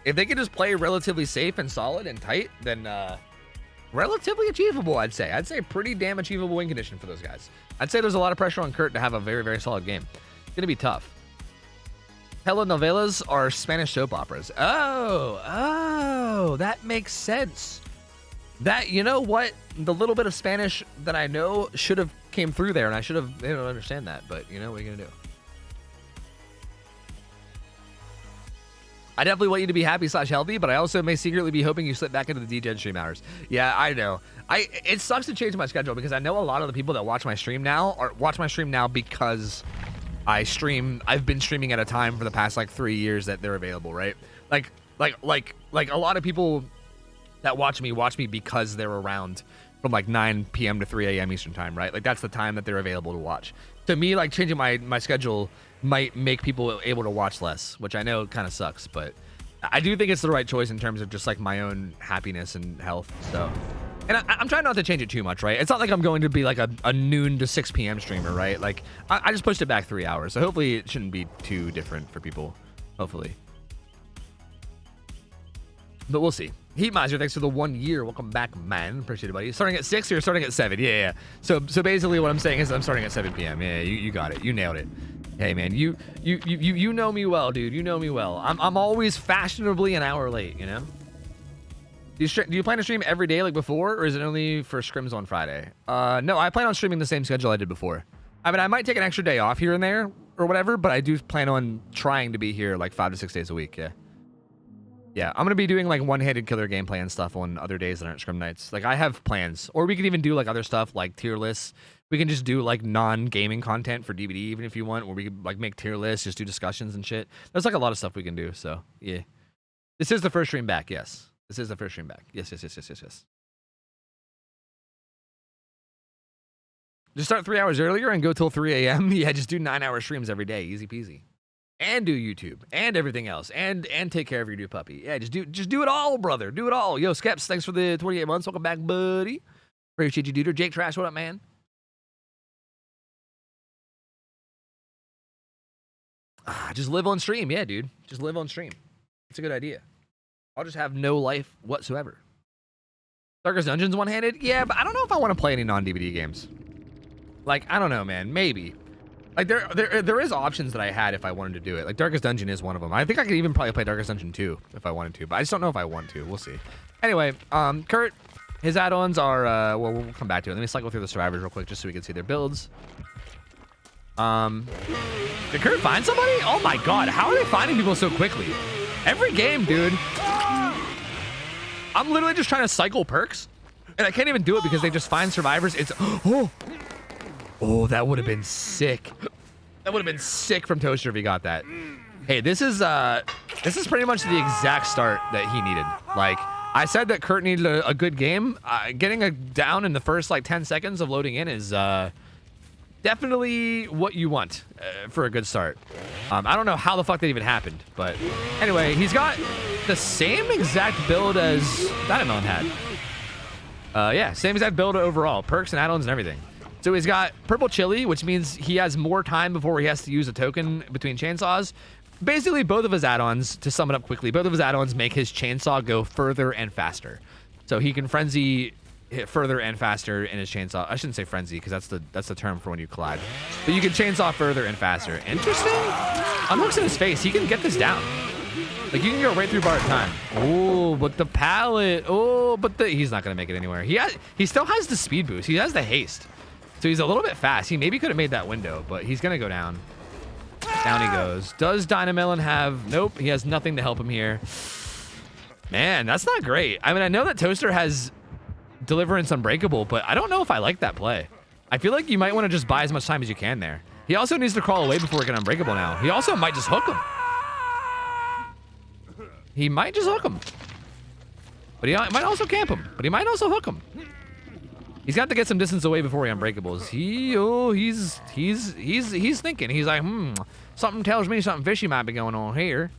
if they can just play relatively safe and solid and tight, then relatively achievable, I'd say. I'd say pretty damn achievable win condition for those guys. I'd say there's a lot of pressure on Kurt to have a very, very solid game. It's gonna be tough. Telenovelas are Spanish soap operas. Oh, that makes sense. That, you know what? The little bit of Spanish that I know should have came through there, and I should have, understand that, but you know, what are you gonna do? I definitely want you to be happy / healthy, but I also may secretly be hoping you slip back into the DGen stream hours. Yeah, I know. It sucks to change my schedule because I know a lot of the people that watch my stream now because I've been streaming at a time for the past like 3 years that they're available, right? Like a lot of people that watch me because they're around from like 9 p.m. to 3 a.m. Eastern time, right? Like that's the time that they're available to watch. To me, like changing my schedule might make people able to watch less, which I know kind of sucks, but I do think it's the right choice in terms of just like my own happiness and health. So, and I'm trying not to change it too much, right? It's not like I'm going to be like a noon to 6 p.m. streamer, right? Like I just pushed it back 3 hours, so hopefully it shouldn't be too different for people. Hopefully, but we'll see. Heat Miser, thanks for the 1 year. Welcome back, man. Appreciate it, buddy. Starting at 6 or starting at 7? Yeah. So basically, what I'm saying is I'm starting at 7 p.m. Yeah, you got it. You nailed it. Hey, man, you know me well, dude. You know me well. I'm always fashionably an hour late. You know. Do you plan to stream every day like before, or is it only for scrims on Friday? No, I plan on streaming the same schedule I did before. I mean, I might take an extra day off here and there or whatever, but I do plan on trying to be here like 5 to 6 days a week. Yeah. Yeah, I'm gonna be doing like one-handed killer gameplay and stuff on other days that aren't scrim nights. Like I have plans, or we can even do like other stuff like tier lists. We can just do like non-gaming content for DVD, even if you want, where we could like make tier lists, just do discussions and shit. There's like a lot of stuff we can do. So yeah, this is the first stream back. Yes, this is the first stream back. Yes. Just start 3 hours earlier and go till 3 a.m. Yeah, just do 9-hour streams every day, easy peasy. And do YouTube and everything else and take care of your new puppy. Yeah, just do it all, brother. Do it all. Yo, Skeps, thanks for the 28 months. Welcome back, buddy. Appreciate you, dude. Jake Trash, what up, man? Just live on stream. Yeah, dude. Just live on stream. It's a good idea. I'll just have no life whatsoever. Darkest Dungeons one-handed? Yeah, but I don't know if I want to play any non-DVD games. Like, I don't know, man. Maybe. Like, there is options that I had if I wanted to do it. Like, Darkest Dungeon is one of them. I think I could even probably play Darkest Dungeon 2 if I wanted to, but I just don't know if I want to. We'll see. Anyway, Kurt, his add-ons are, well, we'll come back to it. Let me cycle through the survivors real quick just so we can see their builds. Did Kurt find somebody? Oh my god, how are they finding people so quickly? Every game, dude. I'm literally just trying to cycle perks, and I can't even do it because they just find survivors. It's, oh, that would have been sick. That would have been sick from Toaster if he got that. Hey, this is pretty much the exact start that he needed. Like, I said that Kurt needed a good game. Getting a down in the first, like, 10 seconds of loading in is definitely what you want for a good start. I don't know how the fuck that even happened, but anyway, he's got the same exact build as Dynamelon had. Yeah, same exact build overall. Perks and add-ons and everything. So he's got Purple Chili, which means he has more time before he has to use a token between chainsaws. Basically, both of his add-ons, to sum it up quickly, both of his add-ons make his chainsaw go further and faster. So he can frenzy hit further and faster in his chainsaw. I shouldn't say frenzy, because that's the term for when you collide. But you can chainsaw further and faster. Interesting. On looks in his face, he can get this down. Like, you can go right through bar at time. Oh, but the pallet. Oh, but he's not going to make it anywhere. He still has the speed boost. He has the haste. So he's a little bit fast. He maybe could have made that window, but he's going to go down. Down he goes. Does Dynamelon have... Nope, he has nothing to help him here. Man, that's not great. I mean, I know that Toaster has Deliverance Unbreakable, but I don't know if I like that play. I feel like you might want to just buy as much time as you can there. He also needs to crawl away before he can Unbreakable now. He also might just hook him. He might just hook him. But he might also camp him. But he might also hook him. He's got to get some distance away before he Unbreakables. He's thinking. He's like, something tells me something fishy might be going on here.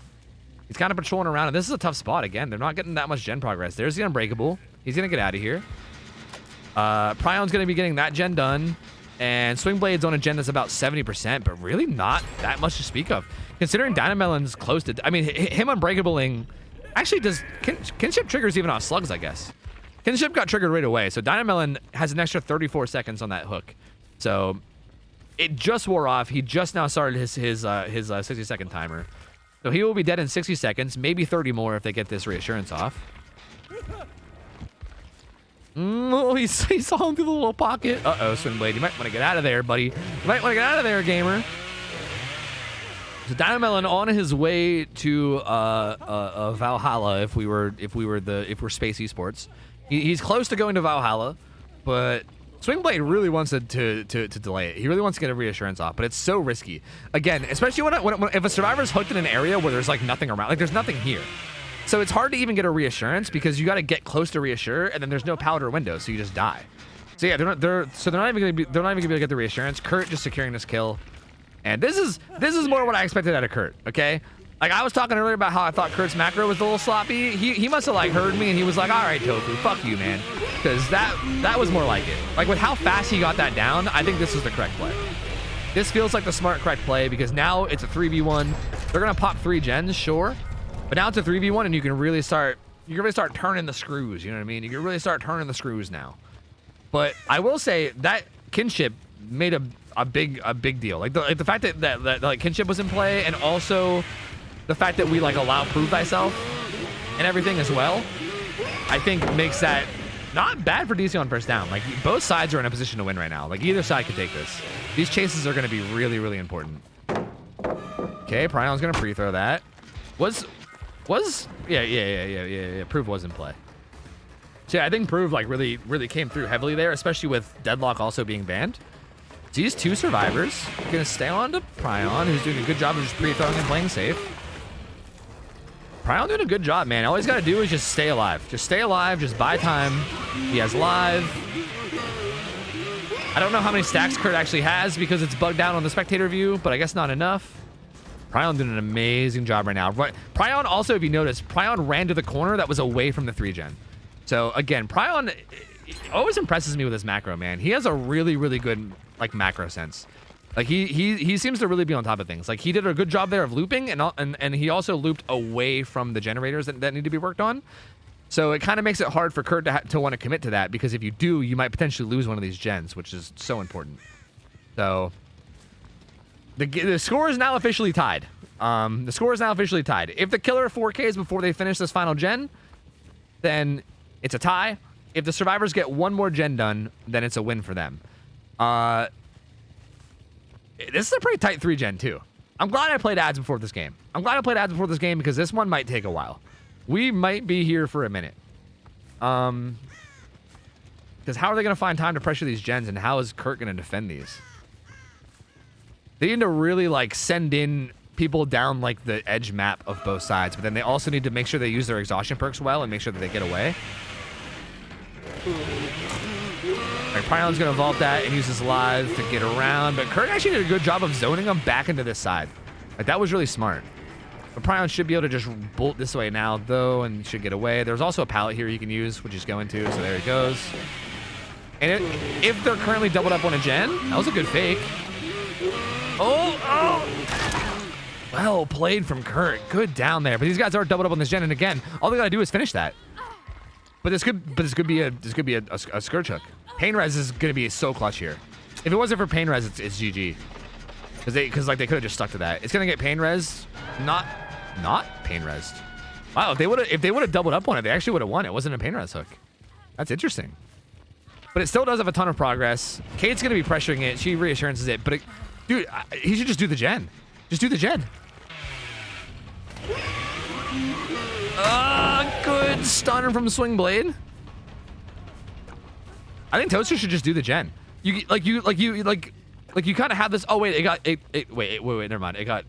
He's kind of patrolling around, and this is a tough spot. Again, they're not getting that much gen progress. There's the Unbreakable. He's going to get out of here. Pryon's going to be getting that gen done. And Swingblade's on a gen that's about 70%, but really not that much to speak of. Considering Dynamelon's close to... I mean, him Unbreakabling... Actually, Kinship triggers even off slugs, I guess. Kinship got triggered right away, so Dynamelon has an extra 34 seconds on that hook. So it just wore off. He just now started his 60-second timer. So he will be dead in 60 seconds, maybe 30 more if they get this reassurance off. Oh, he saw him through the little pocket. Uh-oh, Swingblade. You might want to get out of there, buddy. You might want to get out of there, gamer. So Dynamelon on his way to Valhalla if we're Space Esports. He's close to going to Valhalla, but Swingblade really wants to delay it. He really wants to get a reassurance off, but it's so risky. Again, especially when if a survivor's hooked in an area where there's like nothing around, like there's nothing here. So it's hard to even get a reassurance because you got to get close to reassure, and then there's no powder window, so you just die. So yeah, they're not even gonna be able to get the reassurance. Kurt just securing this kill. And this is more what I expected out of Kurt, okay? Like, I was talking earlier about how I thought Kurt's macro was a little sloppy. He must have, like, heard me, and he was like, all right, Tofu, fuck you, man. Because that was more like it. Like, with how fast he got that down, I think this is the correct play. This feels like the smart, correct play, because now it's a 3v1. They're going to pop 3 gens, sure. But now it's a 3v1, and you can really start turning the screws, you know what I mean? You can really start turning the screws now. But I will say that Kinship made a big deal. Like the fact that like Kinship was in play, and also the fact that we like allow prove thyself and everything as well, I think makes that not bad for DC on first down. Like both sides are in a position to win right now. Like either side could take this. These chases are going to be really, really important. Okay, Pryon's going to pre-throw that. Yeah. Prove was in play. So yeah, I think Prove like really came through heavily there, especially with Deadlock also being banned. These 2 survivors are going to stay on to Pryon, who's doing a good job of just pre-throwing and playing safe. Pryon doing a good job, man. All he's got to do is just stay alive. Just stay alive, just buy time. He has live. I don't know how many stacks Kurt actually has because it's bugged out on the spectator view, but I guess not enough. Pryon doing an amazing job right now. Pryon also, if you notice, Pryon ran to the corner that was away from the 3-gen. So again, Pryon always impresses me with his macro, man. He has a really, really good like macro sense. Like he seems to really be on top of things. Like he did a good job there of looping, and he also looped away from the generators that need to be worked on. So it kind of makes it hard for Kurt to want to commit to that, because if you do, you might potentially lose one of these gens, which is so important. So the score is now officially tied. The score is now officially tied. If the killer 4Ks before they finish this final gen, then it's a tie. If the survivors get one more gen done, then it's a win for them. This is a pretty tight 3-gen too. I'm glad I played ads before this game. Because this one might take a while. We might be here for a minute. Because how are they going to find time to pressure these gens, and how is Kurt going to defend these? They need to really like send in people down like the edge map of both sides, but then they also need to make sure they use their exhaustion perks well and make sure that they get away. Alright, Pryon's gonna vault that and use his live to get around, but Kurt actually did a good job of zoning him back into this side. Like that was really smart. But Pryon should be able to just bolt this way now though, and should get away. There's also a pallet here you can use, which is going to, so there he goes. And if they're currently doubled up on a gen, that was a good fake. Oh! Well played from Kurt. Good down there. But these guys are doubled up on this gen, and again, all they gotta do is finish that. But this could be a scourge hook. Pain res is gonna be so clutch here. If it wasn't for pain res, it's GG. Because like they could have just stuck to that. It's gonna get pain res, not pain res. Wow, if they would have doubled up on it, they actually would have won. It wasn't a pain res hook. That's interesting. But it still does have a ton of progress. Kate's gonna be pressuring it. She reassurances it, but dude, he should just do the gen. Just do the gen. Good stunner from Swingblade. I think Toaster should just do the gen. You kind of have this. Oh wait, wait, never mind. It got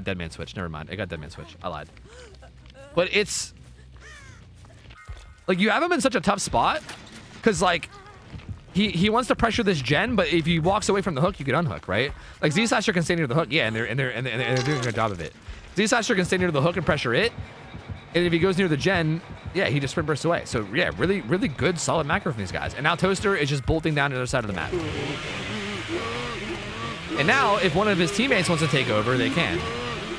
Deadman switch. Never mind. It got Deadman switch. I lied. But it's like you have him in such a tough spot because like he wants to pressure this gen, but if he walks away from the hook, you can unhook, right? Like Z-Slasher can stay near the hook, yeah, and they're doing a good job of it. Z-Slasher can stay near the hook and pressure it. And if he goes near the gen, yeah, he just sprint bursts away. So yeah, really, really good, solid macro from these guys. And now Toaster is just bolting down to the other side of the map. And now, if one of his teammates wants to take over, they can.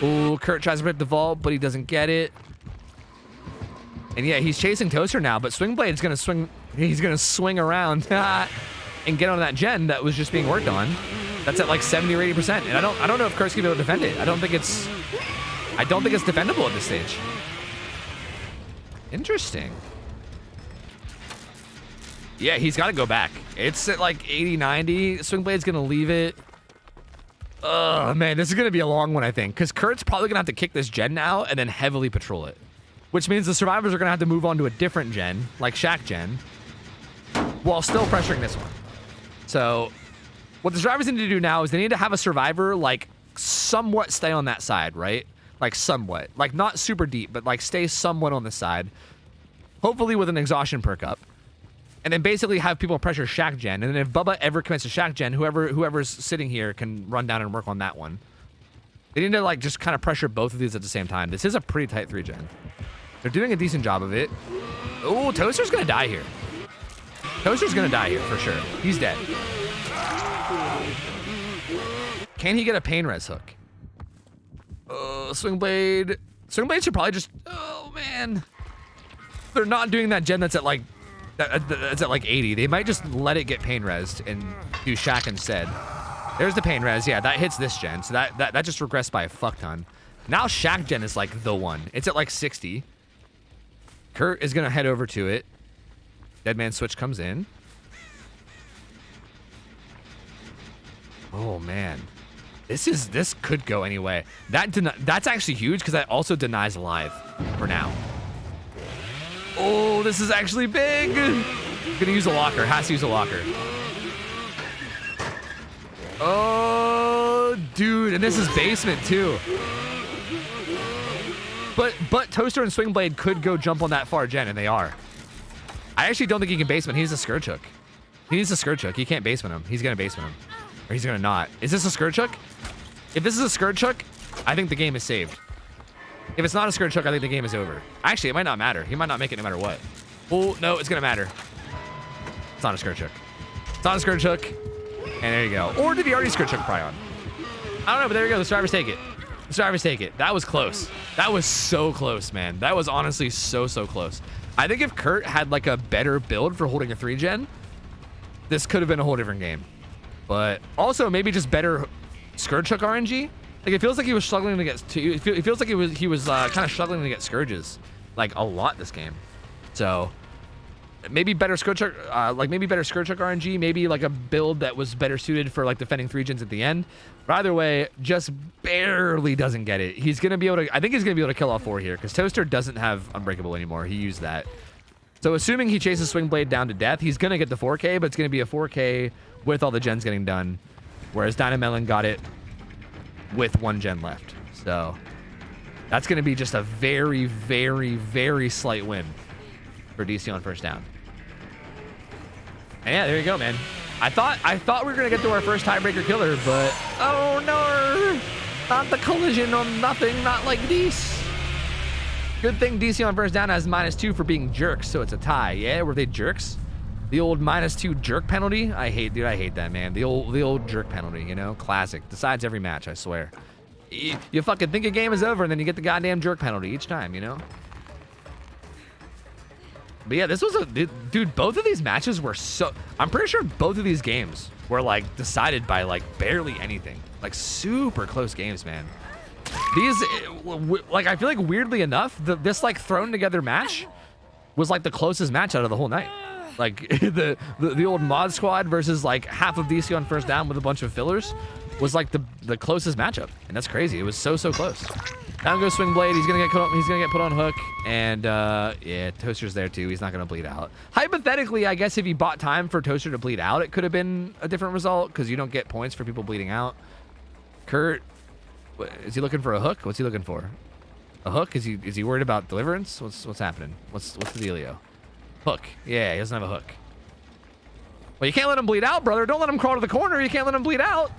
Ooh, Kurt tries to rip the vault, but he doesn't get it. And yeah, he's chasing Toaster now, but Swingblade's gonna swing. He's gonna swing around and get on that gen that was just being worked on. That's at like 70 or 80%. And I don't know if Kurt's gonna be able to defend it. I don't think it's defendable at this stage. Interesting. Yeah, he's got to go back. It's at like 80, 90. Swingblade's gonna leave it. Oh man, this is gonna be a long one, I think, because Kurt's probably gonna have to kick this gen now and then heavily patrol it. Which means the survivors are gonna have to move on to a different gen, like Shack gen, while still pressuring this one. So what the survivors need to do now is they need to have a survivor like somewhat stay on that side, right? Like somewhat, like not super deep, but like stay somewhat on the side, hopefully with an exhaustion perk up. And then basically have people pressure Shack gen. And then if Bubba ever commits to Shack gen, whoever's sitting here can run down and work on that one. They need to like just kind of pressure both of these at the same time. This is a pretty tight 3 gen. They're doing a decent job of it. Oh, Toaster's gonna die here. Toaster's gonna die here for sure. He's dead. Can he get a pain res hook? Swingblade. Swingblade should probably just. Oh man. They're not doing that gen that's at like. That's at like 80. They might just let it get pain resed and do Shack instead. There's the pain res. Yeah, that hits this gen. So that just regressed by a fuck ton. Now Shack gen is like the one. It's at like 60. Kurt is gonna head over to it. Deadman switch comes in. Oh man, this could go anyway. That's actually huge because that also denies live for now. Oh, this is actually big. Gonna use a locker. Has to use a locker. Oh, dude, and this is basement too. But Toaster and Swingblade could go jump on that far gen, and they are. I actually don't think he can basement. He needs a Scourge Hook. He needs a Scourge Hook. He can't basement him. He's gonna basement him. Or he's gonna not. Is this a Scourge Hook? If this is a Scourge Hook, I think the game is saved. If it's not a Scourge Hook, I think the game is over. Actually, it might not matter. He might not make it no matter what. Oh, no, it's gonna matter. It's not a Scourge Hook. It's not a Scourge Hook. And there you go. Or did he already Scourge Hook Prion? I don't know, but there you go. The survivors take it. The survivors take it. That was close. That was so close, man. That was honestly so close. I think if Kurt had like a better build for holding a 3 gen, this could have been a whole different game. But also maybe just better Scourge Hook RNG. Like it feels like he was struggling to get it feels like he was kind of struggling to get Scourges like a lot this game. So maybe better Scourge Hook, maybe better Scourge Hook RNG, maybe like a build that was better suited for like defending 3 gens at the end. But either way, just barely doesn't get it. He's gonna be able to. I think he's gonna be able to kill all 4 here because Toaster doesn't have Unbreakable anymore. He used that. So assuming he chases Swingblade down to death, he's gonna get the 4K, but it's gonna be a 4K with all the gens getting done, whereas Dynamelon got it with 1 gen left. So that's gonna be just a very, very, very slight win for DC on first down. And yeah, there you go, man. I thought we were gonna get to our first tiebreaker killer, but oh no, not the collision on nothing, not like this. Good thing DC on first down has -2 for being jerks, so it's a tie. Yeah, were they jerks? The old -2 jerk penalty. I hate that, man. The old jerk penalty, you know, classic. Decides every match, I swear. You fucking think a game is over, and then you get the goddamn jerk penalty each time, you know. But yeah, this was dude, both of these matches were so, I'm pretty sure both of these games were like decided by like barely anything. Like super close games, man. These, like, I feel like weirdly enough, this like thrown together match was like the closest match out of the whole night. Like the old mod squad versus like half of DC on first down with a bunch of fillers was like the closest matchup. And that's crazy. It was so close. Down goes Swingblade. He's gonna get put on hook, and yeah, Toaster's there too. He's not gonna bleed out. Hypothetically, I guess if he bought time for Toaster to bleed out, it could have been a different result because you don't get points for people bleeding out. Kurt, is he looking for a hook? What's he looking for? A hook? Is he worried about deliverance? What's happening? What's the dealio? Hook. Yeah, he doesn't have a hook. Well, you can't let him bleed out, brother. Don't let him crawl to the corner. You can't let him bleed out.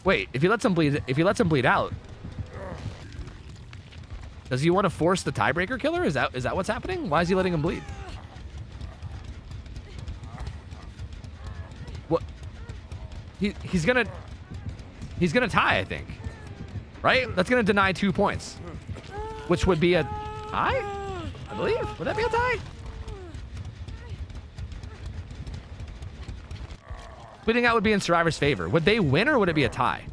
Wait, if he lets him bleed out. Does he want to force the tiebreaker killer? Is that what's happening? Why is he letting him bleed? What? He's gonna tie, I think. Right? That's gonna deny 2 points, which would be a tie, I believe. Would that be a tie? Bleeding out would be in Survivor's favor. Would they win or would it be a tie?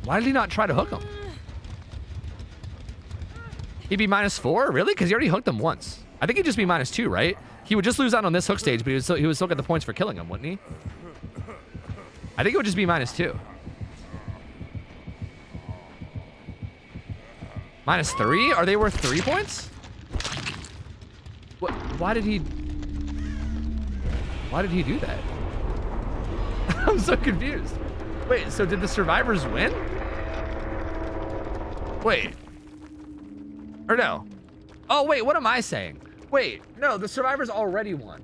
Why did he not try to hook him? He'd be -4? Really? Because he already hooked him once. I think he'd just be -2, right? He would just lose out on this hook stage, but he would still get the points for killing him, wouldn't he? I think it would just be -2. -3? Are they worth 3 points? What? Why did he do that? I'm so confused. Wait, so did the survivors win? Wait. Or no? Oh, wait, what am I saying? Wait, no, the survivors already won.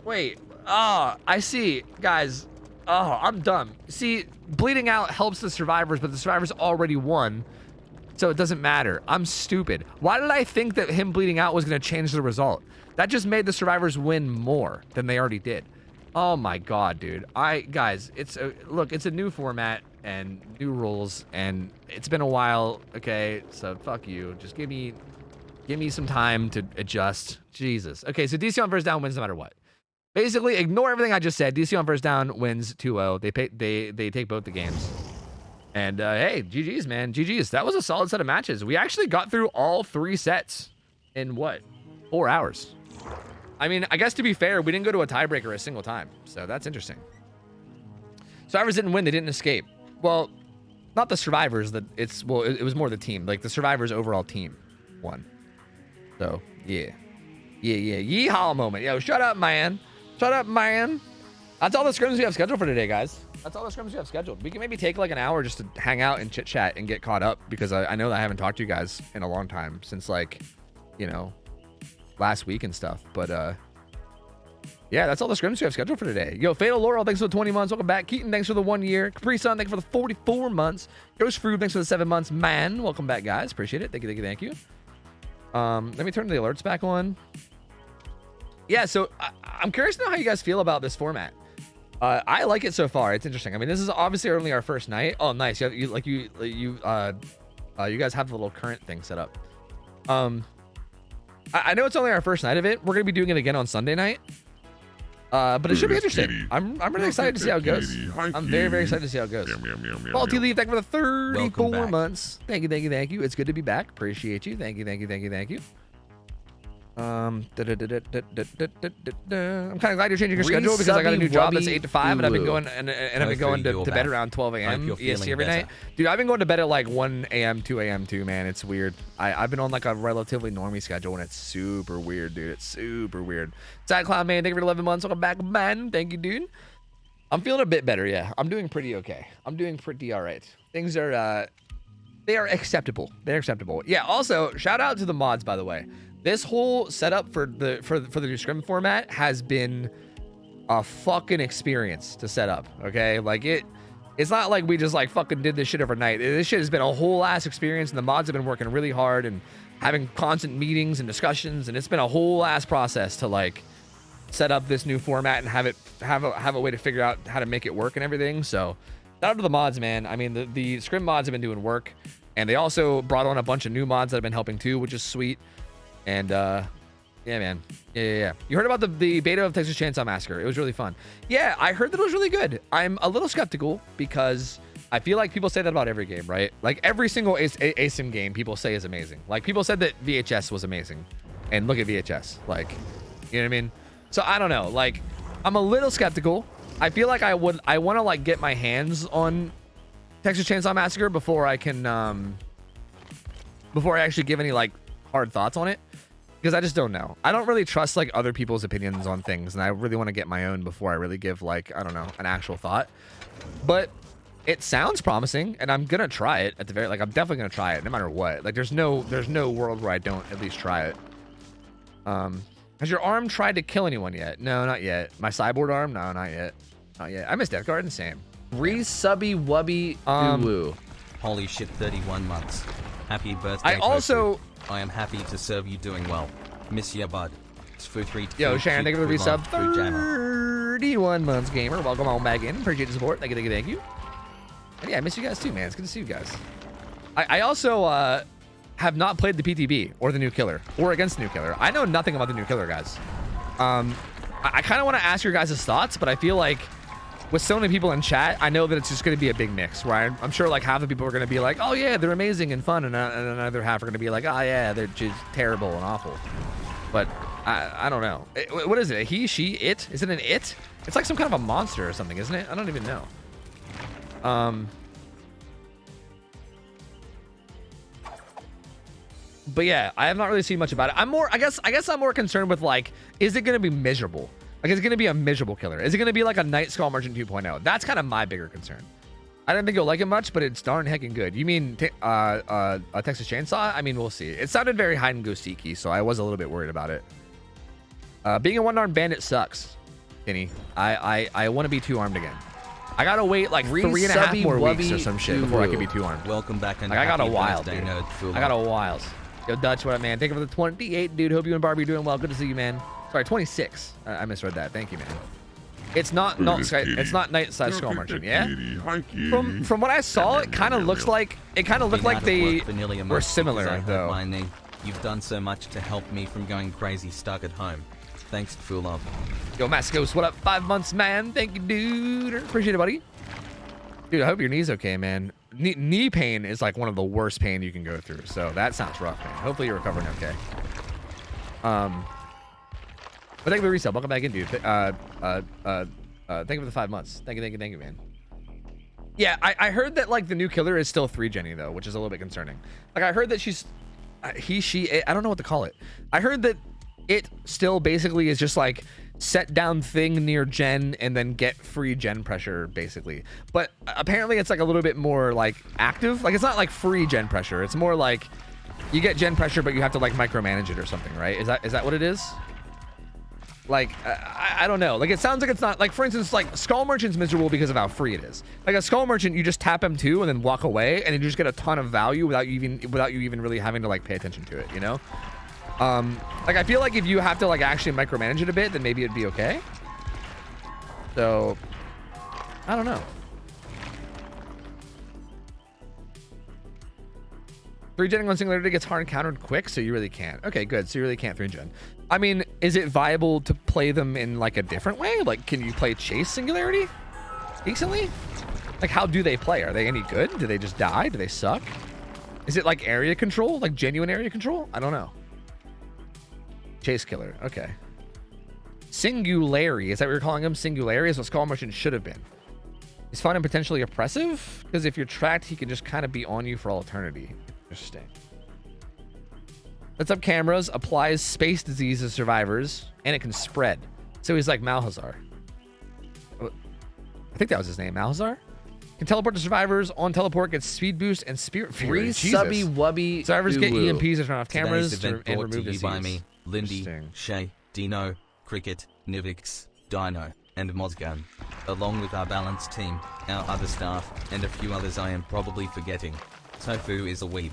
Wait, I see, guys. Oh, I'm dumb. See, bleeding out helps the survivors, but the survivors already won, so it doesn't matter. I'm stupid. Why did I think that him bleeding out was gonna change the result? That just made the survivors win more than they already did. Oh my god, dude. Guys, look, it's a new format and new rules, and it's been a while, okay? So fuck you. Just give me some time to adjust. Jesus. Okay, so DC on first down wins no matter what. Basically, ignore everything I just said. DC on first down wins 2-0. They take both the games. And hey, GG's, man. GG's. That was a solid set of matches. We actually got through all 3 sets in what? 4 hours. I mean, I guess to be fair, we didn't go to a tiebreaker a single time, so that's interesting. Survivors didn't win; they didn't escape. Well, not the survivors. It was more the team. Like the survivors' overall team won. So yeah. Yeehaw moment. Yo, shut up, man. Shut up, man. That's all the scrims we have scheduled for today, guys. That's all the scrims we have scheduled. We can maybe take like an hour just to hang out and chit chat and get caught up because I know that I haven't talked to you guys in a long time since like, you know, last week and stuff, but yeah, that's all the scrims we have scheduled for today. Yo, Fatal Laurel, thanks for the 20 months. Welcome back. Keaton, thanks for the 1 year. Capri Sun, thanks for the 44 months. Ghost Fruit, thanks for the 7 months. Man, welcome back, guys. Appreciate it. Thank you. Let me turn the alerts back on. Yeah, so I'm curious to know how you guys feel about this format. I like it so far. It's interesting. I mean, this is obviously only our first night. Oh, nice. You guys have the little current thing set up. I know it's only our first night of it. We're gonna be doing it again on Sunday night. But it should be interesting. Kitty. I'm really excited to see how it goes. Hi, I'm very excited to see how it goes. Faulty Leaf, thank you for the 34 months. Thank you. It's good to be back. Appreciate you. Thank you. I'm kind of glad you're changing your schedule because I got a new job that's 8 to 5, and I've been going I've been going to bed around 12 a.m. EST every night. Dude, I've been going to bed at like 1 a.m., 2 a.m. too, man. It's weird. I've been on like a relatively normie schedule, and it's super weird, dude. It's super weird. Sad Clown Man, thank you for 11 months. Welcome back, man. Thank you, dude. I'm feeling a bit better, yeah. I'm doing pretty okay. I'm doing pretty all right. Things are they are acceptable. They're acceptable. Yeah. Also, shout out to the mods, by the way. This whole setup for the new Scrim format has been a fucking experience to set up. Okay, like it's not like we just like fucking did this shit overnight. This shit has been a whole ass experience, and the mods have been working really hard and having constant meetings and discussions, and it's been a whole ass process to like set up this new format and have a way to figure out how to make it work and everything. So shout out to the mods, man. I mean, the Scrim mods have been doing work, and they also brought on a bunch of new mods that have been helping too, which is sweet. And yeah, man. Yeah. You heard about the beta of Texas Chainsaw Massacre. It was really fun. Yeah, I heard that it was really good. I'm a little skeptical because I feel like people say that about every game, right? Like every single ASIM game people say is amazing. Like people said that VHS was amazing, and look at VHS. Like, you know what I mean? So I don't know. Like, I'm a little skeptical. I feel like I want to like get my hands on Texas Chainsaw Massacre before I can before I actually give any like hard thoughts on it, because I just don't know. I don't really trust like other people's opinions on things, and I really want to get my own before I really give like, I don't know, an actual thought. But it sounds promising, and I'm gonna try it at the very, like, I'm definitely gonna try it no matter what. Like there's no world where I don't at least try it. Has your arm tried to kill anyone yet? No, not yet. My cyborg arm? No, not yet. I miss Death Garden. Same. Resubby wubby woo. Holy shit, 31 months. Happy birthday. I also... I am happy to serve you doing well. Miss ya, bud. It's food 3. Yo, Sharon, thank you for the resub. Food jammer. 31 months, gamer. Welcome on back in. Appreciate the support. Thank you, thank you, thank you. And yeah, I miss you guys too, man. It's good to see you guys. I also have not played the PTB or the new killer or against the new killer. I know nothing about the new killer, guys. I kind of want to ask your guys' thoughts, but I feel like with so many people in chat, I know that it's just going to be a big mix, right? I'm sure like half the people are going to be like, oh yeah, they're amazing and fun, and another half are going to be like, oh yeah, they're just terrible and awful. But I don't know. What is it? He, she, it? Is it an it? It's like some kind of a monster or something, isn't it? I don't even know. But yeah, I have not really seen much about it. I guess I'm more concerned with like, is it going to be miserable? Like, is it going to be a miserable killer? Is it going to be like a Night Skull Merchant 2.0? That's kind of my bigger concern. I didn't think you'll like it much, but it's darn heckin' good. You mean a Texas Chainsaw? I mean, we'll see. It sounded very hide and go seeky, so I was a little bit worried about it. Being a one-armed bandit sucks, Kenny. I want to be two-armed again. I gotta wait like 3.5 more weeks or some shit before I can be two-armed. Welcome back and like, I got a while, dude. I got a while. Yo, Dutch, what up, man? Thank you for the 28, dude. Hope you and Barbie are doing well. Good to see you, man. Sorry, 26. I misread that. Thank you, man. It's not Night Side Skull Merchant, yeah? From what I saw, it kind of looks like looked like they were similar, though. You've done so much to help me from going crazy stuck at home. Thanks, full love. Yo, Mascos, what up? 5 months, man. Thank you, dude. Appreciate it, buddy. Dude, I hope your knee's okay, man. Knee pain is like one of the worst pain you can go through, so that sounds rough, man. Hopefully you're recovering okay. But thank you for the resub. Welcome back in, dude. Thank you for the 5 months. Thank you, man. Yeah, I heard that like the new killer is still 3-genny though, which is a little bit concerning. Like I heard that she's he, she, it, I don't know what to call it. I heard that it still basically is just like set down thing near gen and then get free gen pressure basically. But apparently it's like a little bit more like active. Like it's not like free gen pressure. It's more like you get gen pressure, but you have to like micromanage it or something, right? Is that what it is? Like, I don't know. Like, it sounds like it's not, like, for instance, like, Skull Merchant's miserable because of how free it is. Like, a Skull Merchant, you just tap him too and then walk away, and you just get a ton of value without you even really having to, like, pay attention to it, you know? Like, I feel like if you have to, like, actually micromanage it a bit, then maybe it'd be okay. So, I don't know. 3-genning on Singularity gets hard countered quick, so you really can't. Okay, good. So you really can't 3-gen. I mean, is it viable to play them in like a different way? Like, can you play Chase Singularity decently? Like, how do they play? Are they any good? Do they just die? Do they suck? Is it like area control? Like genuine area control? I don't know. Chase Killer. Okay. Singularity. Is that what you're calling him? Singularity is what Skull Merchant should have been. He's fun and potentially oppressive because if you're tracked, he can just kind of be on you for all eternity. Interesting. Sets up cameras, applies space disease to survivors, and it can spread. So he's like Malhazar. I think that was his name, Malhazar? Can teleport to survivors, on teleport, gets speed boost and spirit fury. Subby wubby. Survivors get EMPs to turn off cameras and remove disease. By me, Lindy, Shay, Dino, Cricket, Nivix, Dino, and Mozgun, along with our balanced team, our other staff, and a few others I am probably forgetting. Tofu is a weeb.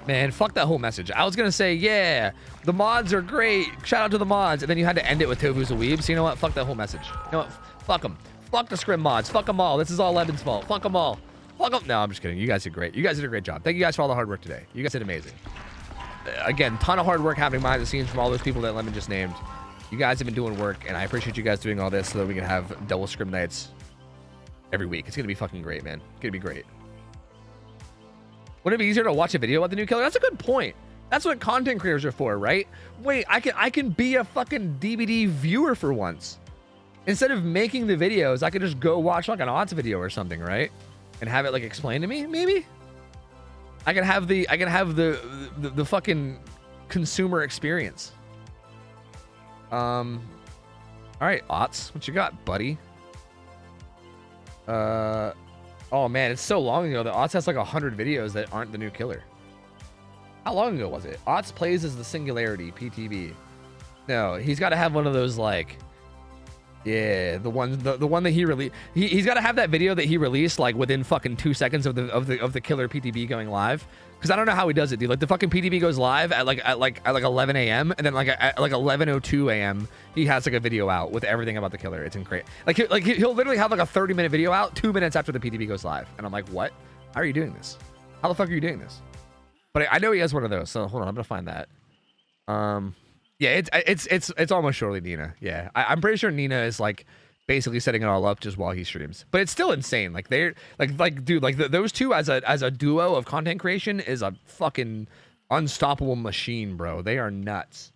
Man, fuck that whole message. I was gonna say, yeah, the mods are great. Shout out to the mods. And then you had to end it with Tofu's a weeb. So you know what? Fuck that whole message. You know what? Fuck them. Fuck the Scrim mods. Fuck them all. This is all Levin's fault. Fuck them all. Fuck them. No, I'm just kidding. You guys did great. You guys did a great job. Thank you guys for all the hard work today. You guys did amazing. Again, ton of hard work happening behind the scenes from all those people that Lemon just named. You guys have been doing work, and I appreciate you guys doing all this so that we can have double Scrim nights every week. It's gonna be fucking great, man. It's gonna be great. Wouldn't it be easier to watch a video about the new killer? That's a good point. That's what content creators are for, right? Wait, I can be a fucking DVD viewer for once. Instead of making the videos, I could just go watch like an odds video or something, right? And have it like explained to me, maybe? I can have the fucking consumer experience. All right, Ots, what you got, buddy? Oh man, it's so long ago that Ots has like 100 videos that aren't the new killer. How long ago was it? Ots plays as the Singularity, PTB. No, he's got to have one of those like Yeah, the one that he released. He's got to have that video that he released like within fucking 2 seconds of the killer PTB going live. Because I don't know how he does it, dude. Like the fucking PTB goes live at like 11 a.m. and then at 11:02 a.m. he has like a video out with everything about the killer. It's incredible. Like he'll literally have like a 30-minute video out 2 minutes after the PTB goes live, and I'm like, what? How are you doing this? How the fuck are you doing this? But I know he has one of those. So hold on, I'm gonna find that. Yeah, it's almost surely Nina. Yeah, I'm pretty sure Nina is like basically setting it all up just while he streams. But it's still insane. Like they're like dude, like those two as a duo of content creation is a fucking unstoppable machine, bro. They are nuts.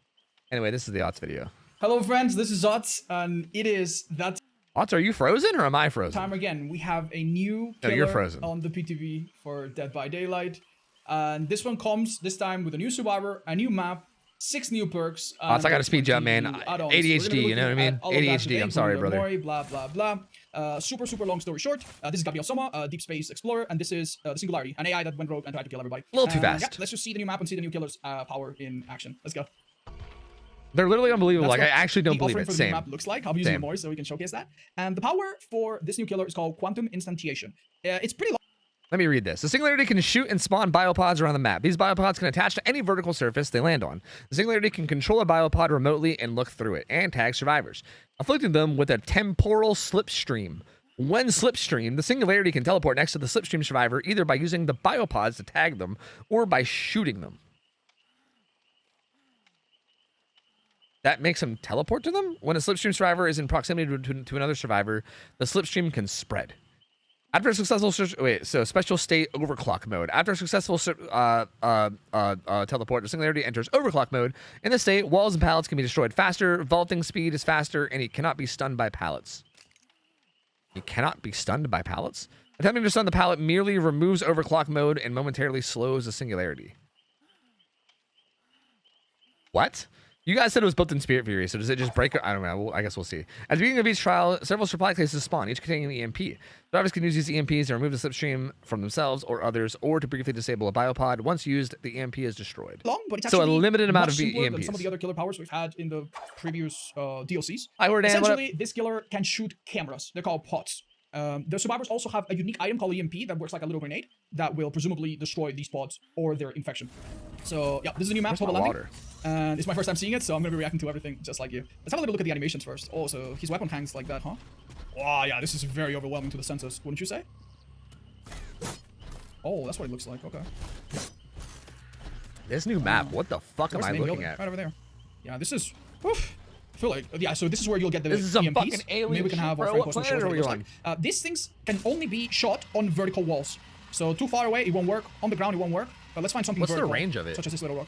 Anyway, this is the Ots video. Hello friends, this is Ots, and it is that Ots, are you frozen or am I frozen? time again. We have a new No, killer you're frozen. on the PTV for Dead by Daylight. And this one comes this time with a new survivor, a new map, 6 new perks. Ots, I got a speed jump, man. add-ons. ADHD, you know what I mean? ADHD, I'm sorry, brother. Mori, blah, blah, blah. Super long story short. This is Gabriel Soma, Deep Space Explorer, and this is the Singularity, an AI that went rogue and tried to kill everybody. A little too fast. Yeah, let's just see the new map and see the new killer's power in action. Let's go. They're literally unbelievable. That's Like I what actually don't the believe offering it. for the Same. new map looks like. I'll be using Same. it more so we can showcase that. And the power for this new killer is called Quantum Instantiation. It's pretty long. Let me read this. The Singularity can shoot and spawn biopods around the map. These biopods can attach to any vertical surface they land on. The Singularity can control a biopod remotely and look through it, and tag survivors, afflicting them with a temporal slipstream. When slipstreamed, the Singularity can teleport next to the slipstream survivor either by using the biopods to tag them or by shooting them. That makes them teleport to them? When a slipstream survivor is in proximity to another survivor, the slipstream can spread. After a successful special state overclock mode. After a successful teleport, the Singularity enters overclock mode. In this state, walls and pallets can be destroyed faster, vaulting speed is faster, and he cannot be stunned by pallets. He cannot be stunned by pallets? Attempting to stun the pallet merely removes overclock mode and momentarily slows the Singularity. What? You guys said it was built in Spirit Fury, so does it just break? I don't know. I guess we'll see. At the beginning of each trial, several supply cases spawn, each containing an EMP. Survivors can use these EMPs to remove the slipstream from themselves or others, or to briefly disable a biopod. Once used, the EMP is destroyed. Long, but it's So a actually limited amount much of simpler than EMPs. some of the other killer powers we've had in the previous DLCs. Hi, we're Dan. What up? Essentially, this killer can shoot cameras. They're called pods. The survivors also have a unique item called EMP that works like a little grenade that will presumably destroy these pods or their infection. So yeah, this is a new map, Where's my Bubba water? and it's my first time seeing it, so I'm gonna be reacting to everything just like you. Let's have a little look at the animations first. Oh, so his weapon hangs like that, huh? Wow, yeah, this is very overwhelming to the senses, wouldn't you say? Oh, that's what it looks like. Okay. This new map, what the fuck am Where's I the main looking building? at? Right over there. Yeah, this is. Oof. I feel like, yeah, so this is where you'll get the This is some EMPs. fucking alien Maybe we can shit, have our bro. friend What post and planet show us are what we it looks like. These things can only be shot on vertical walls. So too far away, it won't work. On the ground, it won't work. But let's find something What's the vertical, range of it? such as this little rock.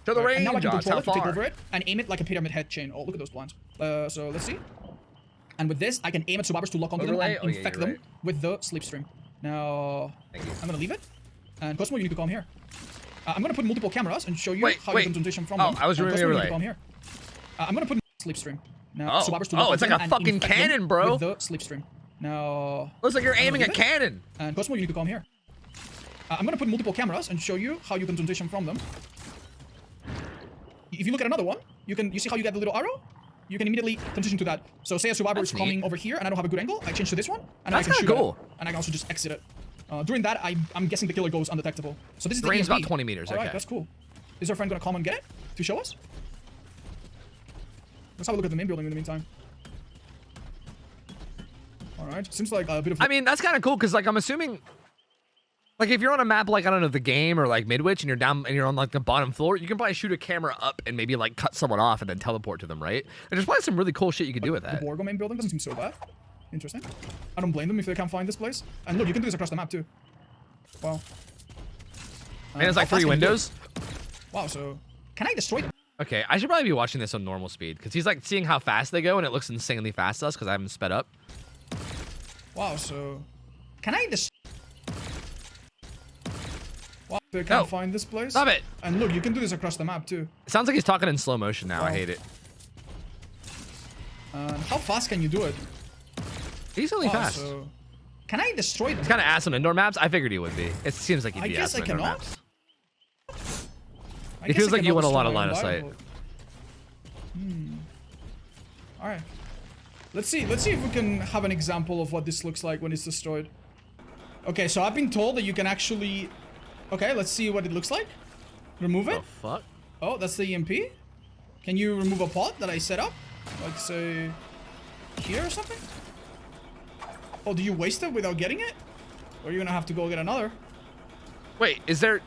Show the range, And now I can Josh. control How it to take far? over it and aim it like a pyramid head chain. Oh, look at those blinds. So let's see. And with this, I can aim at survivors to lock onto them Overlay? and Oh, yeah, infect you're them right. with the slipstream. Now, Thank you. I'm gonna leave it. And Cosmo, you need to come here. I'm gonna put multiple cameras and show you Wait, how wait. you can transition from Oh, them. I was And removing Cosmo, you need overlay. to come here. I'm gonna put slipstream. Now, Oh. survivors to Oh, lock it's onto like a them and fucking infect them cannon, bro. With the slipstream. Now, Looks like you're aiming a leave it. cannon. And Cosmo, you need to come here. I'm gonna put multiple cameras and show you how you can transition from them. If you look at another one, you see how you get the little arrow? You can immediately transition to that. So say a survivor That's is coming neat. over here and I don't have a good angle, I change to this one and That's I can shoot kinda at cool. it. And I can also just exit it. During that, I'm guessing the killer goes undetectable. So this is The the range is EMP. about 20 meters, All right, okay. that's cool. Is our friend gonna come and get it to show us? Let's have a look at the main building in the meantime. All right, seems like a bit of. I mean, that's kind of cool because, like, I'm assuming, like, if you're on a map like, I don't know, the game or like Midwich, and you're down and you're on like the bottom floor, you can probably shoot a camera up and maybe like cut someone off and then teleport to them, right? And there's probably some really cool shit you could do with The that. Borgo main building doesn't seem so bad. Interesting. I don't blame them if they can't find this place. And look, you can do this across the map too. Wow. And it's like how fast 3 can you do windows. it? Wow, so can I destroy them? Okay, I should probably be watching this on normal speed because he's like seeing how fast they go and it looks insanely fast to us because I haven't sped up. Wow, so can I destroy? Wow, they can't No. find this place. Stop it. And look, you can do this across the map too. It sounds like he's talking in slow motion now. I Wow. hate it. And how fast can you do it? Decently Wow, fast. so can I destroy them? He's kind of ass on indoor maps. I figured he would be. It seems like he'd I be guess ass on I indoor cannot. maps. I It guess feels I like you cannot want a lot destroy of my line of own sight. Bible. All right. Let's see if we can have an example of what this looks like when it's destroyed. Okay, so I've been told that you can actually... Okay, let's see what it looks like. Remove it. The fuck? Oh, that's the EMP. Can you remove a pot that I set up? Like, say, here or something? Oh, do you waste it without getting it? Or are you gonna have to go get another? Wait, is there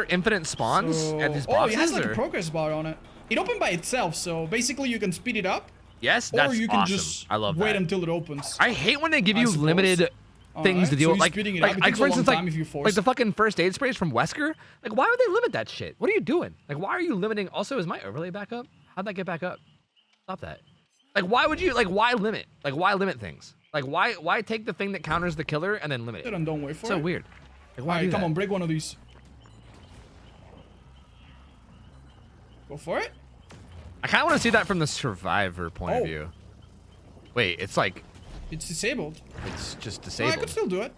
infinite spawns at these boxes? Oh, it has like or? a progress bar on it. It opened by itself, so basically you can speed it up. Yes, that's or you can awesome. just I love wait that. until it opens. I hate when they give you suppose. limited things to deal with. Like for instance, like the fucking first aid sprays from Wesker. Like, why would they limit that shit? What are you doing? Like, why are you limiting? Also, is my overlay back up? How'd that get back up? Stop that. Like, why would you? Like, why limit? Like, why limit things? Like, why take the thing that counters the killer and then limit it? And don't wait for it. So weird. Like, why do come that? on, break one of these. Go for it. I kind of want to see that from the survivor point of Oh. view. Wait, it's like It's disabled. it's just Oh, I disabled. could still do it.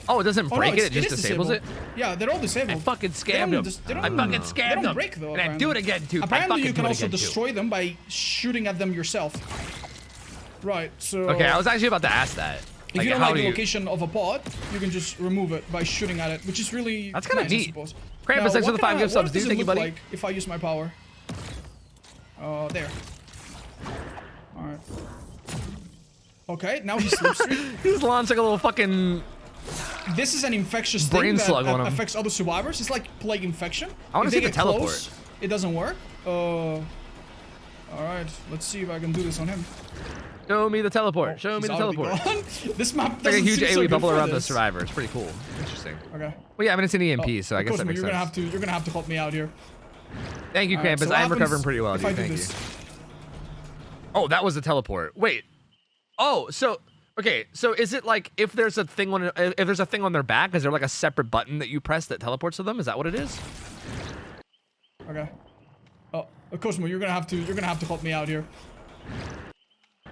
Oh, it doesn't Oh, break no, it. It just is disables it. disabled. Yeah, they're all I disabled. fucking They scammed don't him. they I don't- fucking they scammed don't him. break though. And I do it apparently. again too. Apparently, you can also destroy. destroy them by shooting at them yourself. Right. So. Okay, I was actually about to ask that. If you don't how like do the you... location of a pod, you can just remove it by shooting at it, which is really That's kinda nice, I neat. suppose. Krampus, Now, thanks for the 5 gift subs, what dude. does it Thank you, look buddy. like if I use my power? There. Alright. Okay, now he's slipstream. He's launched like a little fucking... This is an infectious Brain thing slug that on him. affects other survivors. It's like plague infection. I wanna If see they the get teleport. close, it doesn't work. Alright, let's see if I can do this on him. Show me the teleport. Oh, Show me he's the already teleport. gone. This map It's like a doesn't huge seem so AoE good bubble for around the this. survivor. It's pretty cool. Interesting. Okay. Well, yeah, I haven't seen the EMP, so I guess that Cosmo, makes you're sense. you're gonna have to help me out here. Thank you, Alright, Krampus. so what I am recovering happens pretty well, if dude. I do Thank you. this? Oh, that was the teleport. Wait. Oh, so okay. So is it like if there's a thing on their back, is there like a separate button that you press that teleports to them? Is that what it is? Okay. Oh, Cosmo, you're gonna have to help me out here.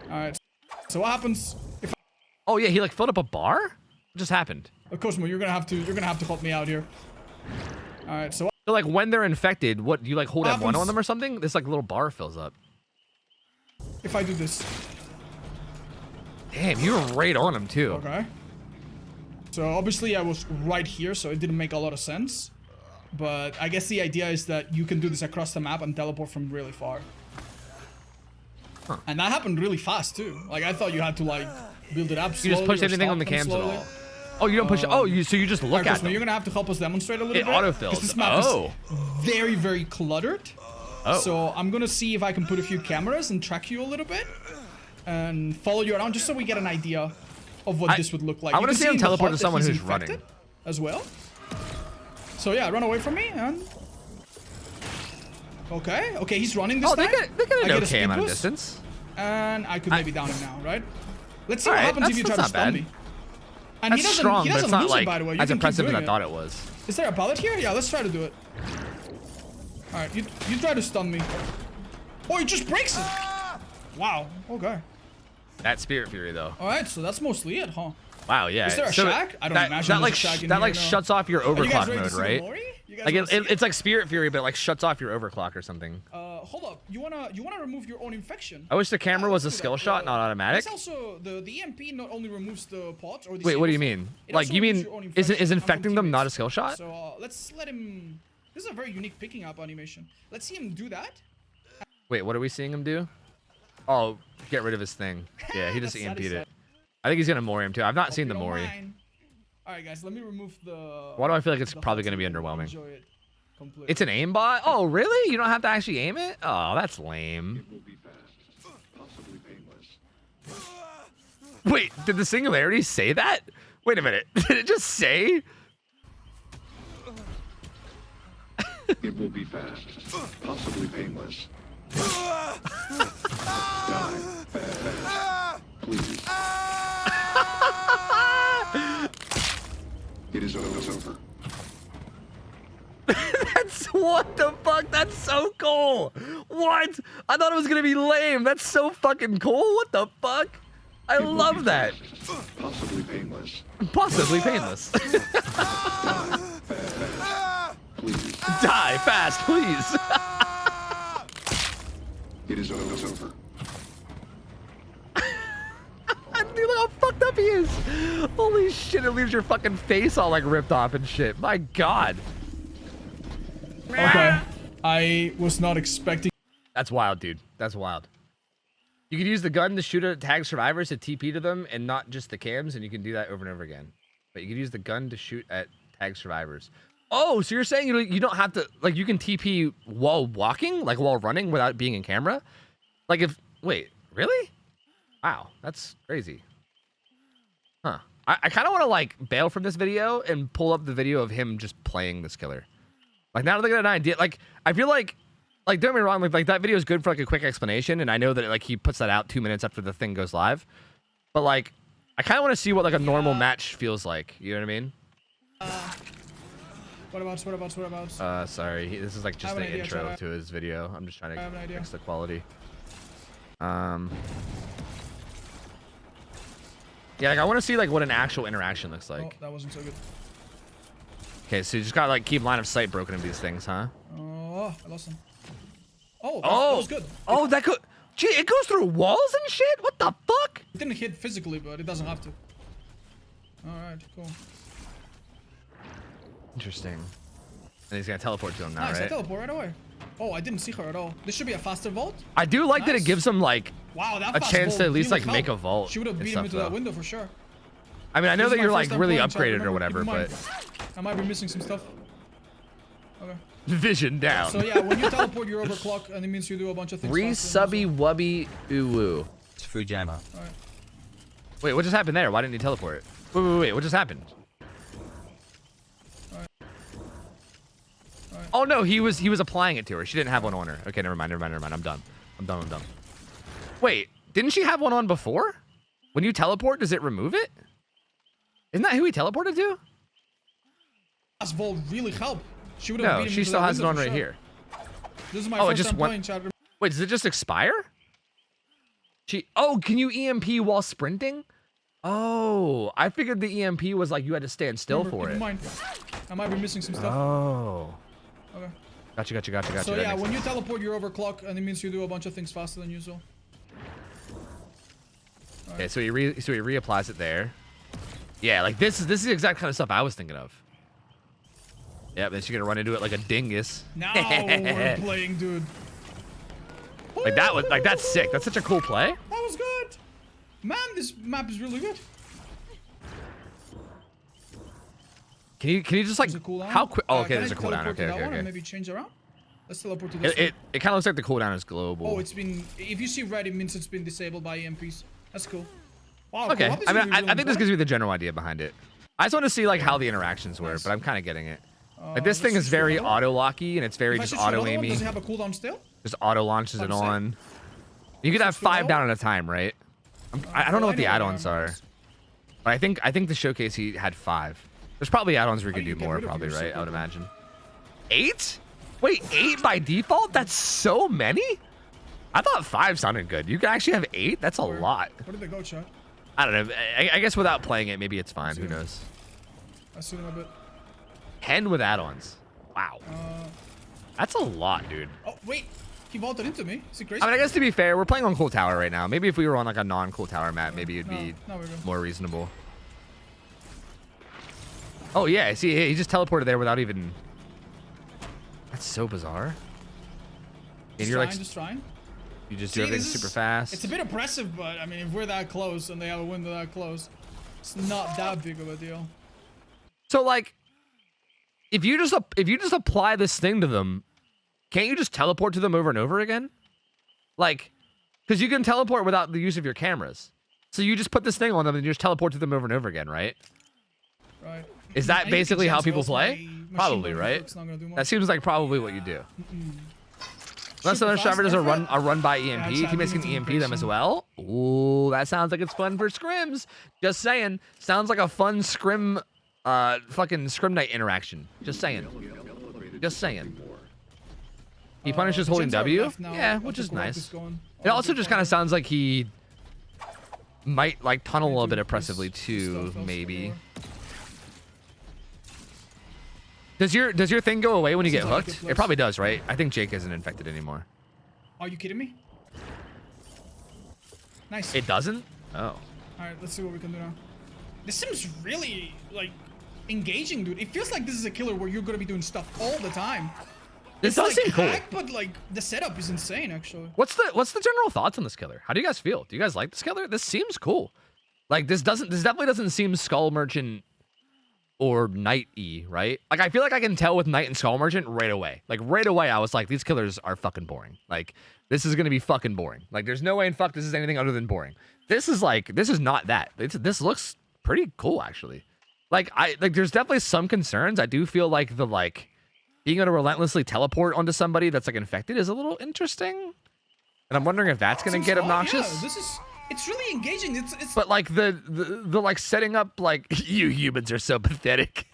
All right. So what happens if? Oh yeah, he like filled up a bar. What just happened? Cosmo, you're gonna have to help me out here. All right. So So like when they're infected, what do you like hold What F1 on happens- them or something? This like little bar fills up. if I do this, Damn, you were right on him too. okay. So obviously I was right here, so it didn't make a lot of sense. But I guess the idea is that you can do this across the map and teleport from really far. Huh. And that happened really fast too. Like I thought you had to like build it up You slowly. just push or anything stop on the them cams at slowly. all. Oh, you don't push. Oh, so you just look Alright, at Cosmo, them. you're gonna have to help us demonstrate a little It bit. autofills. 'cause this map Oh. is very, very cluttered. Oh. So I'm gonna see if I can put a few cameras and track you a little bit and follow you around just so we get an idea of what this would look like. I You wanna can see him in the teleport HUD to someone that who's he's infected running. as well. So yeah, run away from me and okay, he's running this Oh, they time. could I no get a speed cam at a boost, distance. and I could maybe down him now, right? Let's see what Alright, happens if you try to that's not stun bad. me. And That's he doesn't, strong, he but doesn't it's not lose like it, by the way. You as can keep impressive as doing I thought it was. Is there a pallet here? Yeah, let's try to do it. Alright, you try to stun me. Oh, he just breaks it! Wow, okay. That Spirit Fury though. Alright, so that's mostly it, huh? Wow, yeah. Is there a So shack? I don't that, imagine that there's like a shack in that here, like no. shuts off your Are you guys overclock ready to mode, see the right? Mori? You guys Like wanna see it? it's like Spirit Fury, but it like shuts off your overclock or something. Hold up. You wanna remove your own infection? I wish the camera was a let's do skill that. shot, not automatic. It's also the EMP not only removes the pods or the Wait, what do you sables, mean? it Like also you removes mean your own is infection from infecting them not a teammates. skill shot? So let's let him. This is a very unique picking up animation. Let's see him do that. Wait, what are we seeing him do? Oh, get rid of his thing. Yeah, he just That's EMP'd it. satisfying. I think he's gonna Mori him too. I've not seen the Hope you don't Mori. mind. All right, guys, let me remove the. Why do I feel like it's the probably HUD gonna be so you can underwhelming? enjoy it completely. It's an aimbot? Oh, really? You don't have to actually aim it? Oh, that's lame. Wait, did the Singularity say that? Wait a minute. Did it just say? It will be fast, possibly painless. Die fast, please. It is over. That's what the fuck? That's so cool. What? I thought it was gonna be lame. That's so fucking cool. What the fuck? I It will love be that. fast, possibly painless. Possibly painless. Please. Die fast, please. It is over. fucked up he is. Holy shit, it leaves your fucking face all like ripped off and shit. My god. Okay. I was not expecting. That's wild, dude. That's wild. You can use the gun to shoot at tag survivors to TP to them and not just the cams, and you can do that over and over again. But you can use the gun to shoot at tag survivors. Oh, so you're saying you don't have to, like, you can TP while walking, like while running without being in camera? Like if, wait, really? Wow, that's crazy. Huh. I kind of want to like bail from this video and pull up the video of him just playing this killer. Like now that I get an idea, like I feel like don't get me wrong, like that video is good for like a quick explanation, and I know that like he puts that out 2 minutes after the thing goes live. But like, I kind of want to see what like a normal match feels like. You know what I mean? What about? Sorry, this is like just the intro to his video. I'm just trying to fix the quality. Yeah, like I want to see like what an actual interaction looks like. Oh, that wasn't so good. Okay, so you just gotta like keep line of sight broken into these things, huh? Oh, I lost him. Oh, that was good. Oh, that could. Gee, it goes through walls and shit. What the fuck? It didn't hit physically, but it doesn't have to. All right, cool. Interesting. And he's gonna teleport to him now, Nice, I right? teleport right away. Oh, I didn't see her at all. This should be a faster vault. I do like that it gives him like Wow, that a fast chance vault to at least really like make a helped. vault. She would have and beat him stuff, into though. that window for sure. I mean, I know This that is you're my like first time really playing, chat, upgraded or remember? whatever, Keep in but mind, I might be missing some stuff. Okay. vision down. So yeah, when you teleport, you're overclock, and it means you do a bunch of things. Re faster subby and wubby uwu. It's Fujama. also- Alright. Wait, what just happened there? Why didn't he teleport? Wait, what just happened? Oh no, he was applying it to her. She didn't have one on her. Okay, never mind. I'm done. Wait, didn't she have one on before? When you teleport, does it remove it? Isn't that who he teleported to? Fast vault really help. She would have No, beat him she into still that has it window on for right sure. here. This is my Oh, it first just time went- playing, chat. Wait, does it just expire? Oh, can you EMP while sprinting? Oh, I figured the EMP was like you had to stand still Remember, for keep it. in mind, I might be missing some stuff. Oh. Okay. Gotcha. So That yeah, makes when you sense. teleport, you're overclock, and it means you do a bunch of things faster than usual. Okay, so he reapplies it there. Yeah, like this is the exact kind of stuff I was thinking of. Yeah, then she's gonna run into it like a dingus. Now we're playing, dude. Like that's sick. That's such a cool play. That was good. Man, this map is really good. Can you just like There's a cooldown. how quick? Oh, okay, Can there's I a cooldown. teleport to Okay, that one and okay. maybe change around. Let's teleport to this. It kind of looks like the cooldown is global. Oh, it's been. If you see red, it means it's been disabled by EMPs. That's cool. Wow. okay. co-op is I mean, really, I really think this important. gives me the general idea behind it. I just want to see like how the interactions were, but I'm kind of getting it. Like this thing is very auto-locky and it's very If I just switch to another one, auto-aiming. does it have a cooldown still? Just auto launches it What I'm on. You could have Switch to 5 another down at a time, right? I don't know what the I know add-ons what are. add-ons. But I think the showcase he had 5. There's probably add-ons where you How could do you do get more, rid of probably, yourself right? I would like that? imagine. 8? Wait, 8 by default? That's so many? I thought 5 sounded good. You can actually have 8? That's a lot. Where did they go, chat? I don't know. I guess without playing it, maybe it's fine. Who knows? I see them a bit. 10 with add-ons. Wow. That's a lot, dude. Oh wait, he vaulted into me. Is he crazy? I mean, I guess to be fair, we're playing on Cool Tower right now. Maybe if we were on like a non-Cool Tower map, maybe it'd be No, we're good. more reasonable. Oh yeah, see, he just teleported there without even. That's so bizarre. And you're like, Just trying. you just See, do everything this super is- fast. It's a bit oppressive, but I mean, if we're that close and they have a window that close, it's not that big of a deal. So like, if you just apply this thing to them, can't you just teleport to them over and over again? Like, because you can teleport without the use of your cameras. So you just put this thing on them and you just teleport to them over and over again, right? Right. Is that I need to basically how change people those. play? My machine Probably, learning right? clock's not gonna do much. That seems like probably what you do. Unless Super another driver does fast, a run by EMP, Yeah, he makes an it's EMP them as increasing. well. Ooh, that sounds like it's fun for scrims. Just saying, sounds like a fun scrim, fucking scrim night interaction. Just saying. Just saying. He punishes holding Gens are W. left now. Yeah, I which think is we're all nice. just going- It all also good just kind of fun. sounds like he might like tunnel a little bit oppressively This too, stuff else maybe. over. Does your thing go away when you get Seems like a hooked? good It place. probably does, right? I think Jake isn't infected anymore. Are you kidding me? Nice. It doesn't? Oh. All right, let's see what we can do now. This seems really like engaging, dude. It feels like this is a killer where you're gonna be doing stuff all the time. This It's does like seem cool. hack, but like the setup is insane, actually. What's the general thoughts on this killer? How do you guys feel? Do you guys like this killer? This seems cool. Like this definitely doesn't seem Skull Merchant or Knight-y, right? Like I feel like I can tell with Knight and Skull Merchant right away. Like right away I was like, these killers are fucking boring. Like this is gonna be fucking boring. Like there's no way in fuck this is anything other than boring. This is not that. This looks pretty cool actually. Like there's definitely some concerns. I do feel like the being able to relentlessly teleport onto somebody that's like infected is a little interesting. And I'm wondering if that's gonna get obnoxious. Yeah, it's really engaging. It's But like the like setting up like you humans are so pathetic.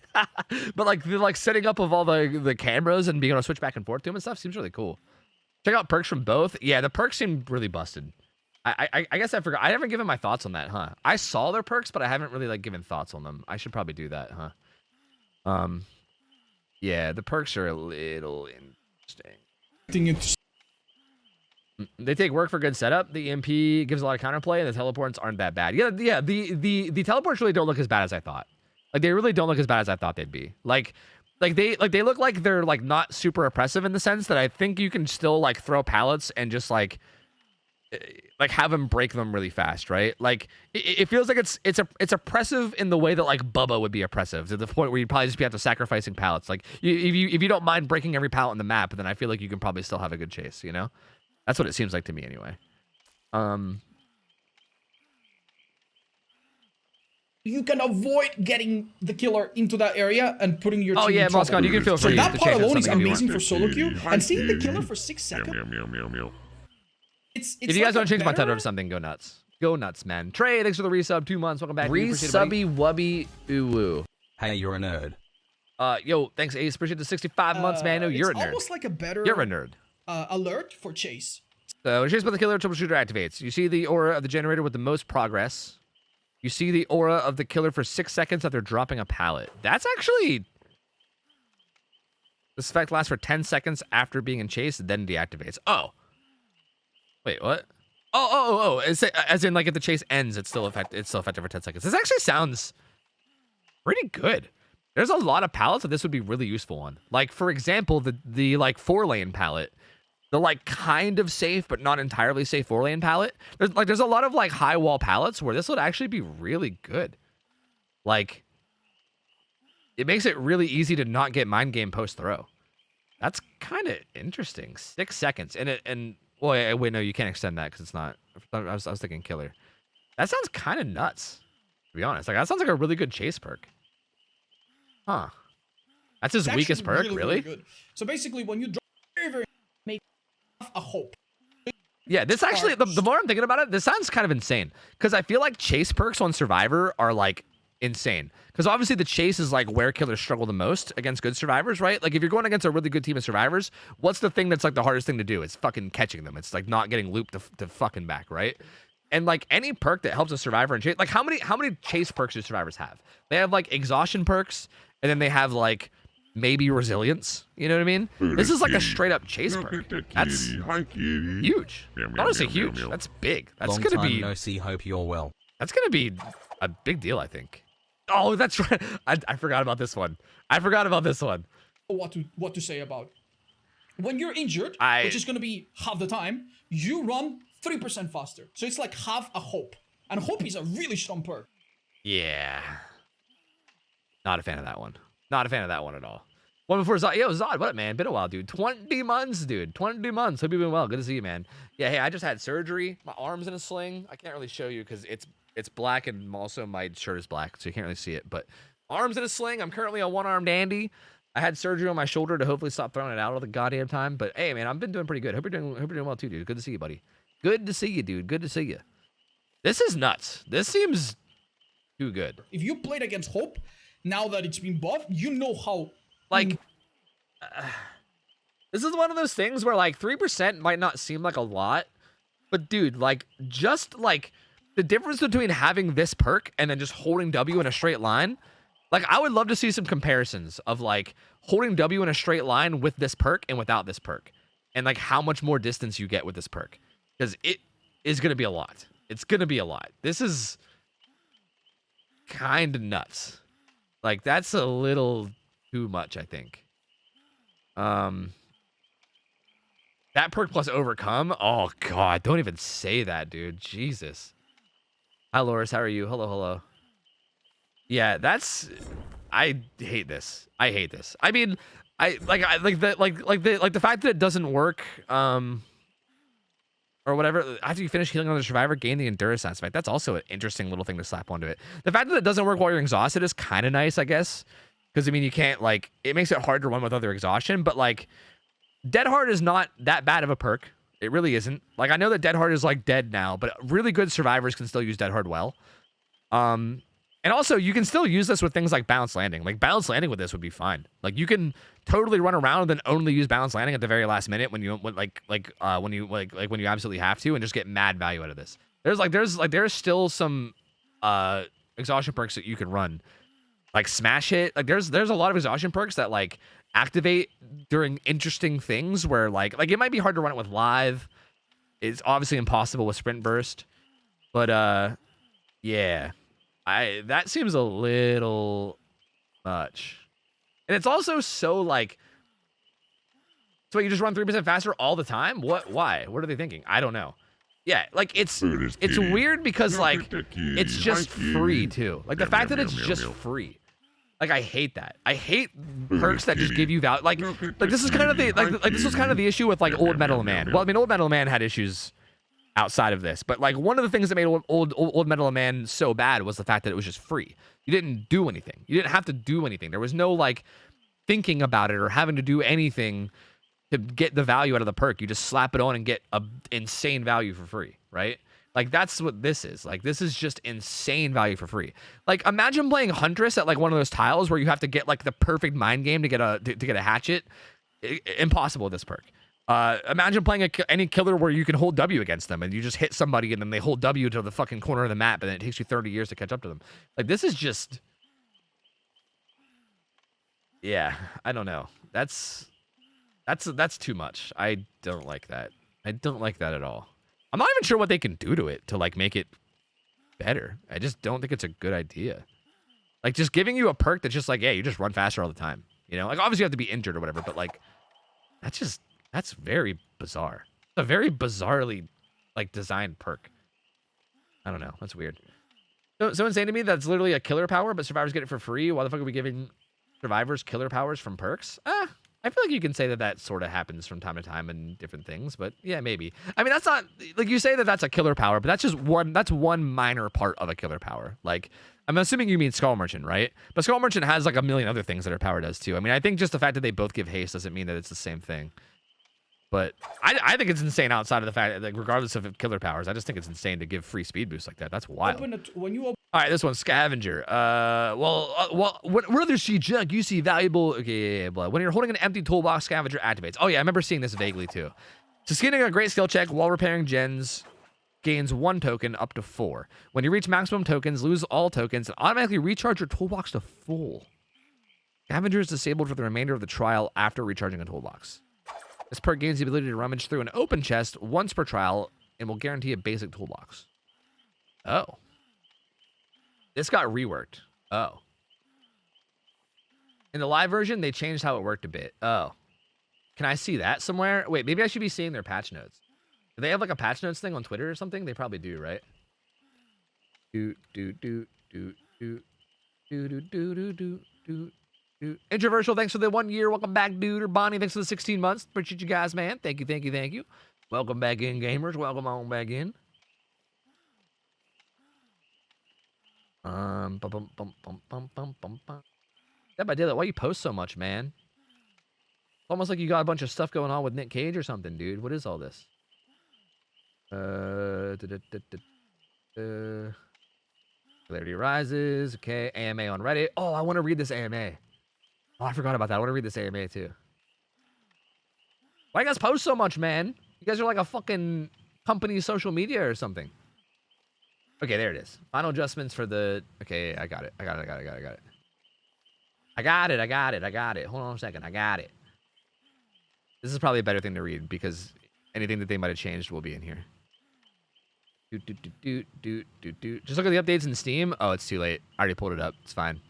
But like the setting up of all the cameras and being able to switch back and forth to them and stuff seems really cool. Check out perks from both. Yeah, the perks seem really busted. I guess I forgot. I haven't given my thoughts on that, huh? I saw their perks, but I haven't really given thoughts on them. I should probably do that, huh? Yeah, the perks are a little interesting. They take work for good setup. The EMP gives a lot of counterplay, and the teleports aren't that bad. Yeah. The teleports really don't look as bad as I thought. Like they really don't look as bad as I thought they'd be. Like they look like they're not super oppressive in the sense that I think you can still throw pallets and just have them break them really fast, right? Like it feels like it's oppressive in the way that Bubba would be oppressive, to the point where you'd probably just be have to sacrificing pallets. Like if you don't mind breaking every pallet on the map, then I feel like you can probably still have a good chase, you know? That's what it seems like to me anyway. You can avoid getting the killer into that area and putting your team in trouble. Moscow, you can feel free So that to part change alone is something if you amazing want. for solo queue. And seeing the kitty. killer for 6 seconds, Meow. it's If you guys want to change my title better- to something, go nuts. Go nuts, man. Trey, thanks for the resub. 2 months. Welcome back. Appreciate it, buddy. Resubby wubby uwu. Hey, you're a nerd. Yo, thanks, Ace. Appreciate the 65 months, man. No, you're a It's nerd. almost like a better You're a nerd. alert for chase. So, chase by the killer, troubleshooter activates. You see the aura of the generator with the most progress. You see the aura of the killer for 6 seconds after dropping a pallet. That's actually... This effect lasts for 10 seconds after being in chase, then deactivates. Oh. Wait, what? Oh. As in, if the chase ends, it's still effective for 10 seconds. This actually sounds pretty good. There's a lot of pallets that this would be really useful on. Like, for example, the 4-lane pallet. The kind of safe but not entirely safe 4-lane pallet. There's a lot of high wall pallets where this would actually be really good. It makes it really easy to not get mind game post throw. That's kind of interesting. 6 seconds wait, no, you can't extend that because it's not. I was thinking killer. That sounds kind of nuts, to be honest. That sounds like a really good chase perk. Huh. That's his It's weakest actually perk, really? good. So basically, when you drop very make a hope. Yeah, this actually, the more I'm thinking about it, this sounds kind of insane. Because I feel like chase perks on Survivor are, insane. Because obviously the chase is, where killers struggle the most against good survivors, right? If you're going against a really good team of survivors, what's the thing that's, the hardest thing to do? It's fucking catching them. It's, not getting looped to fucking back, right? And, any perk that helps a survivor and chase... how many chase perks do survivors have? They have, exhaustion perks, and then they have, maybe resilience. You know what I mean? This is a straight up chase Look perk. at that That's kitty. Hi, kitty. huge. Meow, Honestly, meow, huge. meow, meow. That's big. That's Long gonna time be. no see. Hope you're well. That's gonna be a big deal, I think. Oh, that's right. I forgot about this one. What to say about when you're injured, which is going to be half the time, you run 3% faster. So it's half a hope, and hope is a really strong perk. Yeah. Not a fan of that one. Not a fan of that one at all. One before Zod. Yo, Zod, what up, man? Been a while, dude. 20 months, dude. 20 months. Hope you've been well. Good to see you, man. Yeah, hey, I just had surgery. My arm's in a sling. I can't really show you because it's black, and also my shirt is black, so you can't really see it. But arm's in a sling. I'm currently a one-armed Andy. I had surgery on my shoulder to hopefully stop throwing it out all the goddamn time. But hey, man, I've been doing pretty good. Hope you're doing well too, dude. Good to see you, buddy. Good to see you, dude. Good to see you. This is nuts. This seems too good. If you played against hope, now that it's been buffed, you know how. This is one of those things where 3% might not seem like a lot, but dude, just the difference between having this perk and then just holding W in a straight line. I would love to see some comparisons of holding W in a straight line with this perk and without this perk, and how much more distance you get with this perk, because it is gonna be a lot. It's gonna be a lot. This is kind of nuts. Like, that's a little too much, I think. That perk plus overcome? Oh, God. Don't even say that, dude. Jesus. Hi, Loris. How are you? Hello, hello. Yeah, that's... I hate this. I hate this. I mean, the fact that it doesn't work, or whatever, after you finish healing another survivor, gain the endurance aspect. That's also an interesting little thing to slap onto it. The fact that it doesn't work while you're exhausted is kind of nice, I guess. Because, I mean, you can't, like... It makes it hard to run with other exhaustion, but, like... Dead Hard is not that bad of a perk. It really isn't. Like, I know that Dead Hard is, like, dead now, but really good survivors can still use Dead Hard well. And also, you can still use this with things like Balanced Landing. Like, Balanced Landing with this would be fine. Like, you can totally run around and only use Balanced Landing at the very last minute when you absolutely have to, and just get mad value out of this. There's still some exhaustion perks that you can run. Like, Smash Hit. Like, there's a lot of exhaustion perks that, like, activate during interesting things where like it might be hard to run it with live. It's obviously impossible with sprint burst, but yeah, that seems a little much. And it's also so like, so you just run 3% faster all the time? Why? What are they thinking? I don't know. Yeah, like it's weird because like it's just free too. Like the fact that it's just free. Like, I hate that. I hate perks that just give you value. Like this is kind of the this was kind of the issue with like Old Metal Man. Well, I mean, Old Metal Man had issues outside of this, but like one of the things that made Old Metal Man so bad was the fact that it was just free. You didn't do anything. You didn't have to do anything. There was no like thinking about it or having to do anything to get the value out of the perk. You just slap it on and get a insane value for free, right? Like, that's what this is. Like, this is just insane value for free. Like, imagine playing Huntress at, like, one of those tiles where you have to get, like, the perfect mind game to get a hatchet. Impossible with this perk. Imagine playing any killer where you can hold W against them and you just hit somebody and then they hold W to the fucking corner of the map and then it takes you 30 years to catch up to them. Like, this is just... Yeah, I don't know. That's too much. I don't like that. I don't like that at all. I'm not even sure what they can do to it to like make it better. I just don't think it's a good idea. Like just giving you a perk that's just like, yeah, you just run faster all the time. You know, like obviously you have to be injured or whatever, but like that's very bizarre. It's a very bizarrely like designed perk. I don't know. That's weird. So insane to me that's literally a killer power, but survivors get it for free. Why the fuck are we giving survivors killer powers from perks? I feel like you can say that that sort of happens from time to time in different things, but yeah, maybe. I mean, that's not like you say that that's a killer power, but that's just one minor part of a killer power. Like, I'm assuming you mean Skull Merchant, right? But Skull Merchant has like a million other things that her power does too. I mean, I think just the fact that they both give haste doesn't mean that it's the same thing. But I think it's insane outside of the fact that, like, regardless of killer powers, I just think it's insane to give free speed boosts like that. That's wild. All right, this one's Scavenger. Whether she junk, you see valuable. Okay, blah. When you're holding an empty toolbox, Scavenger activates. Oh yeah, I remember seeing this vaguely too. Succeeding a great skill check while repairing gens gains 1 token up to 4. When you reach maximum tokens, lose all tokens and automatically recharge your toolbox to full. Scavenger is disabled for the remainder of the trial after recharging a toolbox. This perk gains the ability to rummage through an open chest once per trial and will guarantee a basic toolbox. Oh. This got reworked. Oh. In the live version, they changed how it worked a bit. Oh. Can I see that somewhere? Wait, maybe I should be seeing their patch notes. Do they have like a patch notes thing on Twitter or something? They probably do, right? Introversial, thanks for the 1 year. Welcome back, dude. Or Bonnie, thanks for the 16 months. Appreciate you guys, man. Thank you. Welcome back in, gamers. Welcome on back in. Step by Daylight, why you post so much, man? Almost like you got a bunch of stuff going on with Nick Cage or something, dude. What is all this? Clarity Rises. Okay, AMA on Reddit. Oh, I want to read this AMA. Oh, I forgot about that. I want to read this AMA too. Why you guys post so much, man? You guys are like a fucking company social media or something. Okay, there it is. Final adjustments for the... Okay, I got it. I got it. Hold on a second. I got it. This is probably a better thing to read because anything that they might have changed will be in here. Just look at the updates in Steam. Oh, it's too late. I already pulled it up. It's fine.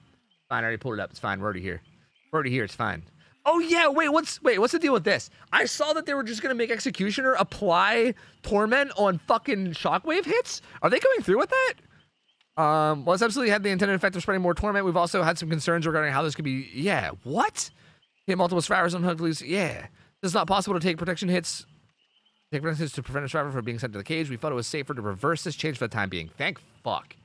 Fine, I already pulled it up. It's fine. We're already here. We're already here. It's fine. Oh yeah, what's the deal with this? I saw that they were just gonna make Executioner apply Torment on fucking Shockwave hits. Are they going through with that? Well, it's absolutely had the intended effect of spreading more Torment. We've also had some concerns regarding how this could be. Yeah, what? Hit multiple survivors on Hook Loose. Yeah, it's not possible to take protection hits. Take protection hits to prevent a survivor from being sent to the cage. We thought it was safer to reverse this change for the time being. Thank fuck.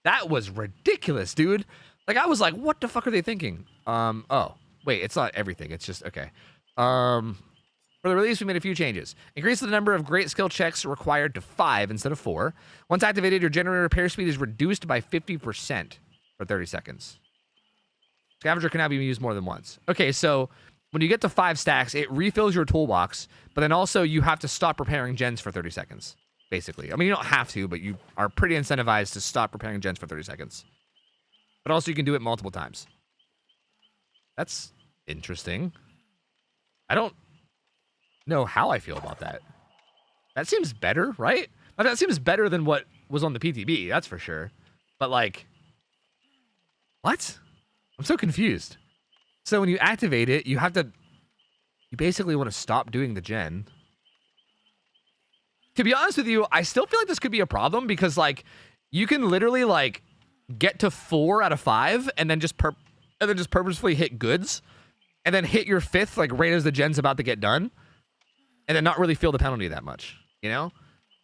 That was ridiculous, dude. Like I was like, what the fuck are they thinking? Oh. Wait, it's not everything. It's just, okay. For the release, we made a few changes. Increase the number of great skill checks required to 5 instead of 4. Once activated, your generator repair speed is reduced by 50% for 30 seconds. Scavenger can now be used more than once. Okay, so when you get to 5 stacks, it refills your toolbox, but then also you have to stop repairing gens for 30 seconds, basically. I mean, you don't have to, but you are pretty incentivized to stop repairing gens for 30 seconds. But also you can do it multiple times. That's interesting. I don't know how I feel about that. That seems better, right? Like, that seems better than what was on the PTB, that's for sure. But like, what? I'm so confused. So when you activate it, you basically want to stop doing the gen. To be honest with you, I still feel like this could be a problem because like, you can literally like get to 4 out of 5 and then just purposefully hit goods. And then hit your 5th, like, right as the gen's about to get done. And then not really feel the penalty that much, you know?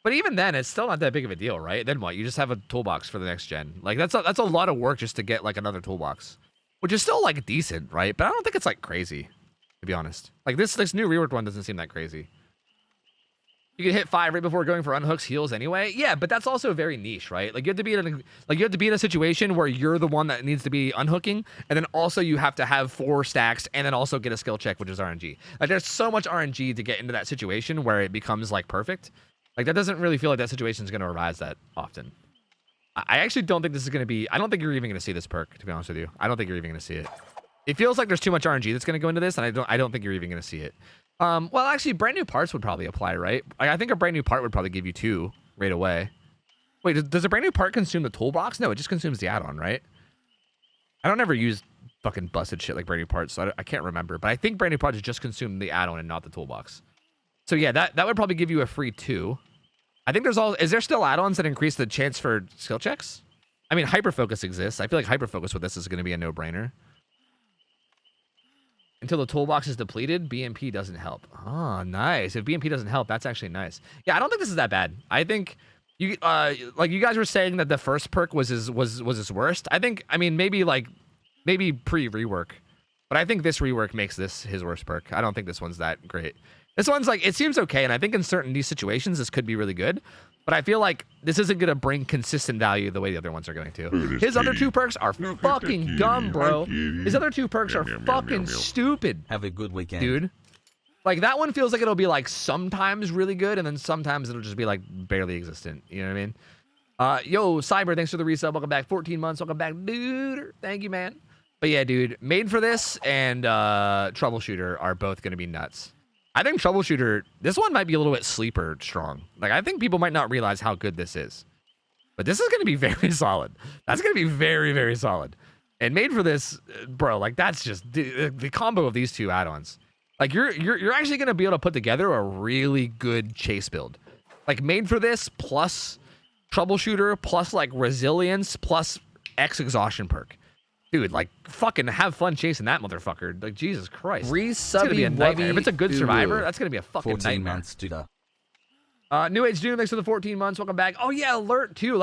But even then, it's still not that big of a deal, right? Then what? You just have a toolbox for the next gen. Like, that's a lot of work just to get, like, another toolbox. Which is still, like, decent, right? But I don't think it's, like, crazy, to be honest. Like, this new reworked one doesn't seem that crazy. You can hit 5 right before going for unhooks heals anyway. Yeah, but that's also very niche, right? Like you have to be in a situation where you're the one that needs to be unhooking, and then also you have to have 4 stacks and then also get a skill check, which is RNG. Like there's so much RNG to get into that situation where it becomes like perfect. Like that doesn't really feel like that situation is going to arise that often. I actually don't think this is going to be. I don't think you're even going to see this perk, to be honest with you. I don't think you're even going to see it. It feels like there's too much RNG that's going to go into this, and I don't think you're even going to see it. Well, actually, brand new parts would probably apply, right? I think a brand new part would probably give you 2 right away. Wait, does a brand new part consume the toolbox? No, it just consumes the add-on, right? I don't ever use fucking busted shit like brand new parts, so I can't remember. But I think brand new parts just consume the add-on and not the toolbox. So yeah, that would probably give you a free 2. I think is there still add-ons that increase the chance for skill checks? I mean, hyperfocus exists. I feel like hyperfocus with this is going to be a no-brainer. Until the toolbox is depleted, BMP doesn't help. Oh, nice. If BMP doesn't help, that's actually nice. Yeah, I don't think this is that bad. I think you like you guys were saying that the first perk was his worst. I mean maybe pre-rework. But I think this rework makes this his worst perk. I don't think this one's that great. This one's like, it seems okay, and I think in certain these situations this could be really good. But I feel like this isn't going to bring consistent value the way the other ones are going to. His other 2 perks are fucking dumb, bro. His other 2 perks are fucking stupid. Have a good weekend. Dude. Like, that one feels like it'll be, like, sometimes really good, and then sometimes it'll just be, like, barely existent. You know what I mean? Yo, Cyber, thanks for the resub. Welcome back. 14 months. Welcome back, dude. Thank you, man. But yeah, dude, Made for This and Troubleshooter are both going to be nuts. I think Troubleshooter, this one might be a little bit sleeper strong. Like, I think people might not realize how good this is. But this is going to be very solid. That's going to be very, very solid. And Made for This, bro, like, that's just the combo of these 2 add-ons. Like, you're actually going to be able to put together a really good chase build. Like, Made for This plus Troubleshooter plus, like, Resilience plus X Exhaustion perk. Dude, like, fucking have fun chasing that motherfucker. Like, Jesus Christ. It's gonna be a nightmare. If it's a good survivor, that's gonna be a fucking 14 nightmare. months, dude. New Age Doom, thanks for the 14 months. Welcome back. Oh, yeah, Alert, too.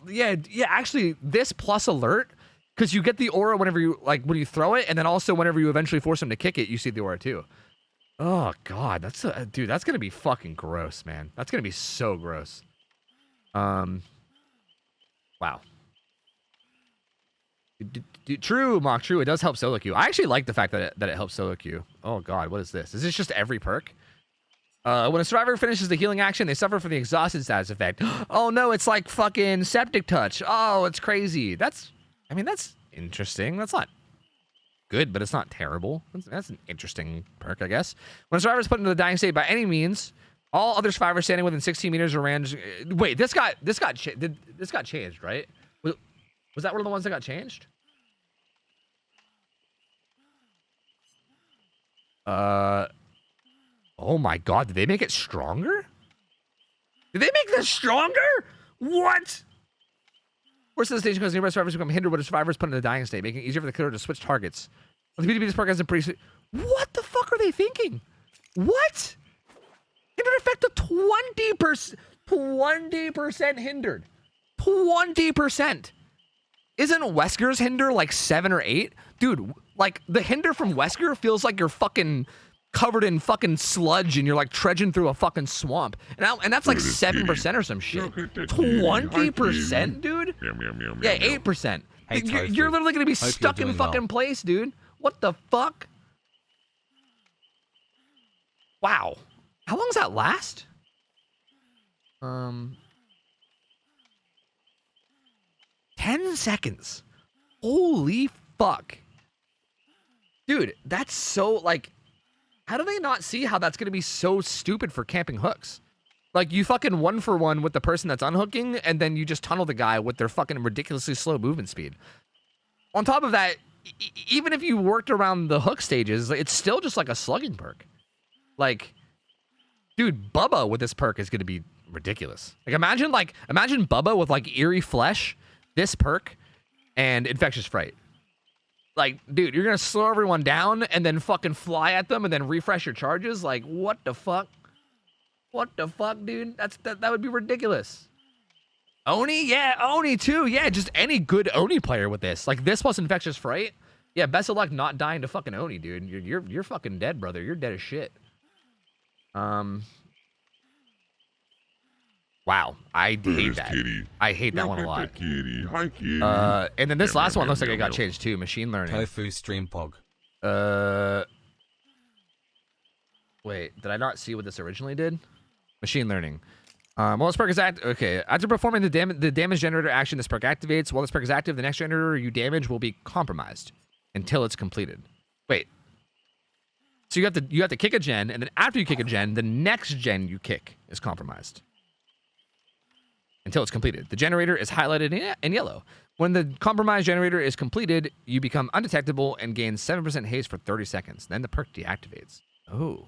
Yeah, actually, this plus Alert, because you get the aura whenever you, like, when you throw it, and then also whenever you eventually force him to kick it, you see the aura, too. Oh, God, dude, that's gonna be fucking gross, man. That's gonna be so gross. Wow. True, Mock, true. It does help solo queue. I actually like the fact that it helps solo queue. Oh, God, what is this? Is this just every perk? When a survivor finishes the healing action, they suffer from the exhausted status effect. Oh, no, it's like fucking septic touch. Oh, it's crazy. That's interesting. That's not good, but it's not terrible. That's an interesting perk, I guess. When a survivor is put into the dying state by any means, All other survivors standing within 16 meters of range. Wait, this got changed, right? Was that one of the ones that got changed? Oh my god, did they make it stronger? Did they make this stronger? What? Worse than the station because nearby survivors become hindered when a survivor is put in a dying state, making it easier for the killer to switch targets. Well, the BTB this perk has a pretty... What the fuck are they thinking? What? Hindered effect of 20%. 20% hindered. 20%. Isn't Wesker's hinder like 7 or 8? Dude, like the hinder from Wesker feels like you're fucking covered in fucking sludge and you're like trudging through a fucking swamp. And that's like 7% or some shit. 20%, dude? Yeah, 8%. Hey, You're literally gonna be Hope stuck you're in doing fucking well. place, dude. What the fuck? Wow. How long does that last? 10 seconds. Holy fuck. Dude, that's so, like, how do they not see how that's going to be so stupid for camping hooks? Like, you fucking 1-for-1 with the person that's unhooking, and then you just tunnel the guy with their fucking ridiculously slow movement speed. On top of that, even if you worked around the hook stages, it's still just like a slugging perk. Like, dude, Bubba with this perk is going to be ridiculous. Like, imagine Bubba with, like, Eerie Flesh, this perk, and Infectious Fright. Like, dude, you're going to slow everyone down and then fucking fly at them and then refresh your charges? Like, what the fuck? What the fuck, dude? That would be ridiculous. Oni? Yeah, Oni too. Yeah, just any good Oni player with this. Like, this plus Infectious Fright? Yeah, best of luck not dying to fucking Oni, dude. You're fucking dead, brother. You're dead as shit. Wow, I hate that. Kitty. I hate that one a Look lot. at the kitty. Hi, kitty. And then this last one looks like it got meow. changed too. Machine learning. Tofu stream pog. Wait, did I not see what this originally did? Machine learning. While this perk is okay. After performing the damage generator action, this perk activates. While this perk is active, the next generator you damage will be compromised until it's completed. Wait. So you have to kick a gen, and then after you kick a gen, the next gen you kick is compromised until it's completed. The generator is highlighted in yellow. When the compromised generator is completed, you become undetectable and gain 7% haste for 30 seconds. Then the perk deactivates. Oh.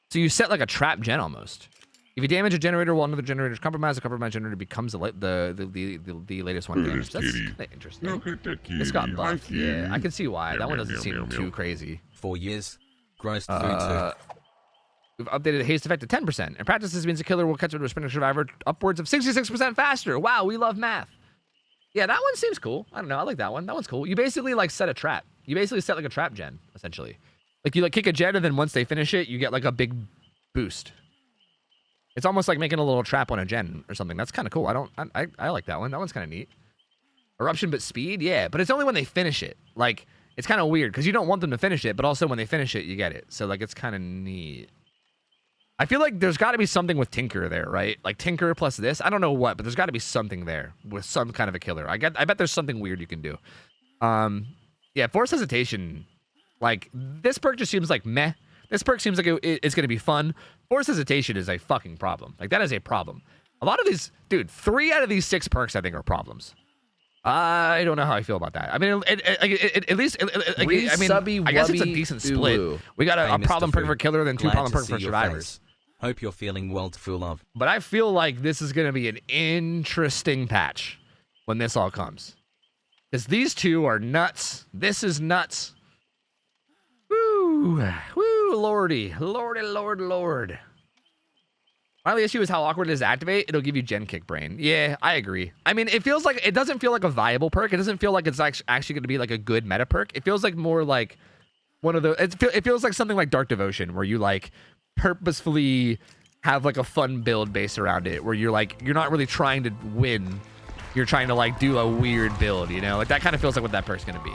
So you set like a trap gen almost. If you damage a generator while another generator is compromised, the compromised generator becomes the latest one Look at damaged. this That's kitty. kind of interesting. Look at the kitty. This got Hi, buffed. kitty. Yeah, I can see why. That one doesn't seem meow, too meow. crazy. 4 years. Gross through to. We've updated the haste effect to 10%. In practice, this means a killer will catch up to a spinning survivor upwards of 66% faster. Wow, we love math. Yeah, that one seems cool. I don't know. I like that one. That one's cool. You basically like set a trap. You basically set like a trap gen, essentially. Like you like kick a gen, and then once they finish it, you get like a big boost. It's almost like making a little trap on a gen or something. That's kind of cool. I like that one. That one's kind of neat. Eruption but speed? Yeah, but it's only when they finish it. Like, it's kind of weird because you don't want them to finish it, but also when they finish it, you get it. So, like, it's kind of neat. I feel like there's got to be something with Tinker there, right? Like, Tinker plus this. I don't know what, but there's got to be something there with some kind of a killer. I bet there's something weird you can do. Yeah, Force Hesitation. Like, this perk just seems like meh. This perk seems like it's going to be fun. Force Hesitation is a fucking problem. Like, that is a problem. A lot of these... Dude, 3 out of these 6 perks, I think, are problems. I don't know how I feel about that. I mean, at least... I mean, I guess it's a decent split. We got a Hey, problem Mr. perk for killer, then 2 Glad problem to perk see for your survivors. face. Hope you're feeling well to full of. But I feel like this is going to be an interesting patch when this all comes. Because these two are nuts. This is nuts. Woo! Woo, lordy. Lordy, lord, lord. My only issue is how awkward it is to activate. It'll give you Gen Kick Brain. Yeah, I agree. I mean, it doesn't feel like a viable perk. It doesn't feel like it's actually going to be like a good meta perk. It feels like more like one of the... It feels like something like Dark Devotion, where you like purposefully have like a fun build based around it, where you're not really trying to win. You're trying to like do a weird build, you know? Like that kind of feels like what that perk's going to be.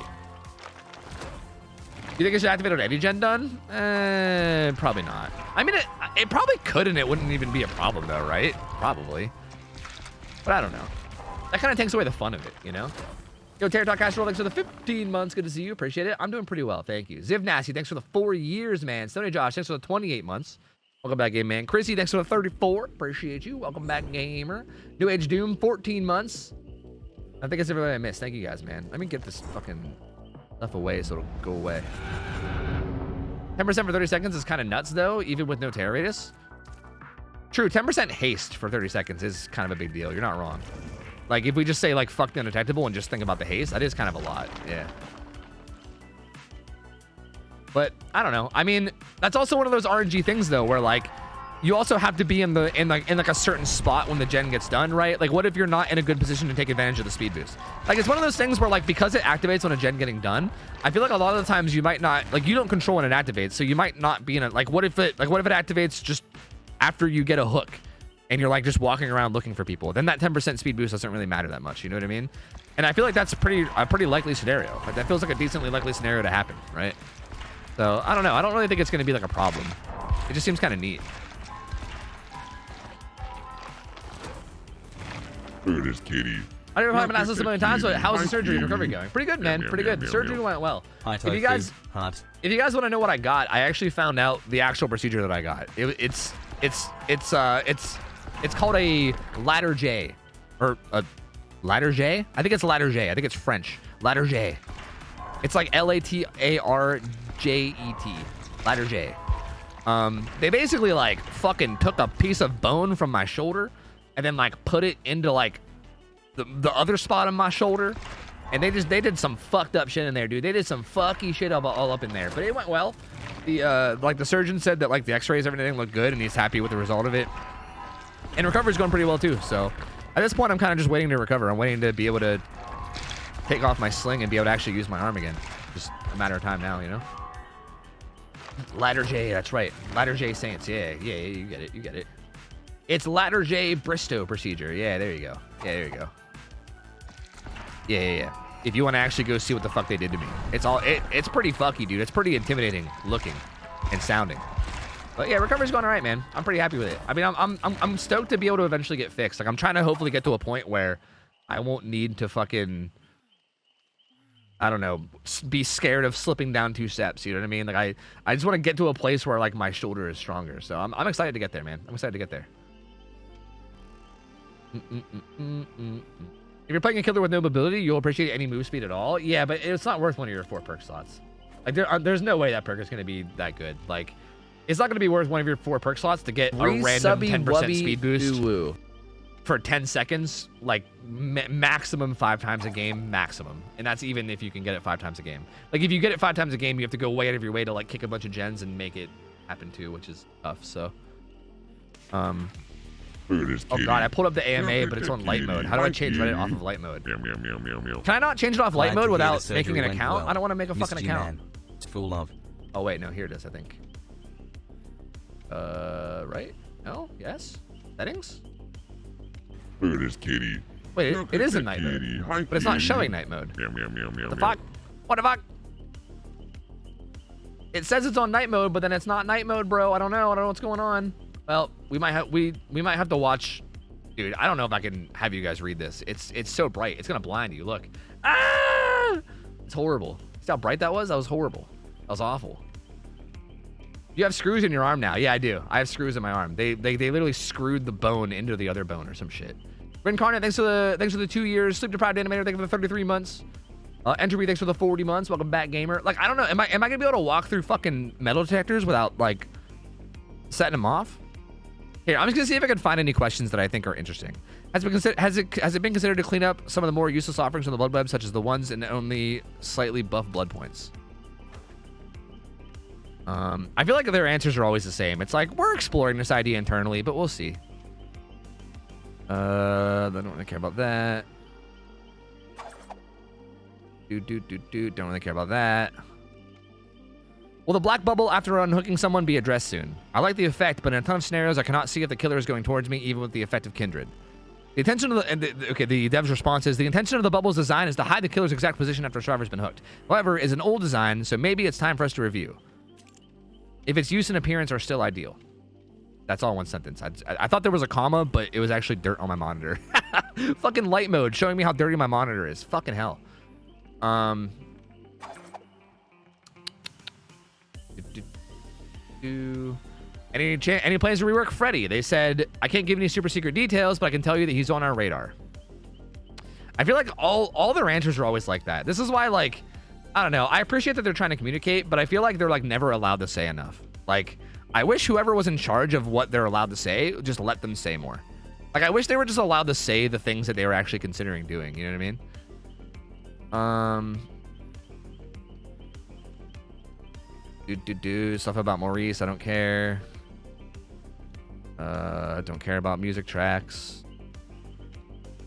You think it should activate on any gen done? Probably not. I mean, it probably could, and it wouldn't even be a problem, though, right? Probably. But I don't know. That kind of takes away the fun of it, you know? Yo, Terror Talk Astral, thanks for the 15 months. Good to see you. Appreciate it. I'm doing pretty well. Thank you. Ziv Nasty, thanks for the 4 years, man. Stoney Josh, thanks for the 28 months. Welcome back, game man. Chrissy, thanks for the 34. Appreciate you. Welcome back, gamer. New Age Doom, 14 months. I think it's everybody I missed. Thank you guys, man. Let me get this fucking stuff away so it'll go away. 10% for 30 seconds is kind of nuts, though, even with no tear radius. True, 10% haste for 30 seconds is kind of a big deal. You're not wrong. Like, if we just say, like, fuck the undetectable and just think about the haste, that is kind of a lot. Yeah. But I don't know. I mean, that's also one of those RNG things, though, where, like, you also have to be in like a certain spot when the gen gets done, right? Like, what if you're not in a good position to take advantage of the speed boost? Like, it's one of those things where, like, because it activates on a gen getting done, I feel like a lot of the times you might not, like, you don't control when it activates, so you might not be in a, like, what if it activates just after you get a hook and you're, like, just walking around looking for people? Then that 10% speed boost doesn't really matter that much, you know what I mean? And I feel like that's a pretty likely scenario. Like, that feels like a decently likely scenario to happen, right? So, I don't know. I don't really think it's going to be, like, a problem. It just seems kind of neat. Look at this kitty. I don't know if I've been asked this a million times, but how is the surgery and recovery going? Pretty good, man. Pretty good. The surgery went well. If you guys want to know what I got, I actually found out the actual procedure that I got. It's called a ladder J, or a ladder J. I think it's ladder J. I think it's French. Ladder J. It's like LATARJET. Ladder J. They basically like fucking took a piece of bone from my shoulder and then like put it into like the other spot on my shoulder, and they did some fucked up shit in there, dude. They did some fucky shit all up in there, but it went well. The surgeon said that like the x-rays, everything looked good, and he's happy with the result of it, and recovery's going pretty well too. So at this point I'm kind of just waiting to recover. I'm waiting to be able to take off my sling and be able to actually use my arm again. Just a matter of time now, you know. Ladder J, that's right. Ladder J Saints, yeah, you get it. It's Ladder J Bristow procedure. Yeah, there you go. Yeah, there you go. Yeah. If you want to actually go see what the fuck they did to me, it's pretty fucky, dude. It's pretty intimidating looking and sounding. But yeah, recovery's going all right, man. I'm pretty happy with it. I mean, I'm stoked to be able to eventually get fixed. Like, I'm trying to hopefully get to a point where I won't need to fucking, I don't know, be scared of slipping down 2 steps. You know what I mean? Like, I just want to get to a place where like my shoulder is stronger. So I'm excited to get there, man. I'm excited to get there. If you're playing a killer with no mobility, you'll appreciate any move speed at all. Yeah, but it's not worth one of your 4 perk slots. Like, there's no way that perk is going to be that good. Like, it's not going to be worth one of your 4 perk slots to get a random 10% speed boost for 10 seconds, like maximum 5 times a game, maximum. And that's even if you can get it 5 times a game. Like, if you get it 5 times a game, you have to go way out of your way to like kick a bunch of gens and make it happen too, which is tough. So, Look at this oh kitty. god, I pulled up the AMA, but it's on light mode. How do I change Reddit off of light mode? Meow, meow, meow, meow, meow. Can I not change it off light Glad mode to hear without the making surgery an went account? well. I don't want to make a fucking Missed you, account. man. It's full of. Oh wait, no, here it is, I think. Right? No? Yes? Settings? Look at this kitty. Wait, Look it at is in that night mode. kitty. Hi, But it's not kitty. showing night mode. Meow, meow, meow, meow, What the meow. fuck? What the fuck? It says it's on night mode, but then it's not night mode, bro. I don't know what's going on. Well, we might have to watch. Dude, I don't know if I can have you guys read this. It's so bright. It's gonna blind you. Look. Ah! It's horrible. See how bright that was? That was horrible. That was awful. You have screws in your arm now. Yeah, I do. I have screws in my arm. They literally screwed the bone into the other bone or some shit. Incarnate, thanks for the 2 years. Sleep deprived animator, thank you for the 33 months. Entropy, thanks for the 40 months. Welcome back, gamer. Like, I don't know. Am I gonna be able to walk through fucking metal detectors without like setting them off? Here, I'm just gonna see if I can find any questions that I think are interesting. Has it been considered to clean up some of the more useless offerings from the blood web, such as the ones in only slightly buff blood points? I feel like their answers are always the same. It's like, we're exploring this idea internally, but we'll see. They don't really care about that. Don't really care about that. Will the black bubble after unhooking someone be addressed soon? I like the effect, but in a ton of scenarios, I cannot see if the killer is going towards me, even with the effect of Kindred. The intention of the dev's response is, the intention of the bubble's design is to hide the killer's exact position after a survivor's been hooked. However, it's an old design, so maybe it's time for us to review. If its use and appearance are still ideal. That's all one sentence. I thought there was a comma, but it was actually dirt on my monitor. Fucking light mode showing me how dirty my monitor is. Fucking hell. Any plans to rework Freddy? They said, I can't give any super secret details, but I can tell you that he's on our radar. I feel like all their answers are always like that. This is why, like, I don't know. I appreciate that they're trying to communicate, but I feel like they're like never allowed to say enough. Like, I wish whoever was in charge of what they're allowed to say, just let them say more. Like, I wish they were just allowed to say the things that they were actually considering doing. You know what I mean? Stuff about Maurice. I don't care. Don't care about music tracks.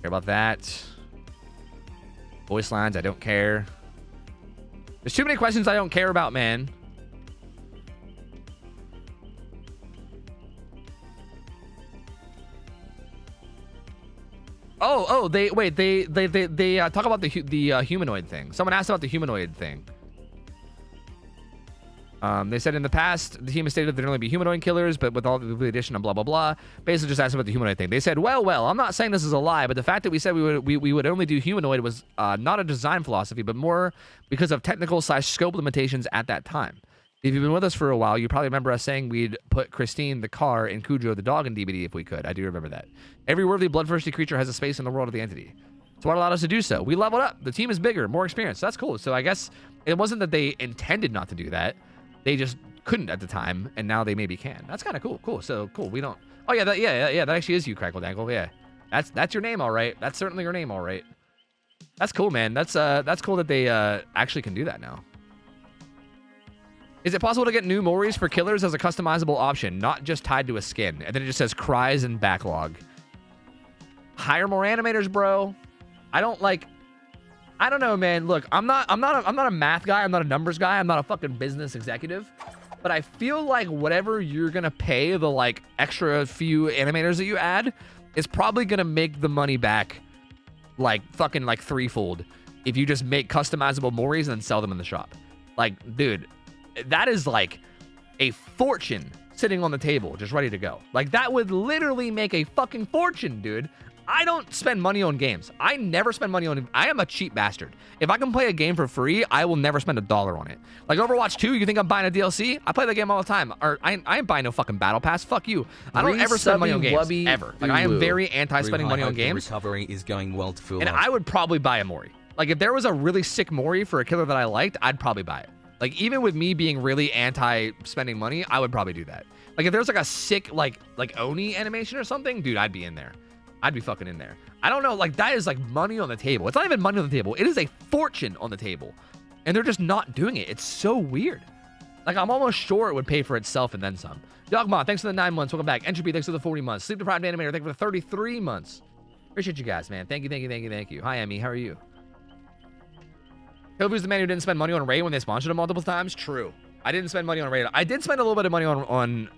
Care about that. Voice lines. I don't care. There's too many questions I don't care about, man. They talk about the humanoid thing. Someone asked about the humanoid thing. They said in the past, the team has stated there'd only be humanoid killers, but with all the addition of blah, blah, blah, basically just asked about the humanoid thing. They said, well, I'm not saying this is a lie, but the fact that we said we would only do humanoid was not a design philosophy, but more because of technical/scope limitations at that time. If you've been with us for a while, you probably remember us saying we'd put Christine the car and Cujo the dog in DBD if we could. I do remember that. Every worthy, bloodthirsty creature has a space in the world of the entity. So what allowed us to do so? We leveled up. The team is bigger, more experienced. That's cool. So I guess it wasn't that they intended not to do that. They just couldn't at the time, and now they maybe can. That's kind of cool. Cool. So cool. We don't. Oh yeah, that actually is you, Crackle Dangle. Yeah, that's your name, all right. That's certainly your name, all right. That's cool, man. That's cool that they actually can do that now. Is it possible to get new Moris for killers as a customizable option, not just tied to a skin? And then it just says cries and backlog. Hire more animators, bro. I don't know, man. Look, I'm not a math guy. I'm not a numbers guy. I'm not a fucking business executive. But I feel like whatever you're gonna pay the like extra few animators that you add is probably gonna make the money back like fucking like threefold if you just make customizable Moris and then sell them in the shop. Like, dude, that is like a fortune sitting on the table just ready to go. Like, that would literally make a fucking fortune, dude. I don't spend money on games. I never spend money on. I am a cheap bastard. If I can play a game for free, I will never spend $1 on it. Like Overwatch 2, you think I'm buying a DLC? I play the game all the time. Or I ain't buying no fucking battle pass. Fuck you. I don't ever spend money on games ever. Like, I am very anti-spending money on games. Recovery is going well to full and I would probably buy a Mori. Like, if there was a really sick Mori for a killer that I liked, I'd probably buy it. Like, even with me being really anti-spending money, I would probably do that. Like, if there's like a sick like Oni animation or something, dude, I'd be in there. I'd be fucking in there. I don't know, like, that is like money on the table. It's not even money on the table. It is a fortune on the table. And they're just not doing it. It's so weird. Like, I'm almost sure it would pay for itself and then some. Dogma, thanks for the 9 months. Welcome back. Entropy, thanks for the 40 months. Sleep Deprived Animator, thank you for the 33 months. Appreciate you guys, man. Thank you. Hi, Emmy. How are you? Tofu's the man who didn't spend money on Ray when they sponsored him multiple times. True. I didn't spend money on Ray. I did spend a little bit of money on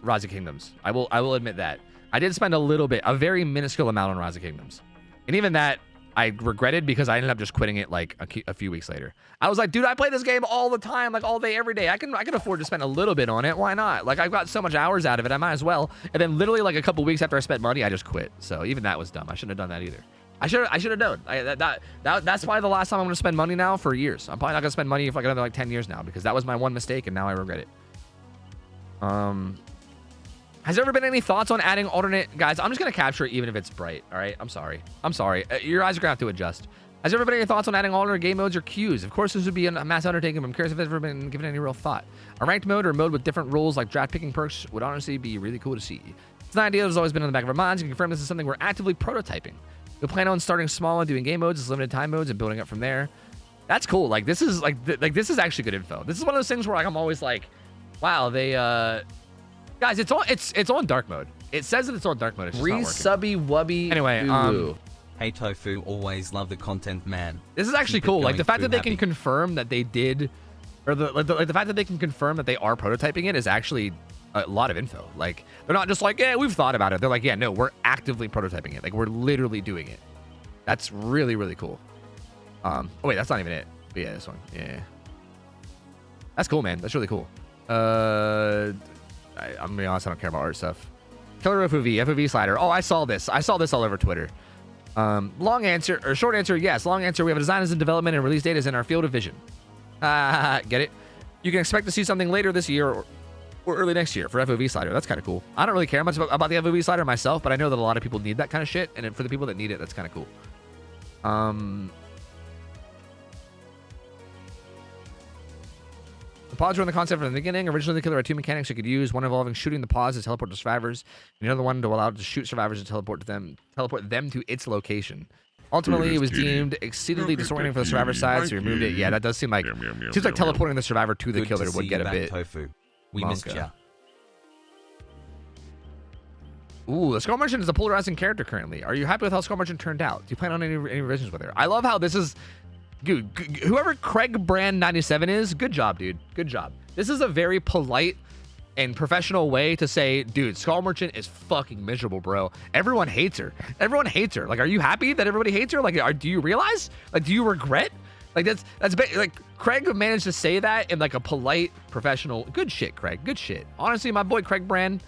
Rise of Kingdoms. I will admit that. I did spend a little bit, a very minuscule amount on Rise of Kingdoms. And even that, I regretted because I ended up just quitting it like a few weeks later. I was like, dude, I play this game all the time, like all day, every day. I can afford to spend a little bit on it. Why not? Like, I've got so much hours out of it, I might as well. And then literally like a couple weeks after I spent money, I just quit. So even that was dumb. I shouldn't have done that either. I should have known. That's why the last time I'm going to spend money now for years. I'm probably not going to spend money for like another like 10 years now because that was my one mistake and now I regret it. Has there ever been any thoughts on adding alternate... Guys, I'm just going to capture it even if it's bright, all right? I'm sorry. Your eyes are going to have to adjust. Has there ever been any thoughts on adding alternate game modes or queues? Of course, this would be a mass undertaking, but I'm curious if it's ever been given any real thought. A ranked mode or a mode with different rules like draft picking perks would honestly be really cool to see. It's an idea that's always been in the back of our minds. You can confirm this is something we're actively prototyping. We plan on starting small and doing game modes as limited time modes and building up from there. That's cool. Like, this is this is actually good info. This is one of those things where like I'm always like, wow, they guys, it's on dark mode. It says that it's on dark mode. It's just not working. Subby wubby. Anyway, Hey Tofu, always love the content, man. This is actually cool. Like the fact that they can confirm that they did, or the fact that they can confirm that they are prototyping it is actually a lot of info. Like, they're not just like, yeah, we've thought about it. They're like, yeah, no, we're actively prototyping it. Like, we're literally doing it. That's really, really cool. Oh wait, that's not even it. But yeah, this one. Yeah. That's cool, man. That's really cool. I'm gonna be honest, I don't care about art stuff. Killer FOV slider. Oh, I saw this all over Twitter. Long answer, or short answer, yes. Long answer, we have a design is in development and release date is in our field of vision. Get it? You can expect to see something later this year or or early next year for FOV slider. That's kind of cool. I don't really care much about the FOV slider myself, but I know that a lot of people need that kind of shit, and for the people that need it, that's kind of cool. The pods were in the concept from the beginning. Originally, the killer had two mechanics you could use, one involving shooting the pods to teleport to survivors, and the other one to allow it to shoot survivors to teleport them to its location. Ultimately, it was deemed exceedingly disorienting for the survivor side, so we removed it. Yeah, that does seem like seems like teleporting the survivor to the killer would get a bit. Tofu. We missed ya. Ooh, the Skull Merchant is a polarizing character currently. Are you happy with how Skull Merchant turned out? Do you plan on any revisions with her? I love how this is. Dude, whoever Craig Brand 97 is, good job, dude. Good job. This is a very polite and professional way to say, dude, Skull Merchant is fucking miserable, bro. Everyone hates her. Everyone hates her. Like, are you happy that everybody hates her? Like, do you realize? Like, do you regret? Like, that's like Craig managed to say that in like a polite, professional. Good shit, Craig. Good shit. Honestly, my boy Craig Brand.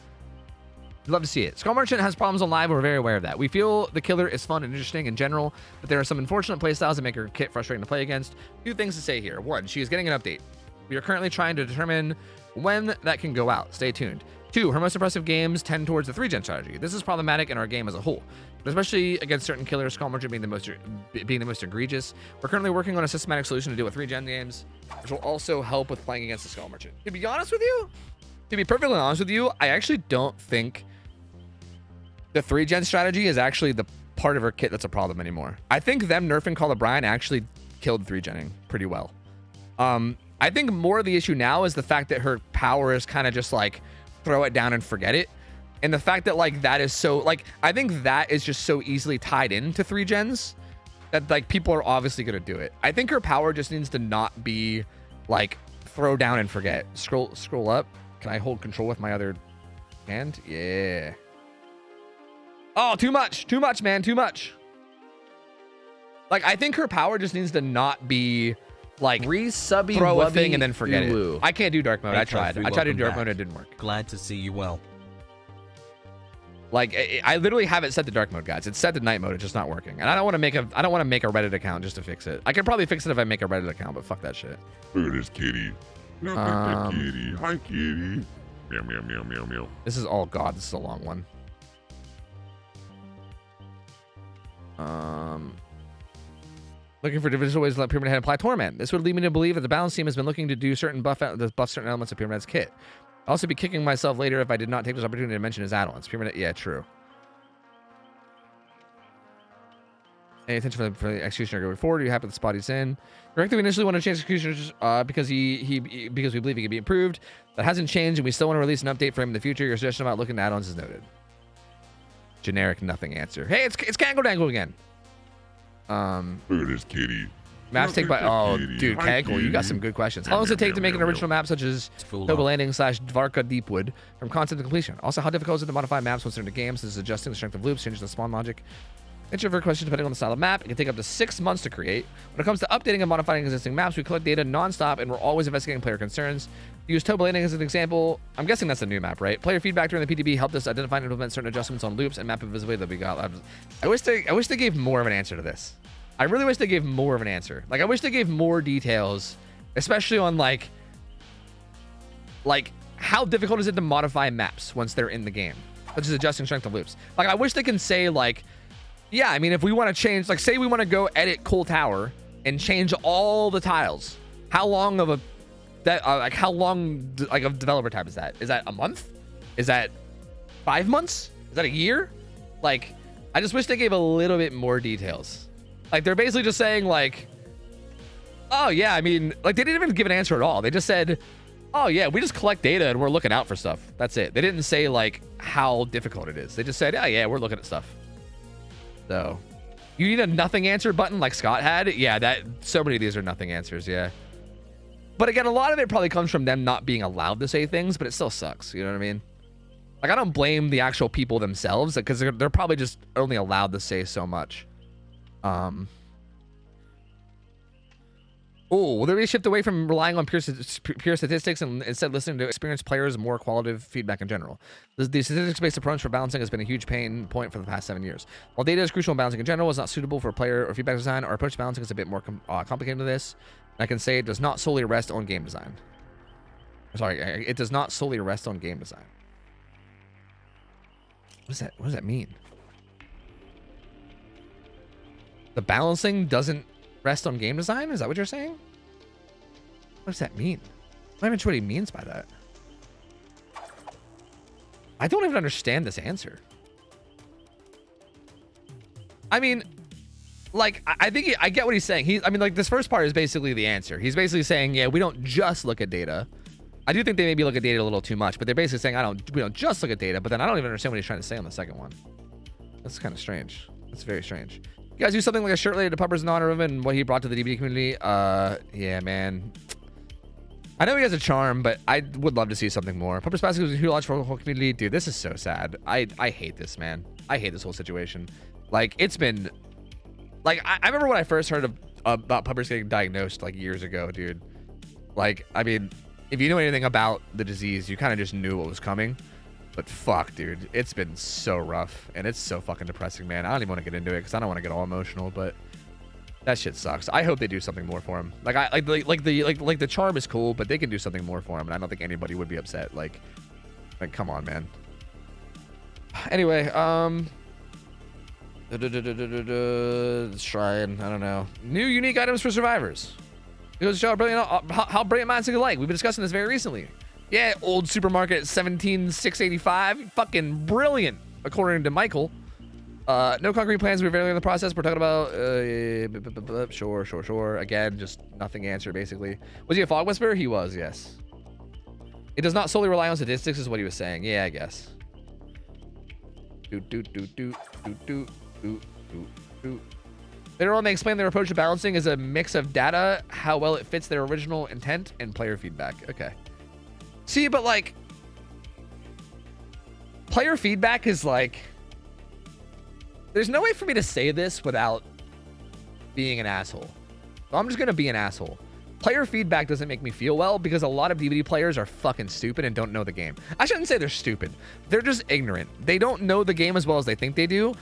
Love to see it. Skull Merchant has problems on live. We're very aware of that. We feel the killer is fun and interesting in general, but there are some unfortunate playstyles that make her kit frustrating to play against. Two things to say here. One, she is getting an update. We are currently trying to determine when that can go out. Stay tuned. Two, her most impressive games tend towards the 3-gen strategy. This is problematic in our game as a whole, but especially against certain killers, Skull Merchant being the most egregious. We're currently working on a systematic solution to deal with 3-gen games, which will also help with playing against the Skull Merchant. To be honest with you, I actually don't think the 3-gen strategy is actually the part of her kit that's a problem anymore. I think them nerfing Call of Brian actually killed 3-genning pretty well. I think more of the issue now is the fact that her power is kind of just like throw it down and forget it. And the fact that like that is so like, I think that is just so easily tied into 3-gens that like people are obviously going to do it. I think her power just needs to not be like throw down and forget. Scroll up. Can I hold control with my other hand? Yeah. Oh, too much, man, too much. Like, I think her power just needs to not be like throw a thing and then forget it. I can't do dark mode. I tried to do dark mode. It didn't work. Glad to see you well. Like, I literally have it set to dark mode, guys. It's set to night mode. It's just not working. And I don't want to make a Reddit account just to fix it. I can probably fix it if I make a Reddit account, but fuck that shit. Look at this kitty. Look at that kitty. Hi, kitty. Meow, meow, meow, meow, meow. This is all God. This is a long one. Looking for divisional ways to let Pyramid Head apply Torment. This would lead me to believe that the balance team has been looking to do certain buff certain elements of Pyramid Head's kit. I'll also be kicking myself later if I did not take this opportunity to mention his add-ons. Pyramid Head, yeah, true. Any attention for the Executioner going forward? Are you happy with the spot he's in? Correctly, we initially want to change Executioners because because we believe he can be improved. That hasn't changed, and we still want to release an update for him in the future. Your suggestion about looking at add-ons is noted. Generic nothing answer. Hey, it's Kangle Dangle again. Look at this kitty. Maps take by dude, Kangle, you got some good questions. How long does it take to make an original map such as Toba Landing / Dvarka Deepwood from concept to completion? Also, how difficult is it to modify maps once they're in the game? This is adjusting the strength of loops, changing the spawn logic. Introvert question depending on the style of map. It can take up to 6 months to create. When it comes to updating and modifying existing maps, we collect data non-stop and we're always investigating player concerns. Use Toba Landing as an example. I'm guessing that's a new map, right? Player feedback during the PTB helped us identify and implement certain adjustments on loops and map invisibility that we got. I wish they gave more of an answer to this. I really wish they gave more of an answer. Like, I wish they gave more details, especially on like how difficult is it to modify maps once they're in the game, such as adjusting strength of loops. Like, I wish they can say like, yeah, I mean, if we want to change, like, say we want to go edit Coal Tower and change all the tiles, how long of a developer time is that? Is that a month? Is that 5 months? Is that a year? Like, I just wish they gave a little bit more details. Like, they're basically just saying like, oh yeah, I mean, like, they didn't even give an answer at all. They just said, oh yeah, we just collect data and we're looking out for stuff. That's it. They didn't say like how difficult it is. They just said, oh yeah, we're looking at stuff. So, you need a nothing answer button like Scott had? Yeah, so many of these are nothing answers, yeah. But again, a lot of it probably comes from them not being allowed to say things, but it still sucks, you know what I mean? Like, I don't blame the actual people themselves, because they're probably just only allowed to say so much. Will there be a shift away from relying on pure statistics and instead listening to experienced players, more qualitative feedback in general? The statistics-based approach for balancing has been a huge pain point for the past 7 years. While data is crucial in balancing in general, it's not suitable for player or feedback design. Our approach to balancing is a bit more complicated than this. And I can say it does not solely rest on game design. Sorry, it does not solely rest on game design. What does that mean? The balancing doesn't rest on game design? Is that what you're saying? What does that mean? I'm not even sure what he means by that. I don't even understand this answer. I mean, like, I think I get what he's saying. I mean, like, this first part is basically the answer. He's basically saying, yeah, we don't just look at data. I do think they maybe look at data a little too much, but they're basically saying we don't just look at data. But then I don't even understand what he's trying to say on the second one. That's kind of strange. That's very strange. You guys do something like a shirt related to Puppers in honor of him and what he brought to the DBD community. Yeah, man. I know he has a charm, but I would love to see something more. Puppers Basket was a huge launch for the whole community. Dude, this is so sad. I hate this, man. I hate this whole situation. Like, it's been... Like, I remember when I first heard about puppers getting diagnosed, like, years ago, dude. Like, I mean, if you know anything about the disease, you kind of just knew what was coming. But fuck, dude. It's been so rough. And it's so fucking depressing, man. I don't even want to get into it because I don't want to get all emotional, but... That shit sucks. I hope they do something more for him. Like the charm is cool, but they can do something more for him, and I don't think anybody would be upset. Like come on, man. Anyway, let's try and I don't know. New unique items for survivors. It goes to show how brilliant minds think alike. We've been discussing this very recently. Yeah, old supermarket 17685. Fucking brilliant, according to Michael. No concrete plans. We're very early in the process. We're talking about sure. Again, just nothing answered basically. Was he a fog whisperer? He was, yes. It does not solely rely on statistics, is what he was saying. Yeah, I guess. Later on, they explain their approach to balancing is a mix of data, how well it fits their original intent, and player feedback. Okay. See, but like, player feedback is like. There's no way for me to say this without being an asshole. So I'm just going to be an asshole. Player feedback doesn't make me feel well because a lot of DVD players are fucking stupid and don't know the game. I shouldn't say they're stupid. They're just ignorant. They don't know the game as well as they think they do.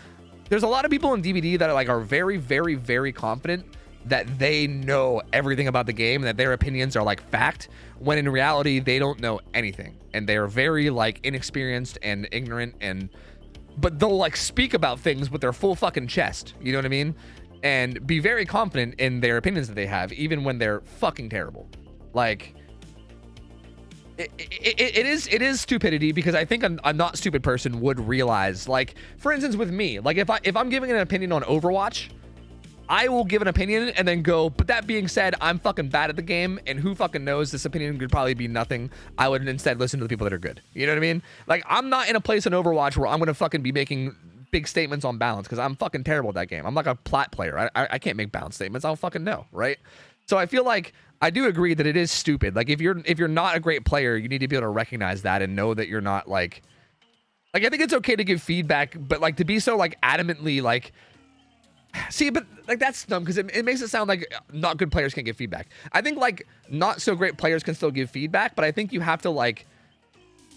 There's a lot of people in DVD that are very, very, very confident that they know everything about the game and that their opinions are like fact, when in reality, they don't know anything. And they're very like inexperienced and ignorant but they'll like speak about things with their full fucking chest, you know what I mean? And be very confident in their opinions that they have, even when they're fucking terrible. Like, it is stupidity because I think a not stupid person would realize, like, for instance, with me, like if I'm giving an opinion on Overwatch, I will give an opinion and then go, but that being said, I'm fucking bad at the game, and who fucking knows, this opinion could probably be nothing. I would instead listen to the people that are good. You know what I mean? Like, I'm not in a place in Overwatch where I'm gonna fucking be making big statements on balance because I'm fucking terrible at that game. I'm like a plat player. I can't make balance statements. I don't fucking know, right? So I feel like I do agree that it is stupid. Like, if you're not a great player, you need to be able to recognize that and know that you're not like I think it's okay to give feedback, but like to be so like adamantly like. See, but like that's dumb because it makes it sound like not good players can't give feedback. I think like not so great players can still give feedback, but I think you have to like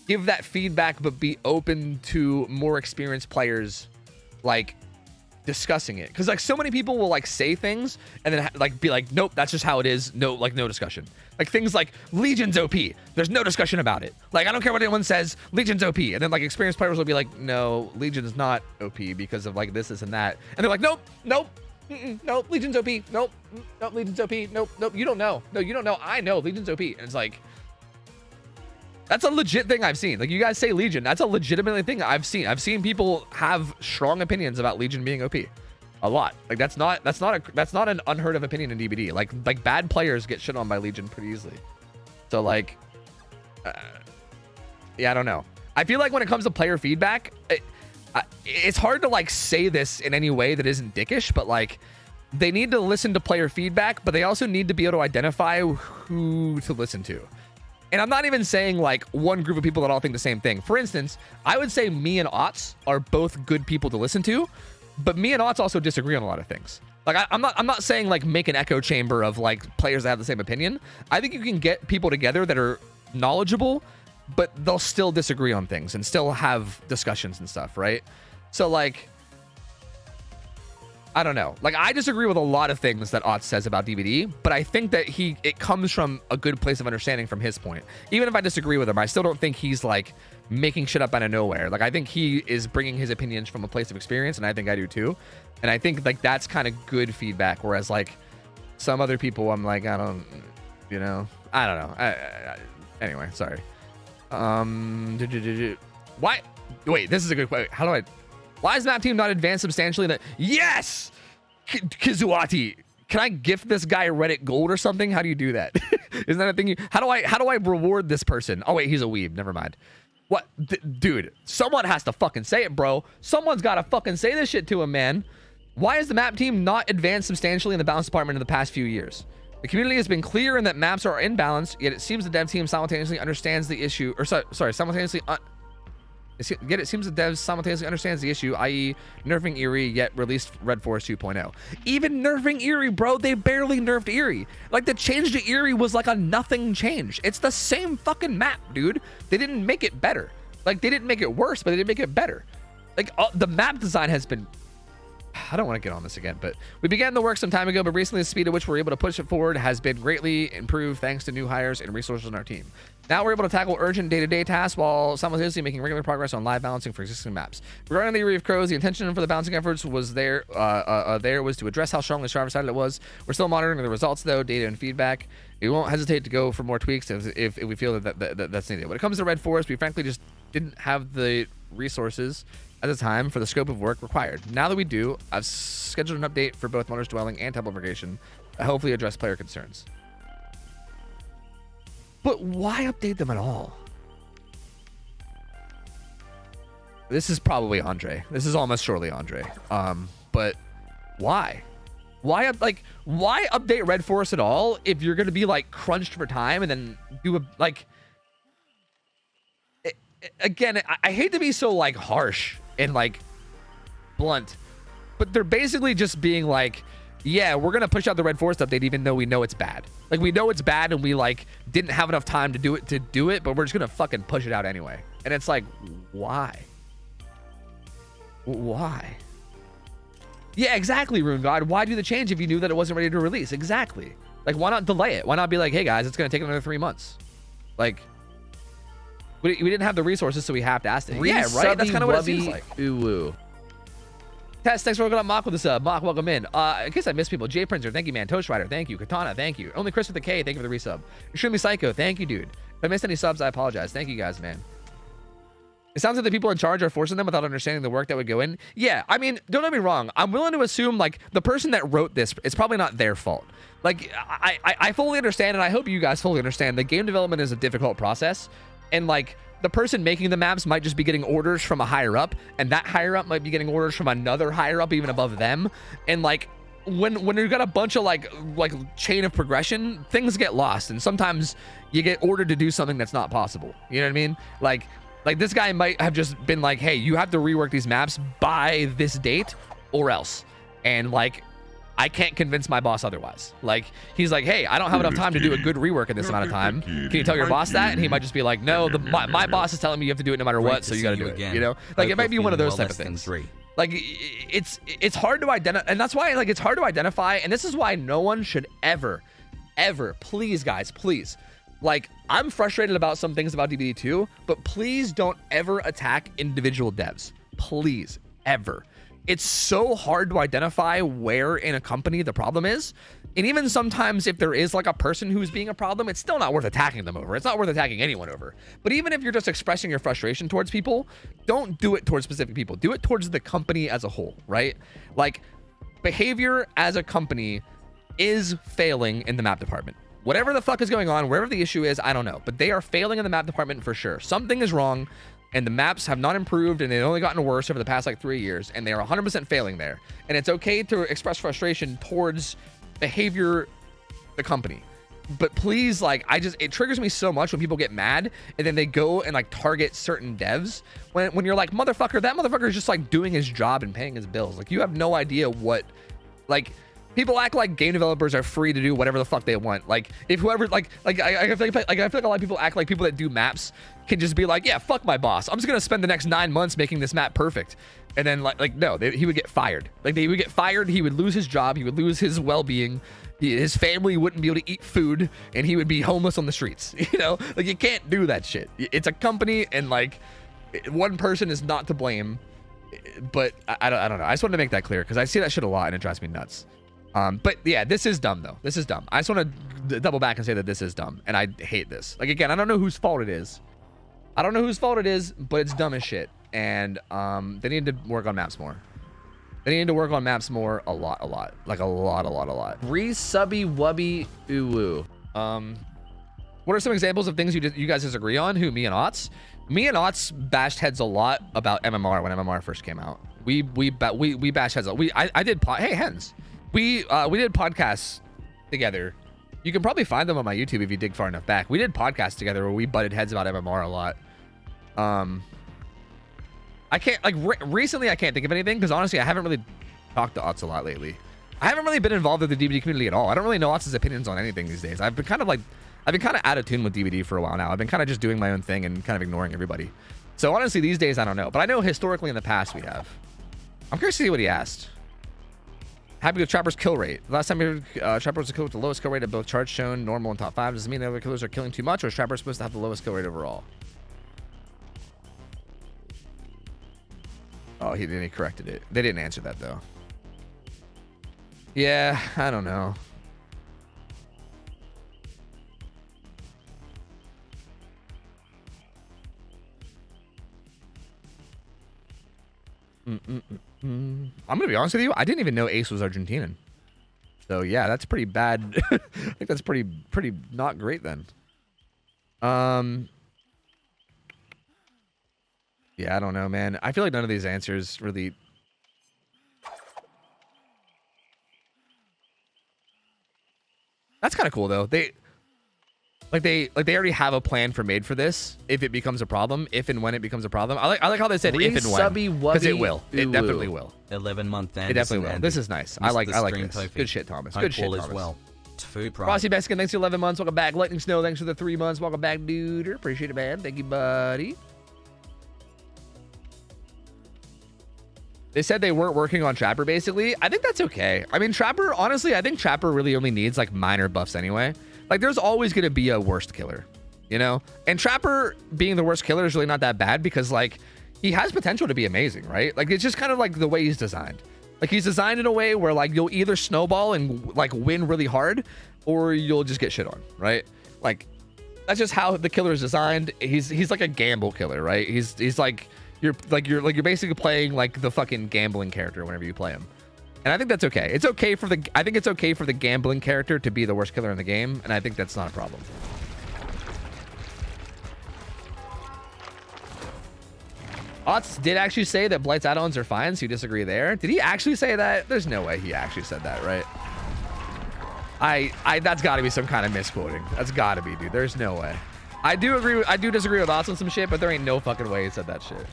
give that feedback, but be open to more experienced players like discussing it. Because like so many people will like say things and then like be like, nope, that's just how it is. No, like no discussion. Like things like Legion's OP. There's no discussion about it. Like I don't care what anyone says. Legion's OP. And then like experienced players will be like, no, Legion's not OP because of like this and that. And they're like, nope. Nope, Legion's OP. Nope, Legion's OP. Nope, you don't know. No, you don't know. I know Legion's OP. And it's like, that's a legit thing I've seen. Like you guys say Legion, that's a legitimate thing I've seen. I've seen people have strong opinions about Legion being OP. A lot. Like that's not an unheard of opinion in DBD. Like bad players get shit on by Legion pretty easily. So like, yeah, I don't know. I feel like when it comes to player feedback, it's hard to like say this in any way that isn't dickish, but like they need to listen to player feedback, but they also need to be able to identify who to listen to. And I'm not even saying like one group of people that all think the same thing. For instance, I would say me and Ots are both good people to listen to, but me and Ots also disagree on a lot of things. Like I'm not saying like make an echo chamber of like players that have the same opinion. I think you can get people together that are knowledgeable, but they'll still disagree on things and still have discussions and stuff, right? So like, I don't know. Like, I disagree with a lot of things that Ott says about DBD, but I think that it comes from a good place of understanding from his point. Even if I disagree with him, I still don't think he's like making shit up out of nowhere. Like, I think he is bringing his opinions from a place of experience, and I think I do too. And I think like that's kind of good feedback. Whereas like some other people, I'm like, I don't know. Anyway, sorry. Why? Wait, this is a good question. How do I? Why is map team not advanced substantially? That yes, Kizuati. Can I gift this guy Reddit gold or something? How do you do that? Isn't that a thing? How do I reward this person? Oh wait, he's a weeb. Never mind. What, dude? Someone has to fucking say it, bro. Someone's got to fucking say this shit to him, man. Why is the map team not advanced substantially in the balance department in the past few years? The community has been clear in that maps are imbalanced, yet it seems the dev team simultaneously understands the issue, or simultaneously. Yet it seems the devs simultaneously understands the issue, i.e. nerfing Eerie, yet released Red Forest 2.0. Even nerfing Eerie, bro, they barely nerfed Eerie. Like, the change to Eerie was like a nothing change. It's the same fucking map, dude. They didn't make it better. Like, they didn't make it worse, but they didn't make it better. Like, the map design has been... I don't want to get on this again, but we began the work some time ago, but recently the speed at which we're able to push it forward has been greatly improved thanks to new hires and resources on our team. Now we're able to tackle urgent day-to-day tasks while simultaneously making regular progress on live balancing for existing maps. Regarding the Eerie of Crows, the intention for the balancing efforts was was to address how strongly Strava-sided it was. We're still monitoring the results though, data and feedback. We won't hesitate to go for more tweaks if we feel that's needed. When it comes to Red Forest, we frankly just didn't have the resources at the time for the scope of work required. Now that we do, I've scheduled an update for both Mother's Dwelling and Temple Purgation to hopefully address player concerns. But why update them at all? This is probably Andre. This is almost surely Andre. But why? Why update Red Forest at all if you're going to be like crunched for time and then do a like... Again, I hate to be so like harsh and like blunt, but they're basically just being like, yeah, we're gonna push out the Red Forest update even though we know it's bad. Like, we know it's bad and we like didn't have enough time to do it, but we're just gonna fucking push it out anyway. And it's like, why? Yeah, exactly, Rune God. Why do the change if you knew that it wasn't ready to release? Exactly. Like, why not delay it? Why not be like, hey guys, it's gonna take another 3 months? Like, we didn't have the resources, so we have to ask it. Yeah, right? That's kind of what it seems like. Ooh. Tess, thanks for looking up Mock with the sub. Mock, welcome in. In case I missed people, Jay Prinzer, thank you, man. Toast Rider, thank you. Katana, thank you. Only Chris with the K, thank you for the resub. Extremely Psycho, thank you, dude. If I missed any subs, I apologize. Thank you guys, man. It sounds like the people in charge are forcing them without understanding the work that would go in. Yeah, I mean, don't get me wrong. I'm willing to assume, like, the person that wrote this, it's probably not their fault. Like, I fully understand, and I hope you guys fully understand, that game development is a difficult process. And, like, the person making the maps might just be getting orders from a higher up, and that higher up might be getting orders from another higher up even above them. And like when you've got a bunch of like chain of progression, things get lost, and sometimes you get ordered to do something that's not possible. You know what I mean? Like this guy might have just been like, hey, you have to rework these maps by this date or else. And like, I can't convince my boss otherwise. Like, he's like, hey, I don't have enough time to do a good rework in this amount of time. Can you tell your boss that? And he might just be like, no, my boss is telling me you have to do it no matter what, so you gotta do it. You know, like, it might be one of those type of things. Like, it's hard to identify, and that's why, like, it's hard to identify, and this is why no one should ever, please guys, please, like, I'm frustrated about some things about DBD too, but please don't ever attack individual devs. Please, ever. It's so hard to identify where in a company the problem is. And even sometimes if there is like a person who's being a problem, it's still not worth attacking them over. It's not worth attacking anyone over. But even if you're just expressing your frustration towards people, don't do it towards specific people. Do it towards the company as a whole, right? Like, behavior as a company is failing in the map department. Whatever the fuck is going on, wherever the issue is, I don't know. But they are failing in the map department for sure. Something is wrong. And the maps have not improved, and they've only gotten worse over the past like 3 years, and they are 100% failing there. And it's okay to express frustration towards behavior, the company. But please, like, it triggers me so much when people get mad, and then they go and like target certain devs. When you're like, motherfucker, that motherfucker is just like doing his job and paying his bills. Like, you have no idea what, like, people act like game developers are free to do whatever the fuck they want. Like if whoever I feel like a lot of people act like people that do maps can just be like, yeah, fuck my boss, I'm just gonna spend the next 9 months making this map perfect. And then no, he would get fired. Like he would get fired, he would lose his job, he would lose his well-being, his family wouldn't be able to eat food, and he would be homeless on the streets. You know, like you can't do that shit. It's a company, and like one person is not to blame. But I don't know. I just wanted to make that clear because I see that shit a lot and it drives me nuts. But yeah, this is dumb though. This is dumb. I just want to double back and say that this is dumb, and I hate this. Like again, I don't know whose fault it is. I don't know whose fault it is, but it's dumb as shit. And they need to work on maps more. They need to work on maps more a lot. Like a lot. Re-subby wubby uwu. What are some examples of things you guys disagree on? Who, me and Ots? Me and Ots bashed heads a lot about MMR when MMR first came out. We bashed heads. I did hey hens. We did podcasts together. You can probably find them on my YouTube if you dig far enough back. We did podcasts together where we butted heads about MMR a lot. I can't recently I can't think of anything because honestly I haven't really talked to Ots a lot lately. I haven't really been involved with the DVD community at all. I don't really know Ots' opinions on anything these days. I've been kind of out of tune with DVD for a while now. I've been kind of just doing my own thing and kind of ignoring everybody. So honestly, these days, I don't know. But I know historically in the past we have. I'm curious to see what he asked. Happy with Trapper's kill rate. Last time we heard Trapper was a kill with the lowest kill rate of both charts shown, normal and top 5. Does it mean the other killers are killing too much, or is Trapper supposed to have the lowest kill rate overall? Oh, he corrected it. They didn't answer that, though. Yeah, I don't know. I'm gonna be honest with you. I didn't even know Ace was Argentinian. So yeah, that's pretty bad. I think that's pretty not great then. Yeah, I don't know, man. I feel like none of these answers really. That's kind of cool though. They already have a plan made for this if it becomes a problem, if and when it becomes a problem. I like how they said if and when, because it will. It definitely will. 11-month It definitely will. This is nice. I like this. Tofu. Good shit, Thomas. Good shit, Thomas. As well. Food price. Frosty Baskin, thanks for 11 months. Welcome back. Lightning Snow, thanks for the 3 months. Welcome back, dude. Appreciate it, man. Thank you, buddy. They said they weren't working on Trapper, basically. I think that's okay. I mean, Trapper, honestly, I think Trapper really only needs like minor buffs anyway. Like, there's always going to be a worst killer, you know? And Trapper being the worst killer is really not that bad because, like, he has potential to be amazing, right? Like, it's just kind of like the way he's designed. Like, he's designed in a way where, like, you'll either snowball and, like, win really hard or you'll just get shit on, right? Like, that's just how the killer is designed. He's like a gamble killer, right? He's like... You're basically playing like the fucking gambling character whenever you play him. And I think that's okay. It's okay for the I think it's okay for the gambling character to be the worst killer in the game, and I think that's not a problem. Ots did actually say that Blight's add-ons are fine, so you disagree there. Did he actually say that? There's no way he actually said that, right? That's gotta be some kind of misquoting. That's gotta be, dude. There's no way. I do disagree with Ots on some shit, but there ain't no fucking way he said that shit.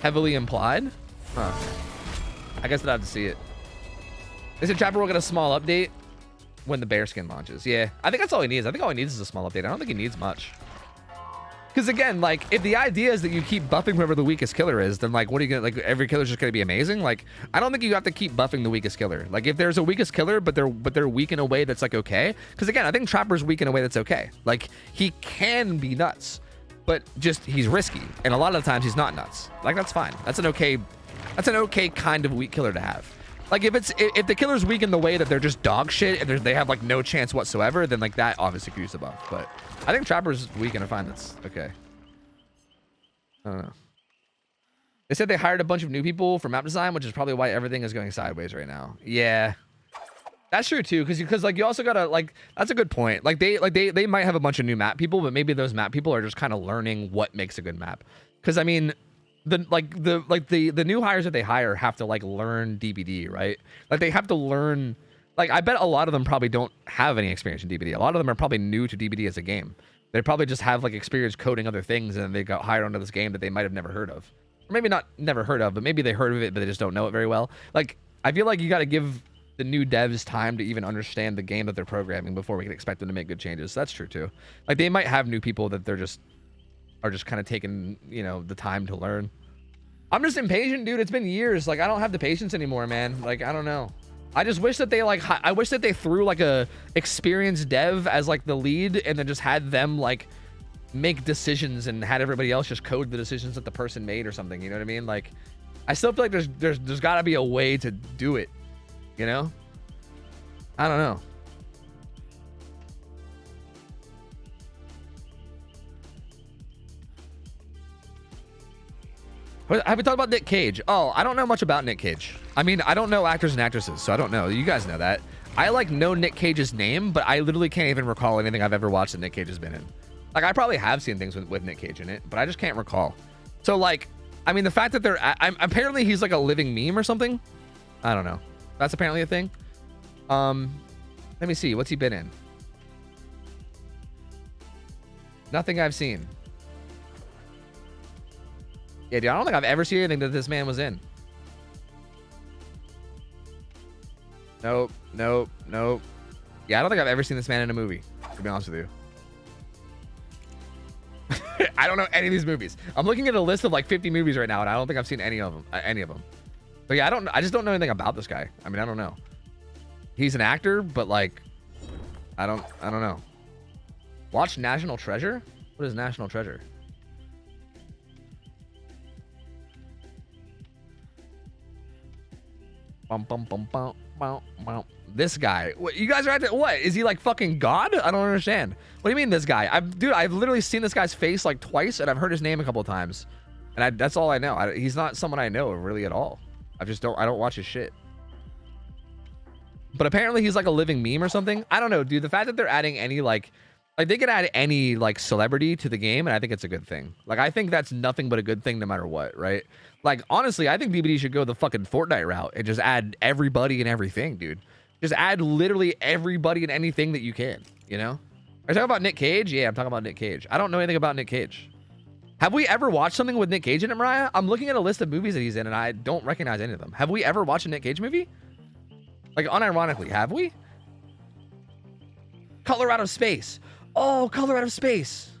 Heavily implied? Huh. I guess I'd have to see it. They said Trapper will get a small update when the bearskin launches. Yeah, I think that's all he needs. I think all he needs is a small update. I don't think he needs much. Because again, like, if the idea is that you keep buffing whoever the weakest killer is, then like, what are you gonna, like, every killer's just gonna be amazing? Like, I don't think you have to keep buffing the weakest killer. Like, if there's a weakest killer, but they're weak in a way that's like okay. Because again, I think Trapper's weak in a way that's okay. Like, he can be nuts, but just he's risky, and a lot of the times he's not nuts. Like, that's fine. That's an okay kind of weak killer to have. Like, if the killer's weak in the way that they're just dog shit and they have like no chance whatsoever, then like that obviously could use a buff. But I think Trapper's weak and I find that's okay. I don't know. They said they hired a bunch of new people for map design, which is probably why everything is going sideways right now. Yeah, that's true too. Because like you also gotta like, that's a good point. Like they might have a bunch of new map people, but maybe those map people are just kind of learning what makes a good map. Because I mean, the new hires that they hire have to like learn DBD, right? Like they have to learn. Like I bet a lot of them probably don't have any experience in DBD. A lot of them are probably new to DBD as a game. They probably just have like experience coding other things, and they got hired onto this game that they might have never heard of, or maybe not never heard of, but maybe they heard of it but they just don't know it very well. Like I feel like you got to give the new devs time to even understand the game that they're programming before we can expect them to make good changes. That's true too. Like they might have new people that are just kind of taking, you know, the time to learn. I'm just impatient, dude. It's been years. Like I don't have the patience anymore, man. Like I don't know. I just wish that they I wish that they threw like a experienced dev as like the lead and then just had them like make decisions and had everybody else just code the decisions that the person made or something. You know what I mean? Like I still feel like there's got to be a way to do it. You know? I don't know. Have we talked about Nick Cage? Oh, I don't know much about Nick Cage. I mean, I don't know actors and actresses, so I don't know. You guys know that. I like know Nick Cage's name, but I literally can't even recall anything I've ever watched that Nick Cage has been in. Like, I probably have seen things with Nick Cage in it, but I just can't recall. So, like, I mean, the fact that apparently he's like a living meme or something. I don't know. That's apparently a thing. Let me see. What's he been in? Nothing I've seen. Yeah, dude, I don't think I've ever seen anything that this man was in. Nope. Yeah, I don't think I've ever seen this man in a movie, to be honest with you. I don't know any of these movies. I'm looking at a list of like 50 movies right now, and I don't think I've seen any of them. But yeah, I just don't know anything about this guy. I mean, I don't know. He's an actor, but like, I don't know. Watch National Treasure? What is National Treasure? This guy. What, you guys are at what? Is he like fucking God? I don't understand. What do you mean this guy? I've literally seen this guy's face like twice, and I've heard his name a couple of times, and that's all I know. He's not someone I know really at all. I don't watch his shit. But apparently he's like a living meme or something. I don't know, dude. The fact that they're adding any like they could add any like celebrity to the game, and I think it's a good thing. Like I think that's nothing but a good thing no matter what, right? Like honestly, I think BBD should go the fucking Fortnite route and just add everybody and everything, dude. Just add literally everybody and anything that you can, you know? Are you talking about Nick Cage? Yeah, I'm talking about Nick Cage. I don't know anything about Nick Cage. Have we ever watched something with Nick Cage in it, Mariah? I'm looking at a list of movies that he's in, and I don't recognize any of them. Have we ever watched a Nick Cage movie? Like, unironically, have we? Color Out of Space. Oh, Color Out of Space.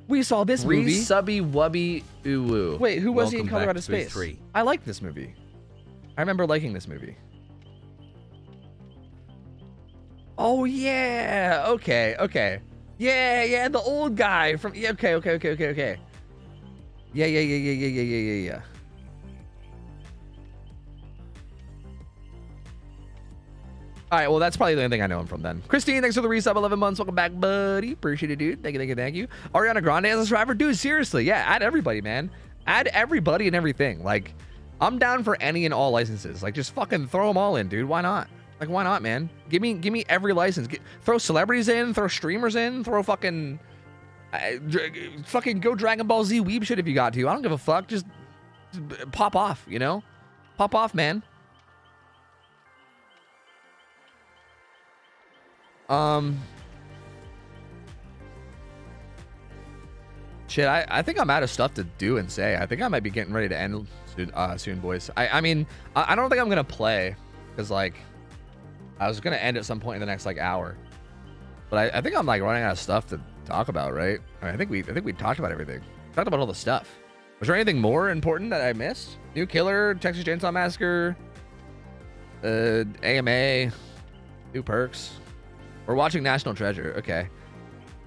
We saw this movie. Subby Wubby Uwu. Wait, who was he in Welcome Color back Out of to Booth Space? 3. I like this movie. I remember liking this movie. Oh, yeah. Okay. Yeah, the old guy from... Yeah, okay. Yeah. All right, well, that's probably the only thing I know him from then. Christine, thanks for the resub, 11 months. Welcome back, buddy. Appreciate it, dude. Thank you. Ariana Grande as a survivor. Dude, seriously, yeah, add everybody, man. Add everybody and everything. Like, I'm down for any and all licenses. Like, just fucking throw them all in, dude. Why not? Like, why not, man? Give me every license. Throw celebrities in, throw streamers in, throw fucking go Dragon Ball Z weeb shit if you got to. I don't give a fuck. Just pop off, you know? Pop off, man. Shit, I think I'm out of stuff to do and say. I think I might be getting ready to end soon, boys. I mean, I don't think I'm gonna play, because like I was gonna end at some point in the next like hour, but I think I'm like running out of stuff to talk about, right? I think we talked about everything. Talked about all the stuff. Was there anything more important that I missed? New Killer, Texas Chainsaw Massacre, AMA, new perks. We're watching National Treasure. Okay.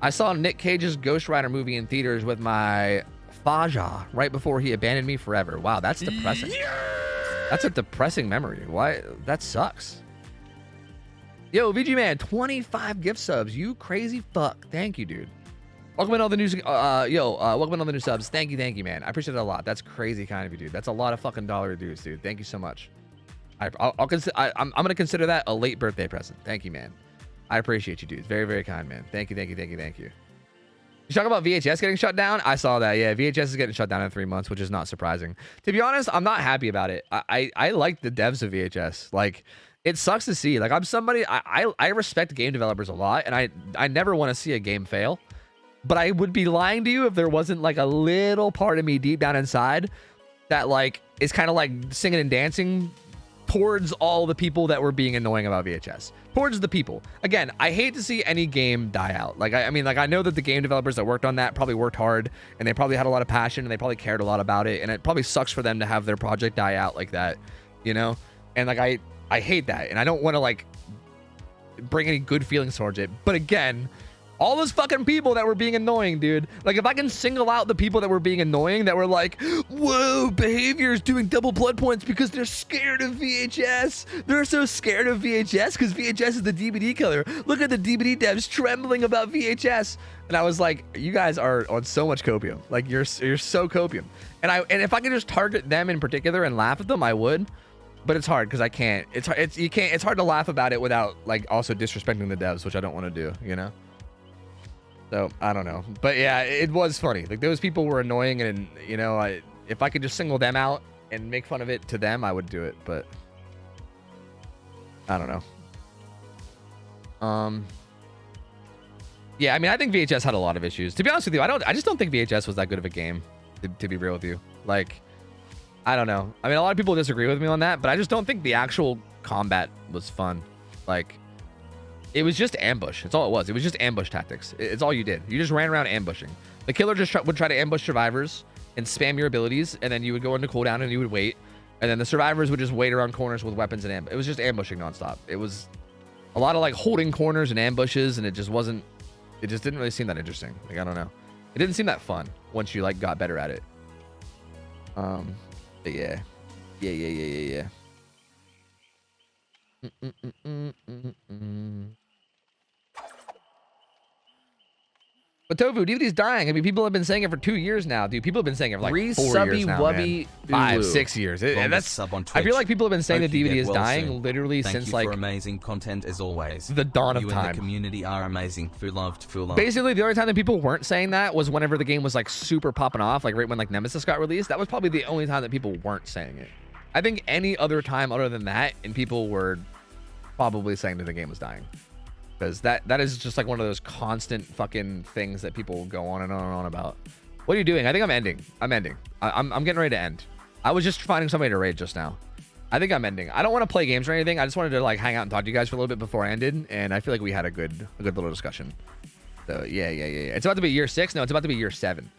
I saw Nick Cage's Ghost Rider movie in theaters with my Faja right before he abandoned me forever. Wow, that's depressing. Yeah! That's a depressing memory. Why? That sucks. Yo, VG Man, 25 gift subs. You crazy fuck. Thank you, dude. Welcome in all the new welcome in all the new subs. Thank you, man. I appreciate it a lot. That's crazy kind of you, dude. That's a lot of fucking dollar dues, dude. Thank you so much. I'm gonna consider that a late birthday present. Thank you, man. I appreciate you, dude. Very, very kind, man. Thank you. You talking about VHS getting shut down? I saw that. Yeah, VHS is getting shut down in 3 months, which is not surprising. To be honest, I'm not happy about it. I like the devs of VHS. Like, it sucks to see. Like, I'm somebody, I respect game developers a lot, and I never want to see a game fail. But I would be lying to you if there wasn't like a little part of me deep down inside that like is kind of like singing and dancing towards all the people that were being annoying about VHS. Towards the people. Again, I hate to see any game die out. Like, I mean, like, I know that the game developers that worked on that probably worked hard, and they probably had a lot of passion, and they probably cared a lot about it, and it probably sucks for them to have their project die out like that, you know? And, like, I hate that, and I don't want to, like, bring any good feelings towards it. But again, all those fucking people that were being annoying, dude. Like, if I can single out the people that were being annoying, that were like, whoa, behavior is doing double blood points because they're scared of VHS. They're so scared of VHS because VHS is the DVD killer. Look at the DVD devs trembling about VHS. And I was like, you guys are on so much copium. Like, you're so copium. And if I could just target them in particular and laugh at them, I would. But it's hard because I can't. It's hard to laugh about it without, like, also disrespecting the devs, which I don't want to do, you know? So, I don't know. But yeah, it was funny. Like, those people were annoying, and, you know, if I could just single them out and make fun of it to them, I would do it. But I don't know. Yeah, I mean, I think VHS had a lot of issues. To be honest with you, I just don't think VHS was that good of a game, to be real with you. Like, I don't know. I mean, a lot of people disagree with me on that, but I just don't think the actual combat was fun. Like, it was just ambush. That's all it was. It was just ambush tactics. It's all you did. You just ran around ambushing. The killer just would try to ambush survivors and spam your abilities, and then you would go into cooldown and you would wait. And then the survivors would just wait around corners with weapons and it was just ambushing nonstop. It was a lot of, like, holding corners and ambushes, and it just didn't really seem that interesting. Like, I don't know. It didn't seem that fun once you, like, got better at it. But yeah. Yeah. But Tofu, DVD's dying. I mean, people have been saying it for 2 years now, dude. People have been saying it for like 4 years now, man. 5, 6 years. I feel like people have been saying the DVD is dying literally since, like, for amazing content as always. The dawn of you time. And the community are amazing. Full loved. Basically, the only time that people weren't saying that was whenever the game was, like, super popping off, like right when, like, Nemesis got released. That was probably the only time that people weren't saying it. I think any other time other than that, and people were probably saying that the game was dying. Because that is just, like, one of those constant fucking things that people go on and on and on about. What are you doing? I think I'm ending. I'm getting ready to end. I was just finding somebody to raid just now. I think I'm ending. I don't want to play games or anything. I just wanted to, like, hang out and talk to you guys for a little bit before I ended, and I feel like we had a good little discussion. So yeah. It's about to be year 6. No, it's about to be year 7.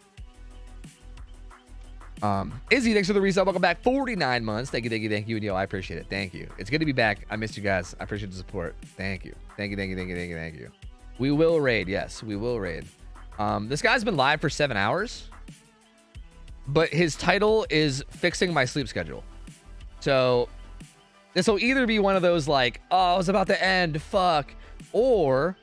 Izzy, thanks for the resub. Welcome back. 49 months. Thank you. And yo, I appreciate it. Thank you. It's good to be back. I missed you guys. I appreciate the support. Thank you. We will raid. Yes, we will raid. This guy's been live for 7 hours, but his title is fixing my sleep schedule. So this will either be one of those, like, oh, I was about to end, fuck, or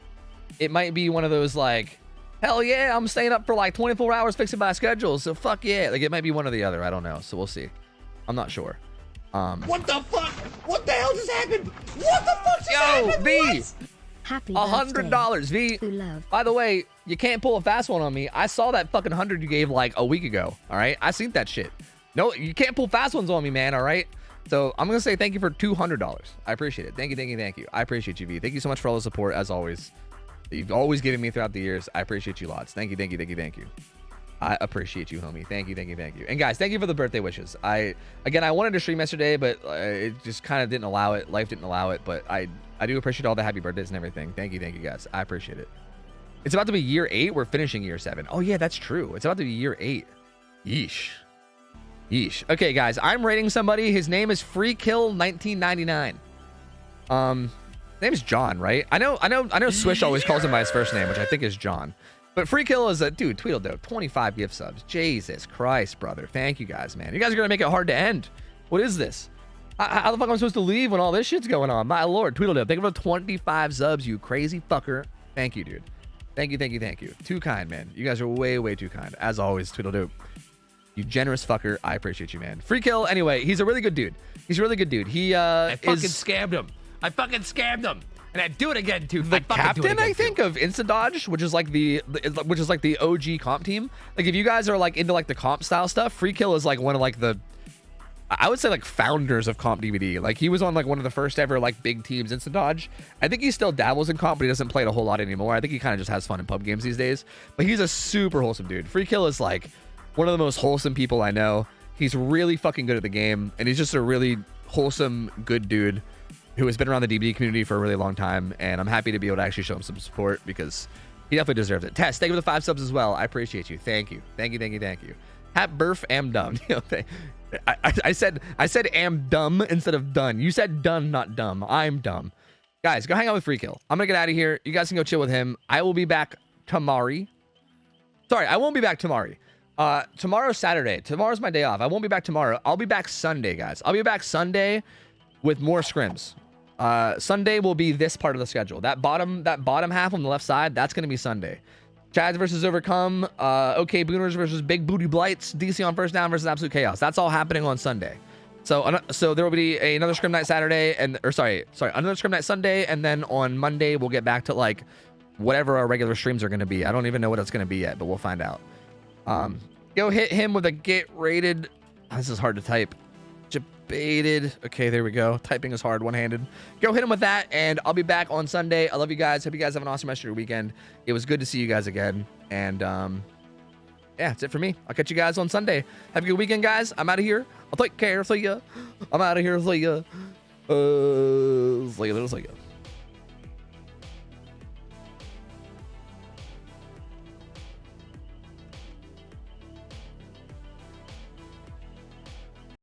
it might be one of those, like, hell yeah, I'm staying up for like 24 hours fixing my schedule, so fuck yeah. Like, it might be one or the other. I don't know. So we'll see. I'm not sure. What the fuck? What the hell just happened? What the fuck just happened? V! Happy $100, V. By the way, you can't pull a fast one on me. I saw that fucking 100 you gave like a week ago. All right, I seen that shit. No, you can't pull fast ones on me, man. All right. So I'm gonna say thank you for $200. I appreciate it. Thank you. I appreciate you, V. Thank you so much for all the support as always. You've always given me throughout the years. I appreciate you lots. Thank you. I appreciate you, homie. Thank you. And guys, thank you for the birthday wishes. I wanted to stream yesterday, but it just kind of didn't allow it. Life didn't allow it, but I do appreciate all the happy birthdays and everything. Thank you guys. I appreciate it. It's about to be year 8. We're finishing year 7. Oh yeah, that's true. It's about to be year 8. Yeesh. Okay, guys, I'm rating somebody. His name is FreeKill1999. Name is John, right? I know Swish always calls him by his first name, which I think is John. But Freekill is a dude, Tweedledope, 25 gift subs. Jesus Christ, brother. Thank you guys, man. You guys are gonna make it hard to end. What is this? How the fuck am I supposed to leave when all this shit's going on? My lord, Tweedledope, thank you for 25 subs, you crazy fucker. Thank you, dude. Thank you. Too kind, man. You guys are way too kind. As always, Tweedledope. You generous fucker. I appreciate you, man. Freekill, anyway, he's a really good dude. I fucking scammed him. And I'd do it again too. The captain, I think, of Instadodge, which is like the OG comp team. Like, if you guys are like into like the comp style stuff, Freekill is like one of like the, I would say, like, founders of comp DVD. Like, he was on like one of the first ever like big teams Instadodge. I think he still dabbles in comp, but he doesn't play it a whole lot anymore. I think he kind of just has fun in pub games these days. But he's a super wholesome dude. Freekill is like one of the most wholesome people I know. He's really fucking good at the game, and he's just a really wholesome, good dude who has been around the DBD community for a really long time, and I'm happy to be able to actually show him some support because he definitely deserves it. Tess, thank you for the 5 subs as well. I appreciate you. Thank you. Thank you. Hat burf am dumb. I said am dumb instead of done. You said done, not dumb. I'm dumb. Guys, go hang out with Freekill. I'm gonna get out of here. You guys can go chill with him. I will be back tomorrow. Sorry, I won't be back tomorrow. Tomorrow's Saturday. Tomorrow's my day off. I won't be back tomorrow. I'll be back Sunday, guys. I'll be back Sunday with more scrims. Sunday will be this part of the schedule. That bottom half on the left side, that's gonna be Sunday. Chads versus Overcome, OK Booners versus Big Booty Blights, DC on first down versus Absolute Chaos. That's all happening on Sunday. So there will be another scrim night Saturday another scrim night Sunday, and then on Monday we'll get back to like whatever our regular streams are going to be. I don't even know what it's going to be yet, but we'll find out. Go hit him with a get rated. This is hard to type. Debated. Okay, there we go. Typing is hard one-handed. Go hit him with that, and I'll be back on Sunday. I love you guys. Hope you guys have an awesome rest of your weekend. It was good to see you guys again, and yeah, that's it for me. I'll catch you guys on Sunday. Have a good weekend, guys. I'm out of here. I'll take care. See ya. I'm out of here. See ya. See ya.